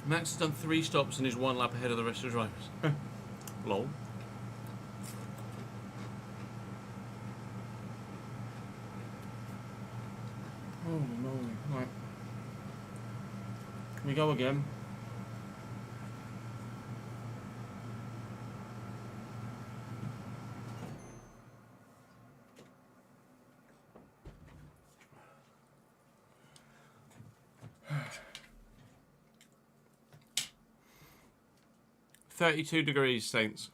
Max has done 3 stops and is 1 lap ahead of the rest of the drivers. Lol. Holy moly. Right. Can we go again? $32 Saints.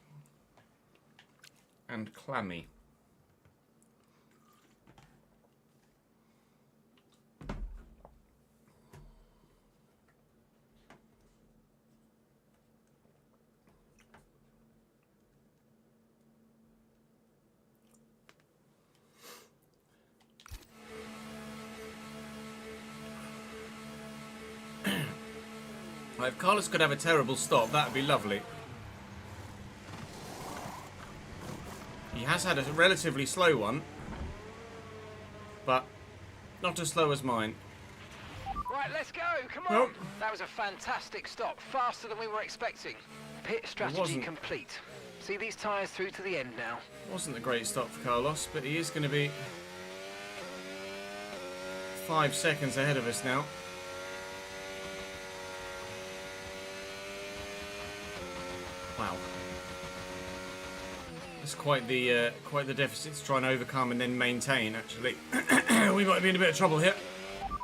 And clammy. If Carlos could have a terrible stop, that would be lovely. He has had a relatively slow one, but not as slow as mine. Right, let's go, come on! Nope. That was a fantastic stop, faster than we were expecting. Pit strategy wasn't. complete. See these tyres through to the end now. Wasn't a great stop for Carlos, but he is going to be 5 seconds ahead of us now. Wow. It's quite the deficit to try and overcome and then maintain, actually. We might be in a bit of trouble here.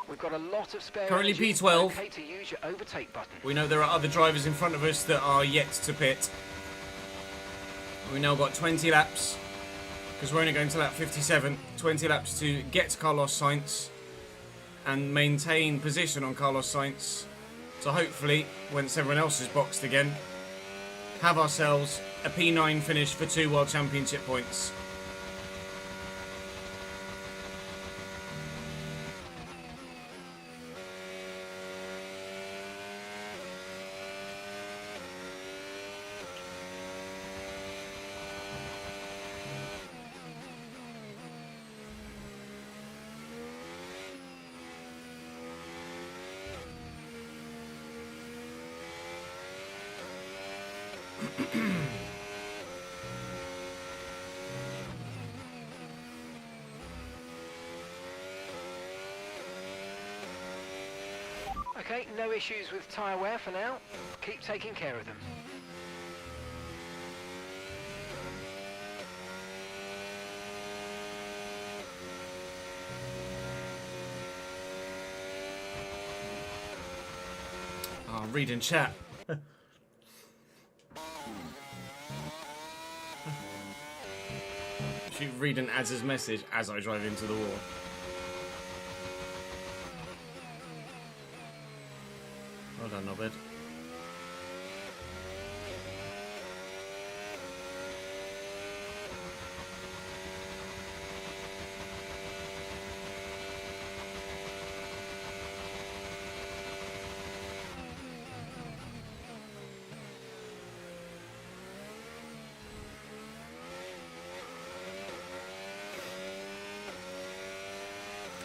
We've got a lot of spare Currently energy. P12. Okay to use your overtake button. We know there are other drivers in front of us that are yet to pit. We've now got 20 laps, because we're only going to lap 57. 20 laps to get Carlos Sainz and maintain position on Carlos Sainz. So hopefully, once everyone else is boxed again, have ourselves a P9 finish for 2 World Championship points. Okay, no issues with tyre wear for now. Keep taking care of them. Oh, reading chat. She reading Az's message as I drive into the wall. Well done, Nobed.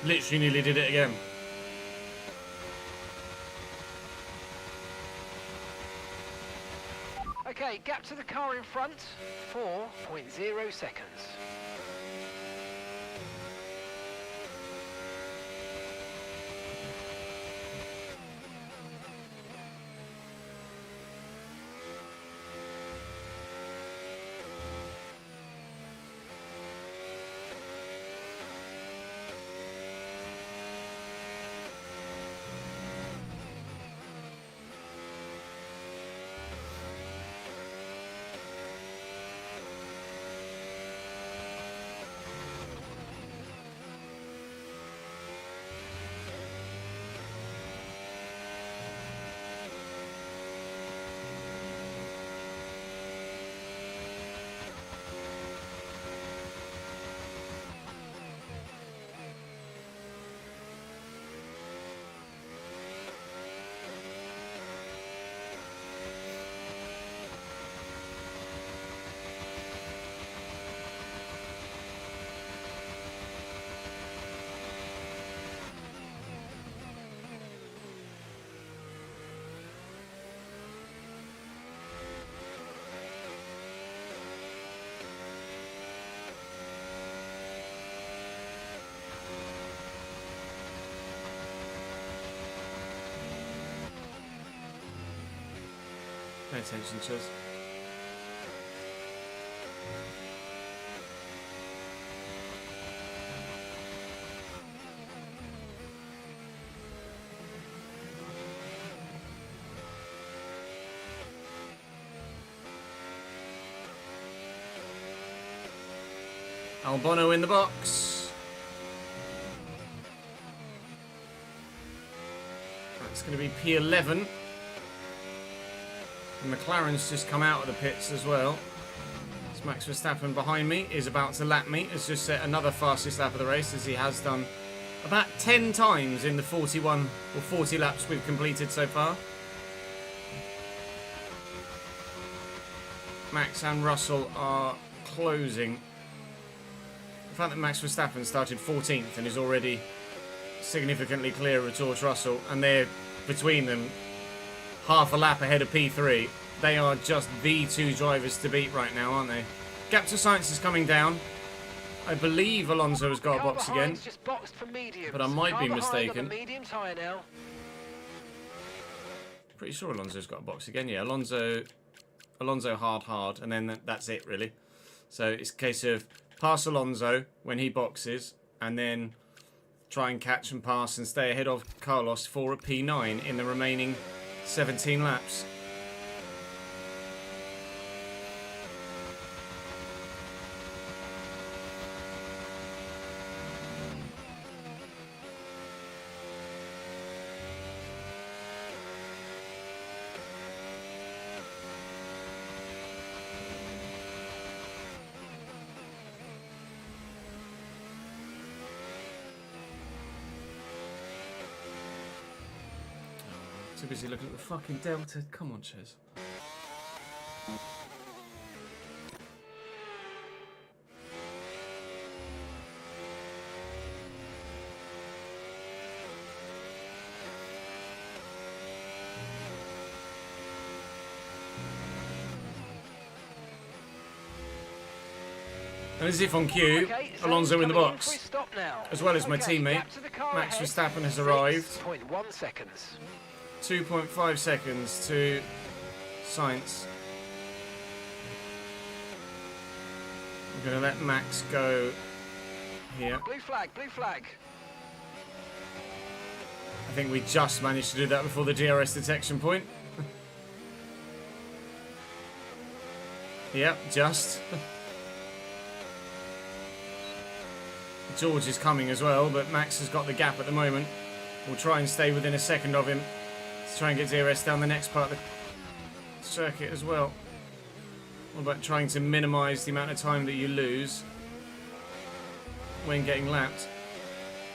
Literally nearly did it again. Okay, gap to the car in front, 4.0 seconds. Pay attention, Chuz. Albano in the box. That's going to be P11. And McLaren's just come out of the pits as well. It's Max Verstappen behind me is about to lap me. Has just set another fastest lap of the race, as he has done about 10 times in the 41 or 40 laps we've completed so far. Max and Russell are closing. The fact that Max Verstappen started 14th and is already significantly clear of George Russell, and they're between them half a lap ahead of P3. They are just the two drivers to beat right now, aren't they? Gap to Sainz is coming down. I believe Alonso has got a box again, but I might be mistaken. Pretty sure Alonso's got a box again. Yeah, Alonso hard, and then that's it really. So it's a case of pass Alonso when he boxes, and then try and catch and pass and stay ahead of Carlos for a P9 in the remaining 17 laps. Too busy looking at the fucking Delta. Come on, Ches. And as if on cue, Alonso in the box, as well as my teammate. Max Verstappen has arrived. 2.5 seconds to Sainz. I'm going to let Max go here. Blue flag, blue flag. I think we just managed to do that before the DRS detection point. Yep, just. George is coming as well, but Max has got the gap at the moment. We'll try and stay within a second of him to try and get DRS down the next part of the circuit as well. What about trying to minimise the amount of time that you lose when getting lapped?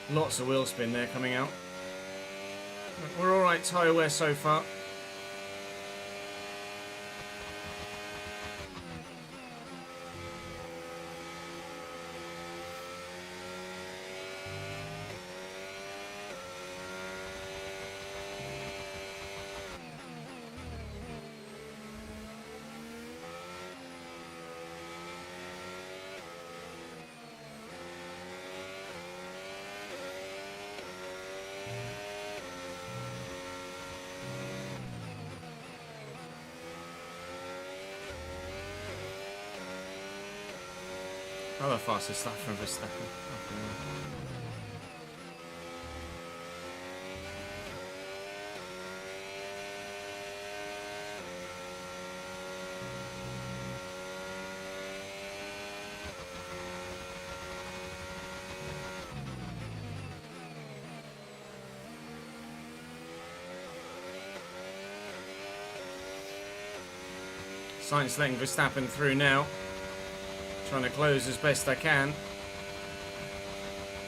Lots of wheel spin there coming out. We're alright tyre wear so far. Another fastest lap from Verstappen. Sainz letting Verstappen through now. Trying to close as best I can.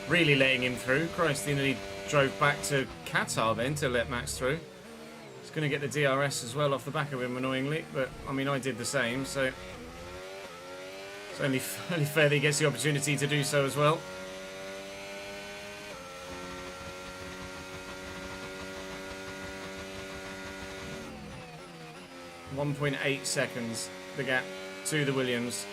Really letting him through. Christ, he nearly drove back to Qatar then to let Max through. He's going to get the DRS as well off the back of him, annoyingly. But, I mean, I did the same, so it's only fair that he gets the opportunity to do so as well. .8 seconds, the gap to the Williams.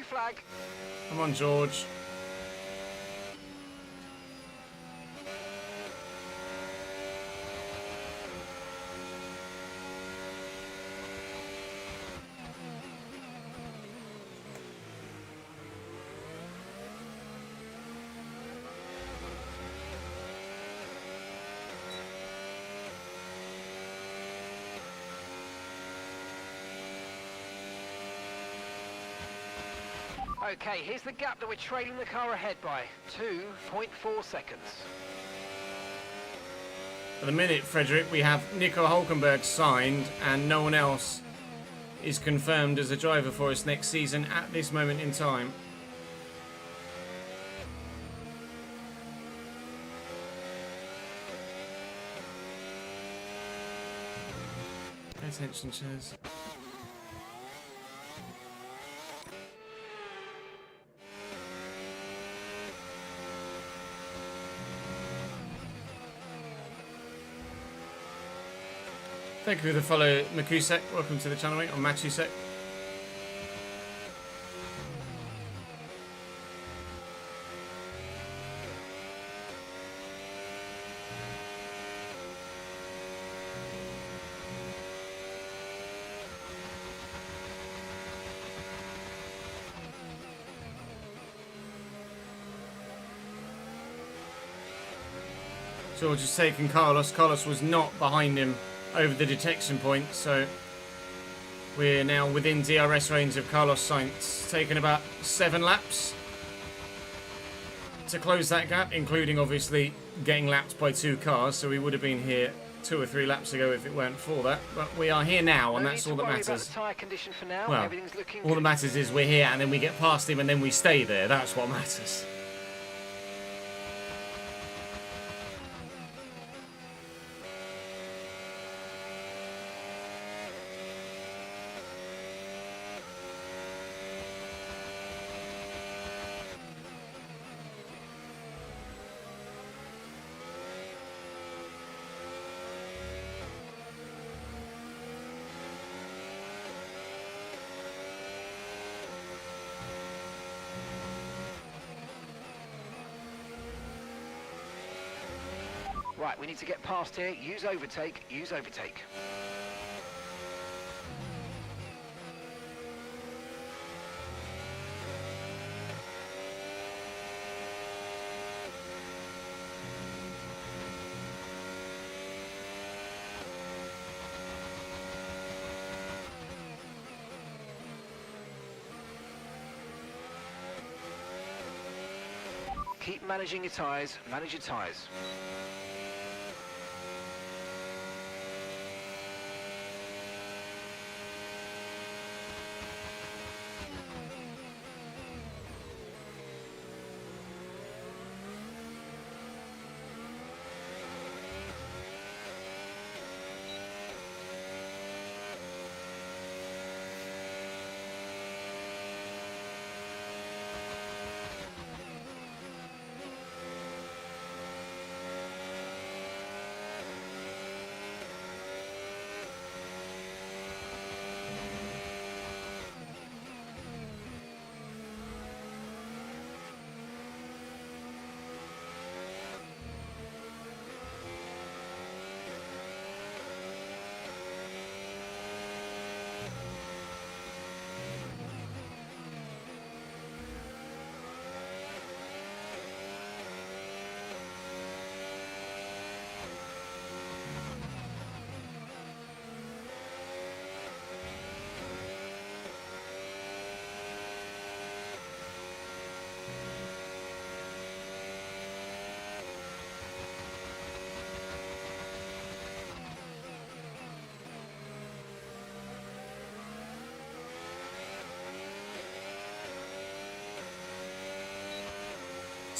flag. Come on, George. Okay, here's the gap that we're trailing the car ahead by. 2.4 seconds. At the minute, Frederick, we have Nico Hulkenberg signed and no one else is confirmed as a driver for us next season at this moment in time. Pay attention, Chaz. Thank you for the follow, Makusek. Welcome to the channel, mate, or Matusek. George has taken Carlos. Carlos was not behind him over the detection point, so we're now within DRS range of Carlos Sainz, taking about 7 laps to close that gap, including obviously getting lapped by 2 cars, so we would have been here 2 or 3 laps ago if it weren't for that, but we are here now, and that's all that matters. Well, all that matters is we're here and then we get past him and then we stay there. That's what matters. Right, we need to get past here. Use overtake, use overtake. Keep managing your tyres, manage your tyres.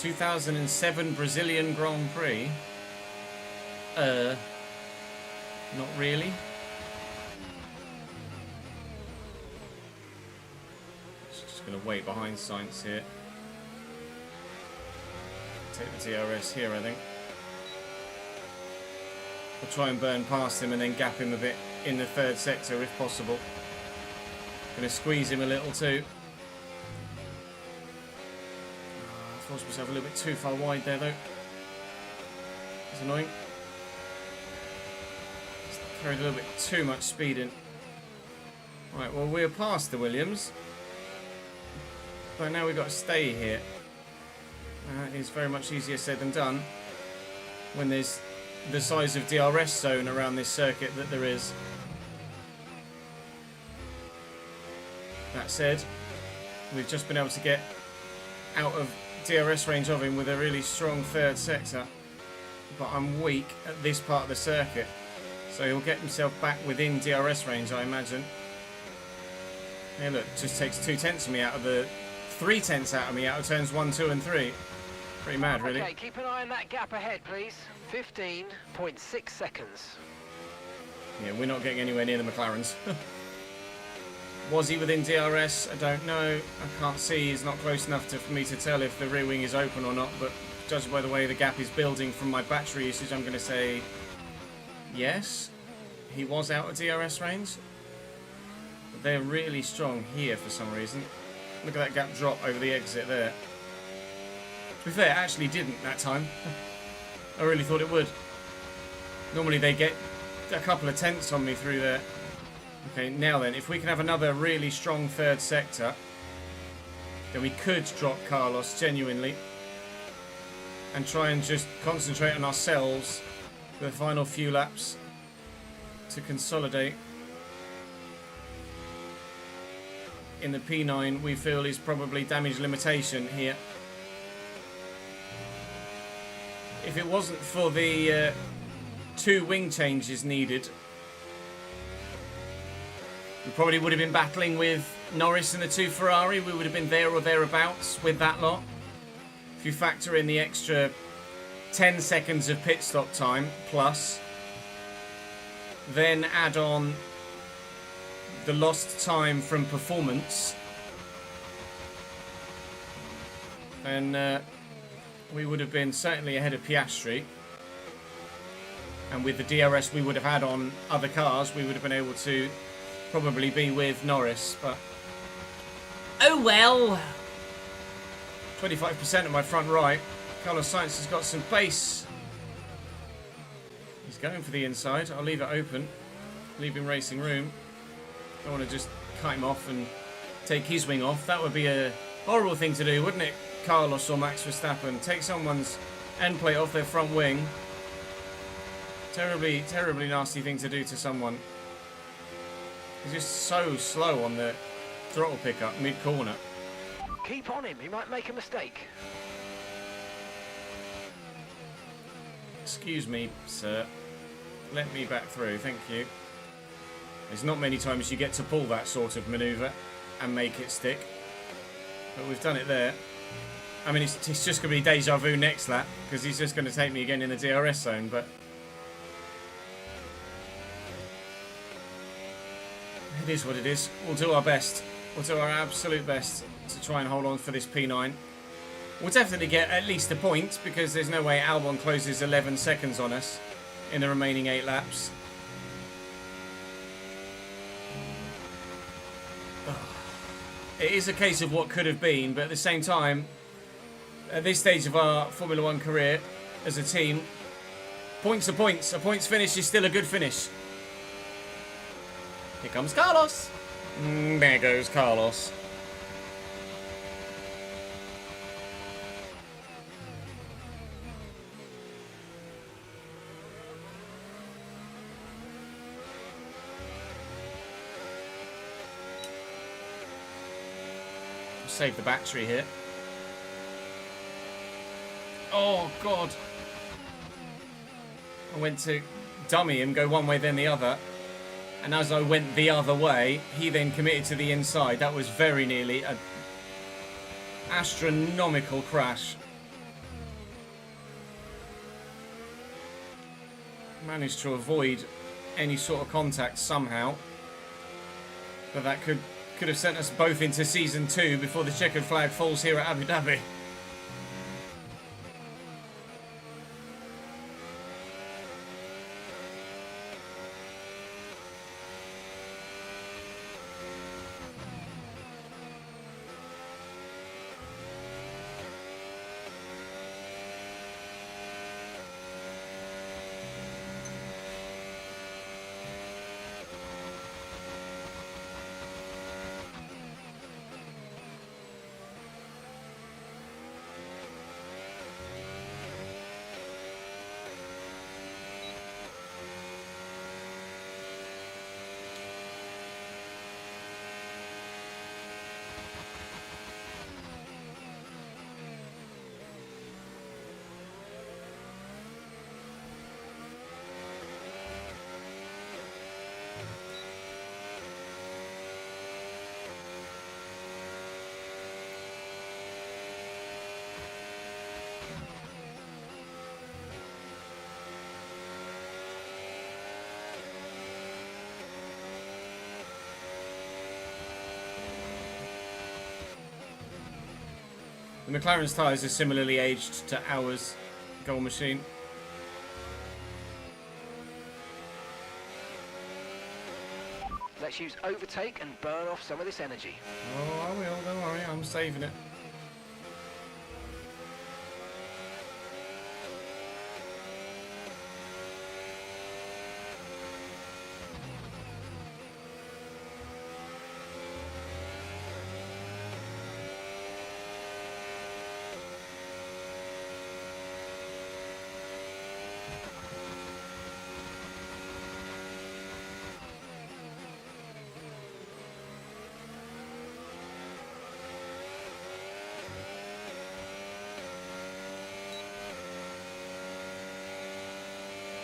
...2007 Brazilian Grand Prix. Not really. Just going to wait behind Sainz here. Take the DRS here, I think. We'll try and burn past him and then gap him a bit in the 3rd sector if possible. Going to squeeze him a little too. Forced myself a little bit too far wide there, though. It's annoying. Just carried a little bit too much speed in. Right, well, we're past the Williams. But now we've got to stay here. It's very much easier said than done when there's the size of DRS zone around this circuit that there is. That said, we've just been able to get out of DRS range of him with a really strong third sector, but I'm weak at this part of the circuit, so he'll get himself back within DRS range, I imagine. Hey look, just takes 2/10 of me out of the 3/10 out of me out of turns 1, 2 and 3. Pretty mad, really. Okay, keep an eye on that gap ahead, please. 15.6 seconds. Yeah, we're not getting anywhere near the McLarens. Was he within DRS? I don't know. I can't see. He's not close enough for me to tell if the rear wing is open or not, but judging by the way the gap is building from my battery usage, I'm going to say yes. He was out of DRS range. But they're really strong here for some reason. Look at that gap drop over the exit there. To be fair, it actually didn't that time. I really thought it would. Normally they get a couple of tenths on me through there. Okay, now then, if we can have another really strong third sector, then we could drop Carlos genuinely and try and just concentrate on ourselves for the final few laps to consolidate. In the P9, we feel is probably damage limitation here. If it wasn't for the 2 wing changes needed, we probably would have been battling with Norris and the 2 Ferrari. We would have been there or thereabouts with that lot. If you factor in the extra 10 seconds of pit stop time plus, then add on the lost time from performance, then we would have been certainly ahead of Piastri. And with the DRS we would have had on other cars, we would have been able to probably be with Norris, but oh well. 25% of my front right. Carlos Sainz has got some pace. He's going for the inside. I'll leave it open. Leave him racing room. Don't want to just cut him off and take his wing off. That would be a horrible thing to do, wouldn't it, Carlos or Max Verstappen? Take someone's end plate off their front wing. Terribly, terribly nasty thing to do to someone. He's just so slow on the throttle pickup mid-corner. Keep on him, he might make a mistake. Excuse me, sir. Let me back through, thank you. There's not many times you get to pull that sort of manoeuvre and make it stick. But we've done it there. I mean, it's just going to be deja vu next lap, because he's just going to take me again in the DRS zone, but it is what it is. We'll do our best. We'll do our absolute best to try and hold on for this P9. We'll definitely get at least a point, because there's no way Albon closes 11 seconds on us in the remaining 8 laps. It is a case of what could have been, but at the same time, at this stage of our Formula 1 career as a team, points are points. A points finish is still a good finish. Here comes Carlos. There goes Carlos. Save the battery here. Oh, God. I went to dummy him, go one way, then the other. And as I went the other way, he then committed to the inside. That was very nearly an astronomical crash. Managed to avoid any sort of contact somehow. But that could have sent us both into Season 2 before the checkered flag falls here at Abu Dhabi. McLaren's tyres are similarly aged to ours, Goal Machine. Let's use overtake and burn off some of this energy. Oh, I will, don't worry, I'm saving it.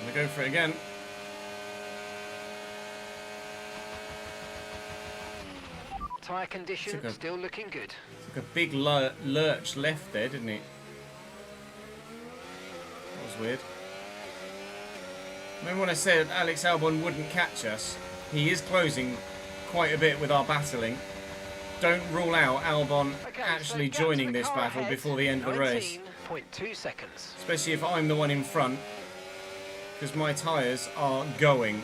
I'm gonna go for it again. Tyre condition still looking good. Took a big lurch left there, didn't he? That was weird. Remember when I said Alex Albon wouldn't catch us? He is closing quite a bit with our battling. Don't rule out Albon actually joining this battle before the end of the race. 19.2 seconds. Especially if I'm the one in front. Because my tyres are going.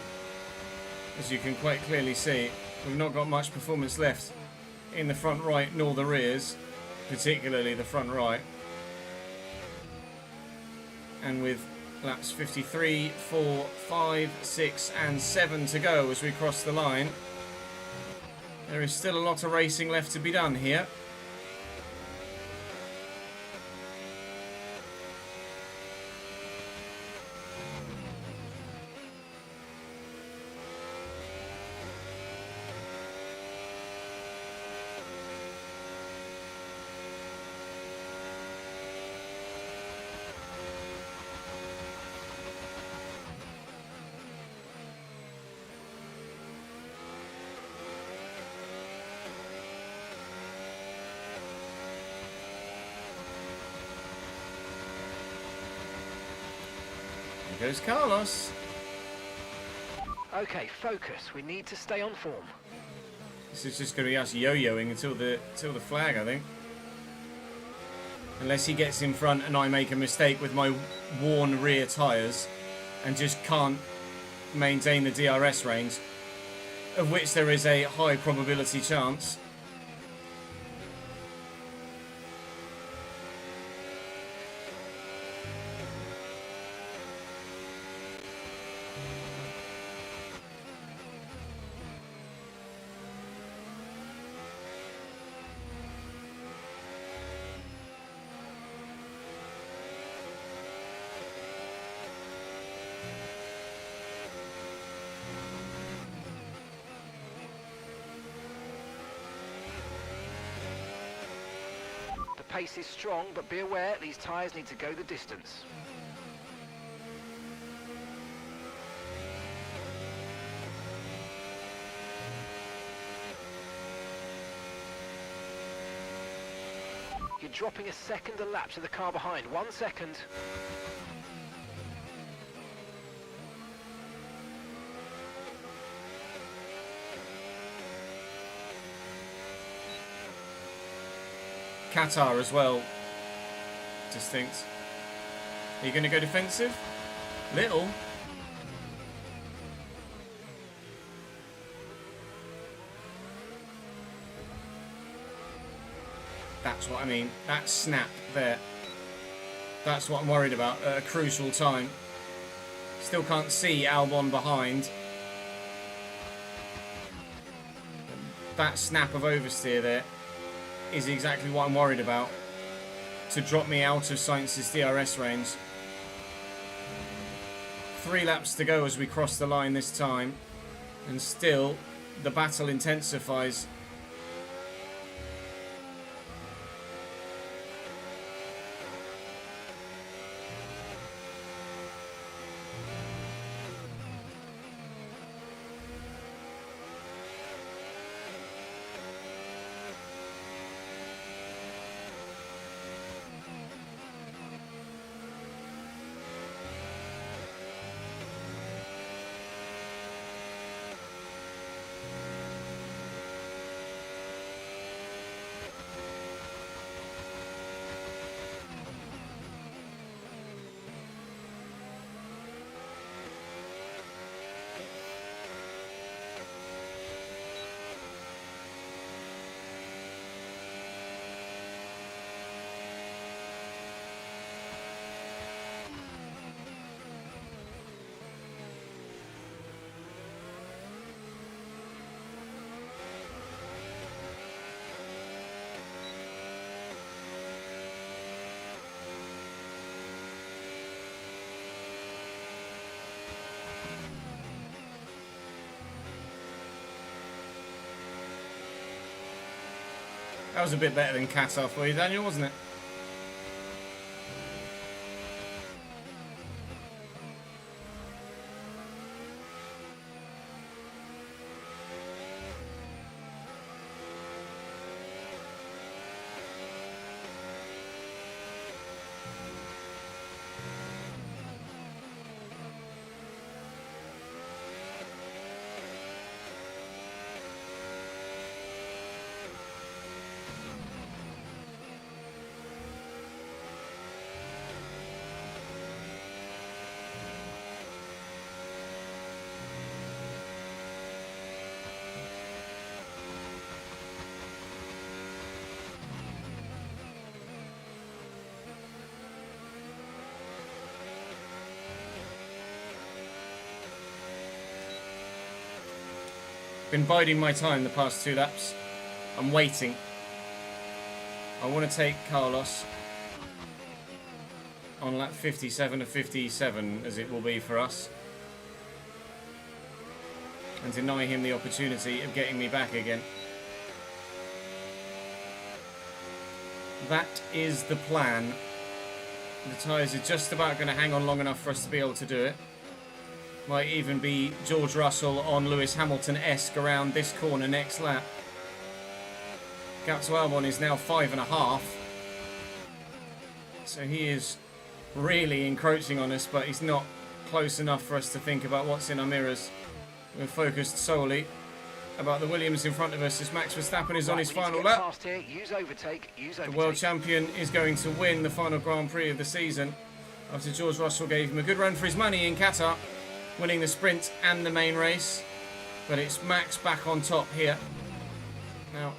As you can quite clearly see, we've not got much performance left in the front right nor the rears, particularly the front right. And with laps 53, 4, 5, 6 and 7 to go as we cross the line, there is still a lot of racing left to be done here. Here goes Carlos. Okay, focus. We need to stay on form. This is just going to be us yo-yoing until the flag, I think. Unless he gets in front and I make a mistake with my worn rear tyres and just can't maintain the DRS range, of which there is a high probability chance. Pace is strong, but be aware these tyres need to go the distance. You're dropping a second a lap to the car behind. 1 second. Qatar as well. Distinct. Are you going to go defensive? Little. That's what I mean. That snap there. That's what I'm worried about at a crucial time. Still can't see Albon behind. That snap of oversteer there is exactly what I'm worried about, to drop me out of Sainz's DRS range. 3 laps to go as we cross the line this time, and still the battle intensifies. That was a bit better than Qatar for you, Daniel, wasn't it? Been biding my time the past 2 laps. I'm waiting. I want to take Carlos on lap 57 of 57, as it will be for us, and deny him the opportunity of getting me back again. That is the plan. The tyres are just about going to hang on long enough for us to be able to do it. Might even be George Russell on Lewis Hamilton-esque around this corner next lap. Gap to Albon is now 5.5. So he is really encroaching on us, but he's not close enough for us to think about what's in our mirrors. We're focused solely about the Williams in front of us as Max Verstappen is on his final lap. The world champion is going to win the final Grand Prix of the season after George Russell gave him a good run for his money in Qatar, winning the sprint and the main race. But it's Max back on top here. Now,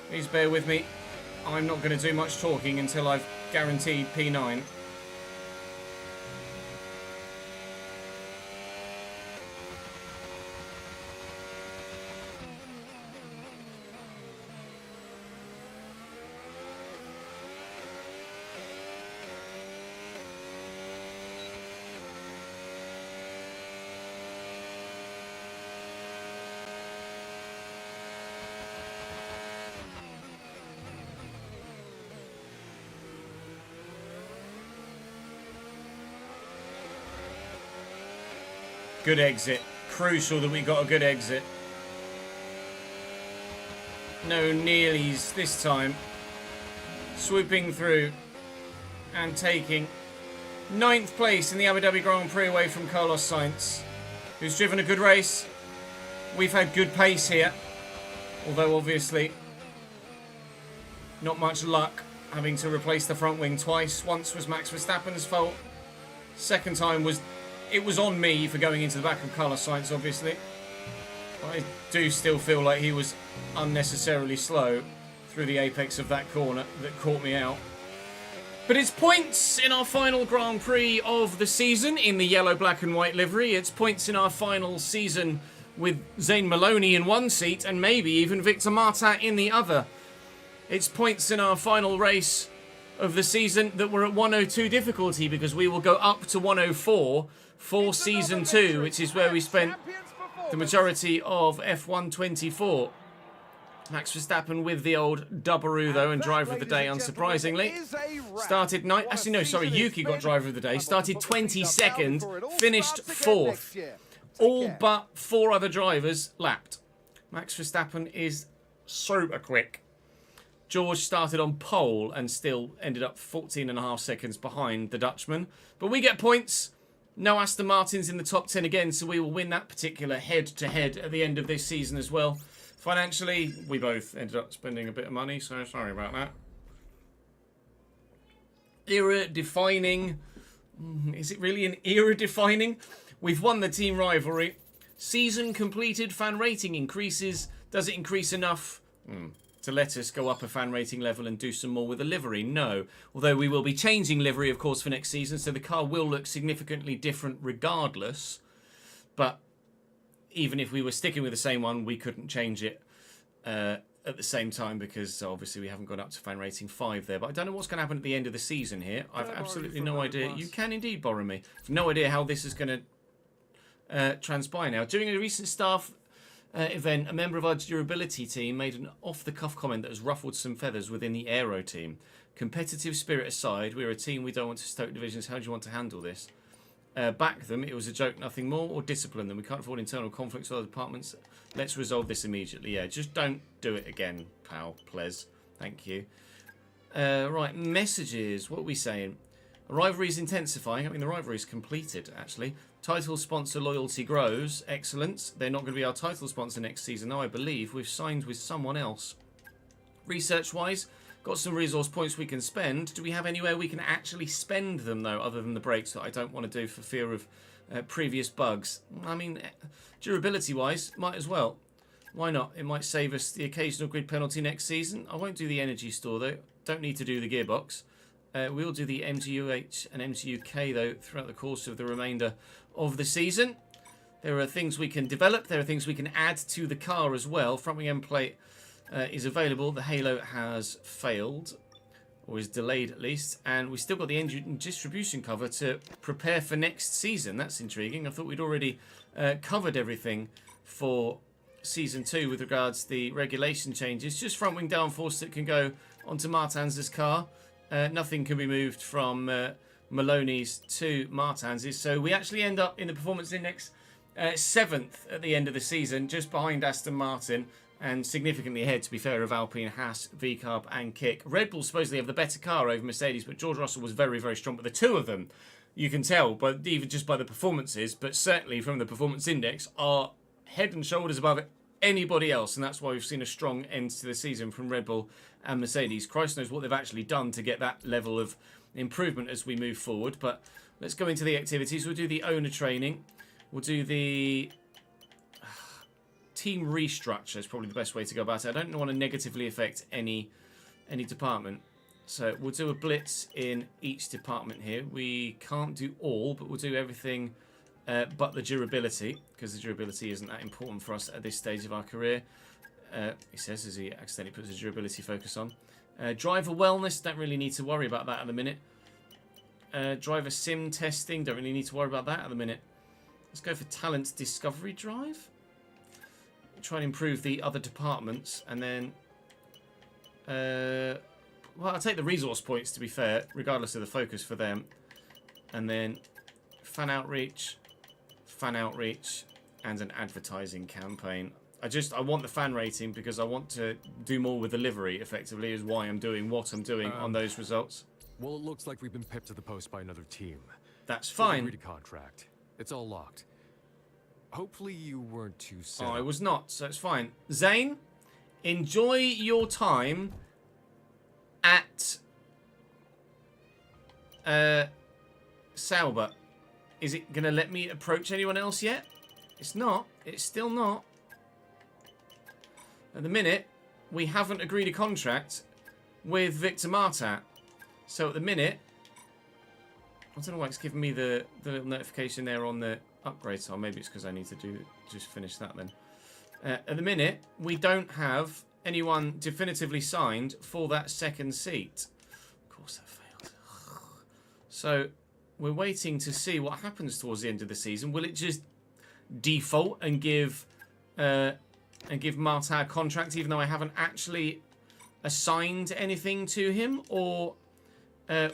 please bear with me. I'm not going to do much talking until I've guaranteed P9. Good exit. Crucial that we got a good exit. No nearlies this time. Swooping through and taking 9th place in the Abu Dhabi Grand Prix away from Carlos Sainz, who's driven a good race. We've had good pace here, although obviously not much luck having to replace the front wing twice. Once was Max Verstappen's fault. Second time was on me for going into the back of Carlos Sainz, obviously. But I do still feel like he was unnecessarily slow through the apex of that corner that caught me out. But it's points in our final Grand Prix of the season in the yellow, black and white livery. It's points in our final season with Zane Maloney in one seat and maybe even Victor Martin in the other. It's points in our final race of the season that we're at 102 difficulty, because we will go up to 104 for Season 2, which is where we spent the majority of F124. Max Verstappen with the old Dubberoo, though, and driver of the day, unsurprisingly. Started ninth. Actually, no, sorry, Yuki got driver of the day. Started 22nd, finished 4th. All but 4 other drivers lapped. Max Verstappen is super quick. George started on pole and still ended up 14.5 seconds behind the Dutchman. But we get points. No Aston Martins in the top 10 again, so we will win that particular head-to-head at the end of this season as well. Financially, we both ended up spending a bit of money, so sorry about that. Era-defining. Is it really an era-defining? We've won the team rivalry. Season completed, fan rating increases. Does it increase enough to let us go up a fan rating level and do some more with the livery? No. Although we will be changing livery, of course, for next season, so the car will look significantly different regardless. But even if we were sticking with the same one, we couldn't change it at the same time, because obviously we haven't gone up to fan rating 5 there. But I don't know what's going to happen at the end of the season here. I've absolutely no idea. You can indeed borrow me. I've no idea how this is going to transpire now. During a recent staff event, a member of our durability team made an off-the-cuff comment that has ruffled some feathers within the aero team. Competitive spirit aside, we're a team, we don't want to stoke divisions. How do you want to handle this? Back them, it was a joke, nothing more, or discipline them. We can't afford internal conflicts with other departments. Let's resolve this immediately. Yeah, just don't do it again, pal, please. Thank you. Right, messages. What are we saying? Rivalry's intensifying. I mean, the rivalry's completed, actually. Title sponsor loyalty grows. Excellent. They're not going to be our title sponsor next season, though, I believe. We've signed with someone else. Research-wise, got some resource points we can spend. Do we have anywhere we can actually spend them, though, other than the breaks that I don't want to do for fear of previous bugs? I mean, durability-wise, might as well. Why not? It might save us the occasional grid penalty next season. I won't do the energy store, though. Don't need to do the gearbox. We'll do the MGUH and MGUK, though, throughout the course of the remainder of the season. There are things we can develop. There are things we can add to the car as well. Front wing end plate is available. The Halo has failed, or is delayed at least. And we've still got the engine distribution cover to prepare for next season. That's intriguing. I thought we'd already covered everything for Season 2 with regards to the regulation changes. Just front wing downforce that can go onto Martins's car. Nothing can be moved from Maloney's to Martins's. So we actually end up in the performance index 7th at the end of the season, just behind Aston Martin and significantly ahead, to be fair, of Alpine, Haas, VCarb and Kick. Red Bull supposedly have the better car over Mercedes, but George Russell was very, very strong. But the two of them, you can tell, but even just by the performances, but certainly from the performance index, are head and shoulders above anybody else, and that's why we've seen a strong end to the season from Red Bull and Mercedes. Christ knows what they've actually done to get that level of improvement as we move forward. But let's go into the activities. We'll do the owner training. We'll do the team restructure is probably the best way to go about it. I don't want to negatively affect any department. So we'll do a blitz in each department here. We can't do all, but we'll do everything but the durability, because the durability isn't that important for us at this stage of our career. He says as he accidentally puts a durability focus on. Driver wellness, don't really need to worry about that at the minute. Driver sim testing, don't really need to worry about that at the minute. Let's go for talent discovery drive. Try and improve the other departments, and then well, I'll take the resource points, to be fair, regardless of the focus for them. And then fan outreach, and an advertising campaign. I want the fan rating because I want to do more with the livery, effectively, is why I'm doing what I'm doing on those results. Well, it looks like we've been pipped to the post by another team. That's fine. Agreed to contract. It's all locked. Hopefully you weren't too sad. I was not, so it's fine. Zane, enjoy your time at Sauber. Is it going to let me approach anyone else yet? It's not. It's still not. At the minute, we haven't agreed a contract with Victor Martat. So at the minute, I don't know why it's giving me the little notification there on the upgrade. So maybe it's because I need to just finish that then. At the minute, we don't have anyone definitively signed for that second seat. Of course that failed. So we're waiting to see what happens towards the end of the season. Will it just default and give Marta a contract even though I haven't actually assigned anything to him, or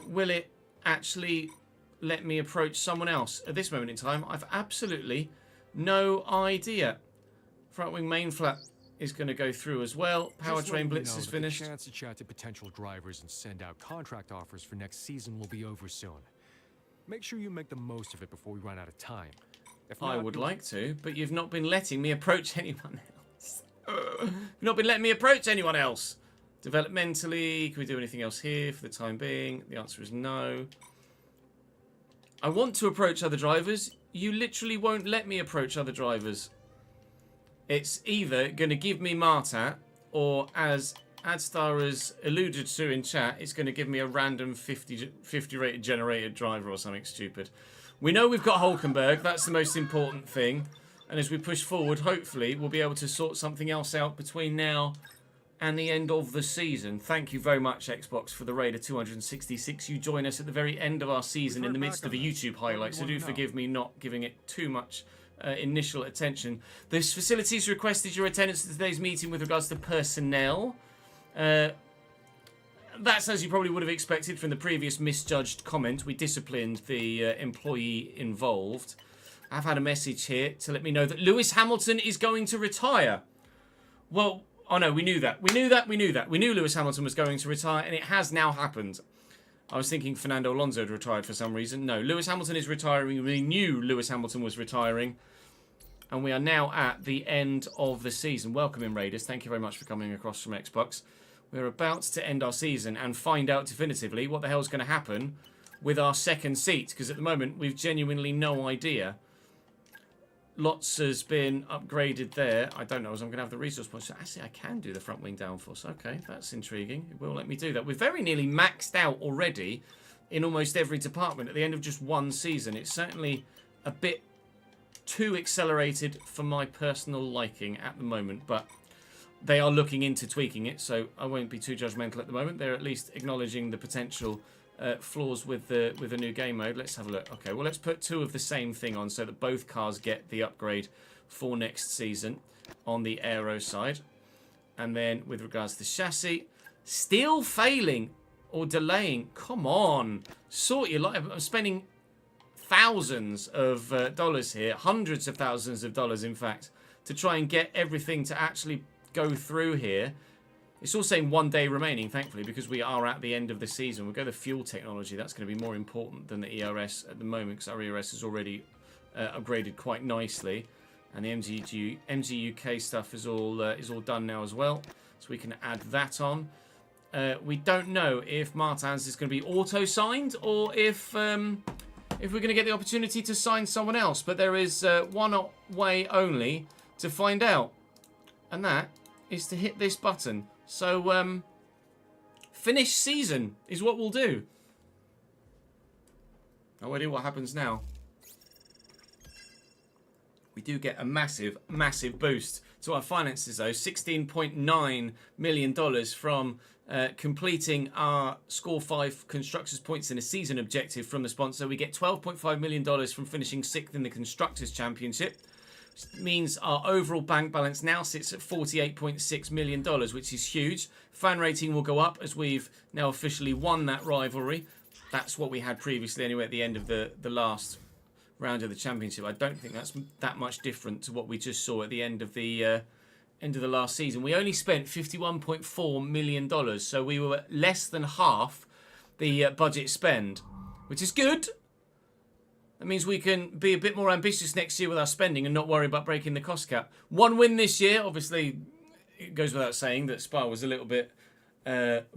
will it actually let me approach someone else? At this moment in time, I've absolutely no idea. Front wing main flap is going to go through as well. Powertrain blitz is finished. The chance to chat to potential drivers and send out contract offers for next season will be over soon. Make sure you make the most of it before we run out of time. If not, I would like to, but you've not been letting me approach anyone else. You've not been letting me approach anyone else. Developmentally, can we do anything else here for the time being? The answer is no. I want to approach other drivers. You literally won't let me approach other drivers. It's either going to give me Marta, or as Adstar has alluded to in chat, it's going to give me a random 50 rated generated driver or something stupid. We know we've got Hulkenberg. That's the most important thing. And as we push forward, hopefully, we'll be able to sort something else out between now and the end of the season. Thank you very much, Xbox, for the raid of 266. You join us at the very end of our season in the midst of a YouTube highlight, so do forgive me not giving it too much initial attention. This facilities requested your attendance at today's meeting with regards to personnel. That's as you probably would have expected from the previous misjudged comment. We disciplined the employee involved. I've had a message here to let me know that Lewis Hamilton is going to retire. Well, oh no, we knew that. We knew Lewis Hamilton was going to retire, and it has now happened. I was thinking Fernando Alonso had retired for some reason. No, Lewis Hamilton is retiring. We knew Lewis Hamilton was retiring. And we are now at the end of the season. Welcome in, Raiders. Thank you very much for coming across from Xbox. We're about to end our season and find out definitively what the hell's going to happen with our second seat. Because at the moment, we've genuinely no idea. Lots has been upgraded there. I don't know as I'm going to have the resource points. So actually, I can do the front wing downforce. Okay, that's intriguing. It will let me do that. We're very nearly maxed out already in almost every department at the end of just one season. It's certainly a bit too accelerated for my personal liking at the moment, but they are looking into tweaking it, so I won't be too judgmental at the moment. They're at least acknowledging the potential flaws with the new game mode. Let's have a look. Okay, well, let's put 2 of the same thing on so that both cars get the upgrade for next season on the aero side. And then with regards to chassis, still failing or delaying. Come on, sort your life. I'm spending thousands of dollars here, hundreds of thousands of dollars, in fact, to try and get everything to actually go through here. It's all saying 1 day remaining, thankfully, because we are at the end of the season. We'll go to fuel technology. That's going to be more important than the ERS at the moment, because our ERS is already upgraded quite nicely, and the MG UK stuff is all done now as well, so we can add that on. We don't know if Martins is going to be auto signed or if we're going to get the opportunity to sign someone else, but there is one way only to find out, and that is to hit this button. So, finish season is what we'll do. No idea what happens now. We do get a massive, massive boost to our finances, though. $16.9 million from completing our Score 5 Constructors Points in a season objective from the sponsor. We get $12.5 million from finishing 6th in the Constructors Championship. Means our overall bank balance now sits at $48.6 million, which is huge. Fan rating will go up as we've now officially won that rivalry. That's what we had previously anyway at the end of the last round of the championship. I don't think that's that much different to what we just saw at the end of the last season. We only spent $51.4 million, so we were less than half the budget spend, which is good. That means we can be a bit more ambitious next year with our spending and not worry about breaking the cost cap. 1 win this year. Obviously, it goes without saying that Spa was a little bit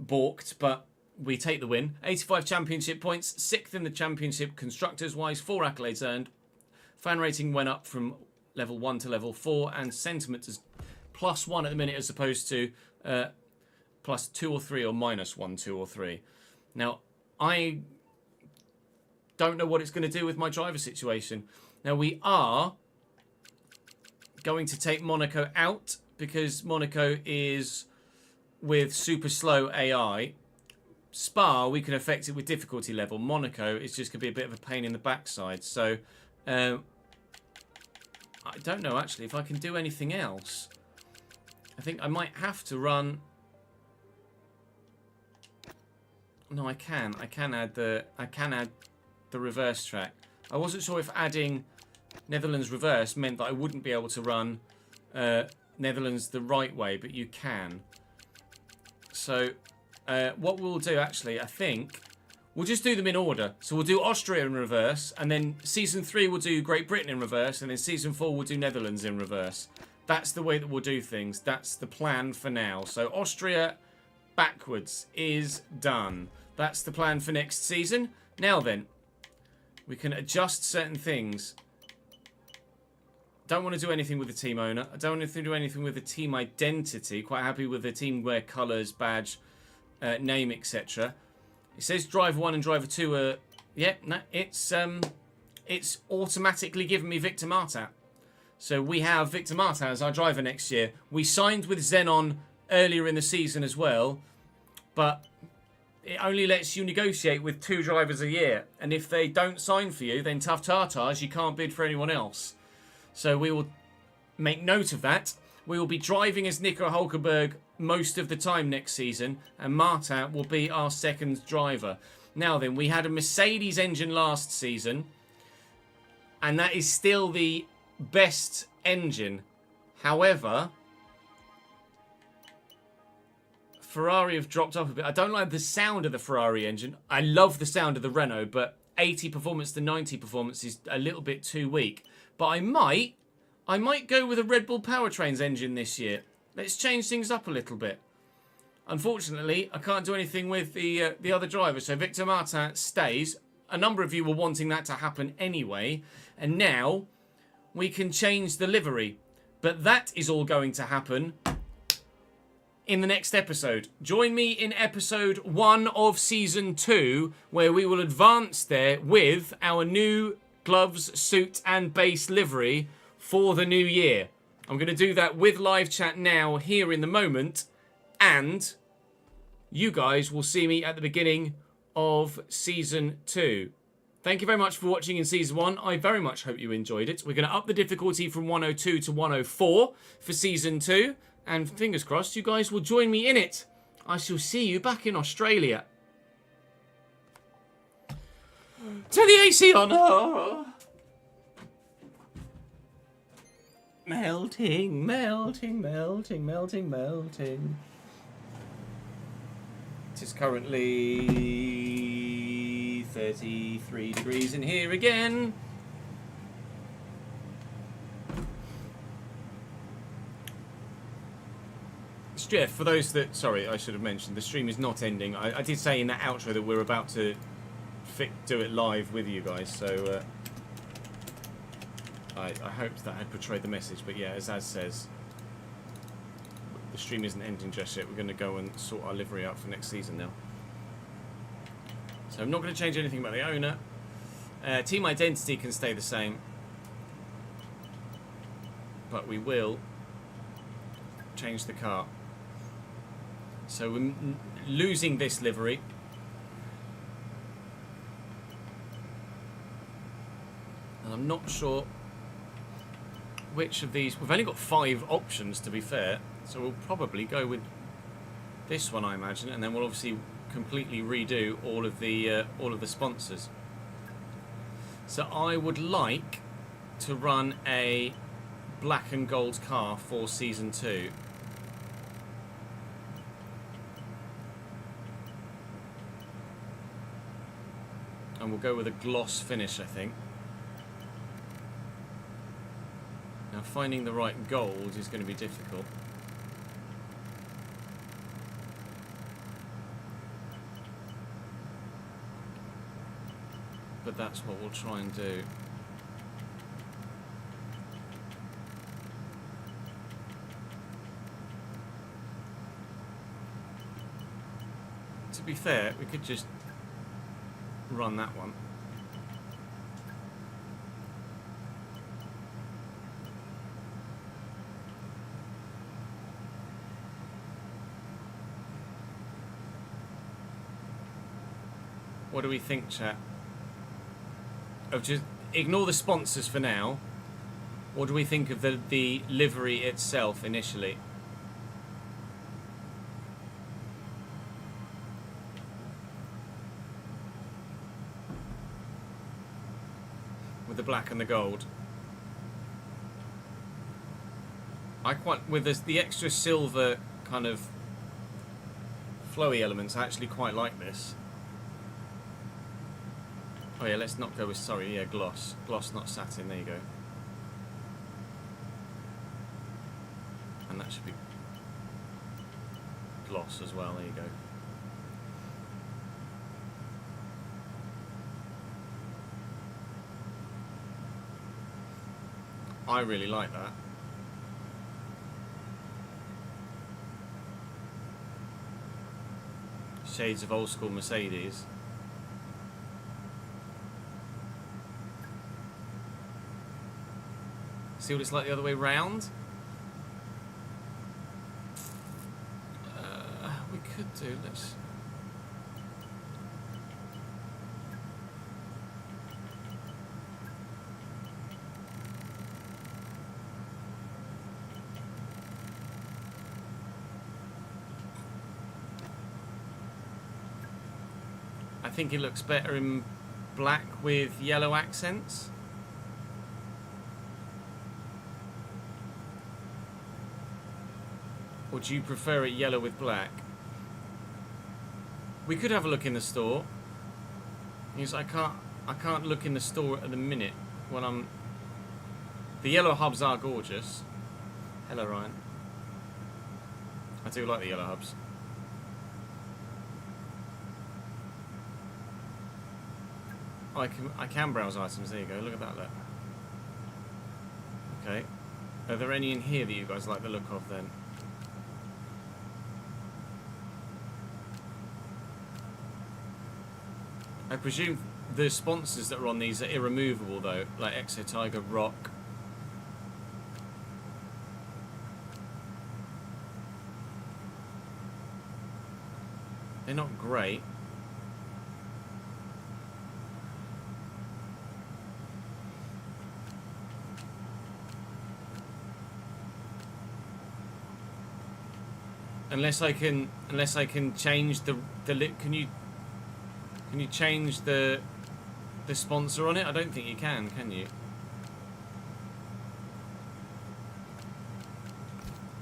balked, but we take the win. 85 championship points, 6th in the championship constructors-wise, 4 accolades earned. Fan rating went up from level 1 to level 4, and sentiment is +1 at the minute as opposed to +2 or 3 or -1, 2 or 3. Now, I don't know what it's going to do with my driver situation. Now, we are going to take Monaco out because Monaco is with super slow AI. Spa, we can affect it with difficulty level. Monaco is just going to be a bit of a pain in the backside. So, I don't know, actually, if I can do anything else. I think I might have to run... No, I can. I can add the reverse track. I wasn't sure if adding Netherlands reverse meant that I wouldn't be able to run Netherlands the right way, but you can. So what we'll do, actually, I think we'll just do them in order. So we'll do Austria in reverse, and then season 3 we'll do Great Britain in reverse, and then season 4 we'll do Netherlands in reverse. That's the way that we'll do things. That's the plan for now. So Austria backwards is done. That's the plan for next season. Now then, we can adjust certain things. Don't want to do anything with the team owner. I don't want to do anything with the team identity. Quite happy with the team wear colours, badge, name, etc. It says driver 1 and driver 2 are... Yeah, no, it's automatically giving me Victor Martin. So we have Victor Martin as our driver next year. We signed with Xenon earlier in the season as well, but it only lets you negotiate with 2 drivers a year. And if they don't sign for you, then tough tartars, you can't bid for anyone else. So we will make note of that. We will be driving as Nico Hulkenberg most of the time next season, and Martin will be our second driver. Now then, we had a Mercedes engine last season, and that is still the best engine. However, Ferrari have dropped off a bit. I don't like the sound of the Ferrari engine. I love the sound of the Renault, but 80 performance to 90 performance is a little bit too weak. But I might go with a Red Bull Powertrains engine this year. Let's change things up a little bit. Unfortunately, I can't do anything with the other driver, so Victor Martin stays. A number of you were wanting that to happen anyway, and now we can change the livery. But that is all going to happen in the next episode. Join me in episode 1 of season 2, where we will advance there with our new gloves, suit and base livery for the new year. I'm going to do that with live chat now, here in the moment, and you guys will see me at the beginning of season 2. Thank you very much for watching in season 1. I very much hope you enjoyed it. We're going to up the difficulty from 102 to 104 for season 2. And fingers crossed, you guys will join me in it. I shall see you back in Australia. Turn the AC on. Oh. Melting, melting, melting, melting, melting. It is currently 33 degrees in here again. Yeah, for those that... Sorry, I should have mentioned, the stream is not ending. I did say in that outro that we're about to do it live with you guys, so... I hoped that had portrayed the message, but yeah, as says, the stream isn't ending just yet. We're going to go and sort our livery out for next season now. So I'm not going to change anything about the owner. Team identity can stay the same. But we will change the car. So we're losing this livery. And I'm not sure which of these... We've only got 5 options, to be fair. So we'll probably go with this one, I imagine. And then we'll obviously completely redo all of the sponsors. So I would like to run a black and gold car for season 2. And we'll go with a gloss finish, I think. Now, finding the right gold is going to be difficult. But that's what we'll try and do. To be fair, we could just run that one. What do we think, chat? Of just ignore the sponsors for now. What do we think of the livery itself initially? With the black and the gold. I quite, with the extra silver kind of flowy elements, I actually quite like this. Oh yeah, let's not go with, sorry, yeah, gloss. Gloss, not satin, there you go. And that should be gloss as well, there you go. I really like that. Shades of old school Mercedes. See what it's like the other way round? We could do, let's... think it looks better in black with yellow accents. Or do you prefer it yellow with black? We could have a look in the store. Because I can't look in the store at the minute when I'm... The yellow hubs are gorgeous. Hello, Ryan. I do like the yellow hubs. I can browse items. There you go. Look at that. Look. Okay. Are there any in here that you guys like the look of then? I presume the sponsors that are on these are irremovable though, like Exo Tiger, Rock. They're not great. Unless I can change the lip. Can you change the sponsor on it? I don't think you can you?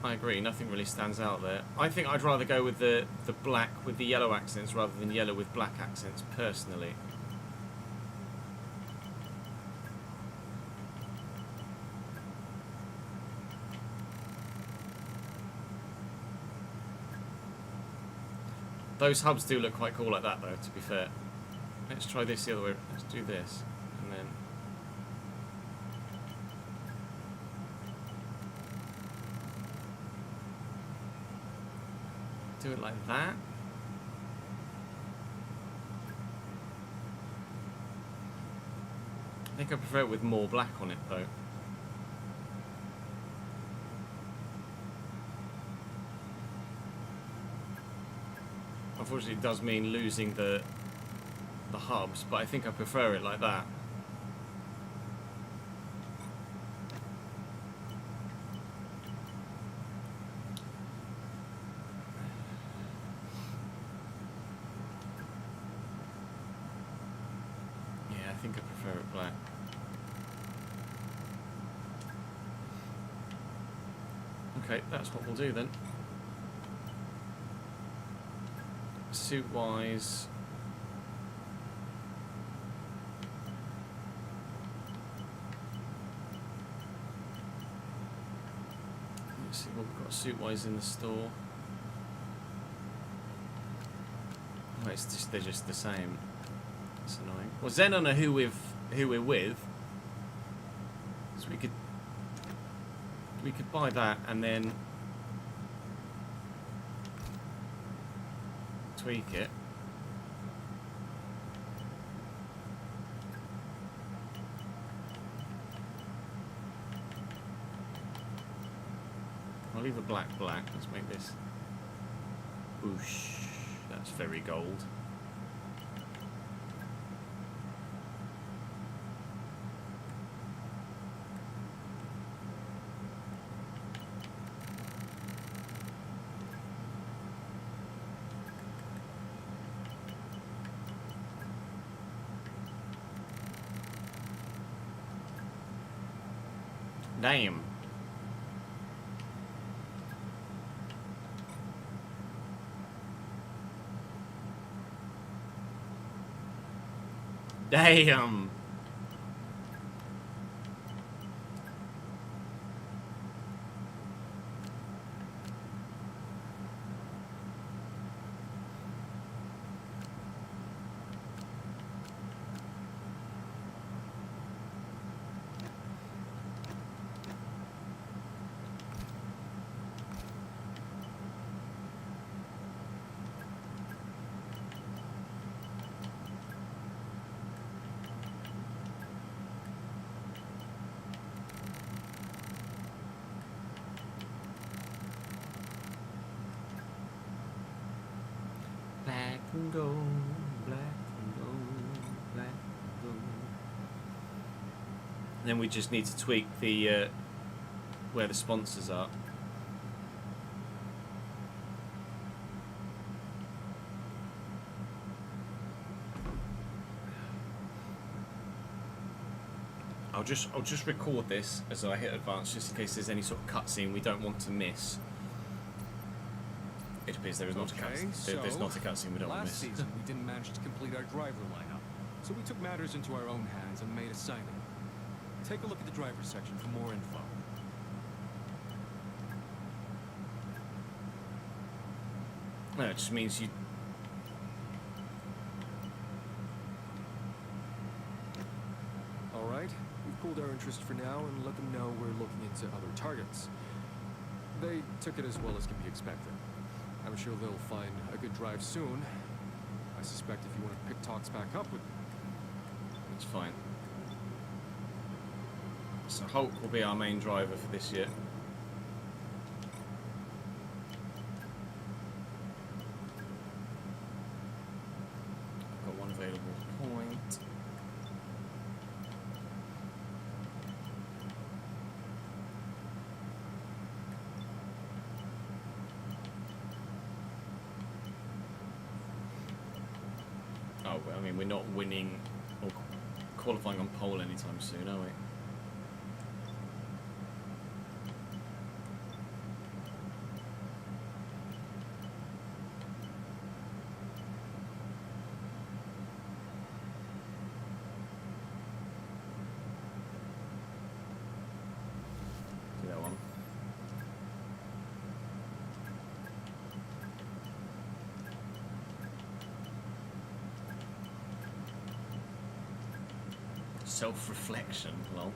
I agree, nothing really stands out there. I think I'd rather go with the black with the yellow accents rather than yellow with black accents, personally. Those hubs do look quite cool like that though, to be fair. Let's try this the other way. Let's do this. And then... do it like that. I think I prefer it with more black on it though. Unfortunately, it does mean losing the hubs, but I think I prefer it like that. Yeah, I think I prefer it black. Okay, that's what we'll do then. Suit-wise, let's see what we've got suit-wise in the store. Oh, it's just, they're just the same. That's annoying. Well, Xenon are who we're with, so we could buy that and then tweak it. I'll leave a black. Let's make this. Whoosh. That's very gold. Damn. Damn. Black and gold, black and gold, black and gold. Then we just need to tweak the where the sponsors are. I'll just record this as I hit advance, just in case there's any sort of cutscene we don't want to miss. It appears there is not a cutscene. There's not a cutscene we don't want to miss. Last season, we didn't manage to complete our driver lineup, so we took matters into our own hands and made a signing. Take a look at the driver's section for more info. No, it just means you. All right, we've cooled our interest for now and let them know we're looking into other targets. They took it as well as can be expected. I'm sure they'll find a good drive soon. I suspect if you want to pick talks back up with them. It's fine. So Hulk will be our main driver for this year. I've got one available point. Oh, I mean, we're not winning or qualifying on pole anytime soon, are we? Do that one. Self-reflection, lol.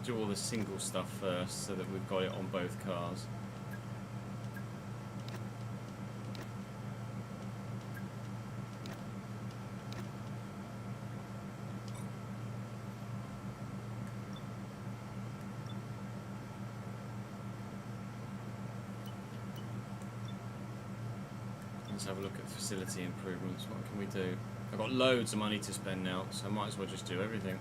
Do all the single stuff first so that we've got it on both cars. Let's have a look at facility improvements. What can we do? I've got loads of money to spend now, so I might as well just do everything.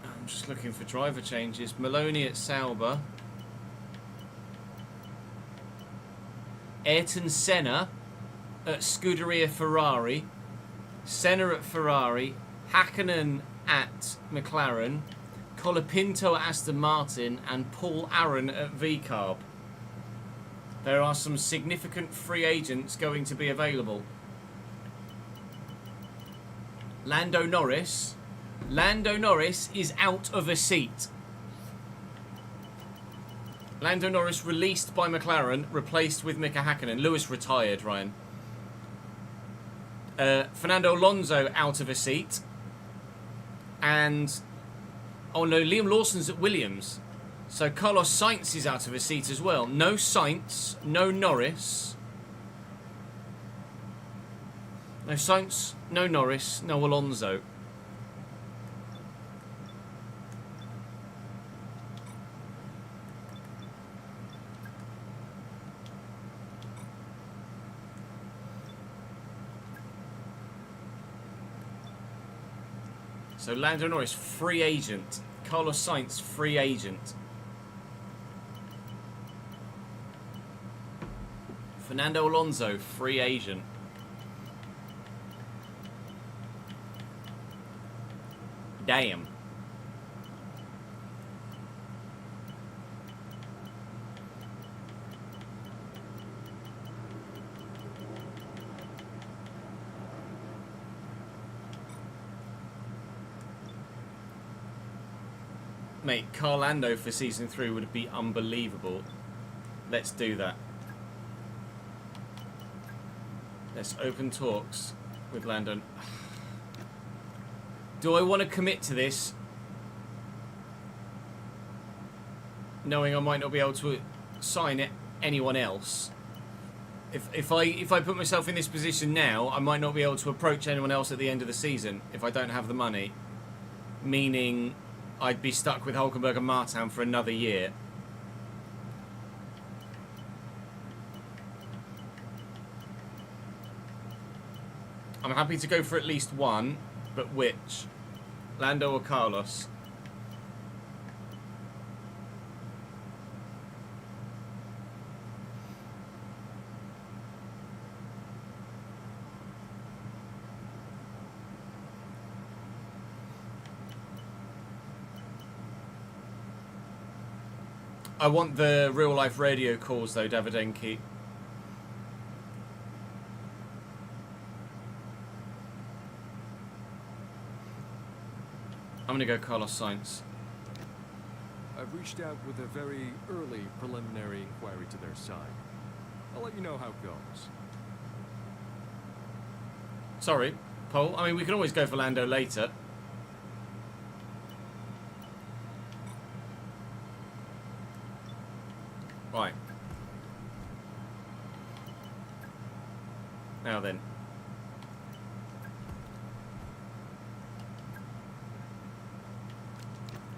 I'm just looking for driver changes. Maloney at Sauber. Ayrton Senna at Scuderia Ferrari. Senna at Ferrari. Hakkinen at McLaren. Colapinto at Aston Martin. And Paul Aaron at VCarb. There are some significant free agents going to be available. Lando Norris Lando Norris is out of a seat. Lando Norris released by McLaren, replaced with Mika Hakkinen. Lewis retired, Ryan. Fernando Alonso out of a seat. And, oh no, Liam Lawson's at Williams. So Carlos Sainz is out of a seat as well. No Sainz, no Norris. No Sainz, no Norris, no Alonso. So Lando Norris, free agent. Carlos Sainz, free agent. Fernando Alonso, free agent. Damn. Mate, Carlando for Season 3 would be unbelievable. Let's do that. Let's open talks with Landon. Do I want to commit to this? Knowing I might not be able to sign it anyone else. If I put myself in this position now, I might not be able to approach anyone else at the end of the season if I don't have the money. Meaning I'd be stuck with Hulkenberg and Martin for another year. I'm happy to go for at least one, but which? Lando or Carlos? I want the real-life radio calls, though, Davidenki. I'm going to go Carlos Sainz. I've reached out with a very early preliminary inquiry to their side. I'll let you know how it goes. Sorry, Paul. I mean, we can always go for Lando later. Right. Now then.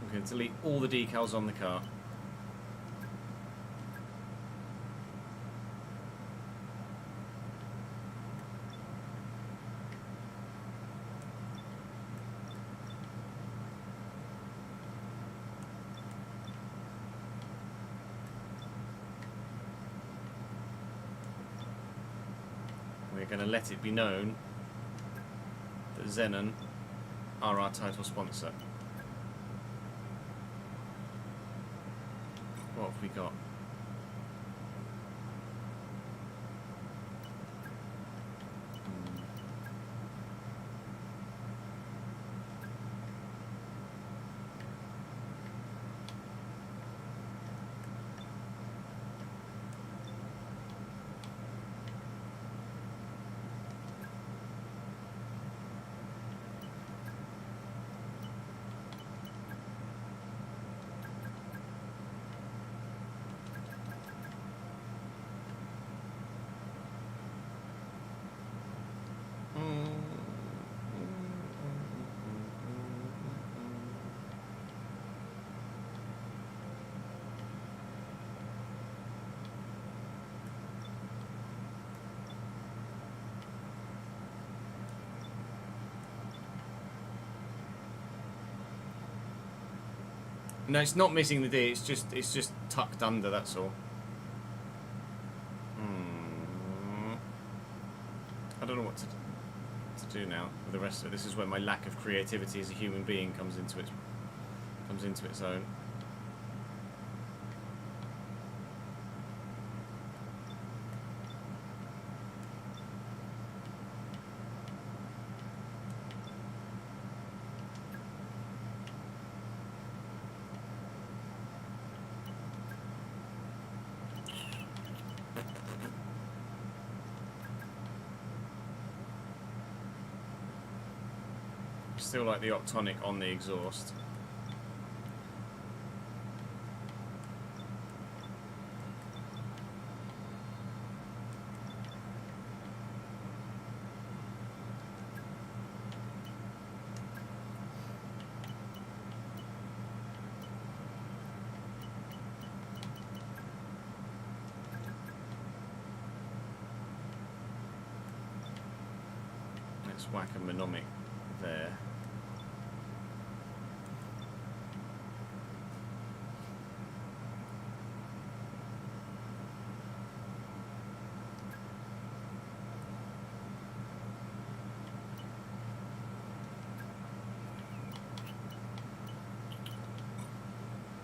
I'm going to delete all the decals on the car. We're going to let it be known that Xenon are our title sponsor. What have we got? No, it's not missing the D. It's just tucked under. That's all. I don't know what to do now with the rest of it. This is where my lack of creativity as a human being comes into its own. Still like the Octonic on the exhaust. Let's whack a monomic there.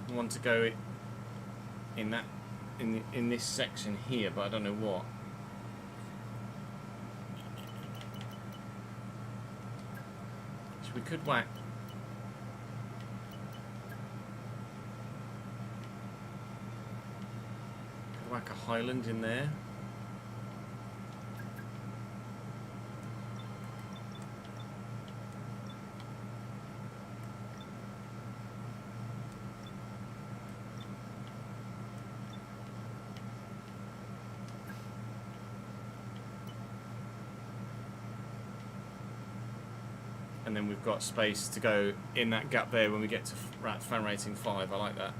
I want to go in that in this section here, but I don't know what. So we could whack. Could whack a Highland in there. And then we've got space to go in that gap there when we get to fan rating 5. I like that.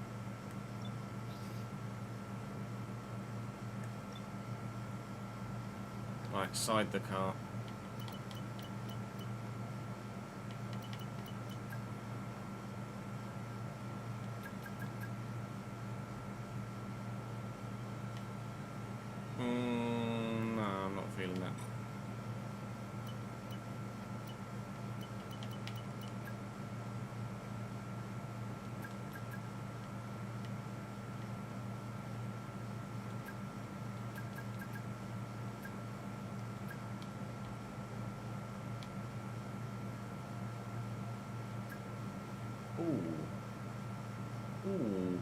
Right, side the car. No, I'm not feeling that. Ooh.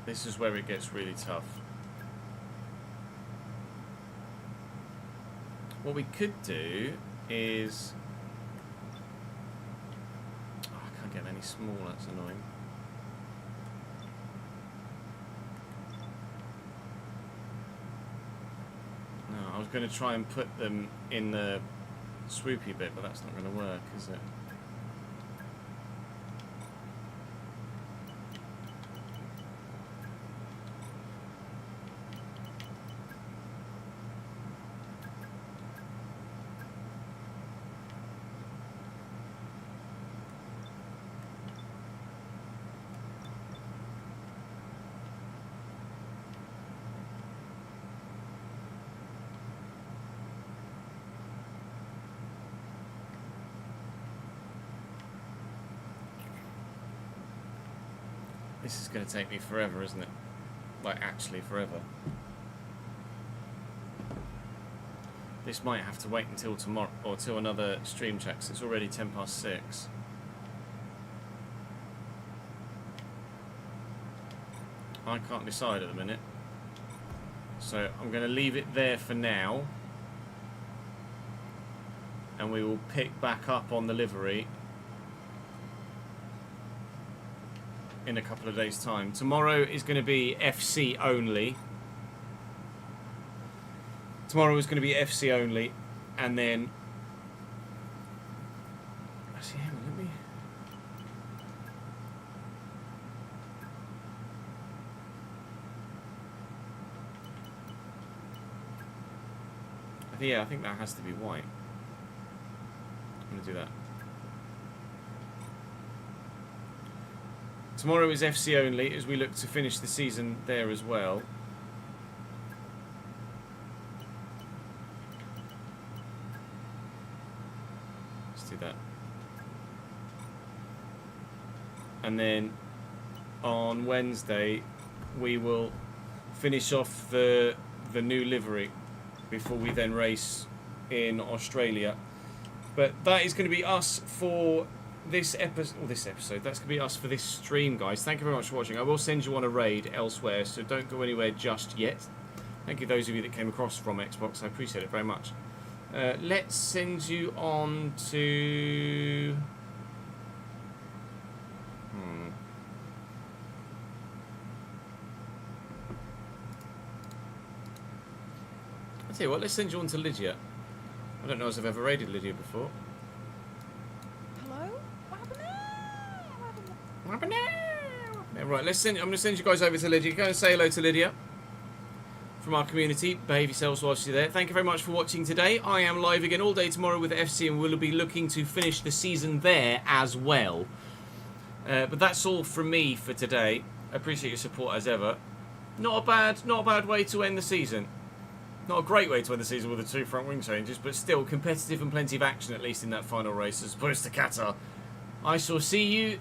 This is where it gets really tough. What we could do is... Oh, I can't get any small, that's annoying. No, I was going to try and put them in the swoopy bit, but that's not going to work, is it? This is going to take me forever, isn't it? Like, actually forever. This might have to wait until tomorrow, or till another stream check, 'cause it's already 6:10. I can't decide at the minute. So I'm going to leave it there for now. And we will pick back up on the livery in a couple of days' time. Tomorrow is going to be FC only. Tomorrow is going to be FC only, and then See, hang on, let me... Yeah, I think that has to be white. I'm going to do that. Tomorrow is FC only as we look to finish the season there as well. Let's do that. And then on Wednesday we will finish off the new livery before we then race in Australia. But that is going to be us for this episode. That's going to be us for this stream, guys. Thank you very much for watching. I will send you on a raid elsewhere, so don't go anywhere just yet. Thank you those of you that came across from Xbox. I appreciate it very much. Let's send you on to... I'll tell you what, let's send you on to Lydia. I don't know if I've ever raided Lydia before. Hello? What happened there? What happened now? Yeah, right, I'm going to send you guys over to Lydia. Go and say hello to Lydia from our community. Behave yourselves whilst you're there. Thank you very much for watching today. I am live again all day tomorrow with FC, and we'll be looking to finish the season there as well. But that's all from me for today. I appreciate your support as ever. Not a bad way to end the season. Not a great way to end the season with the 2 front wing changes, but still competitive and plenty of action, at least in that final race, as opposed to Qatar. I shall see you